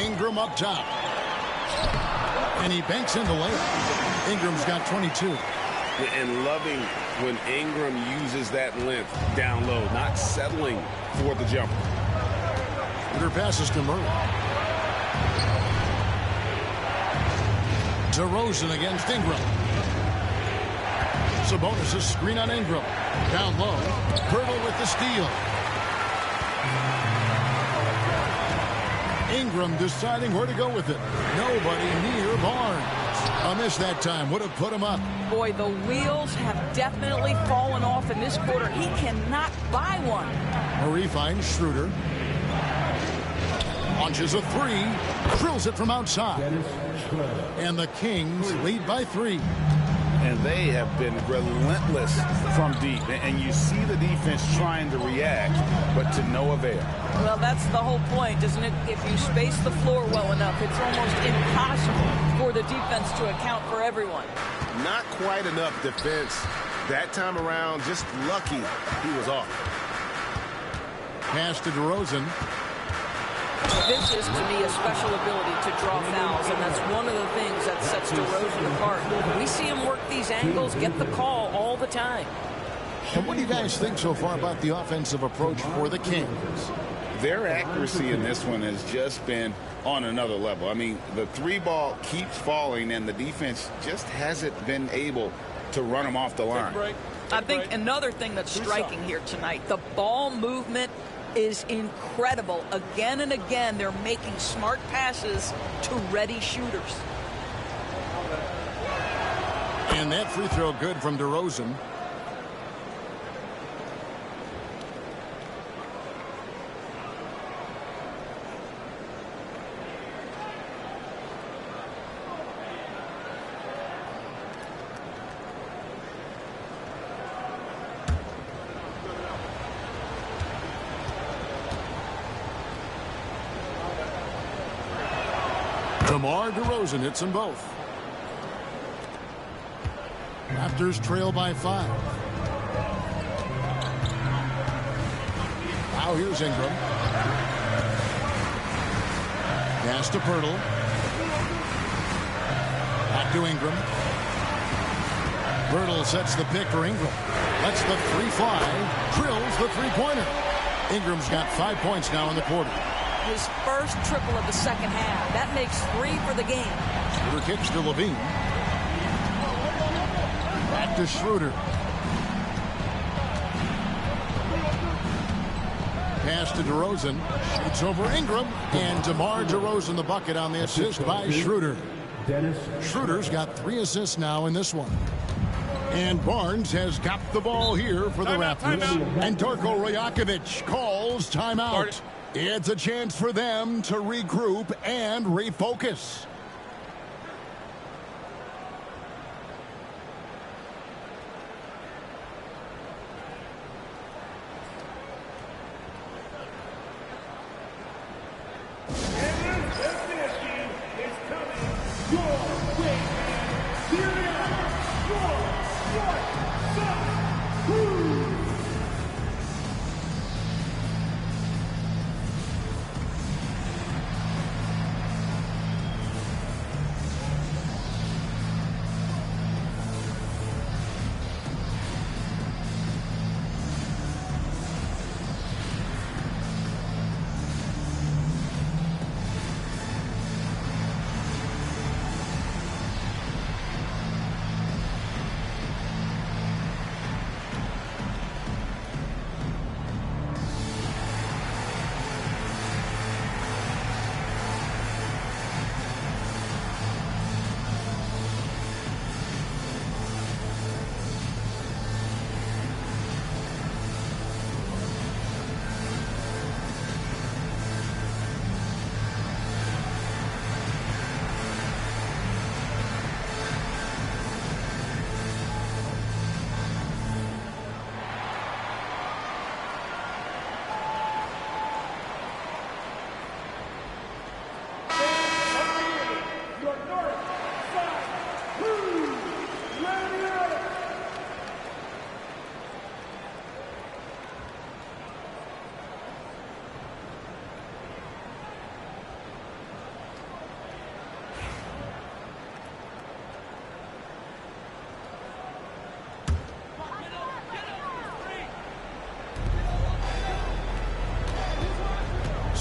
Ingram up top. And he banks in the layup. Ingram's got 22. And loving when Ingram uses that length down low, not settling for the jumper. Shooter passes to Murray. DeRozan against Ingram. Sabonis' screen on Ingram. Down low. Poeltl with the steal. Ingram deciding where to go with it. Nobody near Barnes. A miss that time would have put him up. Boy, the wheels have definitely fallen off in this quarter. He cannot buy one. Murray finds Schroeder. Launches a 3. Drills it from outside. And the Kings lead by 3. And they have been relentless from deep. And you see the defense trying to react, but to no avail. Well, that's the whole point, isn't it? If you space the floor well enough, it's almost impossible for the defense to account for everyone. Not quite enough defense that time around. Just lucky he was off. Pass to DeRozan. This is, to me, a special ability to draw fouls, and that's one of the things that sets DeRozan apart. We see him work these angles, get the call all the time. And what do you guys think so far about the offensive approach for the Kings? Their accuracy in this one has just been on another level. I mean, the 3-ball keeps falling, and the defense just hasn't been able to run them off the line. I think another thing that's striking here tonight, the ball movement is incredible. Again and again, they're making smart passes to ready shooters. And that free throw good from DeRozan. DeMar DeRozan hits them both. Raptors trail by 5. Now here's Ingram. Pass to Poeltl. Back to Ingram. Poeltl sets the pick for Ingram. Lets the 3 fly. Drills the 3-pointer. Ingram's got 5 points now in the quarter. His first triple of the second half. That makes 3 for the game. Schroeder kicks to Levine. Back to Schroeder. Pass to DeRozan. Shoots over Ingram. And DeMar DeRozan the bucket on the assist by Schroeder. Schroeder's got 3 assists now in this one. And Barnes has got the ball here for the Raptors. And Darko Rajakovic calls timeout. It's a chance for them to regroup and refocus.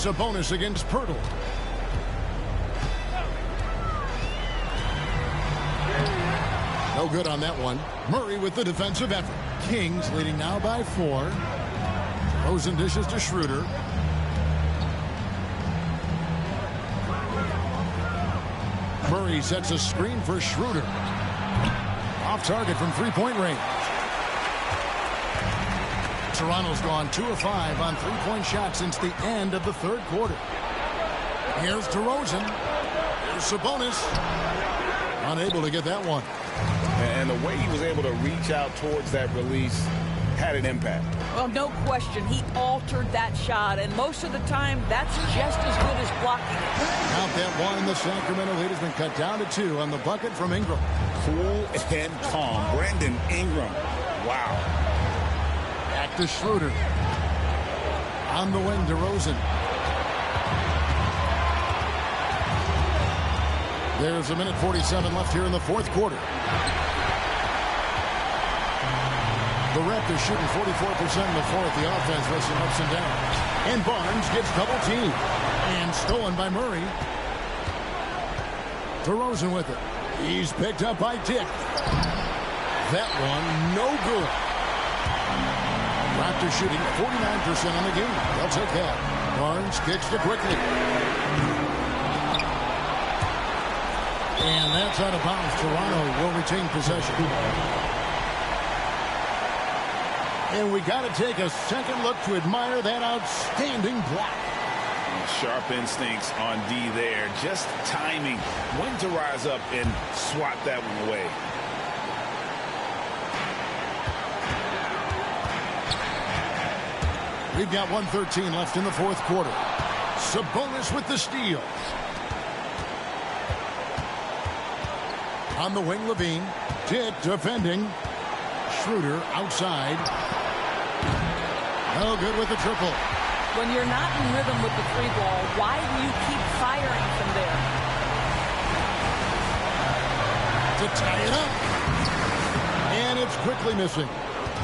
Sabonis against Pirtle. No good on that one. Murray with the defensive effort. Kings leading now by 4. Rosen dishes to Schroeder. Murray sets a screen for Schroeder. Off target from three-point range. Toronto's gone 2 of 5 on three-point shots since the end of the third quarter. Here's DeRozan. Here's Sabonis. Unable to get that one. And the way he was able to reach out towards that release had an impact. Well, no question. He altered that shot, and most of the time, that's just as good as blocking it. Count that one. The Sacramento lead has been cut down to 2 on the bucket from Ingram. Cool and calm. Brandon Ingram. Wow. Back to Schroeder. On the wing, DeRozan. There's a minute 47 left here in the fourth quarter. The Raptors shooting 44% in the fourth. The offense with some ups and downs. And Barnes gets double teamed. And stolen by Murray. DeRozan with it. He's picked up by Dick. That one, no good. Raptors shooting 49% on the game. They'll take that. Barnes kicks to Quickly. And that's out of bounds. Toronto will retain possession. And we got to take a second look to admire that outstanding block. Sharp instincts on D there. Just timing when to rise up and swat that one away. We've got 1:13 left in the fourth quarter. Sabonis with the steal. On the wing, Levine. Dick defending. Schroeder outside. No good with the triple. When you're not in rhythm with the three ball, why do you keep firing from there? To tie it up. And it's quickly missing.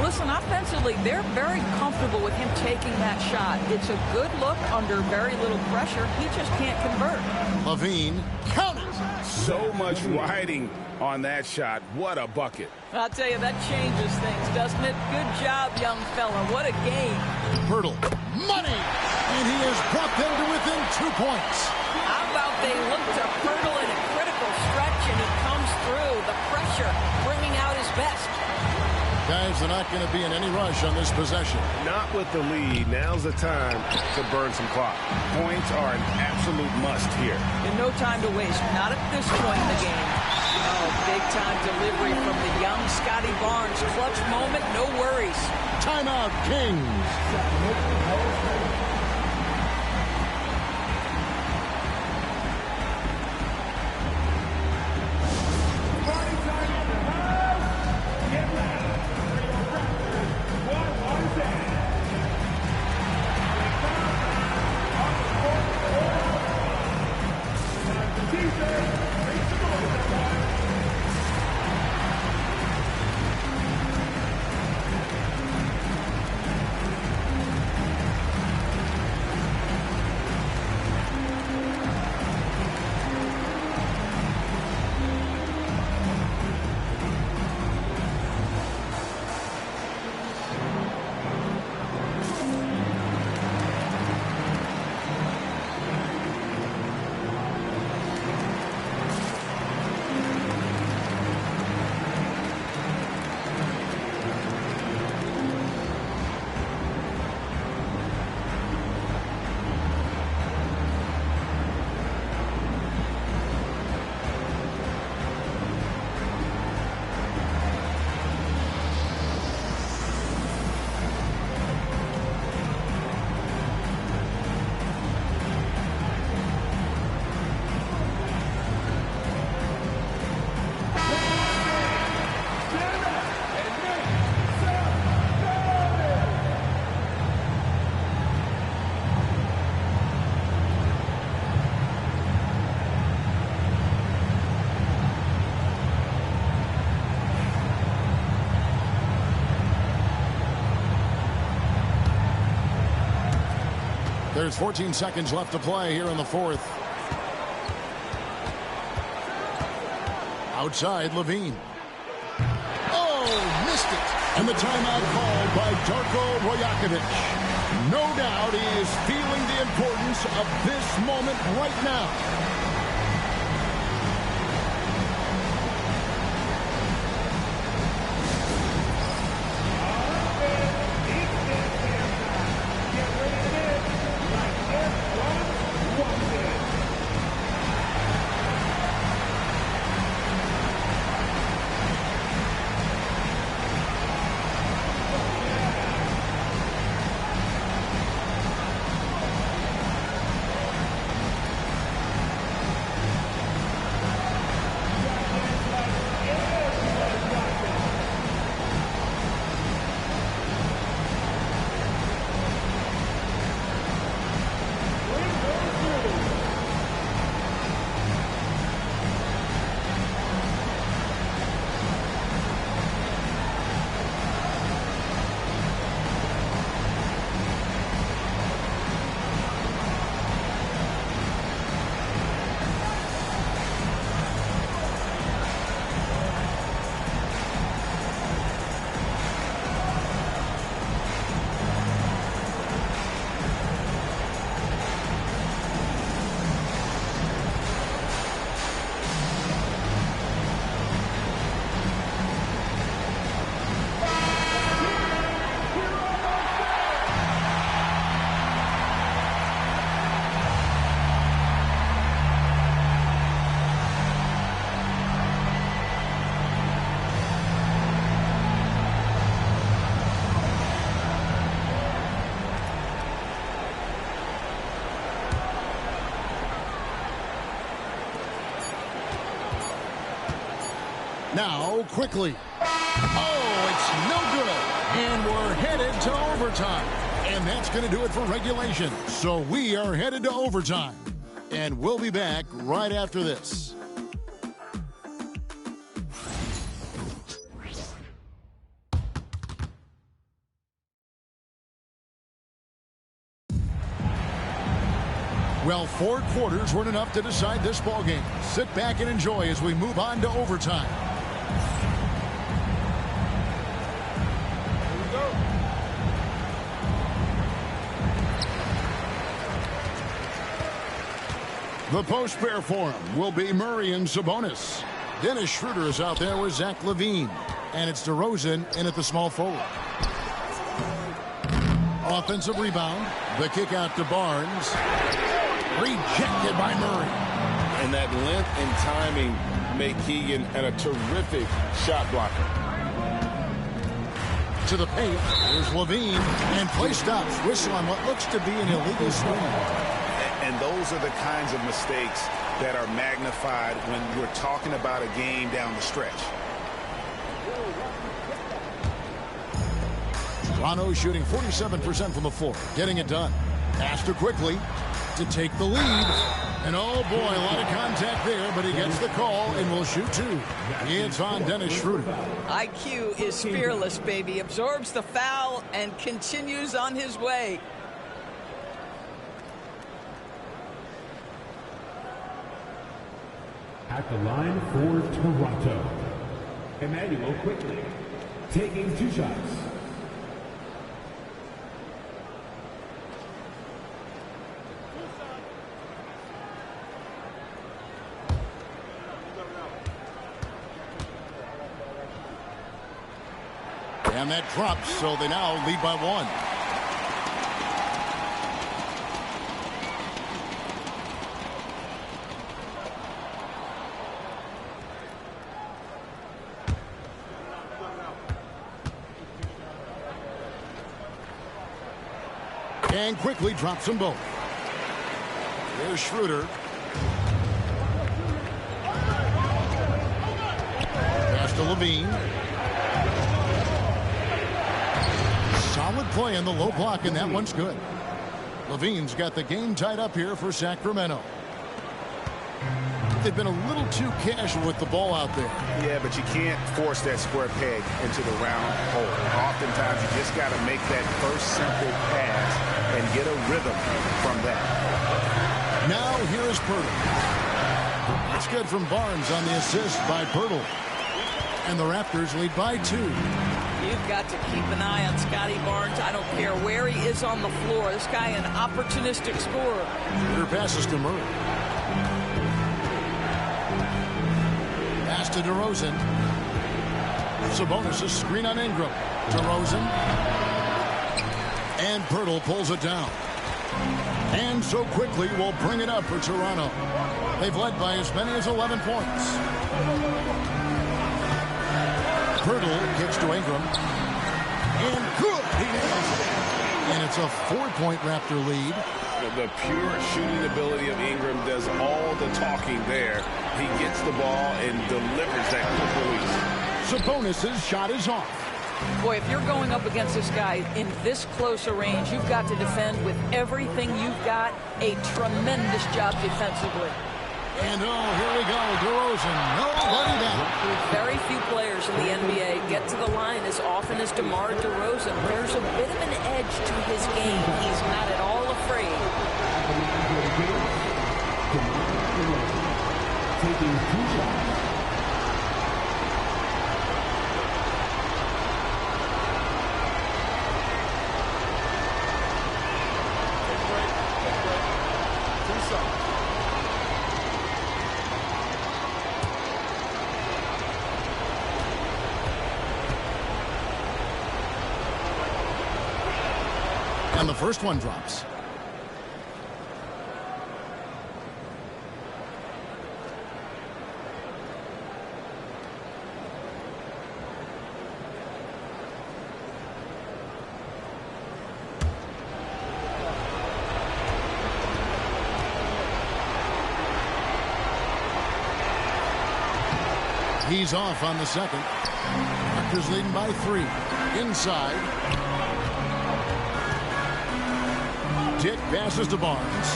Listen, offensively, they're very comfortable with him taking that shot. It's a good look under very little pressure. He just can't convert. Levine, count it. So much riding on that shot. What a bucket. I'll tell you, that changes things, doesn't it? Good job, young fella. What a game. Pirtle, money! And he has brought them to within 2 points. How about they look to Pirtle in a critical stretch, and he comes through. The pressure bringing out his best. Guys, they're not going to be in any rush on this possession. Not with the lead. Now's the time to burn some clock. Points are an absolute must here. And no time to waste. Not at this point in the game. Oh, big-time delivery from the young Scotty Barnes. Clutch moment, no worries. Timeout, Kings. There's 14 seconds left to play here in the fourth. Outside, Levine. Oh, missed it. And the timeout called by Darko Rajakovic. No doubt he is feeling the importance of this moment right now. Now, quickly. Oh, it's no good. And we're headed to overtime. And that's going to do it for regulation. So we are headed to overtime. And we'll be back right after this. Well, 4 quarters weren't enough to decide this ballgame. Sit back and enjoy as we move on to overtime. The post pair for him will be Murray and Sabonis. Dennis Schroeder is out there with Zach LaVine. And it's DeRozan in at the small forward. Offensive rebound. The kick out to Barnes. Rejected by Murray. And that length and timing make Keegan a terrific shot blocker. To the paint. Here's LaVine. And play stops. Whistle on what looks to be an illegal swing. And those are the kinds of mistakes that are magnified when we're talking about a game down the stretch. Toronto shooting 47% from the floor, getting it done. Pastor quickly to take the lead. And oh boy, a lot of contact there, but he gets the call and will shoot two. It's on Dennis Schroeder. IQ is fearless, baby. Absorbs the foul and continues on his way. At the line for Toronto, Emmanuel Quickly, taking 2 shots. And that drops, so they now lead by 1. And quickly drops them both. There's Schroeder. Pass to Levine. Solid play in the low block, and that one's good. Levine's got the game tied up here for Sacramento. They've been a little too casual with the ball out there. Yeah, but you can't force that square peg into the round hole. Oftentimes, you just got to make that first simple pass and get a rhythm from that. Now here is Poeltl. It's good from Barnes on the assist by Poeltl. And the Raptors lead by 2. You've got to keep an eye on Scotty Barnes. I don't care where he is on the floor. This guy an opportunistic scorer. Schroeder passes to Murray. Pass to DeRozan. Sabonis' screen on Ingram. DeRozan. And Poeltl pulls it down. And so quickly will bring it up for Toronto. They've led by as many as 11 points. Poeltl kicks to Ingram. And good. He nails it. And it's a 4-point Raptor lead. The pure shooting ability of Ingram does all the talking there. He gets the ball and delivers that quick release. Sabonis' shot is off. Boy, if you're going up against this guy in this close a range, you've got to defend with everything you've got. A tremendous job defensively. And oh, here we go, DeRozan, nobody down. Very few players in the NBA get to the line as often as DeMar DeRozan. There's a bit of an edge to his game. He's not at all afraid. Taking 2 shots. And the first one drops. He's off on the second. Raptors leading by 3. Inside. Dick passes to Barnes.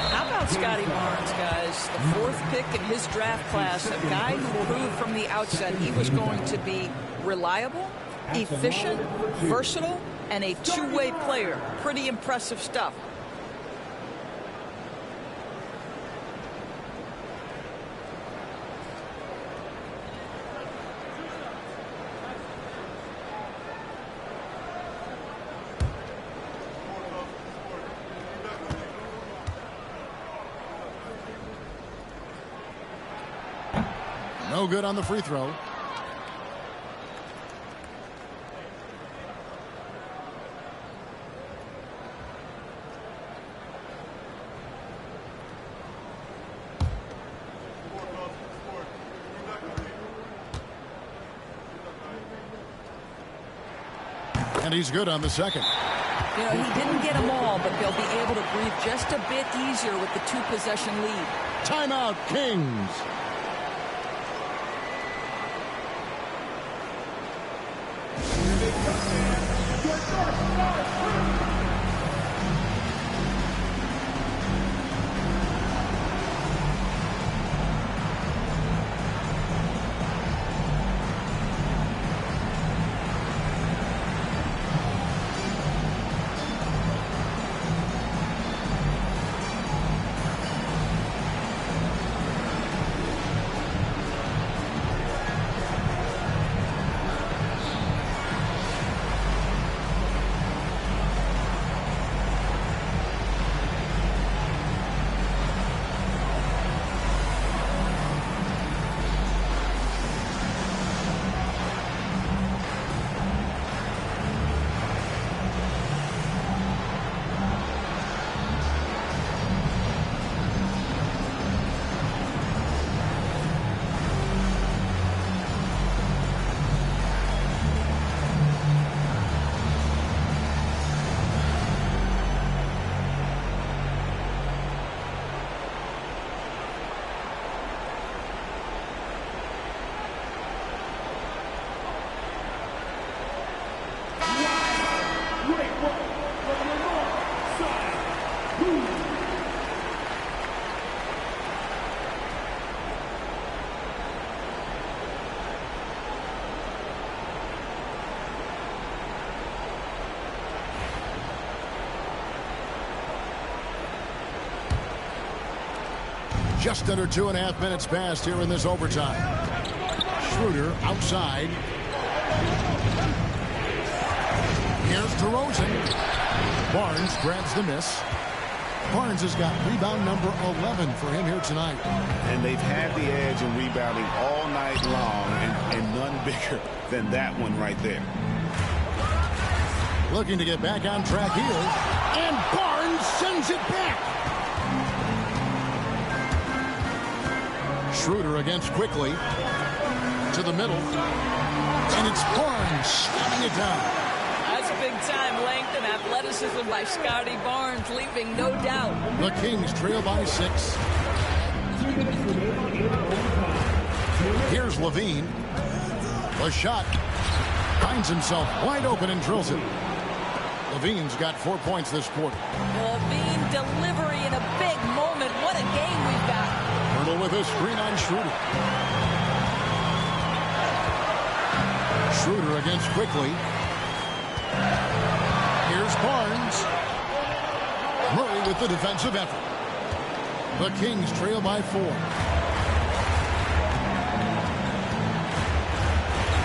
How about Scotty Barnes, guys? The 4th pick in his draft class, a guy who proved from the outset he was going to be reliable, efficient, versatile, and a two-way player. Pretty impressive stuff. No good on the free throw. And he's good on the second. You know, he didn't get them all, but they'll be able to breathe just a bit easier with the 2-possession lead. Timeout, Kings. Just under 2.5 minutes passed here in this overtime. Schroeder outside. Here's DeRozan. Barnes grabs the miss. Barnes has got rebound number 11 for him here tonight. And they've had the edge in rebounding all night long, and none bigger than that one right there. Looking to get back on track here. And Barnes sends it back. Schroeder against Quickly. To the middle. And it's Barnes slamming it down. That's big-time length and athleticism by Scotty Barnes, leaving no doubt. The Kings trail by 6. Here's Levine. The shot. Finds himself wide open and drills it. Levine's got 4 points this quarter. Levine delivery in a big moment. What a game we've got. Hurdle with a screen on Schroeder. Schroeder against Quickly. Here's Barnes. Murray with the defensive effort. The Kings trail by 4.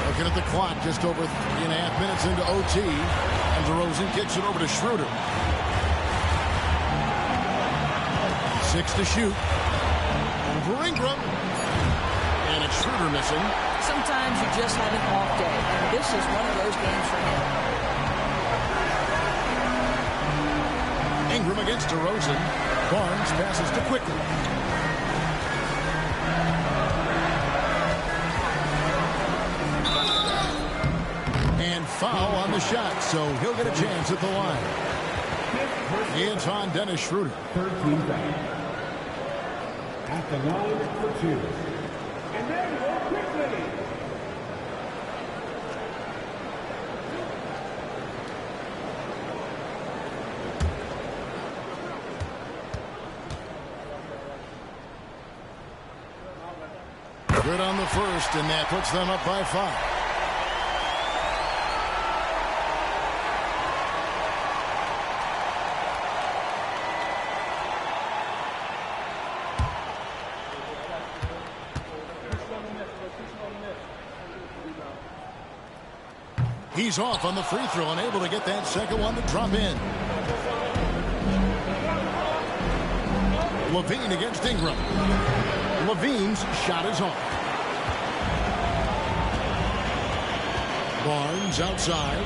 Looking at the clock, just over 3.5 minutes into OT. And DeRozan kicks it over to Schroeder. 6 to shoot. For Ingram. And it's Schroeder missing. Sometimes you just have an off day. And this is one of those games for him. Ingram against DeRozan. Barnes passes to Quickly. And foul on the shot, so he'll get a chance at the line. It's on Dennis Schroeder. 13 foul. At the line for 2. And there you go, Quickly. Good on the first, and that puts them up by 5. He's off on the free throw and able to get that second one to drop in. Levine against Ingram. Levine's shot is off. Barnes outside.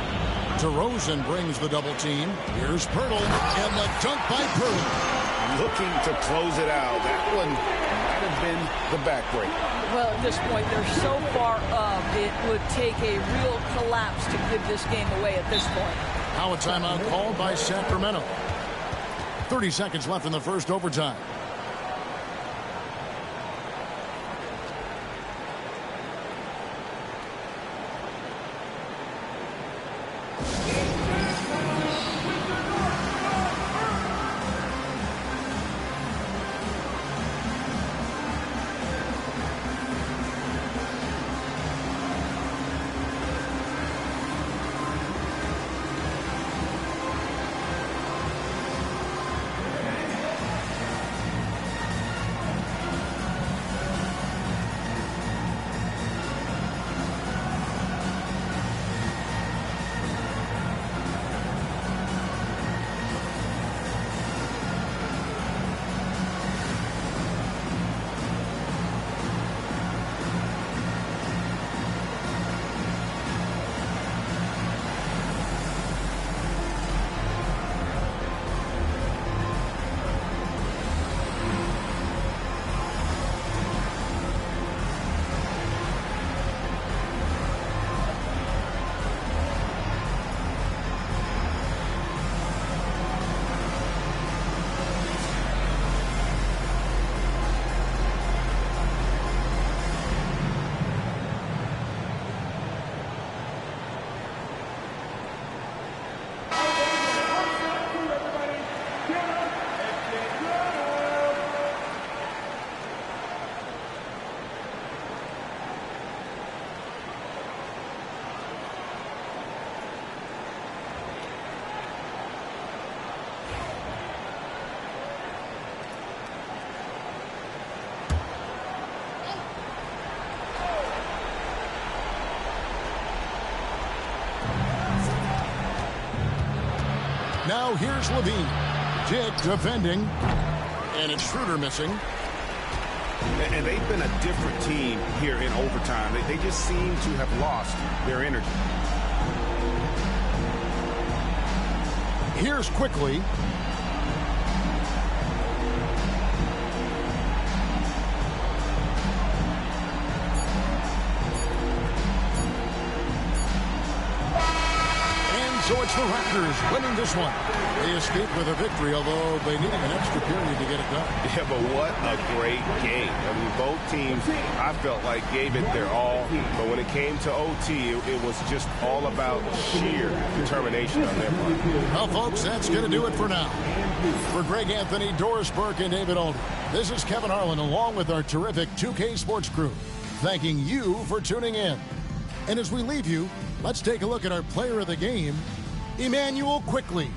DeRozan brings the double team. Here's Pirtle, and the dunk by Pirtle. Looking to close it out. That one might have been the backbreak. Well, at this point, they're so far up, it would take a real collapse to give this game away at this point. Now a timeout called by Sacramento. 30 seconds left in the first overtime. Now here's Levine. Dick defending. And it's Schroeder missing. And they've been a different team here in overtime. They just seem to have lost their energy. Here's Quickly. So it's the Raptors winning this one. They escaped with a victory, although they needed an extra period to get it done. Yeah, but what a great game. I mean, both teams, I felt like, gave it their all. But when it came to OT, it was just all about sheer determination on their part. Well, folks, that's going to do it for now. For Greg Anthony, Doris Burke, and David Aldridge, this is Kevin Harlan along with our terrific 2K Sports crew, thanking you for tuning in. And as we leave you, let's take a look at our player of the game, Immanuel Quickley.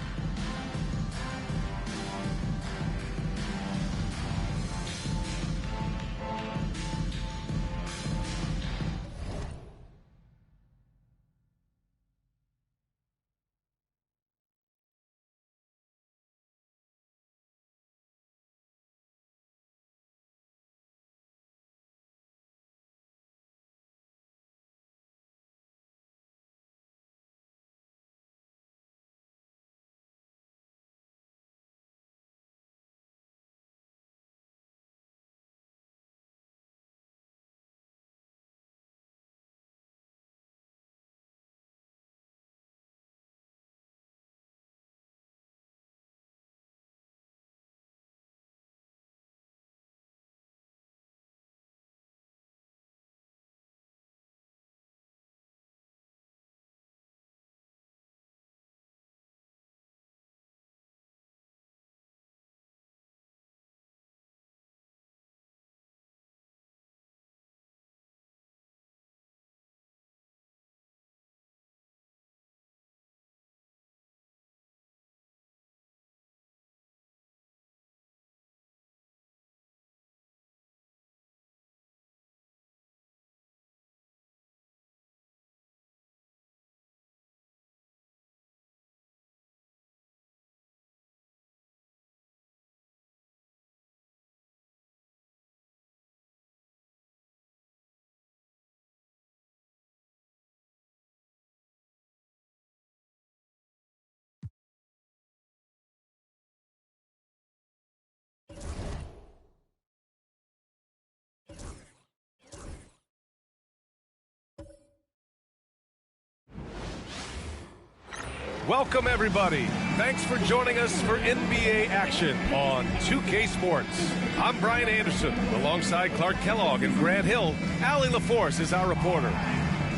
Welcome, everybody. Thanks for joining us for NBA action on 2K Sports. I'm Brian Anderson, alongside Clark Kellogg and Grant Hill. Allie LaForce is our reporter.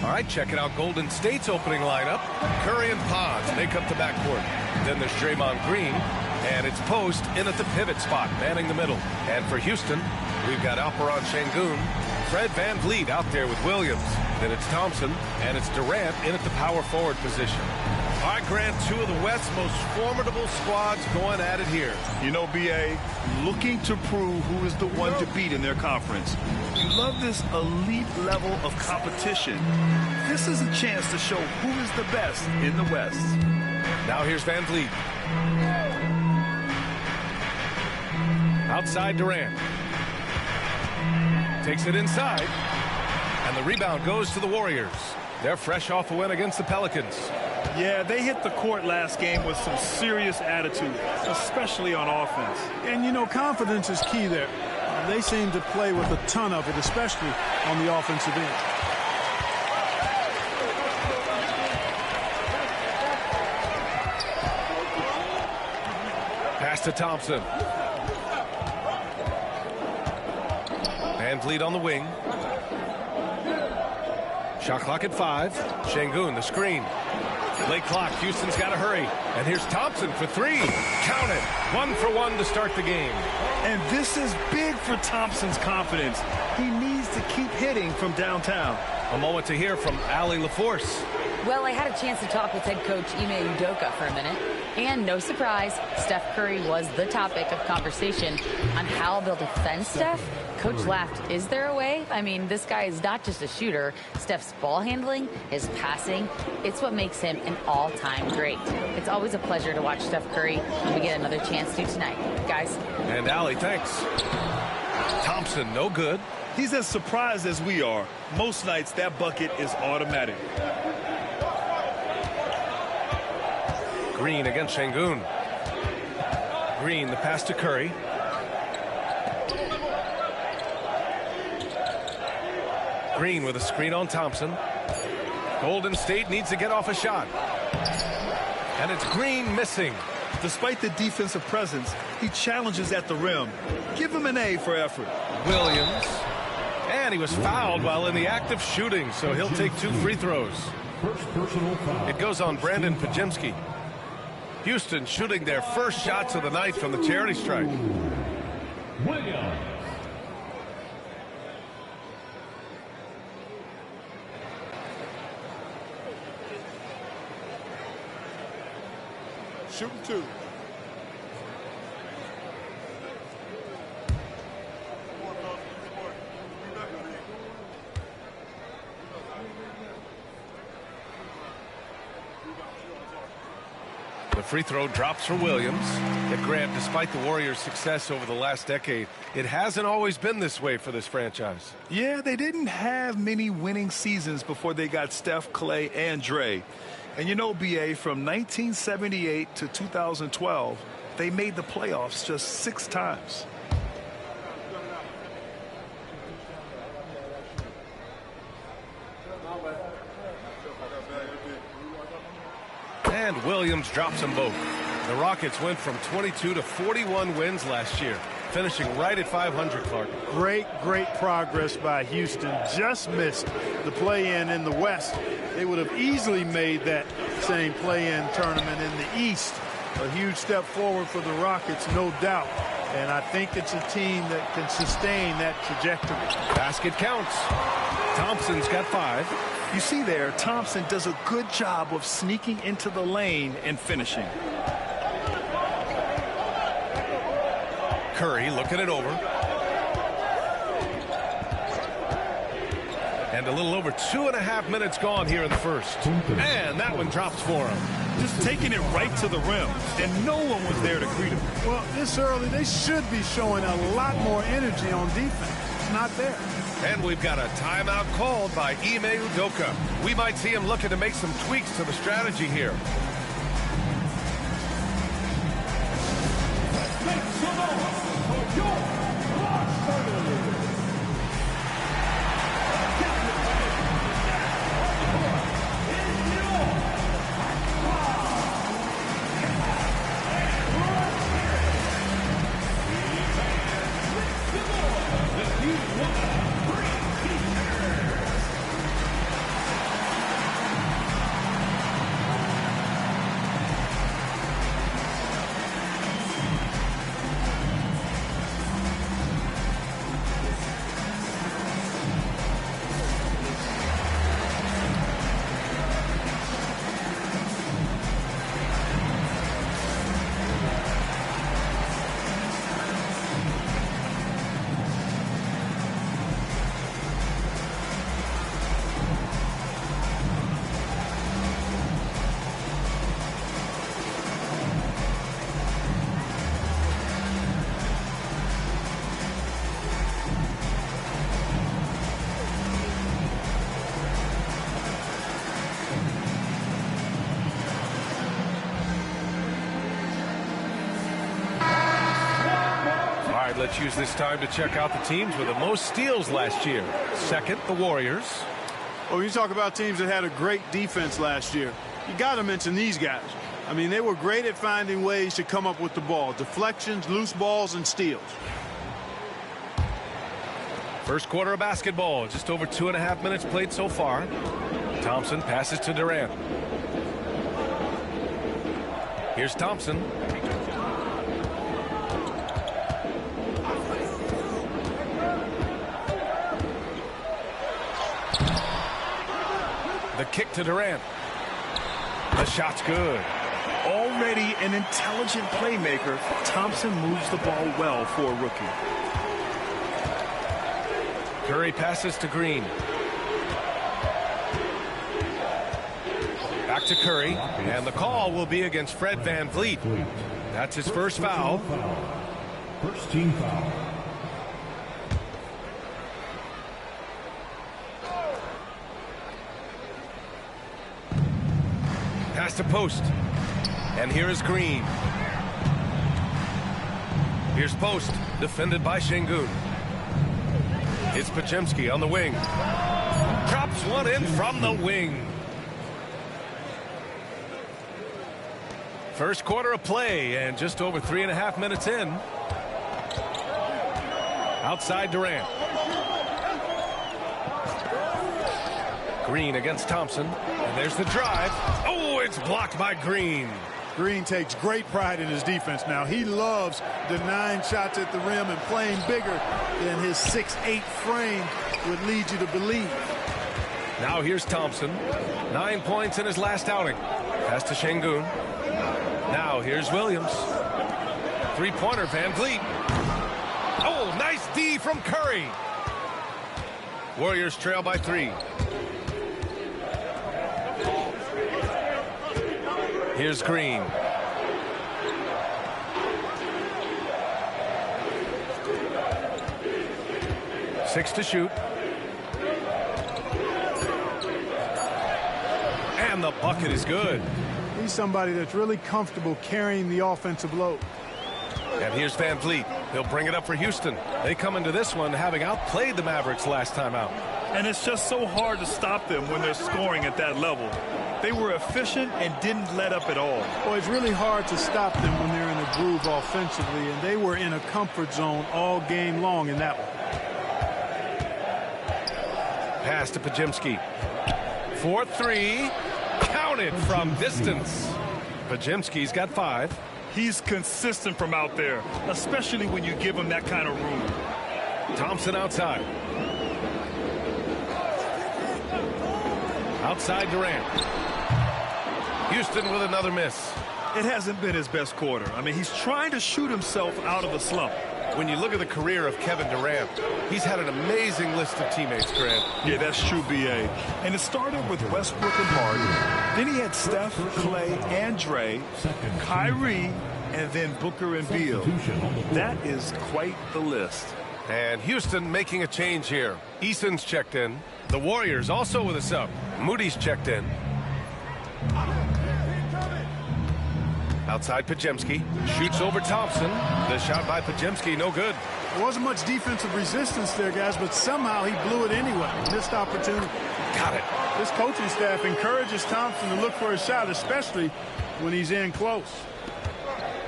All right, checking out Golden State's opening lineup. Curry and Pons make up the backcourt. Then there's Draymond Green, and it's Post in at the pivot spot, manning the middle. And for Houston, we've got Alperen Sengun, Fred VanVleet out there with Williams. Then it's Thompson, and it's Durant in at the power forward position. All right, Grant, two of the West's most formidable squads going at it here. You know, B.A., looking to prove who is the one to beat in their conference. You love this elite level of competition. This is a chance to show who is the best in the West. Now here's VanVleet. Outside Durant. Takes it inside. And the rebound goes to the Warriors. They're fresh off a win against the Pelicans. Yeah, they hit the court last game with some serious attitude, especially on offense. And, you know, confidence is key there. They seem to play with a ton of it, especially on the offensive end. Pass to Thompson. VanVleet on the wing. Shot clock at 5. Sengun, the screen. Late clock. Houston's got to hurry. And here's Thompson for 3. Count it. 1 for 1 to start the game. And this is big for Thompson's confidence. He needs to keep hitting from downtown. A moment to hear from Allie LaForce. Well, I had a chance to talk with head coach Ime Udoka for a minute. And no surprise, Steph Curry was the topic of conversation on how they'll defend Steph Coach laughed. Is there a way? I mean, this guy is not just a shooter. Steph's ball handling, his passing, it's what makes him an all-time great. It's always a pleasure to watch Steph Curry, and we get another chance to tonight. Guys. And Allie, thanks. Thompson, no good. He's as surprised as we are. Most nights, that bucket is automatic. Green against Şengün. Green, the pass to Curry. Green with a screen on Thompson. Golden State needs to get off a shot. And it's Green missing. Despite the defensive presence, he challenges at the rim. Give him an A for effort. Williams. And he was fouled while in the act of shooting, so he'll take 2 free throws. It goes on Brandon Podziemski. Houston shooting their first shots of the night from the charity stripe. Williams. Shooting 2. The free throw drops for Williams. Yet Grant, despite the Warriors' success over the last decade, it hasn't always been this way for this franchise. Yeah, they didn't have many winning seasons before they got Steph, Clay, and Dre. And you know, BA, from 1978 to 2012, they made the playoffs just 6 times. And Williams drops them both. The Rockets went from 22 to 41 wins last year, finishing right at 500, Clark. Great progress by Houston. Just missed the play-in in the West. They would have easily made that same play-in tournament in the East. A huge step forward for the Rockets, no doubt. And I think it's a team that can sustain that trajectory. Basket counts. Thompson's got 5. You see there, Thompson does a good job of sneaking into the lane and finishing. Curry looking it over. And a little over 2.5 minutes gone here in the first. And that one drops for him. Just taking it right to the rim, and no one was there to greet him. Well, this early, they should be showing a lot more energy on defense. It's not there. And we've got a timeout called by Ime Udoka. We might see him looking to make some tweaks to the strategy here. Let's use this time to check out the teams with the most steals last year. Second, the Warriors. Oh, you talk about teams that had a great defense last year. You got to mention these guys. I mean, they were great at finding ways to come up with the ball. Deflections, loose balls, and steals. First quarter of basketball. Just over 2.5 minutes played so far. Thompson passes to Durant. Here's Thompson. The kick to Durant. The shot's good. Already an intelligent playmaker, Thompson moves the ball well for a rookie. Curry passes to Green. Back to Curry, and the call will be against Fred VanVleet. That's his first foul. First team foul. Pass to Post. And here is Green. Here's Post, defended by Şengün. It's Podziemski on the wing. Drops one in from the wing. First quarter of play, and just over 3.5 minutes in. Outside Durant. Green against Thompson. And there's the drive. Oh, it's blocked by Green. Green takes great pride in his defense now. He loves denying shots at the rim and playing bigger than his 6'8" frame would lead you to believe. Now here's Thompson. 9 points in his last outing. Pass to Şengün. Now here's Williams. Three-pointer, VanVleet. Oh, nice D from Curry. Warriors trail by 3. Here's Green. Six to shoot. And the bucket is good. He's somebody that's really comfortable carrying the offensive load. And here's VanVleet. He'll bring it up for Houston. They come into this one having outplayed the Mavericks last time out. And it's just so hard to stop them when they're scoring at that level. They were efficient and didn't let up at all. Well, it's really hard to stop them when they're in a groove offensively, and they were in a comfort zone all game long in that one. Pass to Podziemski. 4-3. Counted from distance. Podziemski's got 5. He's consistent from out there, especially when you give him that kind of room. Thompson outside. Outside Durant. Houston with another miss. It hasn't been his best quarter. I mean, he's trying to shoot himself out of the slump. When you look at the career of Kevin Durant, he's had an amazing list of teammates, Grant. Yeah, that's true, B.A. And it started with Westbrook and Harden. Then he had Steph, Clay, and Dre, Kyrie, and then Booker and Beal. That is quite the list. And Houston making a change here. Eason's checked in. The Warriors also with a sub. Moody's checked in. Outside Podziemski. Shoots over Thompson. The shot by Podziemski, no good. There wasn't much defensive resistance there, guys, but somehow he blew it anyway. Missed opportunity. Got it. This coaching staff encourages Thompson to look for a shot, especially when he's in close.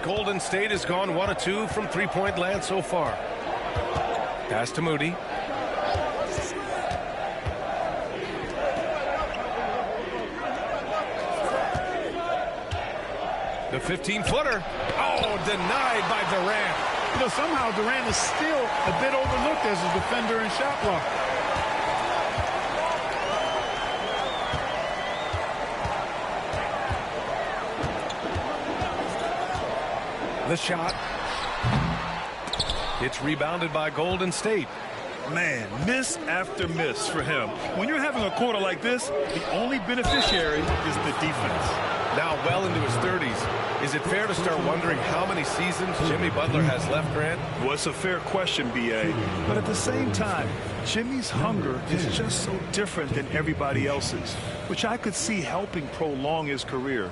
Golden State has gone 1 of 2 from three-point land so far. Pass to Moody. The 15-footer. Oh, denied by Durant. You know, somehow Durant is still a bit overlooked as a defender and shot blocker. The shot. It's rebounded by Golden State. Man, miss after miss for him. When you're having a quarter like this, the only beneficiary is the defense. Now well into his 30s. Is it fair to start wondering how many seasons Jimmy Butler has left, Grant? Well, it's a fair question, B.A. But at the same time, Jimmy's hunger is just so different than everybody else's, which I could see helping prolong his career.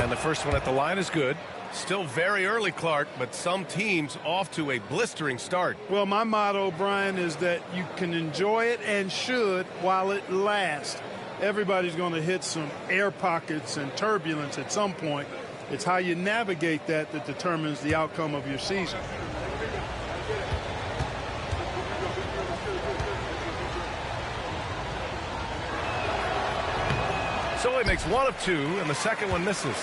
And the first one at the line is good. Still very early, Clark, but some teams off to a blistering start. Well, my motto, Brian, is that you can enjoy it and should while it lasts. Everybody's going to hit some air pockets and turbulence at some point. It's how you navigate that that determines the outcome of your season. So he makes one of two, and the second one misses.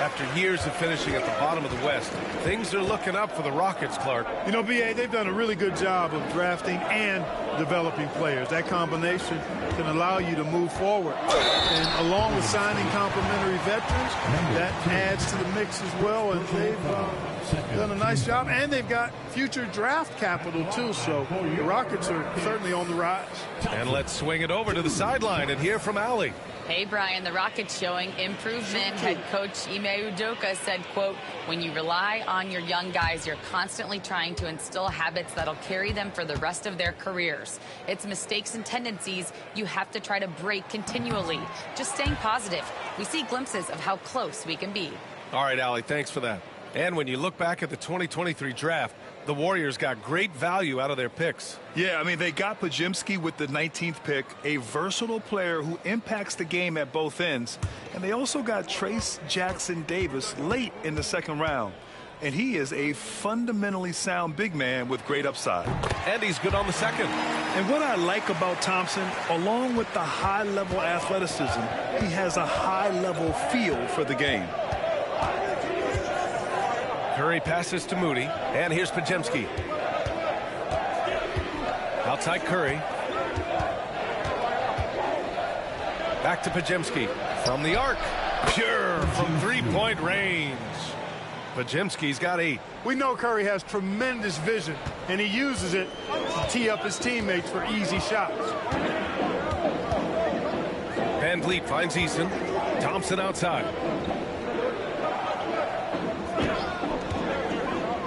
After years of finishing at the bottom of the West, things are looking up for the Rockets, Clark. You know, B.A., they've done a really good job of drafting and developing players. That combination can allow you to move forward. And along with signing complementary veterans, that adds to the mix as well. And they've done a nice job. And they've got future draft capital, too. So the Rockets are certainly on the rise. And let's swing it over to the sideline and hear from Allie. Hey, Brian, the Rockets showing improvement. Head coach Ime Udoka said, quote, when you rely on your young guys, you're constantly trying to instill habits that'll carry them for the rest of their careers. It's mistakes and tendencies you have to try to break continually. Just staying positive. We see glimpses of how close we can be. All right, Allie, thanks for that. And when you look back at the 2023 draft, the Warriors got great value out of their picks. Yeah, I mean, they got Podziemski with the 19th pick, a versatile player who impacts the game at both ends. And they also got Trace Jackson Davis late in the second round. And he is a fundamentally sound big man with great upside. And he's good on the second. And what I like about Thompson, along with the high-level athleticism, he has a high-level feel for the game. Curry passes to Moody, and here's Podziemski. Outside Curry. Back to Podziemski. From the arc. Pure from three-point range. Podziemski's got 8. We know Curry has tremendous vision, and he uses it to tee up his teammates for easy shots. Van Vliet finds Eason. Thompson outside.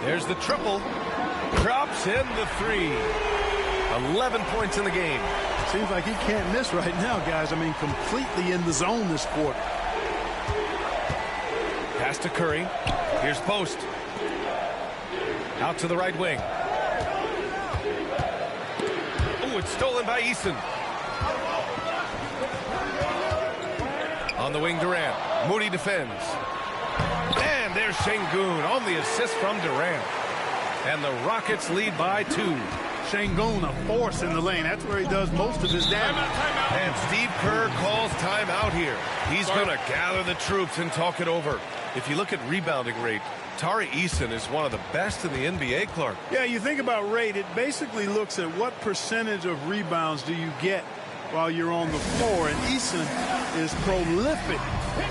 There's the triple. Drops in the 3. 11 points in the game. Seems like he can't miss right now, guys. I mean, completely in the zone this quarter. Pass to Curry. Here's Post. Out to the right wing. Oh, it's stolen by Eason. On the wing, Durant. Moody defends. And there's Şengün on the assist from Durant. And the Rockets lead by 2. Şengün, a force in the lane. That's where he does most of his damage. And Steve Kerr calls timeout here. He's going to gather the troops and talk it over. If you look at rebounding rate, Tari Eason is one of the best in the NBA, Clark. Yeah, you think about rate, it basically looks at what percentage of rebounds do you get while you're on the floor. And Eason is prolific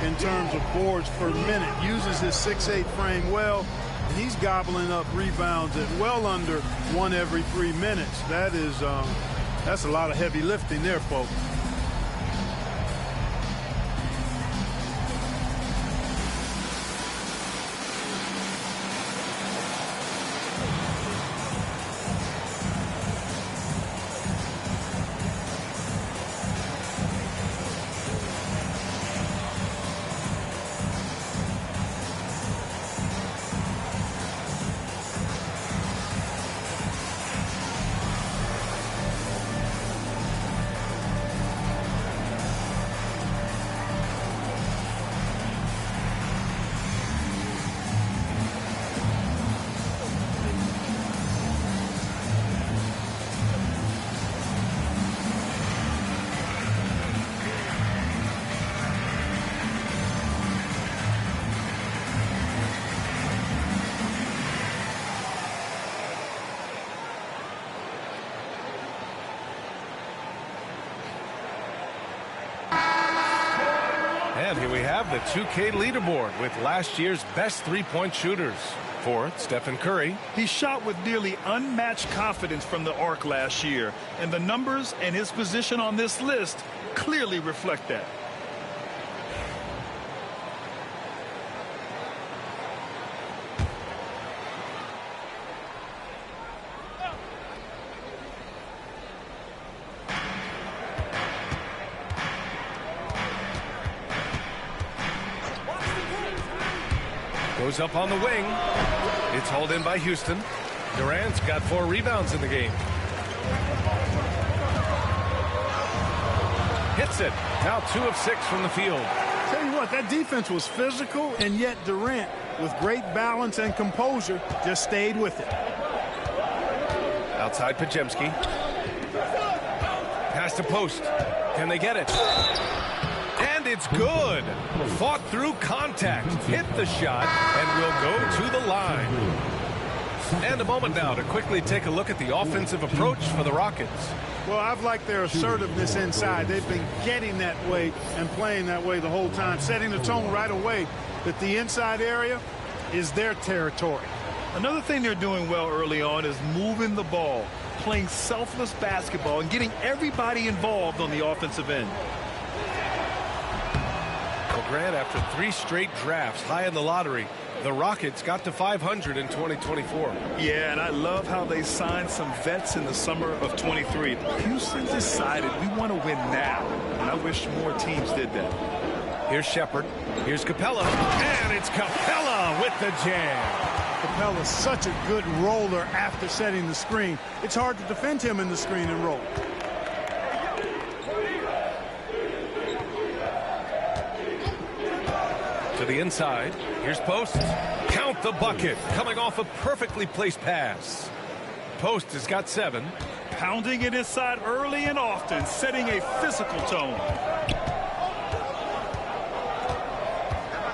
in terms of boards per minute. Uses his 6'8" frame well, and he's gobbling up rebounds at well under 1 every 3 minutes. That is, that's a lot of heavy lifting there, folks. And here we have the 2K leaderboard with last year's best three-point shooters. For Stephen Curry. He shot with nearly unmatched confidence from the arc last year, and the numbers and his position on this list clearly reflect that. Goes up on the wing. It's hauled in by Houston. Durant's got 4 rebounds in the game. Hits it. Now 2 of 6 from the field. Tell you what, that defense was physical, and yet Durant, with great balance and composure, just stayed with it. Outside Podziemski. Pass to Post. Can they get it? And And it's good. Fought through contact, hit the shot, and will go to the line. And a moment now to quickly take a look at the offensive approach for the Rockets. Well, I've liked their assertiveness inside. They've been getting that way and playing that way the whole time, setting the tone right away that the inside area is their territory. Another thing they're doing well early on is moving the ball, playing selfless basketball, and getting everybody involved on the offensive end. Well, Grant, after 3 straight drafts high in the lottery, the Rockets got to 500 in 2024. Yeah, and I love how they signed some vets in the summer of 23. Houston decided we want to win now, and I wish more teams did that. Here's Shepard. Here's Capella. And it's Capella with the jam. Capella's such a good roller after setting the screen. It's hard to defend him in the screen and roll. To the inside. Here's Post. Count the bucket. Coming off a perfectly placed pass. Post has got 7. Pounding it inside early and often, setting a physical tone.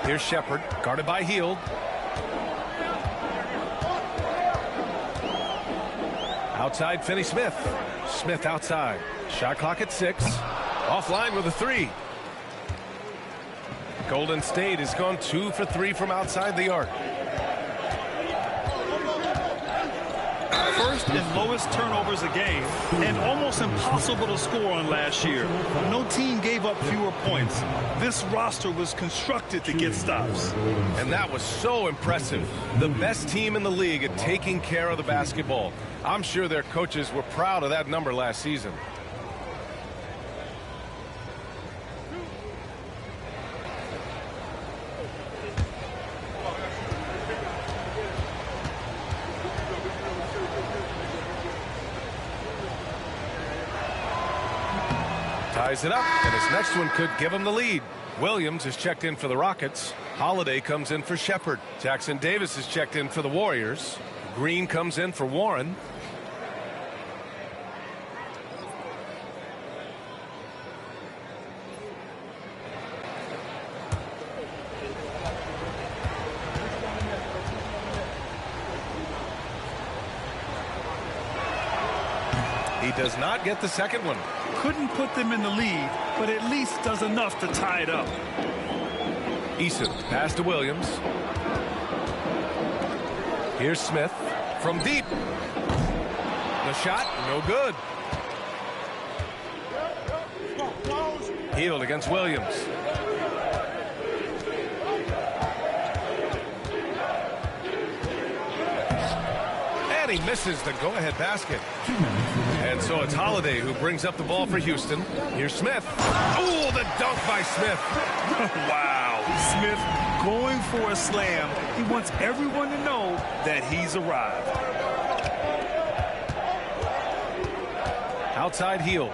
Here's Shepard. Guarded by Hield. Outside, Finney-Smith. Smith outside. Shot clock at 6. Offline with a 3. Golden State has gone 2 for 3 from outside the arc. First and lowest turnovers a game, and almost impossible to score on last year. No team gave up fewer points. This roster was constructed to get stops. And that was so impressive. The best team in the league at taking care of the basketball. I'm sure their coaches were proud of that number last season. Ties it up, and his next one could give him the lead. Williams is checked in for the Rockets. Holiday comes in for Shepard. Jackson Davis is checked in for the Warriors. Green comes in for Warren. He does not get the second one. Couldn't put them in the lead, but at least does enough to tie it up. Eason, pass to Williams. Here's Smith from deep. The shot, no good. Hield against Williams. And he misses the go-ahead basket. And so it's Holiday who brings up the ball for Houston. Here's Smith. Oh, the dunk by Smith. Wow. Smith going for a slam. He wants everyone to know that he's arrived. Outside Hield.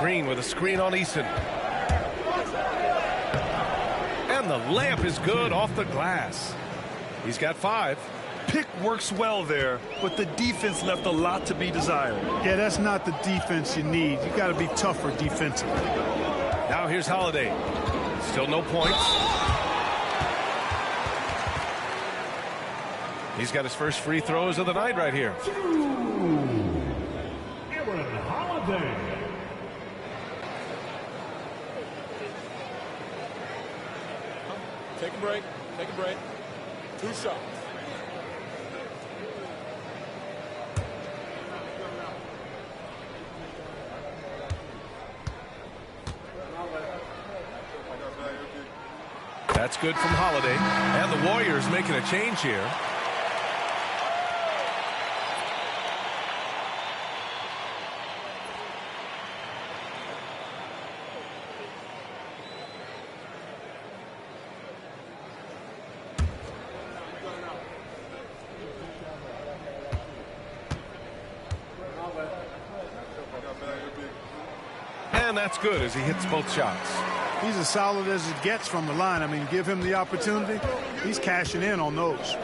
Green with a screen on Eason. And the layup is good off the glass. He's got 5. Pick works well there, but the defense left a lot to be desired. Yeah, that's not the defense you need. You got to be tougher defensively. Now here's Holiday. Still no points. He's got his first free throws of the night right here. Aaron Holiday. Take a break. Take a break. 2 shots. That's good from Holiday. And the Warriors making a change here. And that's good as he hits both shots. He's as solid as it gets from the line. I mean, give him the opportunity. He's cashing in on those.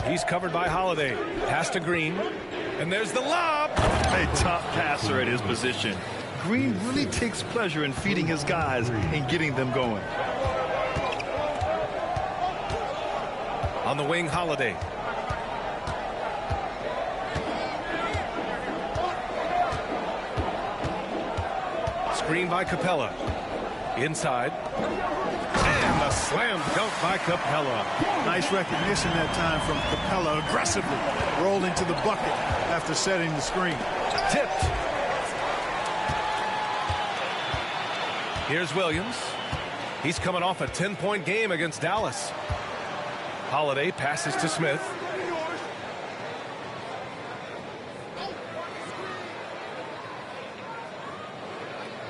He's covered by Holiday. Pass to Green. And there's the lob. A top passer at his position. Green really takes pleasure in feeding his guys and getting them going. On the wing, Holiday. Screen by Capella. Inside. And a slam dunk by Capella. Nice recognition that time from Capella. Aggressively rolled into the bucket after setting the screen. Tipped. Here's Williams. He's coming off a 10-point game against Dallas. Holiday passes to Smith.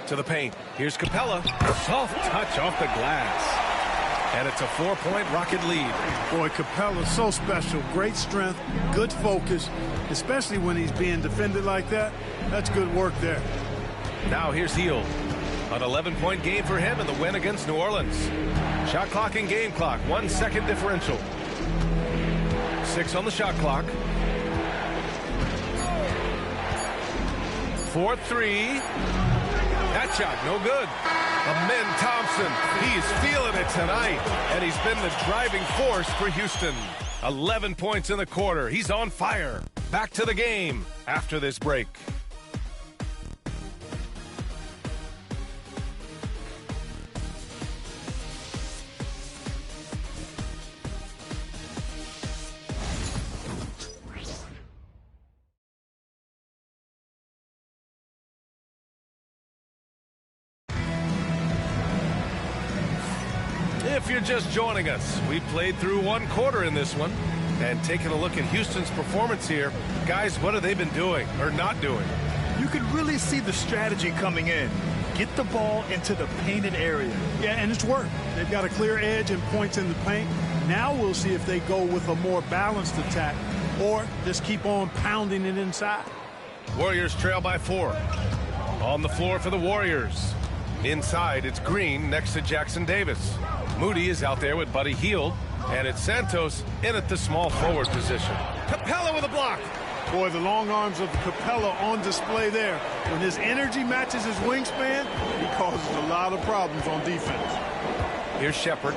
To the paint. Here's Capella. Soft touch off the glass. And it's a 4-point Rocket lead. Boy, Capella's so special. Great strength, good focus, especially when he's being defended like that. That's good work there. Now here's Hield. An 11-point game for him in the win against New Orleans. Shot clock and game clock. 1 second differential. 6 on the shot clock. 4-3. That shot, no good. Amen Thompson, he's feeling it tonight, and he's been the driving force for Houston. 11 points in the quarter. He's on fire. Back to the game after this break. If you're just joining us, we played through 1 quarter in this one. And taking a look at Houston's performance here, guys, what have they been doing or not doing? You could really see the strategy coming in. Get the ball into the painted area. Yeah, and it's worked. They've got a clear edge and points in the paint. Now we'll see if they go with a more balanced attack or just keep on pounding it inside. Warriors trail by 4. On the floor for the Warriors. Inside, it's Green next to Jackson Davis. Moody is out there with Buddy Hield, and it's Santos in at the small forward position. Capella with a block. Boy, the long arms of Capella on display there. When his energy matches his wingspan, he causes a lot of problems on defense. Here's Shepard.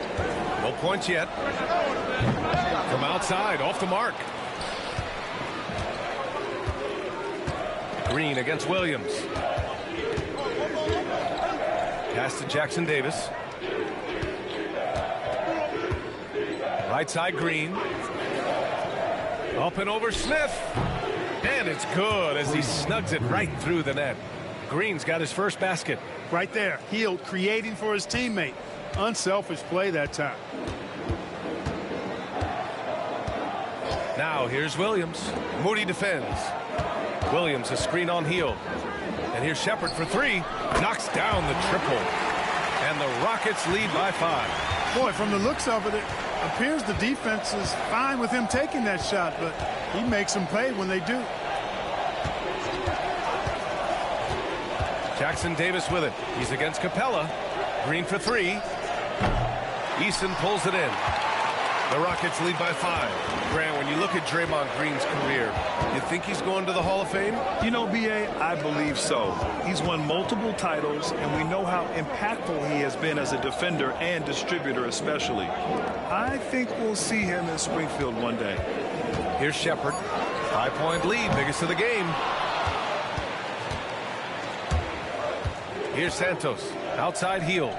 No points yet. From outside, off the mark. Green against Williams. Pass to Jackson Davis. Right side, Green. Up and over Smith. And it's good as he snugs it right through the net. Green's got his first basket. Right there. Hield creating for his teammate. Unselfish play that time. Now here's Williams. Moody defends. Williams a screen on Hield. And here's Shepard for 3. Knocks down the triple. And the Rockets lead by 5. Boy, from the looks of it, it appears the defense is fine with him taking that shot, but he makes them pay when they do. Jackson Davis with it. He's against Capella. Green for 3. Eason pulls it in. The Rockets lead by 5. Grant, when you look at Draymond Green's career, you think he's going to the Hall of Fame? You know, B.A., I believe so. He's won multiple titles, and we know how impactful he has been as a defender and distributor especially. I think we'll see him in Springfield one day. Here's Shepard. 5-point lead, biggest of the game. Here's Santos. Outside Hield.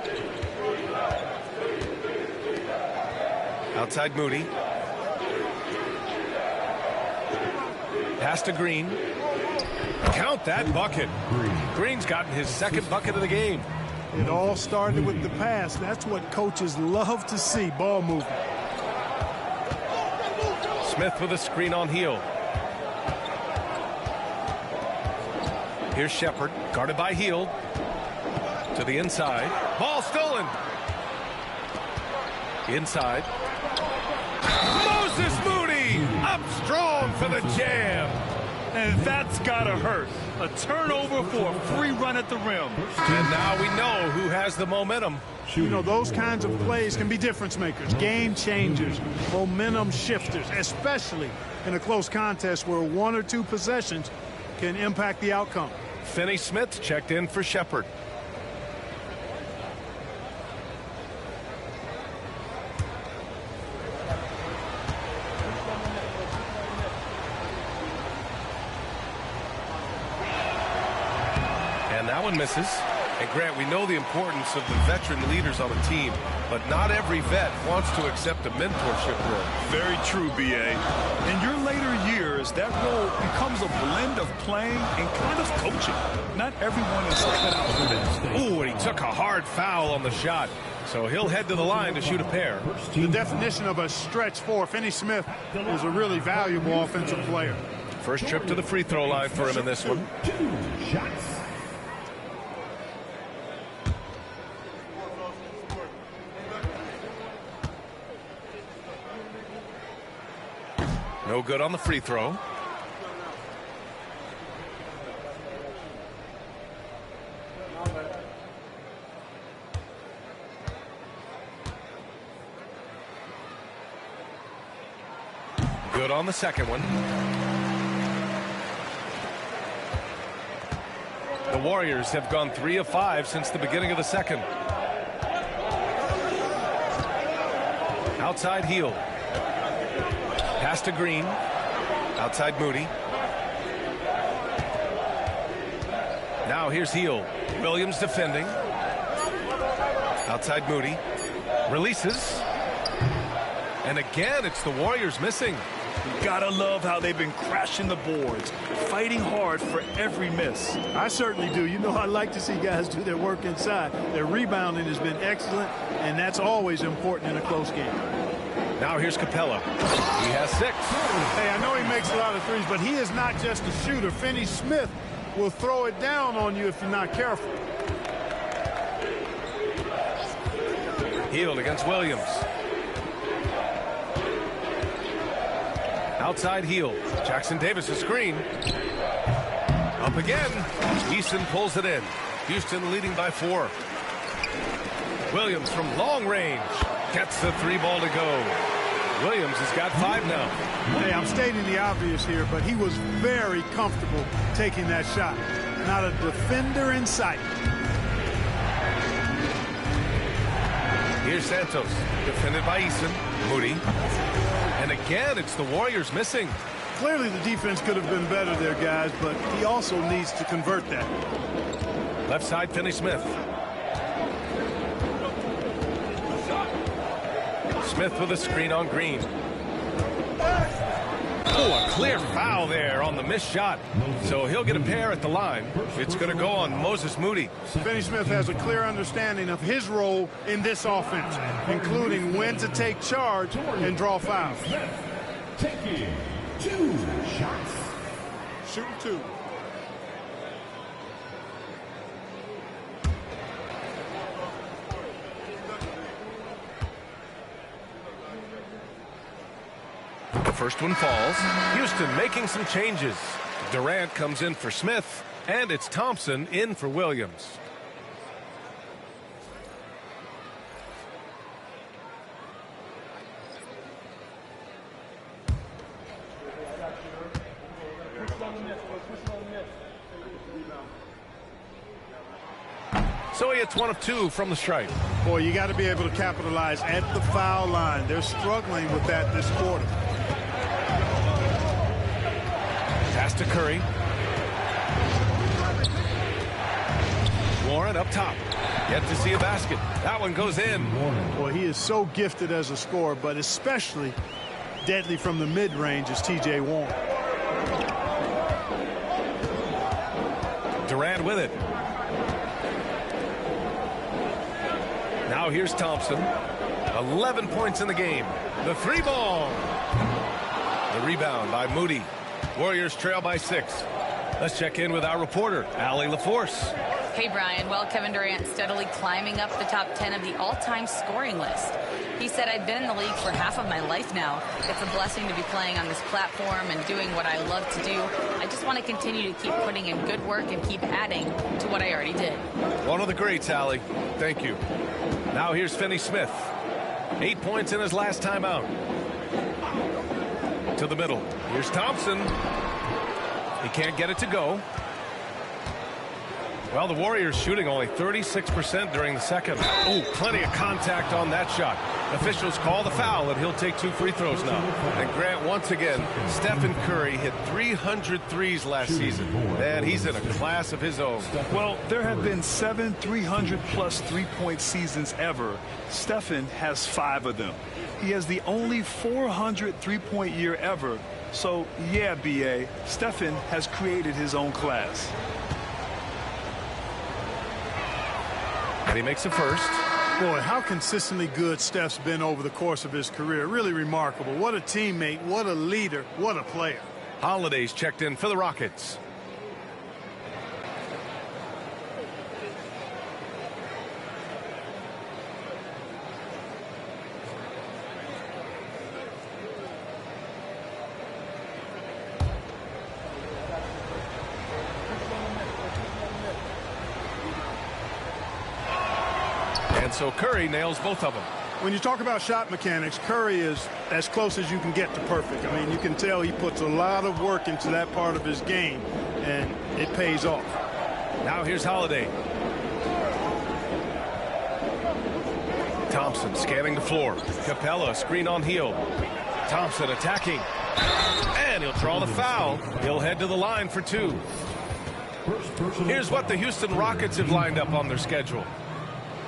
Outside Moody. Pass to Green. Count that bucket. Green's gotten his second bucket of the game. It all started with the pass. That's what coaches love to see, ball movement. Smith with a screen on Hield. Here's Shepard, guarded by Hield. To the inside. Ball stolen. Inside. Moses Moody up strong for the jam. And that's gotta hurt. A turnover for a free run at the rim. And now we know who has the momentum. You know, those kinds of plays can be difference makers, game changers, momentum shifters, especially in a close contest where 1 or 2 possessions can impact the outcome. Finney Smith checked in for Shepard. And that one misses. And Grant, we know the importance of the veteran leaders on a team, but not every vet wants to accept a mentorship role. Very true, B.A. In your later years, that role becomes a blend of playing and kind of coaching. Not everyone is cut out for this. Ooh, and he took a hard foul on the shot. So he'll head to the line to shoot a pair. The definition of a stretch four. Finney Smith is a really valuable offensive player. First trip to the free throw line for him in this one. 2 shots. No good on the free throw. Good on the second one. The Warriors have gone 3 of 5 since the beginning of the second. Outside Hield. Pass to Green. Outside Moody. Now here's Hield. Williams defending. Outside Moody. Releases. And again, it's the Warriors missing. You gotta love how they've been crashing the boards, fighting hard for every miss. I certainly do. You know, I like to see guys do their work inside. Their rebounding has been excellent, and that's always important in a close game. Now here's Capella. He has 6. Hey, I know he makes a lot of threes, but he is not just a shooter. Finney Smith will throw it down on you if you're not careful. Hield against Williams. Outside Hield. Jackson Davis a screen. Up again. Easton pulls it in. Houston leading by 4. Williams from long range. Gets the 3 ball to go. Williams has got 5 now. Hey, I'm stating the obvious here, but he was very comfortable taking that shot. Not a defender in sight. Here's Santos. Defended by Easton. Moody. And again, it's the Warriors missing. Clearly the defense could have been better there, guys, but he also needs to convert that. Left side, Finney Smith. Smith with a screen on Green. Oh, a clear foul there on the missed shot. So he'll get a pair at the line. It's going to go on Moses Moody. Finney Smith has a clear understanding of his role in this offense, including when to take charge and draw fouls. Taking 2 shots. Shooting 2. The first one falls. Houston making some changes. Durant comes in for Smith, and it's Thompson in for Williams. So he hits 1 of 2 from the stripe. Boy, you got to be able to capitalize at the foul line. They're struggling with that this quarter. Pass to Curry. Warren up top. Yet to see a basket. That one goes in. Boy, he is so gifted as a scorer, but especially deadly from the mid-range is T.J. Warren. Durant with it. Now here's Thompson. 11 points in the game. The 3 ball. The rebound by Moody. Warriors trail by 6. Let's check in with our reporter, Allie LaForce. Hey, Brian. Well, Kevin Durant steadily climbing up the top 10 of the all-time scoring list. He said, I've been in the league for half of my life now. It's a blessing to be playing on this platform and doing what I love to do. I just want to continue to keep putting in good work and keep adding to what I already did. One of the greats, Allie. Thank you. Now here's Finney Smith. 8 points in his last time out. To the middle. Here's Thompson. He can't get it to go. Well, the Warriors shooting only 36% during the second. Oh, plenty of contact on that shot. Officials call the foul, and he'll take 2 free throws now. And Grant, once again, Stephen Curry hit 300 threes last season. Man, he's in a class of his own. Well, there have been 7 300-plus three-point seasons ever. Stephen has 5 of them. He has the only 400 three-point year ever. So, yeah, B.A., Stephen has created his own class. And he makes a first. Boy, how consistently good Steph's been over the course of his career. Really remarkable. What a teammate, what a leader, what a player. Holiday's checked in for the Rockets. And so Curry nails both of them. When you talk about shot mechanics, Curry is as close as you can get to perfect. I mean, you can tell he puts a lot of work into that part of his game, and it pays off. Now here's Holiday. Thompson scanning the floor. Capella screen on heel. Thompson attacking. And he'll draw the foul. He'll head to the line for 2. Here's what the Houston Rockets have lined up on their schedule.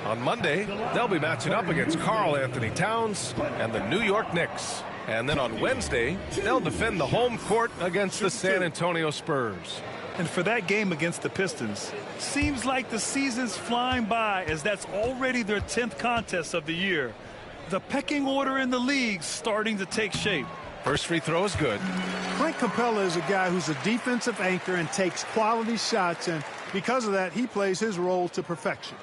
On Monday, they'll be matching up against Karl Anthony Towns and the New York Knicks. And then on Wednesday, they'll defend the home court against the San Antonio Spurs. And for that game against the Pistons, seems like the season's flying by, as that's already their 10th contest of the year. The pecking order in the league's starting to take shape. First free throw is good. Clint Capella is a guy who's a defensive anchor and takes quality shots, and because of that, he plays his role to perfection.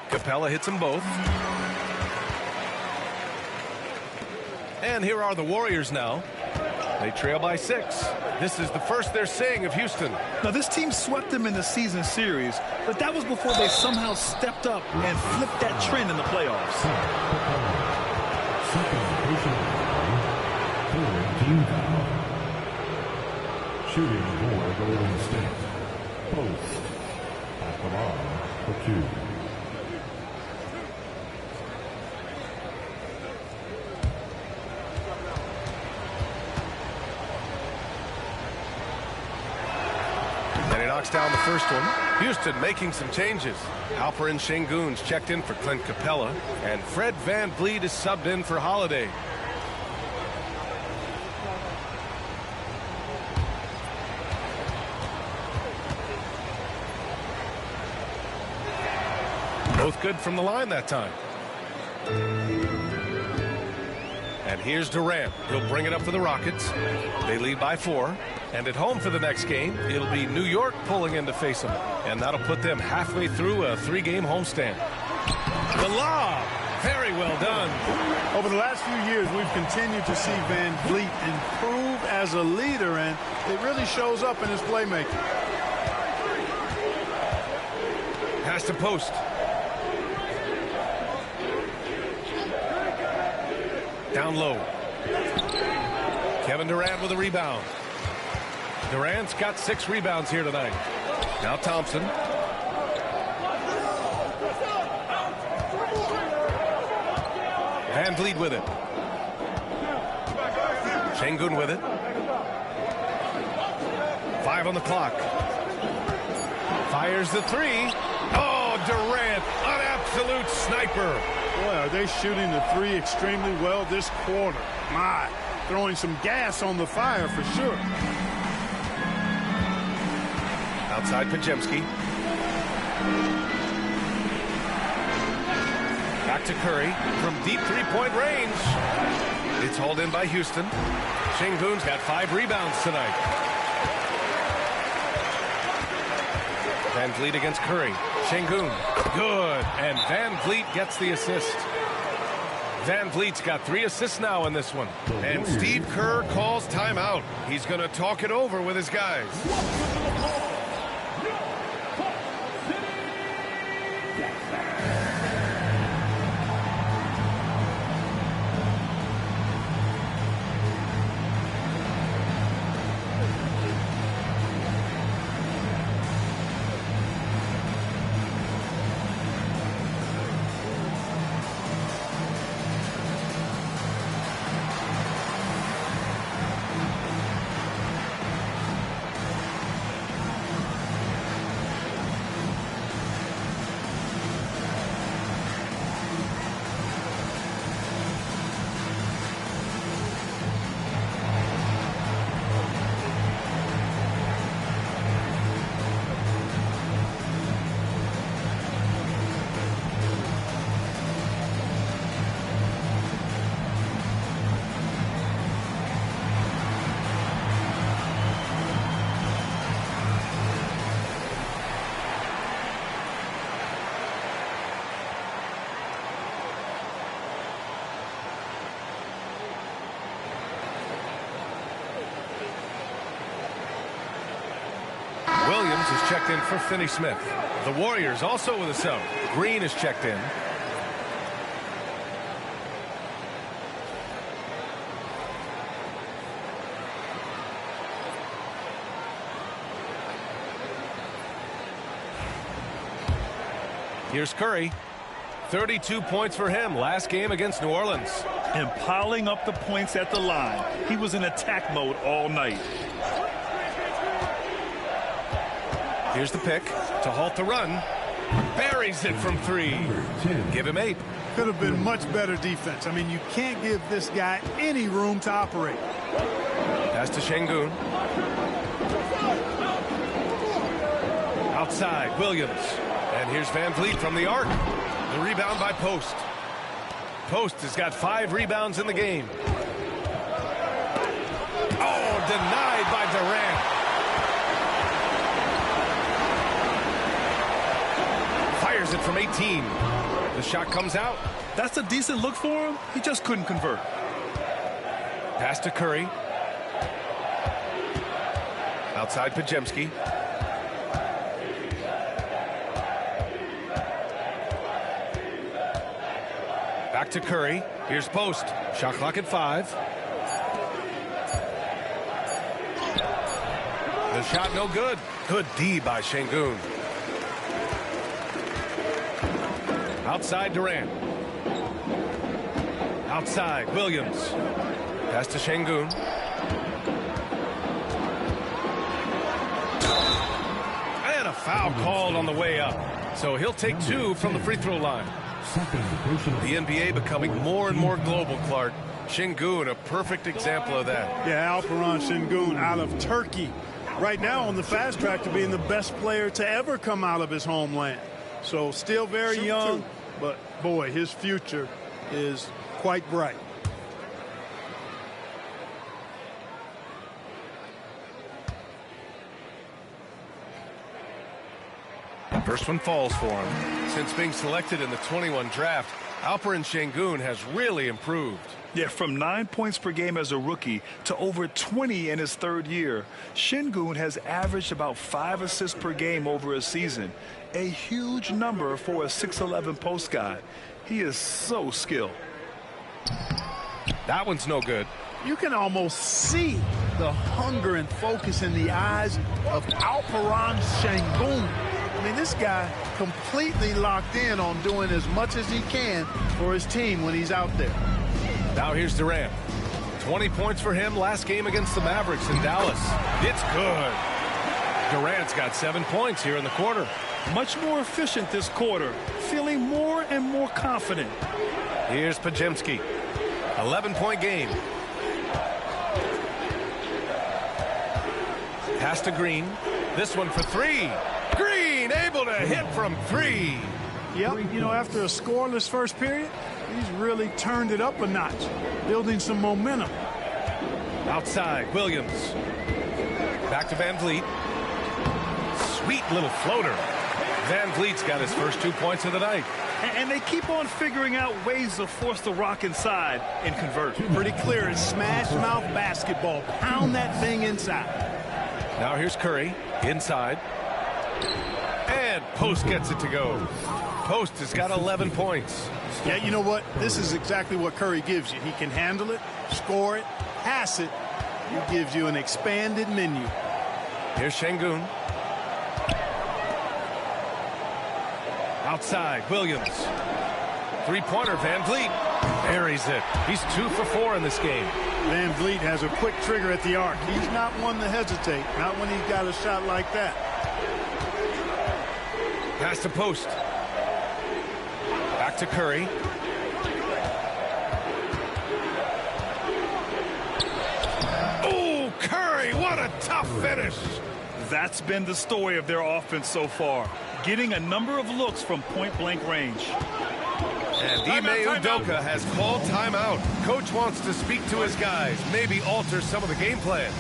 Capella hits them both. And here are the Warriors now. They trail by 6. This is the first they're seeing of Houston. Now, this team swept them in the season series, but that was before they somehow stepped up and flipped that trend in the playoffs. Shooting for Golden State. Post at the line for 2. Knocks down the first one. Houston making some changes. Alperen Sengun's checked in for Clint Capella, and Fred VanVleet is subbed in for Holiday. Both good from the line that time. And here's Durant. He'll bring it up for the Rockets. They lead by 4. And at home for the next game, it'll be New York pulling in to face them. And that'll put them halfway through a 3-game homestand. The lob. Very well done. Over the last few years, we've continued to see VanVleet improve as a leader, and it really shows up in his playmaking. Pass to post. Down low. Kevin Durant with a rebound. Durant's got 6 rebounds here tonight. Now Thompson. VanVleet with it. Sengun with it. 5 on the clock. Fires the 3. Oh, Durant, an absolute sniper. Boy, are they shooting the 3 extremely well this quarter. My, throwing some gas on the fire for sure. Outside Podziemski. Back to Curry from deep 3-point range. It's hauled in by Houston. Sengun's got 5 rebounds tonight. VanVleet against Curry. Sengun, good. And VanVleet gets the assist. VanVleet's got 3 assists now in this one. And Steve Kerr calls timeout. He's going to talk it over with his guys. is checked in for Finney Smith. The Warriors also with a sub. Green is checked in. Here's Curry. 32 points for him last game against New Orleans. And piling up the points at the line. He was in attack mode all night. Here's the pick to halt the run. Buries it from 3. Give him 8. Could have been much better defense. I mean, you can't give this guy any room to operate. Pass to Şengün. Outside, Williams. And here's Van Vliet from the arc. The rebound by Post. Post has got 5 rebounds in the game. Oh, denied by Durant. Fires it from 18. The shot comes out. That's a decent look for him. He just couldn't convert. Pass to Curry. Outside Podziemski. Back to Curry. Here's Post. Shot clock at 5. The shot no good. Good D by Şengün. Outside Durant. Outside Williams. Pass to Şengün. And a foul called on the way up. So he'll take 2 from the free throw line. The NBA becoming more and more global, Clark. Şengün, a perfect example of that. Yeah, Alperen Şengün out of Turkey. Right now on the fast track to being the best player to ever come out of his homeland. So still very young, but boy, his future is quite bright. First one falls for him. Since being selected in the 21 draft, Alperen Şengün has really improved. Yeah, from 9 points per game as a rookie to over 20 in his 3rd year. Şengün has averaged about 5 assists per game over a season. A huge number for a 6'11 post guy. He is so skilled. That one's no good. You can almost see the hunger and focus in the eyes of Alperen Şengün. I mean, this guy completely locked in on doing as much as he can for his team when he's out there. Now here's Durant. 20 points for him last game against the Mavericks in Dallas. It's good. Durant's got 7 points here in the quarter. Much more efficient this quarter. Feeling more and more confident. Here's Podziemski. 11-point game. Pass to Green. This one for 3. Green able to hit from 3. Yep, you know, after a scoreless first period, he's really turned it up a notch, building some momentum. Outside, Williams. Back to Van Vliet. Sweet little floater. Van Vliet's got his first 2 points of the night. And they keep on figuring out ways to force the rock inside and convert. Pretty clear. It's smash mouth basketball. Pound that thing inside. Now here's Curry. Inside. And Post gets it to go. Post has got 11 points. Yeah, you know what? This is exactly what Curry gives you. He can handle it, score it, pass it. He gives you an expanded menu. Here's Şengün. Outside, Williams. Three-pointer, Van Vliet. Buries it. He's 2 for 4 in this game. Van Vliet has a quick trigger at the arc. He's not one to hesitate, not when he's got a shot like that. Pass to Post. Back to Curry. Oh, Curry, what a tough finish. That's been the story of their offense so far. Getting a number of looks from point-blank range. And Ime Udoka has called timeout. Coach wants to speak to his guys, maybe alter some of the game plan.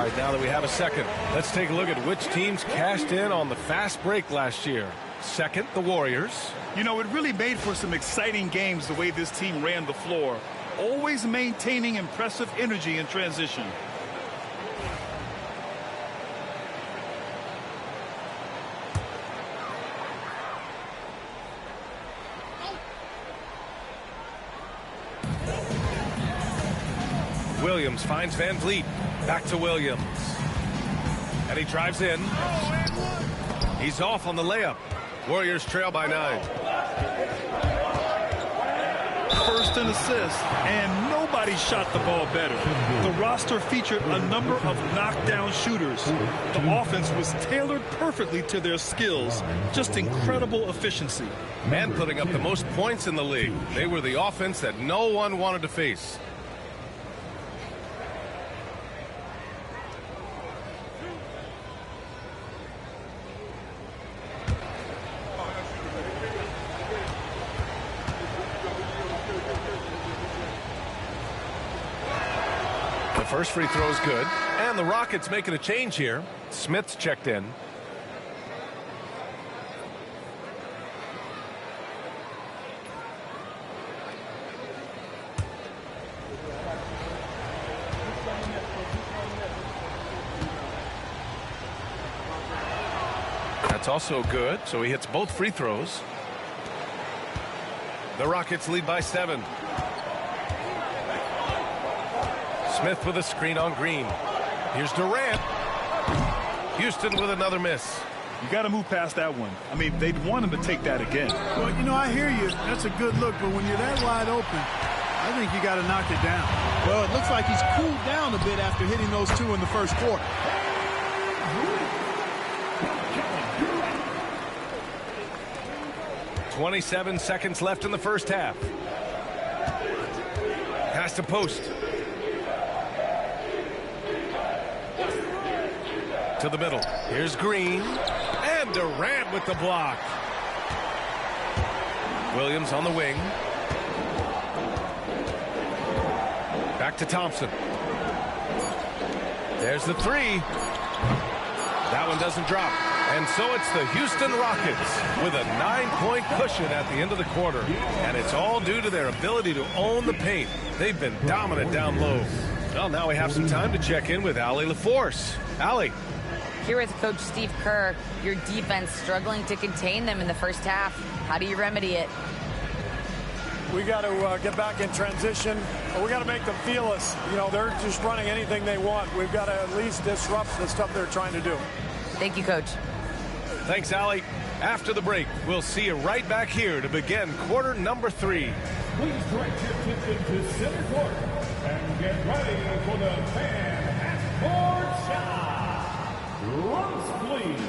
right, now that we have a second, let's take a look at which teams cashed in on the fast break last year. Second, the Warriors. You know, it really made for some exciting games the way this team ran the floor, always maintaining impressive energy in transition. Williams finds Van Vliet. Back to Williams. And he drives in. He's off on the layup. Warriors trail by 9. First and assist, and nobody shot the ball better. The roster featured a number of knockdown shooters. The offense was tailored perfectly to their skills. Just incredible efficiency. And putting up the most points in the league. They were the offense that no one wanted to face. First free throw is good. And the Rockets making a change here. Smith's checked in. That's also good. So he hits both free throws. The Rockets lead by 7. Smith with a screen on Green. Here's Durant. Houston with another miss. You got to move past that one. I mean, they'd want him to take that again. Well, you know, I hear you. That's a good look, but when you're that wide open, I think you got to knock it down. Well, it looks like he's cooled down a bit after hitting those 2 in the first quarter. 27 seconds left in the first half. Pass to post. To the middle. Here's Green. And Durant with the block. Williams on the wing. Back to Thompson. There's the 3. That one doesn't drop. And so it's the Houston Rockets with a 9-point cushion at the end of the quarter. And it's all due to their ability to own the paint. They've been dominant down low. Well, now we have some time to check in with Allie LaForce. Allie. Here with Coach Steve Kerr, your defense struggling to contain them in the first half. How do you remedy it? We got to get back in transition. We got to make them feel us. You know, they're just running anything they want. We've got to at least disrupt the stuff they're trying to do. Thank you, Coach. Thanks, Allie. After the break, we'll see you right back here to begin quarter number 3. Please direct your attention to center court and get ready for the fan at court shot. Runs, please.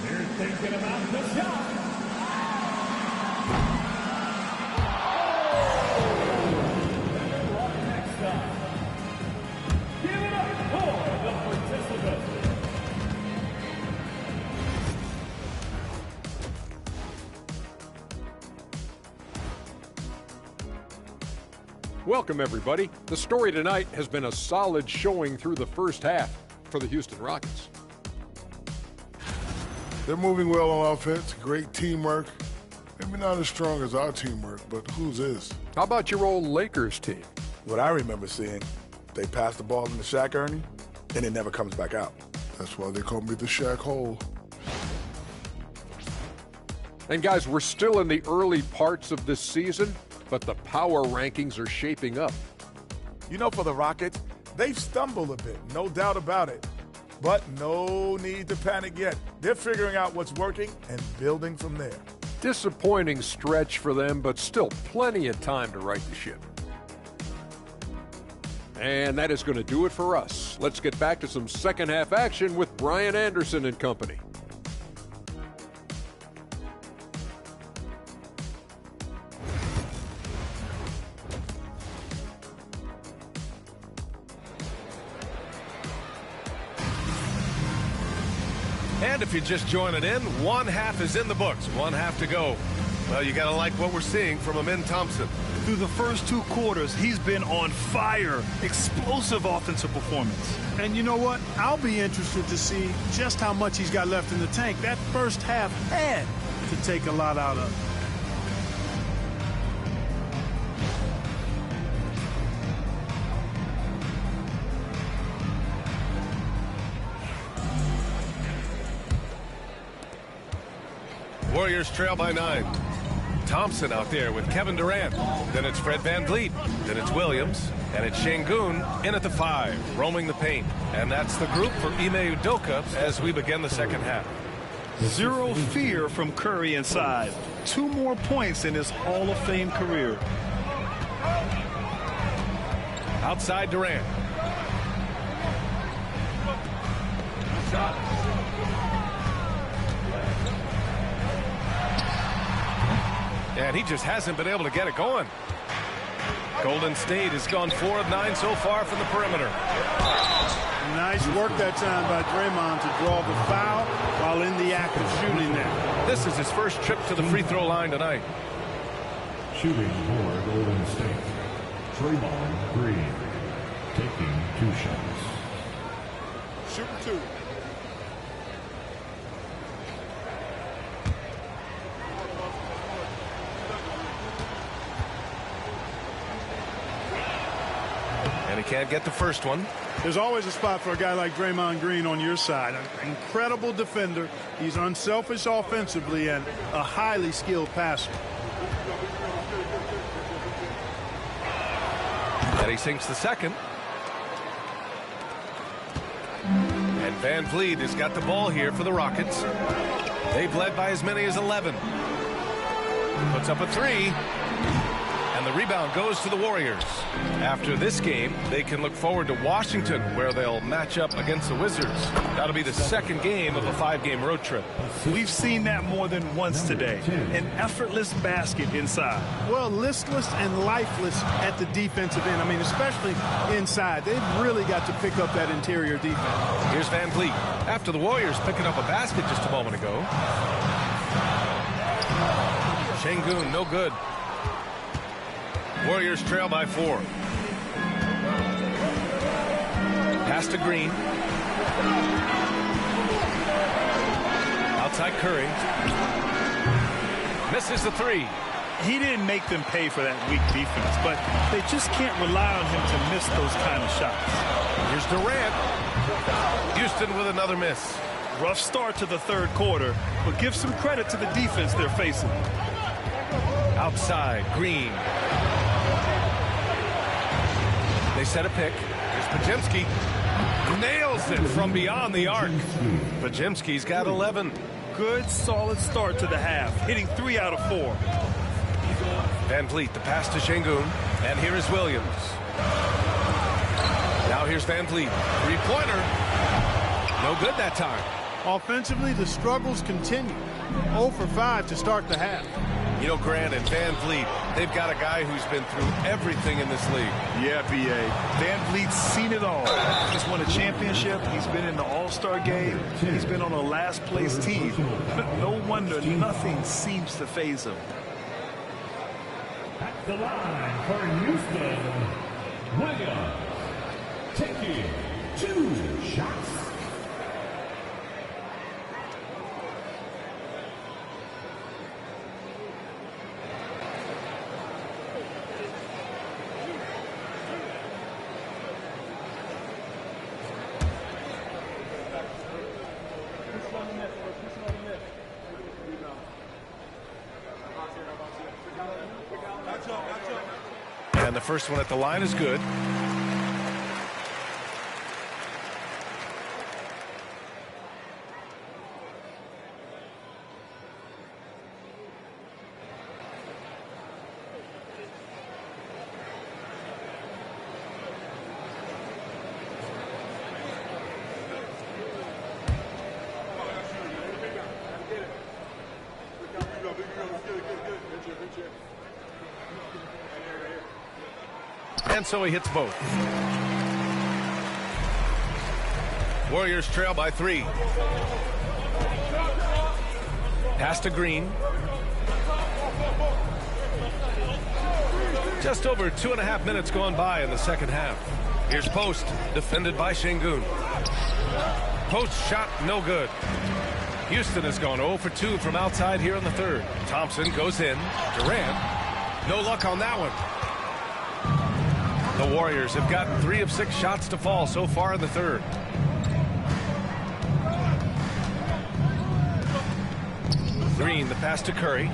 They're thinking about the shot. Next up. Give it up for the participants. Welcome, everybody. The story tonight has been a solid showing through the first half for the Houston Rockets. They're moving well on offense, great teamwork. Maybe not as strong as our teamwork, but whose is? How about your old Lakers team? What I remember seeing, they pass the ball into Shaq Ernie, and it never comes back out. That's why they call me the Shaq Hole. And guys, we're still in the early parts of this season, but the power rankings are shaping up. You know, for the Rockets, they've stumbled a bit, no doubt about it. But no need to panic yet. They're figuring out what's working and building from there. Disappointing stretch for them, but still plenty of time to right the ship. And that is going to do it for us. Let's get back to some second half action with Brian Anderson and company. And if you're just joining in, one half is in the books. One half to go. Well, you got to like what we're seeing from Amin Thompson. Through the first 2 quarters, he's been on fire. Explosive offensive performance. And you know what? I'll be interested to see just how much he's got left in the tank. That first half had to take a lot out of it. Warriors trail by 9. Thompson out there with Kevin Durant. Then it's Fred VanVleet. Then it's Williams. And it's Şengün in at the 5, roaming the paint. And that's the group for Ime Udoka as we begin the second half. Zero fear from Curry inside. 2 more points in his Hall of Fame career. Outside Durant. And he just hasn't been able to get it going. Golden State has gone 4 of 9 so far from the perimeter. Nice work that time by Draymond to draw the foul while in the act of shooting that. This is his first trip to the free throw line tonight. Shooting for Golden State, Draymond Green, taking 2 shots. Shooting 2. And he can't get the first one. There's always a spot for a guy like Draymond Green on your side. An incredible defender. He's unselfish offensively and a highly skilled passer. And he sinks the second. And VanVleet has got the ball here for the Rockets. They've led by as many as 11. Puts up a 3. And the rebound goes to the Warriors. After this game, they can look forward to Washington, where they'll match up against the Wizards. That'll be the second game of a 5-game road trip. We've seen that more than once today. An effortless basket inside. Well, listless and lifeless at the defensive end. I mean, especially inside. They've really got to pick up that interior defense. Here's VanVleet. After the Warriors picking up a basket just a moment ago. Şengün, no good. Warriors trail by 4. Pass to Green. Outside Curry. Misses the 3. He didn't make them pay for that weak defense, but they just can't rely on him to miss those kind of shots. Here's Durant. Houston with another miss. Rough start to the 3rd quarter, but give some credit to the defense they're facing. Outside Green. They set a pick. Here's Podziemski. Nails it from beyond the arc. Podziemski's got 11. Good, solid start to the half, hitting 3 out of 4. VanVleet, the pass to Şengün. And here is Williams. Now here's VanVleet. 3-pointer. No good that time. Offensively, the struggles continue. 0 for 5 to start the half. You know, Grant and VanVleet, they've got a guy who's been through everything in this league. Yeah, B.A. VanVleet's seen it all. He's won a championship. He's been in the All-Star game. He's been on a last-place team. No wonder nothing seems to faze him. At the line for Houston, Williams, taking 2 shots. And the first one at the line is good. And so he hits both. Warriors trail by 3. Pass to Green. Just over 2.5 minutes gone by in the second half. Here's Post, defended by Şengün. Post shot no good. Houston has gone 0 for 2 from outside here in the third. Thompson goes in. Durant, no luck on that one. The Warriors have gotten 3 of 6 shots to fall so far in the third. Green, the pass to Curry.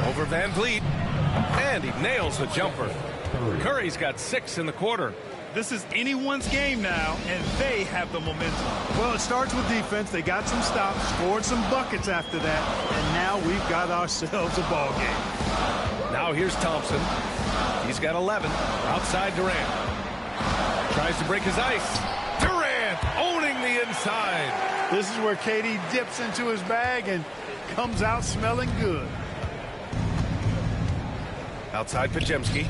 Over Van Vliet. And he nails the jumper. Curry's got 6 in the quarter. This is anyone's game now, and they have the momentum. Well, it starts with defense. They got some stops, scored some buckets after that, and now we've got ourselves a ball game. Now here's Thompson. He's got 11. Outside Durant. Tries to break his ice. Durant owning the inside. This is where KD dips into his bag and comes out smelling good. Outside Podziemski.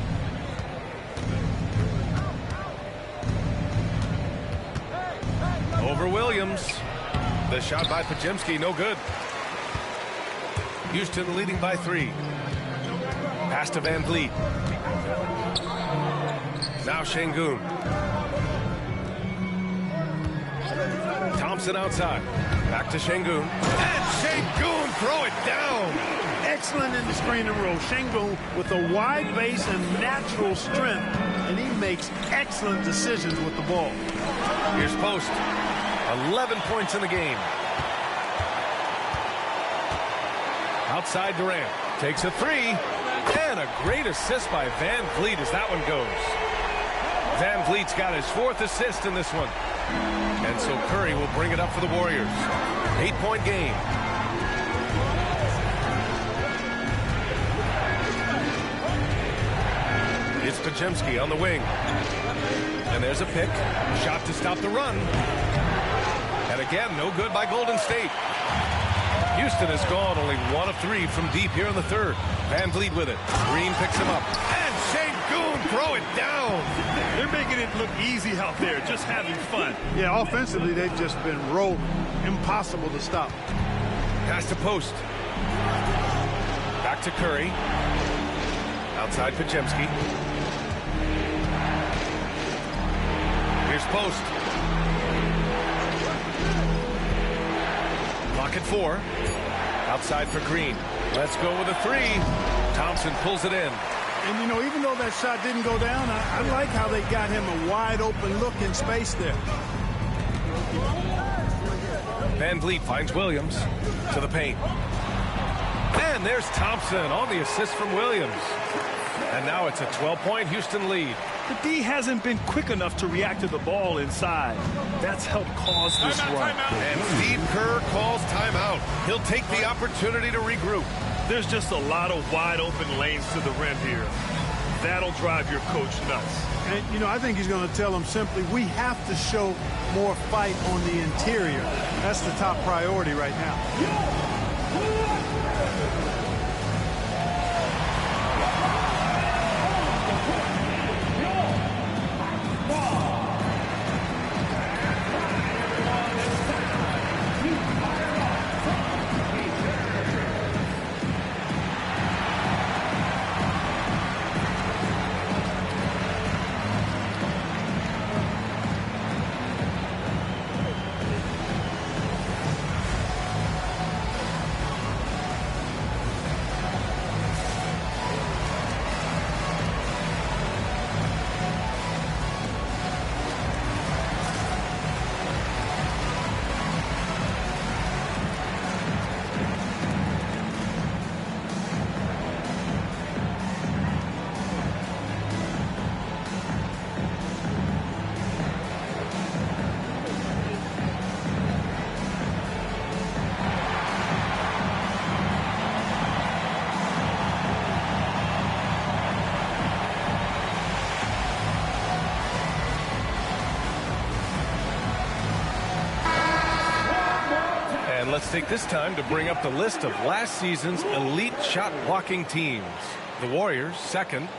Over Williams. The shot by Podziemski, no good. Houston leading by 3. Pass to Van Vliet. Now Şengün. Thompson outside. Back to Şengün. And Şengün throw it down. Excellent in the screen and roll. Şengün with a wide base and natural strength, and he makes excellent decisions with the ball. Here's Post. 11 points in the game. Outside Durant. Takes a 3. And a great assist by Van Vliet as that one goes. Van Vliet's got his 4th assist in this one. And so Curry will bring it up for the Warriors. 8-point game. It's Podziemski on the wing. And there's a pick. Shot to stop the run. And again, no good by Golden State. Houston has gone only 1 of 3 from deep here in the third. Van Vliet with it. Green picks him up. And Şengün throw it down. They're making it look easy out there, just having fun. Yeah, offensively, they've just been rolling. Impossible to stop. Pass to Post. Back to Curry. Outside Podziemski. Here's Post. Clock at 4. Outside for Green. Let's go with a 3. Thompson pulls it in. And, you know, even though that shot didn't go down, I like how they got him a wide open look in space there. Van Vliet finds Williams to the paint. And there's Thompson on the assist from Williams. And now it's a 12-point Houston lead. The D hasn't been quick enough to react to the ball inside. That's helped cause this run. And Steve Kerr calls timeout. He'll take the opportunity to regroup. There's just a lot of wide open lanes to the rim here. That'll drive your coach nuts. And, you know, I think he's going to tell them simply, we have to show more fight on the interior. That's the top priority right now. Let's take this time to bring up the list of last season's elite shot blocking teams. The Warriors, second.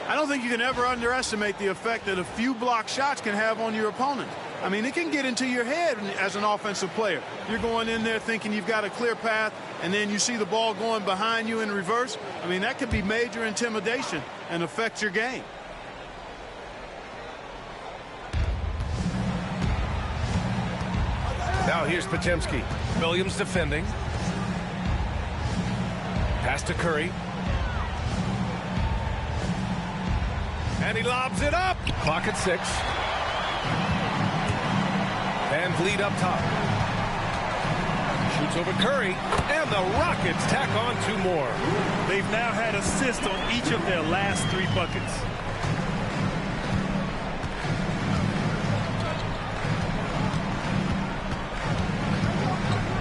I don't think you can ever underestimate the effect that a few block shots can have on your opponent. I mean, it can get into your head as an offensive player. You're going in there thinking you've got a clear path, and then you see the ball going behind you in reverse. I mean, that could be major intimidation and affect your game. Now here's Podziemski. Williams defending. Pass to Curry. And he lobs it up. Clock at 6. Van Vliet up top. Shoots over Curry. And the Rockets tack on 2 more. They've now had assists on each of their last 3 buckets.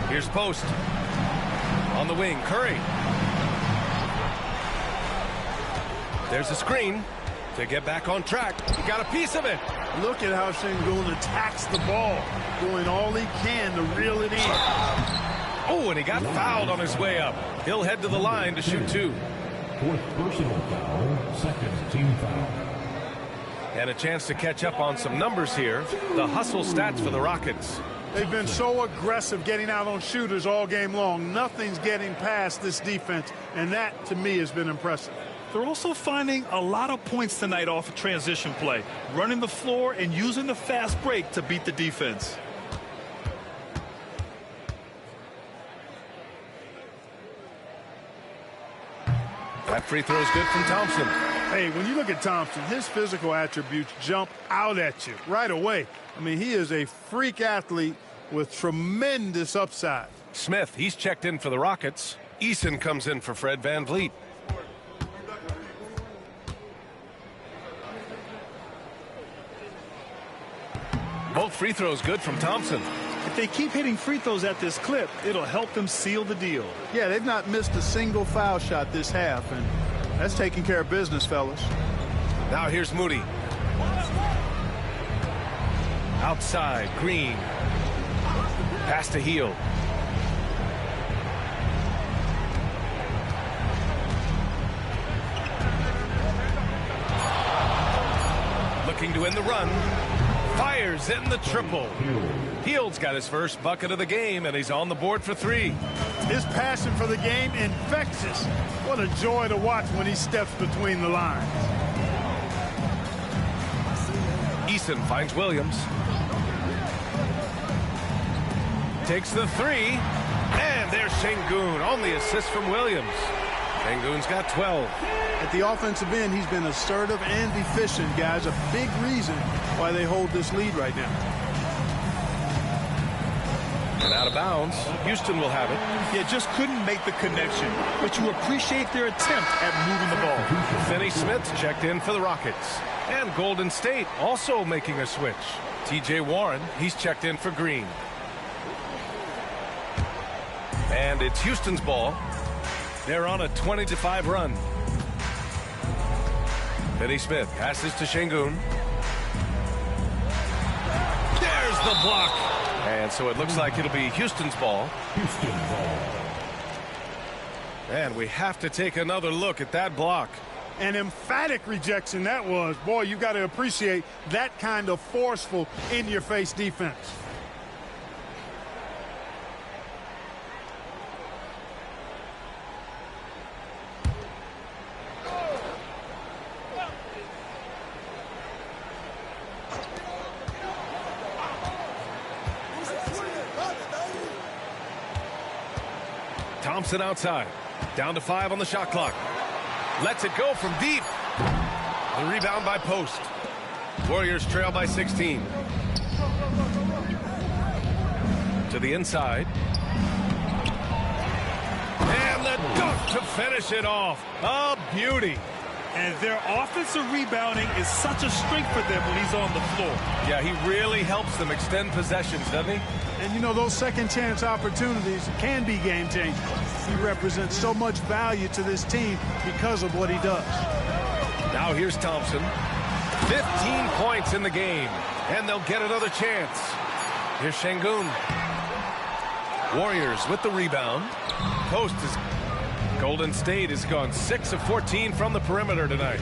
Here's Post. On the wing, Curry. There's a screen to get back on track. He got a piece of it. Look at how Sengun attacks the ball, doing all he can to reel it in. Oh, and he got fouled on his way up. He'll head to the line to shoot 2. 4th personal foul, 2nd team foul. And a chance to catch up on some numbers here. The hustle stats for the Rockets. They've been so aggressive getting out on shooters all game long. Nothing's getting past this defense, and that, to me, has been impressive. They're also finding a lot of points tonight off of transition play, running the floor and using the fast break to beat the defense. That free throw is good from Thompson. Hey, when you look at Thompson, his physical attributes jump out at you right away. I mean, he is a freak athlete with tremendous upside. Smith, he's checked in for the Rockets. Eason comes in for Fred Van Vliet. Both free throws good from Thompson. If they keep hitting free throws at this clip, it'll help them seal the deal. Yeah, they've not missed a single foul shot this half, and that's taking care of business, fellas. Now here's Moody. Outside, Green. Pass to Hield. Looking to end the run. Fires in the triple. Hield's got his first bucket of the game, and he's on the board for 3. His passion for the game infectious. What a joy to watch when he steps between the lines. Eason finds Williams. Takes the 3. And there's Sengun on the assist from Williams. Sengun's got 12. At the offensive end, he's been assertive and efficient, guys. A big reason why they hold this lead right now. And out of bounds, Houston will have it. Yeah, just couldn't make the connection, but you appreciate their attempt at moving the ball. Finney Smith checked in for the Rockets. And Golden State also making a switch. TJ Warren, he's checked in for Green. And it's Houston's ball. They're on a 20-5 run. Finney Smith passes to Sengun. There's the block. And so it looks like it'll be Houston's ball. Houston ball. And we have to take another look at that block. An emphatic rejection that was. Boy, you got to appreciate that kind of forceful, in-your-face defense. Thompson outside. Down to 5 on the shot clock. Lets it go from deep. The rebound by Post. Warriors trail by 16. To the inside. And the dunk to finish it off. A beauty. And their offensive rebounding is such a strength for them when he's on the floor. Yeah, he really helps them extend possessions, doesn't he? And, you know, those second-chance opportunities can be game-changing. He represents so much value to this team because of what he does. Now here's Thompson. 15 points in the game. And they'll get another chance. Here's Sengun. Warriors with the rebound. Post is... Golden State has gone 6 of 14 from the perimeter tonight.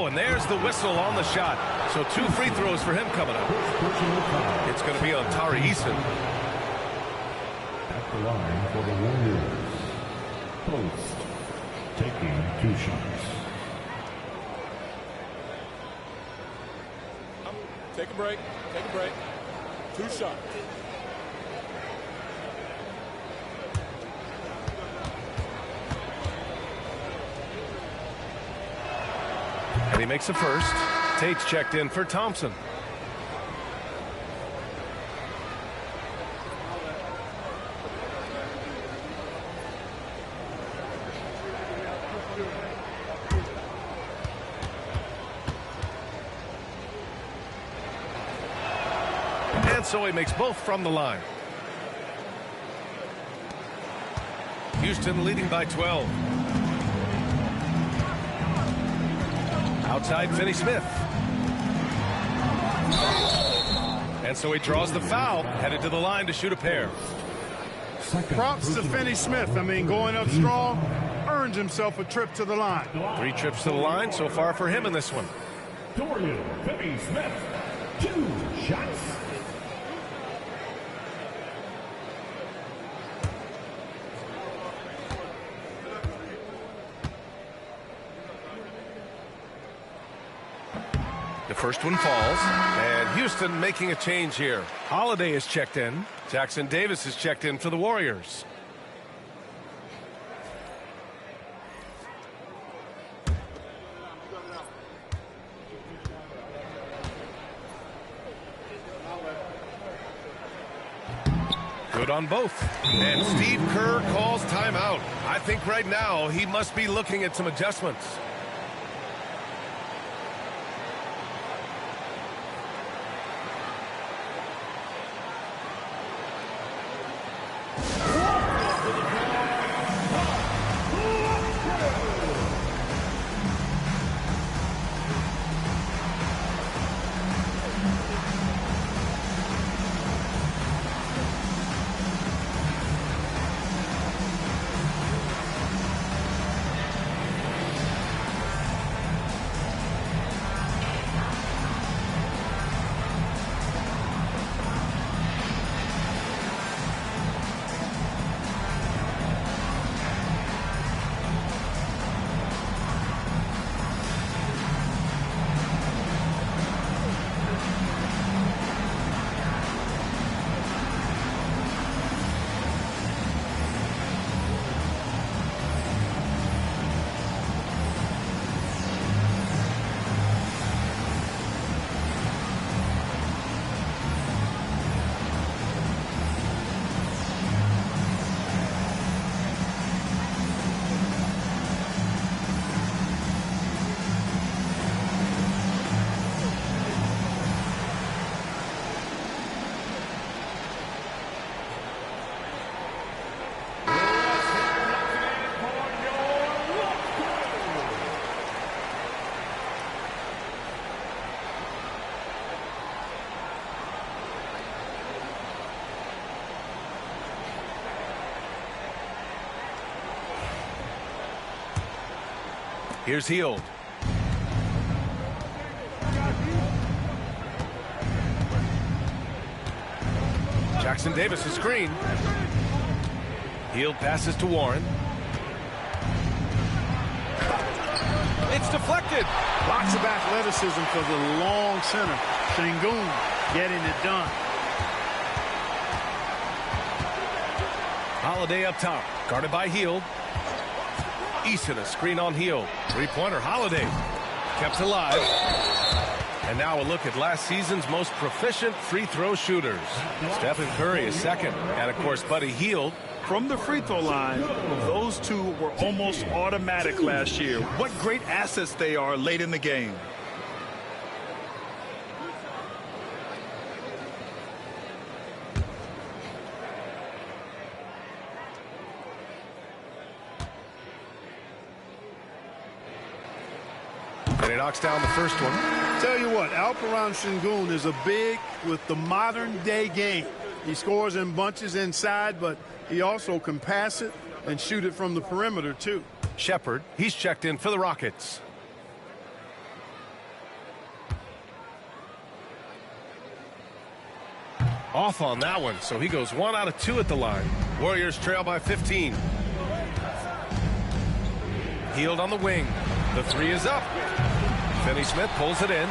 Oh, and there's the whistle on the shot. So 2 free throws for him coming up. It's going to be on Tari Eason. At the line for the Warriors, Post, taking 2 shots. Take a break. Take a break. 2 shots. And he makes a first. Tate's checked in for Thompson. And so he makes both from the line. Houston leading by 12. Outside Finney-Smith. And so he draws the foul, headed to the line to shoot a pair. Props to Finney-Smith. I mean, going up strong, earns himself a trip to the line. 3 trips to the line so far for him in this one. Dorian Finney-Smith, 2 shots. The first one falls, and Houston making a change here. Holiday is checked in. Jackson Davis is checked in for the Warriors. Good on both. And Steve Kerr calls timeout. I think right now he must be looking at some adjustments. Here's Hield. Jackson Davis, a screen. Hield passes to Warren. It's deflected. Lots of athleticism for the long center. Sengun getting it done. Holiday up top, guarded by Hield. Eason, a screen on Hield. Three-pointer, Holiday. Kept alive. And now a look at last season's most proficient free throw shooters. Stephen Curry is second. And, of course, Buddy Hield. From the free throw line, those two were almost automatic last year. What great assets they are late in the game. And he knocks down the first one. Tell you what, Alperen Sengun is a big with the modern day game. He scores in bunches inside, but he also can pass it and shoot it from the perimeter too. Shepard, he's checked in for the Rockets. Off on that one, so he goes 1 out of 2 at the line. Warriors trail by 15. Hield on the wing. The 3 is up. Finney Smith pulls it in.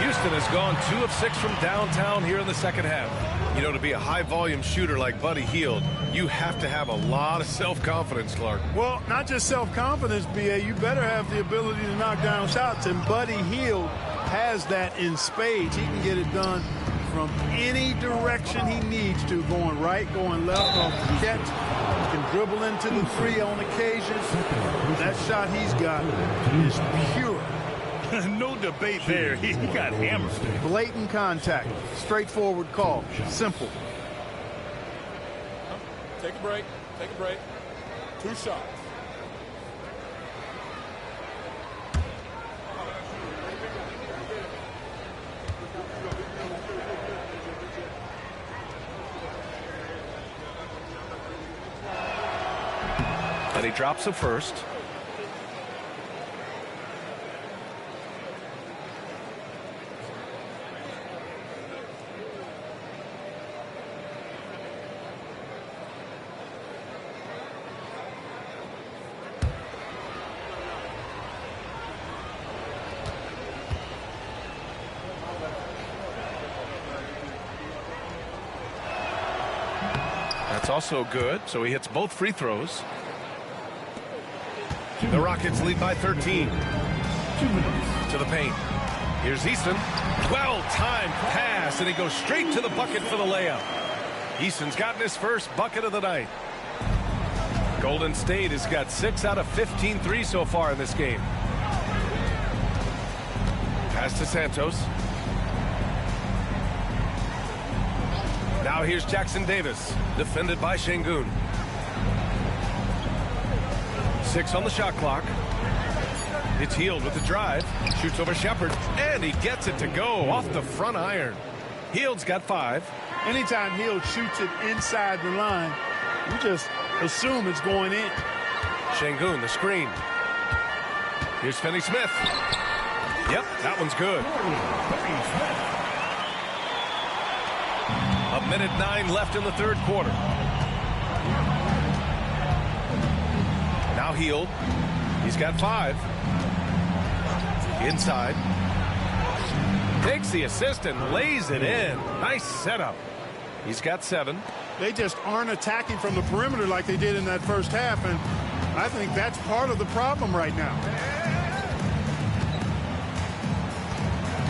Houston has gone 2 of 6 from downtown here in the second half. You know, to be a high-volume shooter like Buddy Hield, you have to have a lot of self-confidence, Clark. Well, not just self-confidence, B.A. You better have the ability to knock down shots, and Buddy Hield has that in spades. He can get it done from any direction he needs to, going right, going left, off the catch. He can dribble into the 3 on occasion. That shot he's got is pure. No debate there. He got hammered. Blatant contact. Straightforward call. Simple. Take a break. Take a break. 2 shots. And he drops the first. That's also good, so he hits both free throws. The Rockets lead by 13. 2 minutes. To the paint. Here's Easton. Well-timed pass, and he goes straight to the bucket for the layup. Easton's gotten his first bucket of the night. Golden State has got 6 out of 15 threes so far in this game. Pass to Santos. Now here's Jackson Davis, defended by Şengün. 6 on the shot clock. It's Hield with the drive. Shoots over Shepherd, and he gets it to go off the front iron. Hield's got 5. Anytime Hield shoots it inside the line, you just assume it's going in. Şengün, the screen. Here's Finney Smith. Yep, that one's good. 1:09 left in the third quarter. Now Hield. He's got 5. Inside. Takes the assist and lays it in. Nice setup. He's got 7. They just aren't attacking from the perimeter like they did in that first half, and I think that's part of the problem right now.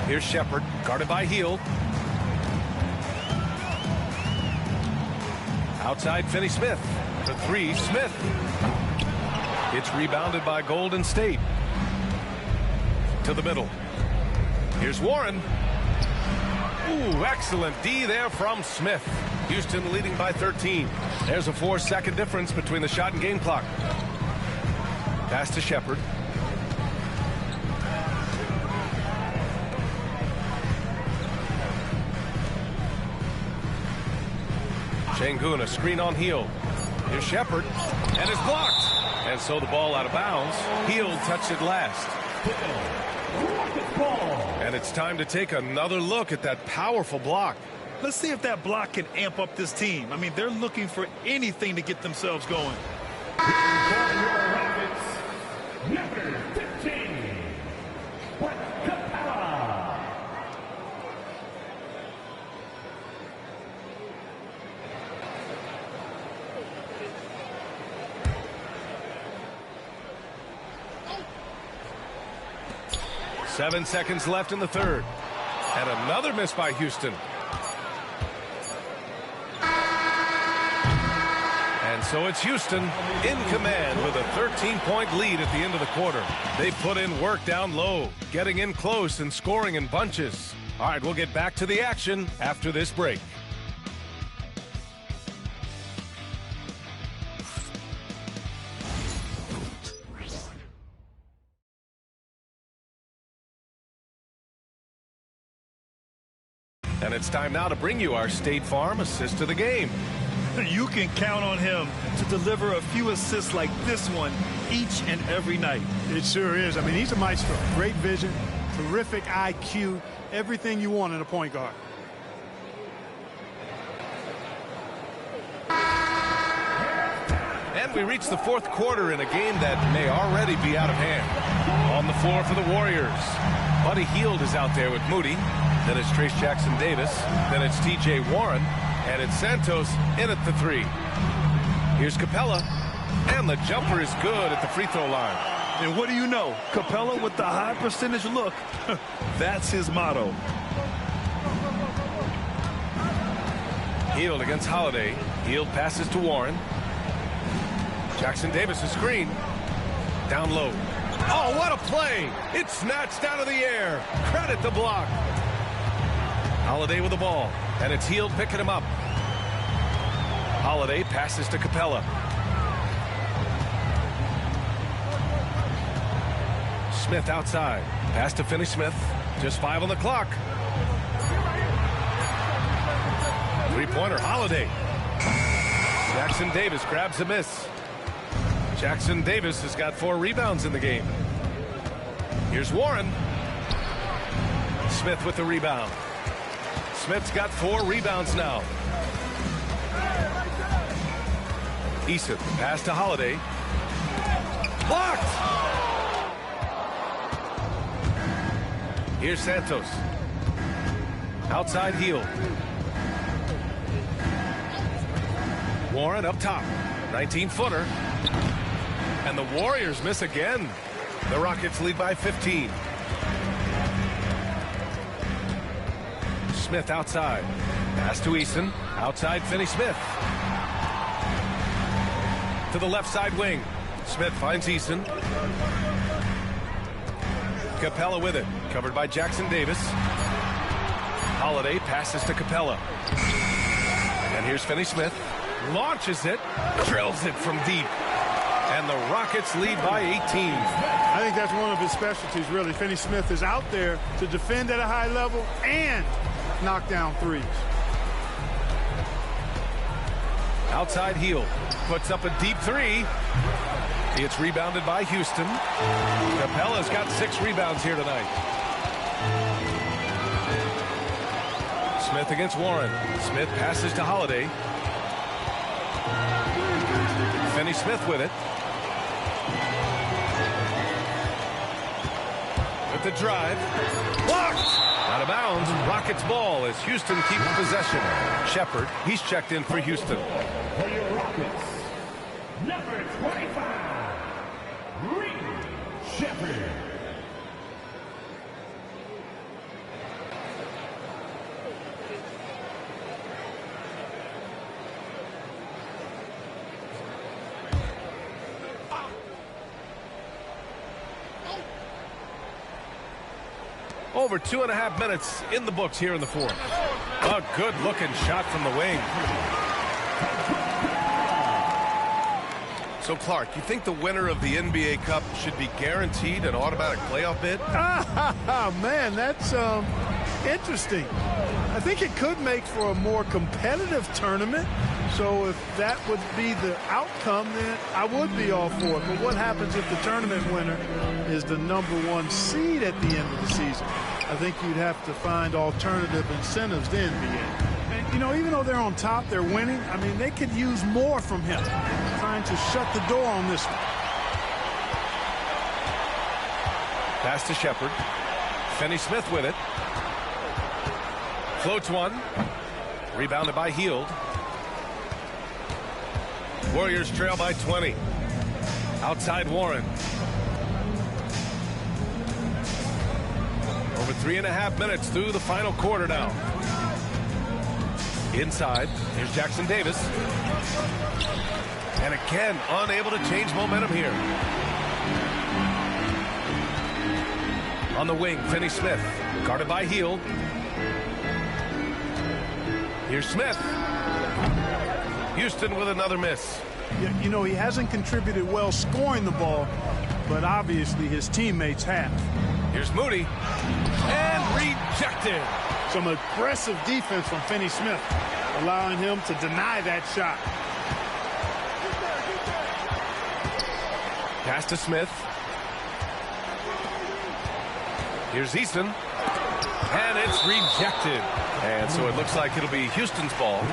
Here's Shepherd, guarded by Hield. Outside Finney Smith. The 3, Smith. It's rebounded by Golden State. To the middle. Here's Warren. Ooh, excellent D there from Smith. Houston leading by 13. There's a 4-second difference between the shot and game clock. Pass to Shepherd. Şengün, a screen on Hield. Here's Shepherd, and it's blocked. And so the ball out of bounds. Hield touched it last. And it's time to take another look at that powerful block. Let's see if that block can amp up this team. I mean, they're looking for anything to get themselves going. Number 15, Brett Capella. Seven seconds left in the third. And another miss by Houston. And so it's Houston in command with a 13-point lead at the end of the quarter. They put in work down low, getting in close and scoring in bunches. All right, we'll get back to the action after this break. And it's time now to bring you our State Farm assist of the game. You can count on him to deliver a few assists like this one each and every night. It sure is. I mean, he's a maestro. Great vision, terrific IQ, everything you want in a point guard. And we reach the fourth quarter in a game that may already be out of hand. On the floor for the Warriors, Buddy Hield is out there with Moody. Then it's Trayce Jackson-Davis. Then it's T.J. Warren. And it's Santos in at the 3. Here's Capella. And the jumper is good at the free throw line. And what do you know? Capella with the high percentage look. That's his motto. Hield against Holiday. Hield passes to Warren. Jackson-Davis is screen. Down low. Oh, what a play! It's snatched out of the air. Credit the block. Holiday with the ball. And it's Hield picking him up. Holiday passes to Capella. Smith outside. Pass to Finney-Smith. Just 5 on the clock. Three-pointer, Holiday. Jackson-Davis grabs a miss. Jackson-Davis has got 4 rebounds in the game. Here's Warren. Smith with the rebound. Smith's got 4 rebounds now. Eason, pass to Holiday. Blocked! Here's Santos. Outside Hield. Warren up top. 19-footer. And the Warriors miss again. The Rockets lead by 15. Smith outside. Pass to Eason. Outside Finney-Smith. To the left side wing. Smith finds Eason. Capella with it. Covered by Jackson-Davis. Holiday passes to Capella. And here's Finney-Smith. Launches it. Drills it from deep. And the Rockets lead by 18. I think that's one of his specialties, really. Finney-Smith is out there to defend at a high level and knock down threes. Outside Hield. Puts up a deep 3. It's rebounded by Houston. Capella's got 6 rebounds here tonight. Smith against Warren. Smith passes to Holiday. Finney-Smith with it. With the drive. Blocked! Out of bounds. Rockets ball as Houston keeps possession. Shepherd, he's checked in for Houston. For your Rockets, number 25, Reed Shepherd. Over 2.5 minutes in the books here in the fourth. A good-looking shot from the wing. So, Clark, you think the winner of the NBA Cup should be guaranteed an automatic playoff bid? Man, that's interesting. I think it could make for a more competitive tournament. So if that would be the outcome, then I would be all for it. But what happens if the tournament winner is the #1 seed at the end of the season? I think you'd have to find alternative incentives to NBA. And, you know, even though they're on top, they're winning, I mean, they could use more from him. Trying to shut the door on this one. Pass to Shepherd. Finney-Smith with it. Floats one. Rebounded by Hield. Warriors trail by 20. Outside Warren. Over 3.5 minutes through the final quarter now. Inside, here's Jackson-Davis. And again, unable to change momentum here. On the wing, Finney-Smith. Guarded by Hield. Here's Smith. Houston with another miss. You know, he hasn't contributed well scoring the ball, but obviously his teammates have. Here's Moody. And rejected. Some aggressive defense from Finney-Smith, allowing him to deny that shot. Pass to Smith. Here's Easton. And it's rejected. And so it looks like it'll be Houston's ball.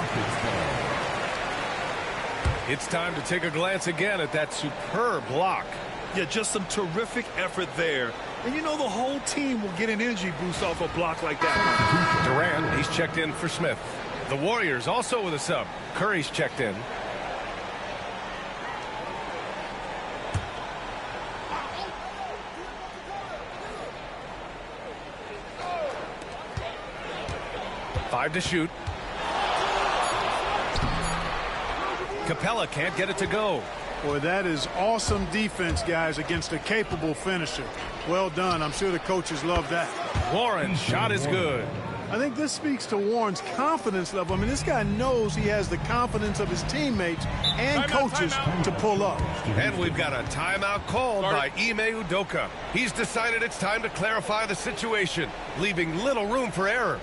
It's time to take a glance again at that superb block. Yeah, just some terrific effort there. And you know the whole team will get an energy boost off a block like that. Durant, he's checked in for Smith. The Warriors also with a sub. Curry's checked in. Five to shoot. Capella can't get it to go. Boy, that is awesome defense, guys, against a capable finisher. Well done. I'm sure the coaches love that. Warren's shot is good. I think this speaks to Warren's confidence level. I mean, this guy knows he has the confidence of his teammates and coaches to pull up. And we've got a timeout called by Ime Udoka. He's decided it's time to clarify the situation, leaving little room for error.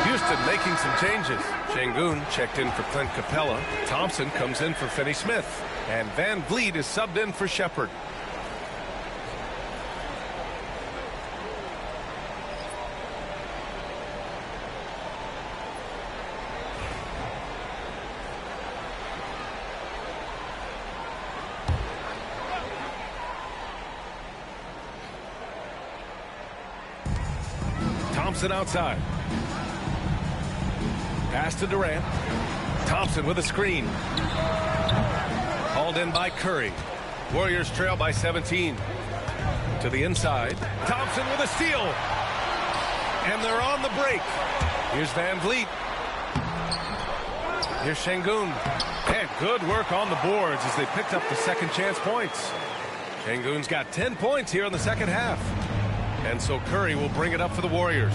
Houston making some changes. Şengün checked in for Clint Capella. Thompson comes in for Finney Smith. And Van Vliet is subbed in for Shepherd. Thompson outside. Pass to Durant. Thompson with a screen. Hauled in by Curry. Warriors trail by 17. To the inside. Thompson with a steal. And they're on the break. Here's Van Vliet. Here's Şengün. And good work on the boards as they picked up the second chance points. Şengün's got 10 points here in the second half. And so Curry will bring it up for the Warriors.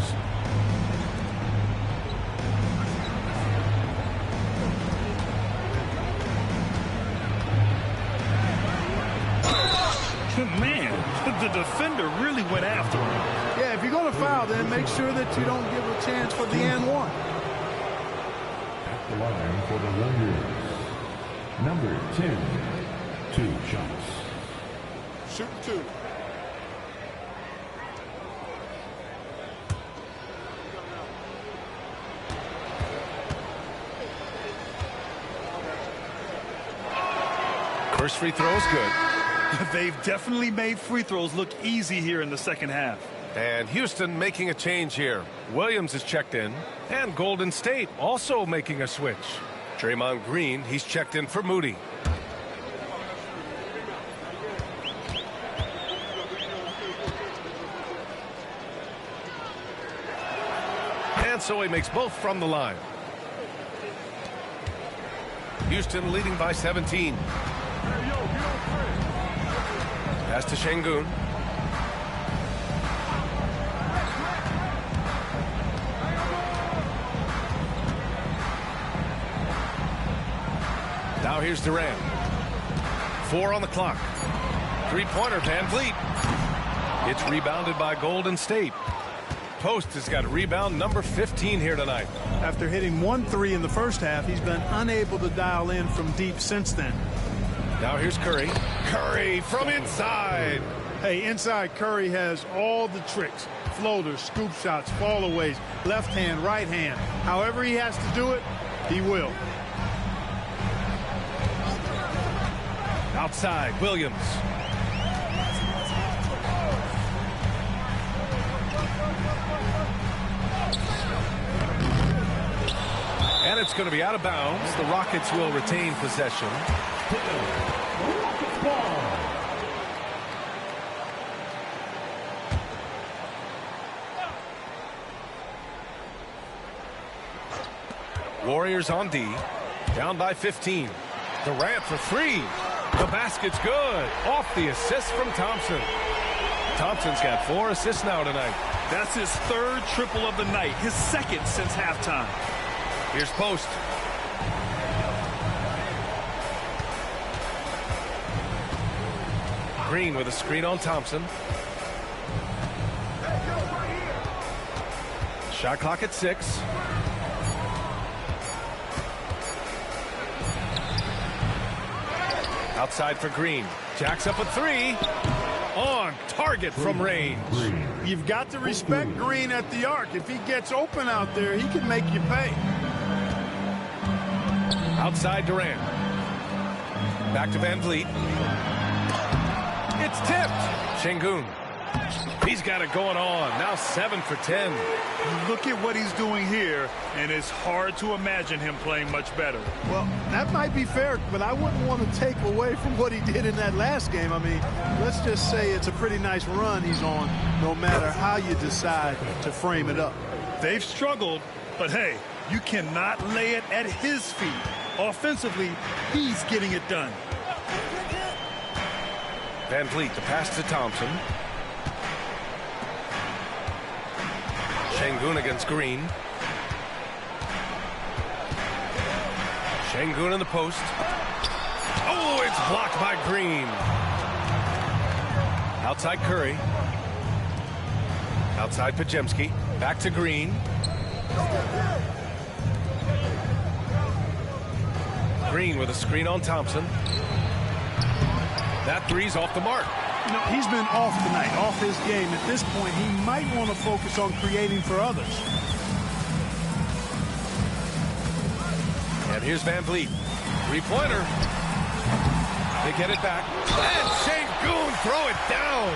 Man, the defender really went after him. Yeah, if you're going to foul, then make sure that you don't give a chance for the and one. At the line for the Warriors, number 10, 2 shots. Shoot 2. First free throw is good. They've definitely made free throws look easy here in the second half. And Houston making a change here. Williams is checked in. And Golden State also making a switch. Draymond Green, he's checked in for Moody. And so he makes both from the line. Houston leading by 17. Pass to Şengün. Now here's Durant. 4 on the clock. Three-pointer, Van Vliet. It's rebounded by Golden State. Post has got rebound number 15 here tonight. After hitting 1 3 in the first half, he's been unable to dial in from deep since then. Now here's Curry. Curry from inside. Hey, inside Curry has all the tricks. floaters, scoop shots, fallaways, left hand, right hand. However he has to do it, he will. Outside, Williams. And it's going to be out of bounds. The Rockets will retain possession. Warriors on D. Down by 15. Durant for three. The basket's good. Off the assist from Thompson. Thompson's got 4 assists now tonight. That's his 3rd triple of the night. His 2nd since halftime. Here's Post. Green with a screen on Thompson. Shot clock at 6. Outside for Green. Jacks up a 3. On target from range. You've got to respect Green at the arc. If he gets open out there, he can make you pay. Outside Durant. Back to Van Vliet. It's tipped. Şengün. He's got it going on. Now 7 for 10. Look at what he's doing here, and it's hard to imagine him playing much better. Well, that might be fair, but I wouldn't want to take away from what he did in that last game. I mean, let's just say it's a pretty nice run he's on, no matter how you decide to frame it up. They've struggled, but hey, you cannot lay it at his feet. Offensively, he's getting it done. Van Vliet, the pass to Thompson. Şengün against Green. Şengün in the post. Oh, it's blocked by Green. Outside Curry. Outside Podziemski. Back to Green. Green with a screen on Thompson. That three's off the mark. You know, he's been off tonight, off his game. At this point, he might want to focus on creating for others. And here's Van Vliet. 3-pointer. They get it back. And Şengün throw it down.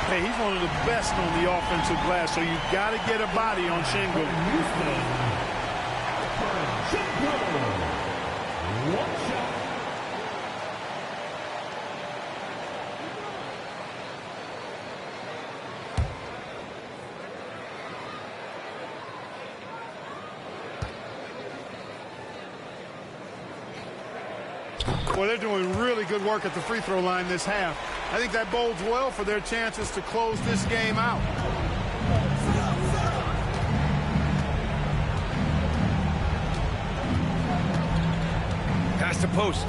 Hey, he's one of the best on the offensive glass, so you've got to get a body on Şengün. Well, they're doing really good work at the free throw line this half. I think that bodes well for their chances to close this game out. Pass to Post.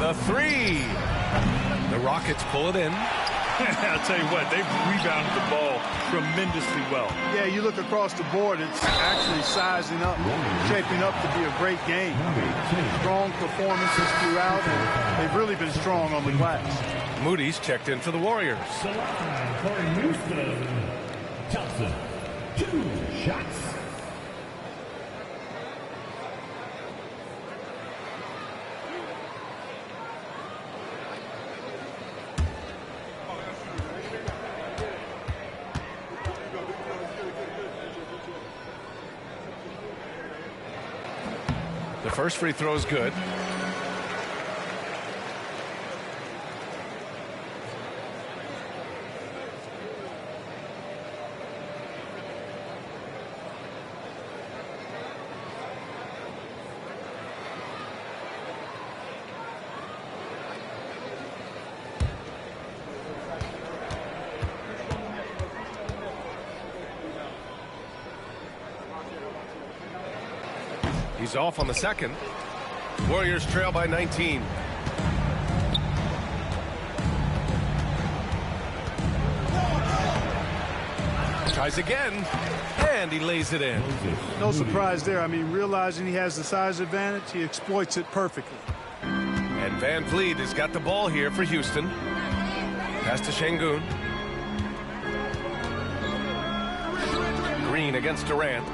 The 3. The Rockets pull it in. I'll tell you what, they've rebounded the ball tremendously well. Yeah, you look across the board, it's actually sizing up, shaping up to be a great game. Strong performances throughout, and they've really been strong on the glass. Moody's checked in for the Warriors. Thompson, 2 shots. The first free throw is good. He's off on the second. Warriors trail by 19. Tries again, and he lays it in. No surprise there. I mean, realizing he has the size advantage, he exploits it perfectly. Van Vliet has got the ball here for Houston. Pass to Şengün. Green against Durant.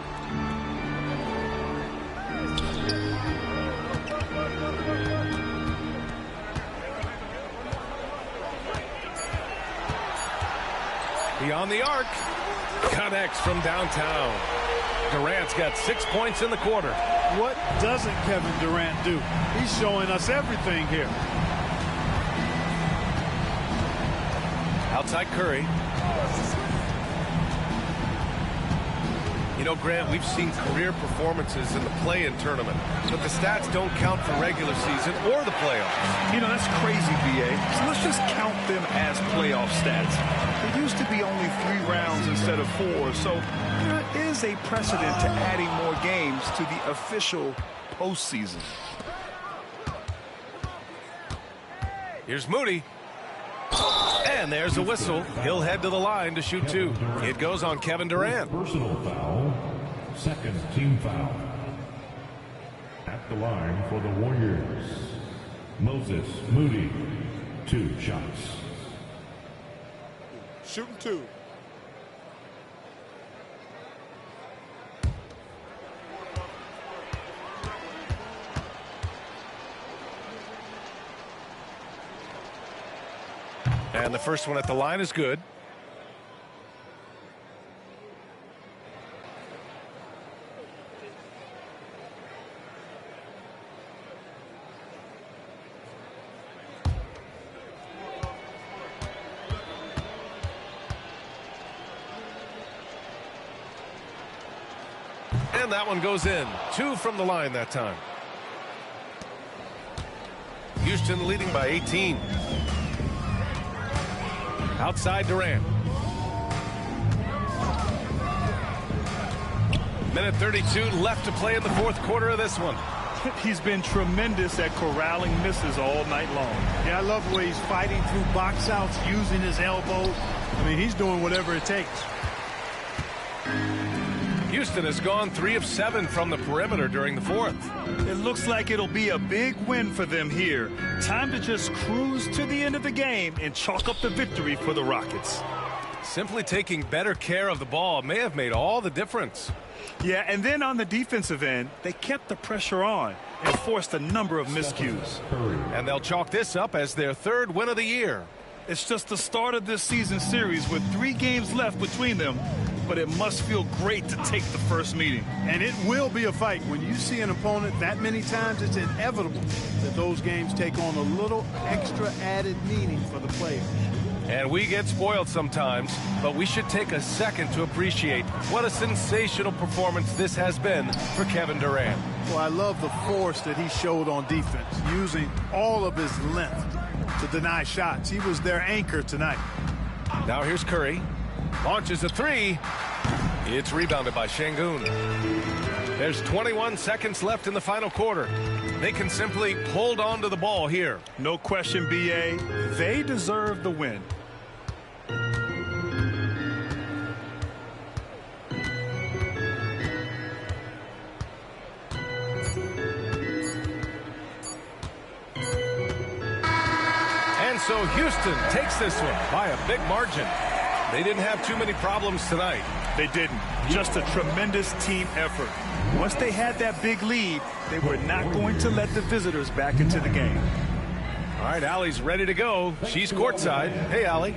Beyond the arc. Connects from downtown. Durant's got 6 points in the quarter. What doesn't Kevin Durant do? He's showing us everything here. Outside Curry. You know, Grant, we've seen career performances in the play-in tournament, but the stats don't count for regular season or the playoffs. You know, that's crazy, B.A. So let's just count them as playoff stats. It used to be only 3 rounds instead of 4, so there is a precedent to adding more games to the official postseason. Here's Moody. And there's a whistle. He'll head to the line to shoot 2. It goes on Kevin Durant. Personal foul. Second team foul. At the line for the Warriors, Moses Moody. 2 shots. Shooting 2. And the first one at the line is good. And that one goes in. 2 from the line that time. Houston leading by 18. Outside Durant. Minute 32 left to play in the fourth quarter of this one. He's been tremendous at corralling misses all night long. Yeah, I love the way he's fighting through box outs, using his elbows. I mean, he's doing whatever it takes. Houston has gone 3 of 7 from the perimeter during the fourth. It looks like it'll be a big win for them here. Time to just cruise to the end of the game and chalk up the victory for the Rockets. Simply taking better care of the ball may have made all the difference. Yeah, and then on the defensive end, they kept the pressure on and forced a number of miscues. And they'll chalk this up as their 3rd win of the year. It's just the start of this season series with 3 games left between them, but it must feel great to take the first meeting. And it will be a fight. When you see an opponent that many times, it's inevitable that those games take on a little extra added meaning for the players. And we get spoiled sometimes, but we should take a second to appreciate what a sensational performance this has been for Kevin Durant. Well, I love the force that he showed on defense, using all of his length to deny shots. He was their anchor tonight. Now here's Curry. Launches a 3. It's rebounded by Şengün. There's 21 seconds left in the final quarter. They can simply hold on to the ball here. No question, B.A. They deserve the win. And so Houston takes this one by a big margin. They didn't have too many problems tonight. They didn't. Just a tremendous team effort. Once they had that big lead, they were not going to let the visitors back into the game. All right, Allie's ready to go. She's courtside. Hey, Allie.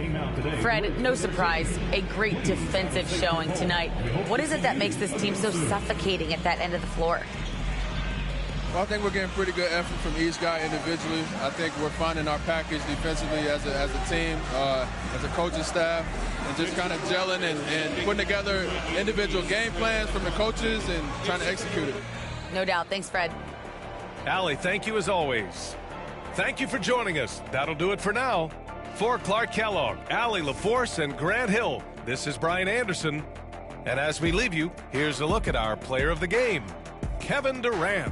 Fred, no surprise, a great defensive showing tonight. What is it that makes this team so suffocating at that end of the floor? Well, I think we're getting pretty good effort from each guy individually. I think we're finding our package defensively as a team, as a coaching staff, and just kind of gelling and putting together individual game plans from the coaches and trying to execute it. No doubt. Thanks, Fred. Allie, thank you as always. Thank you for joining us. That'll do it for now. For Clark Kellogg, Allie LaForce, and Grant Hill, this is Brian Anderson. And as we leave you, here's a look at our player of the game, Kevin Durant.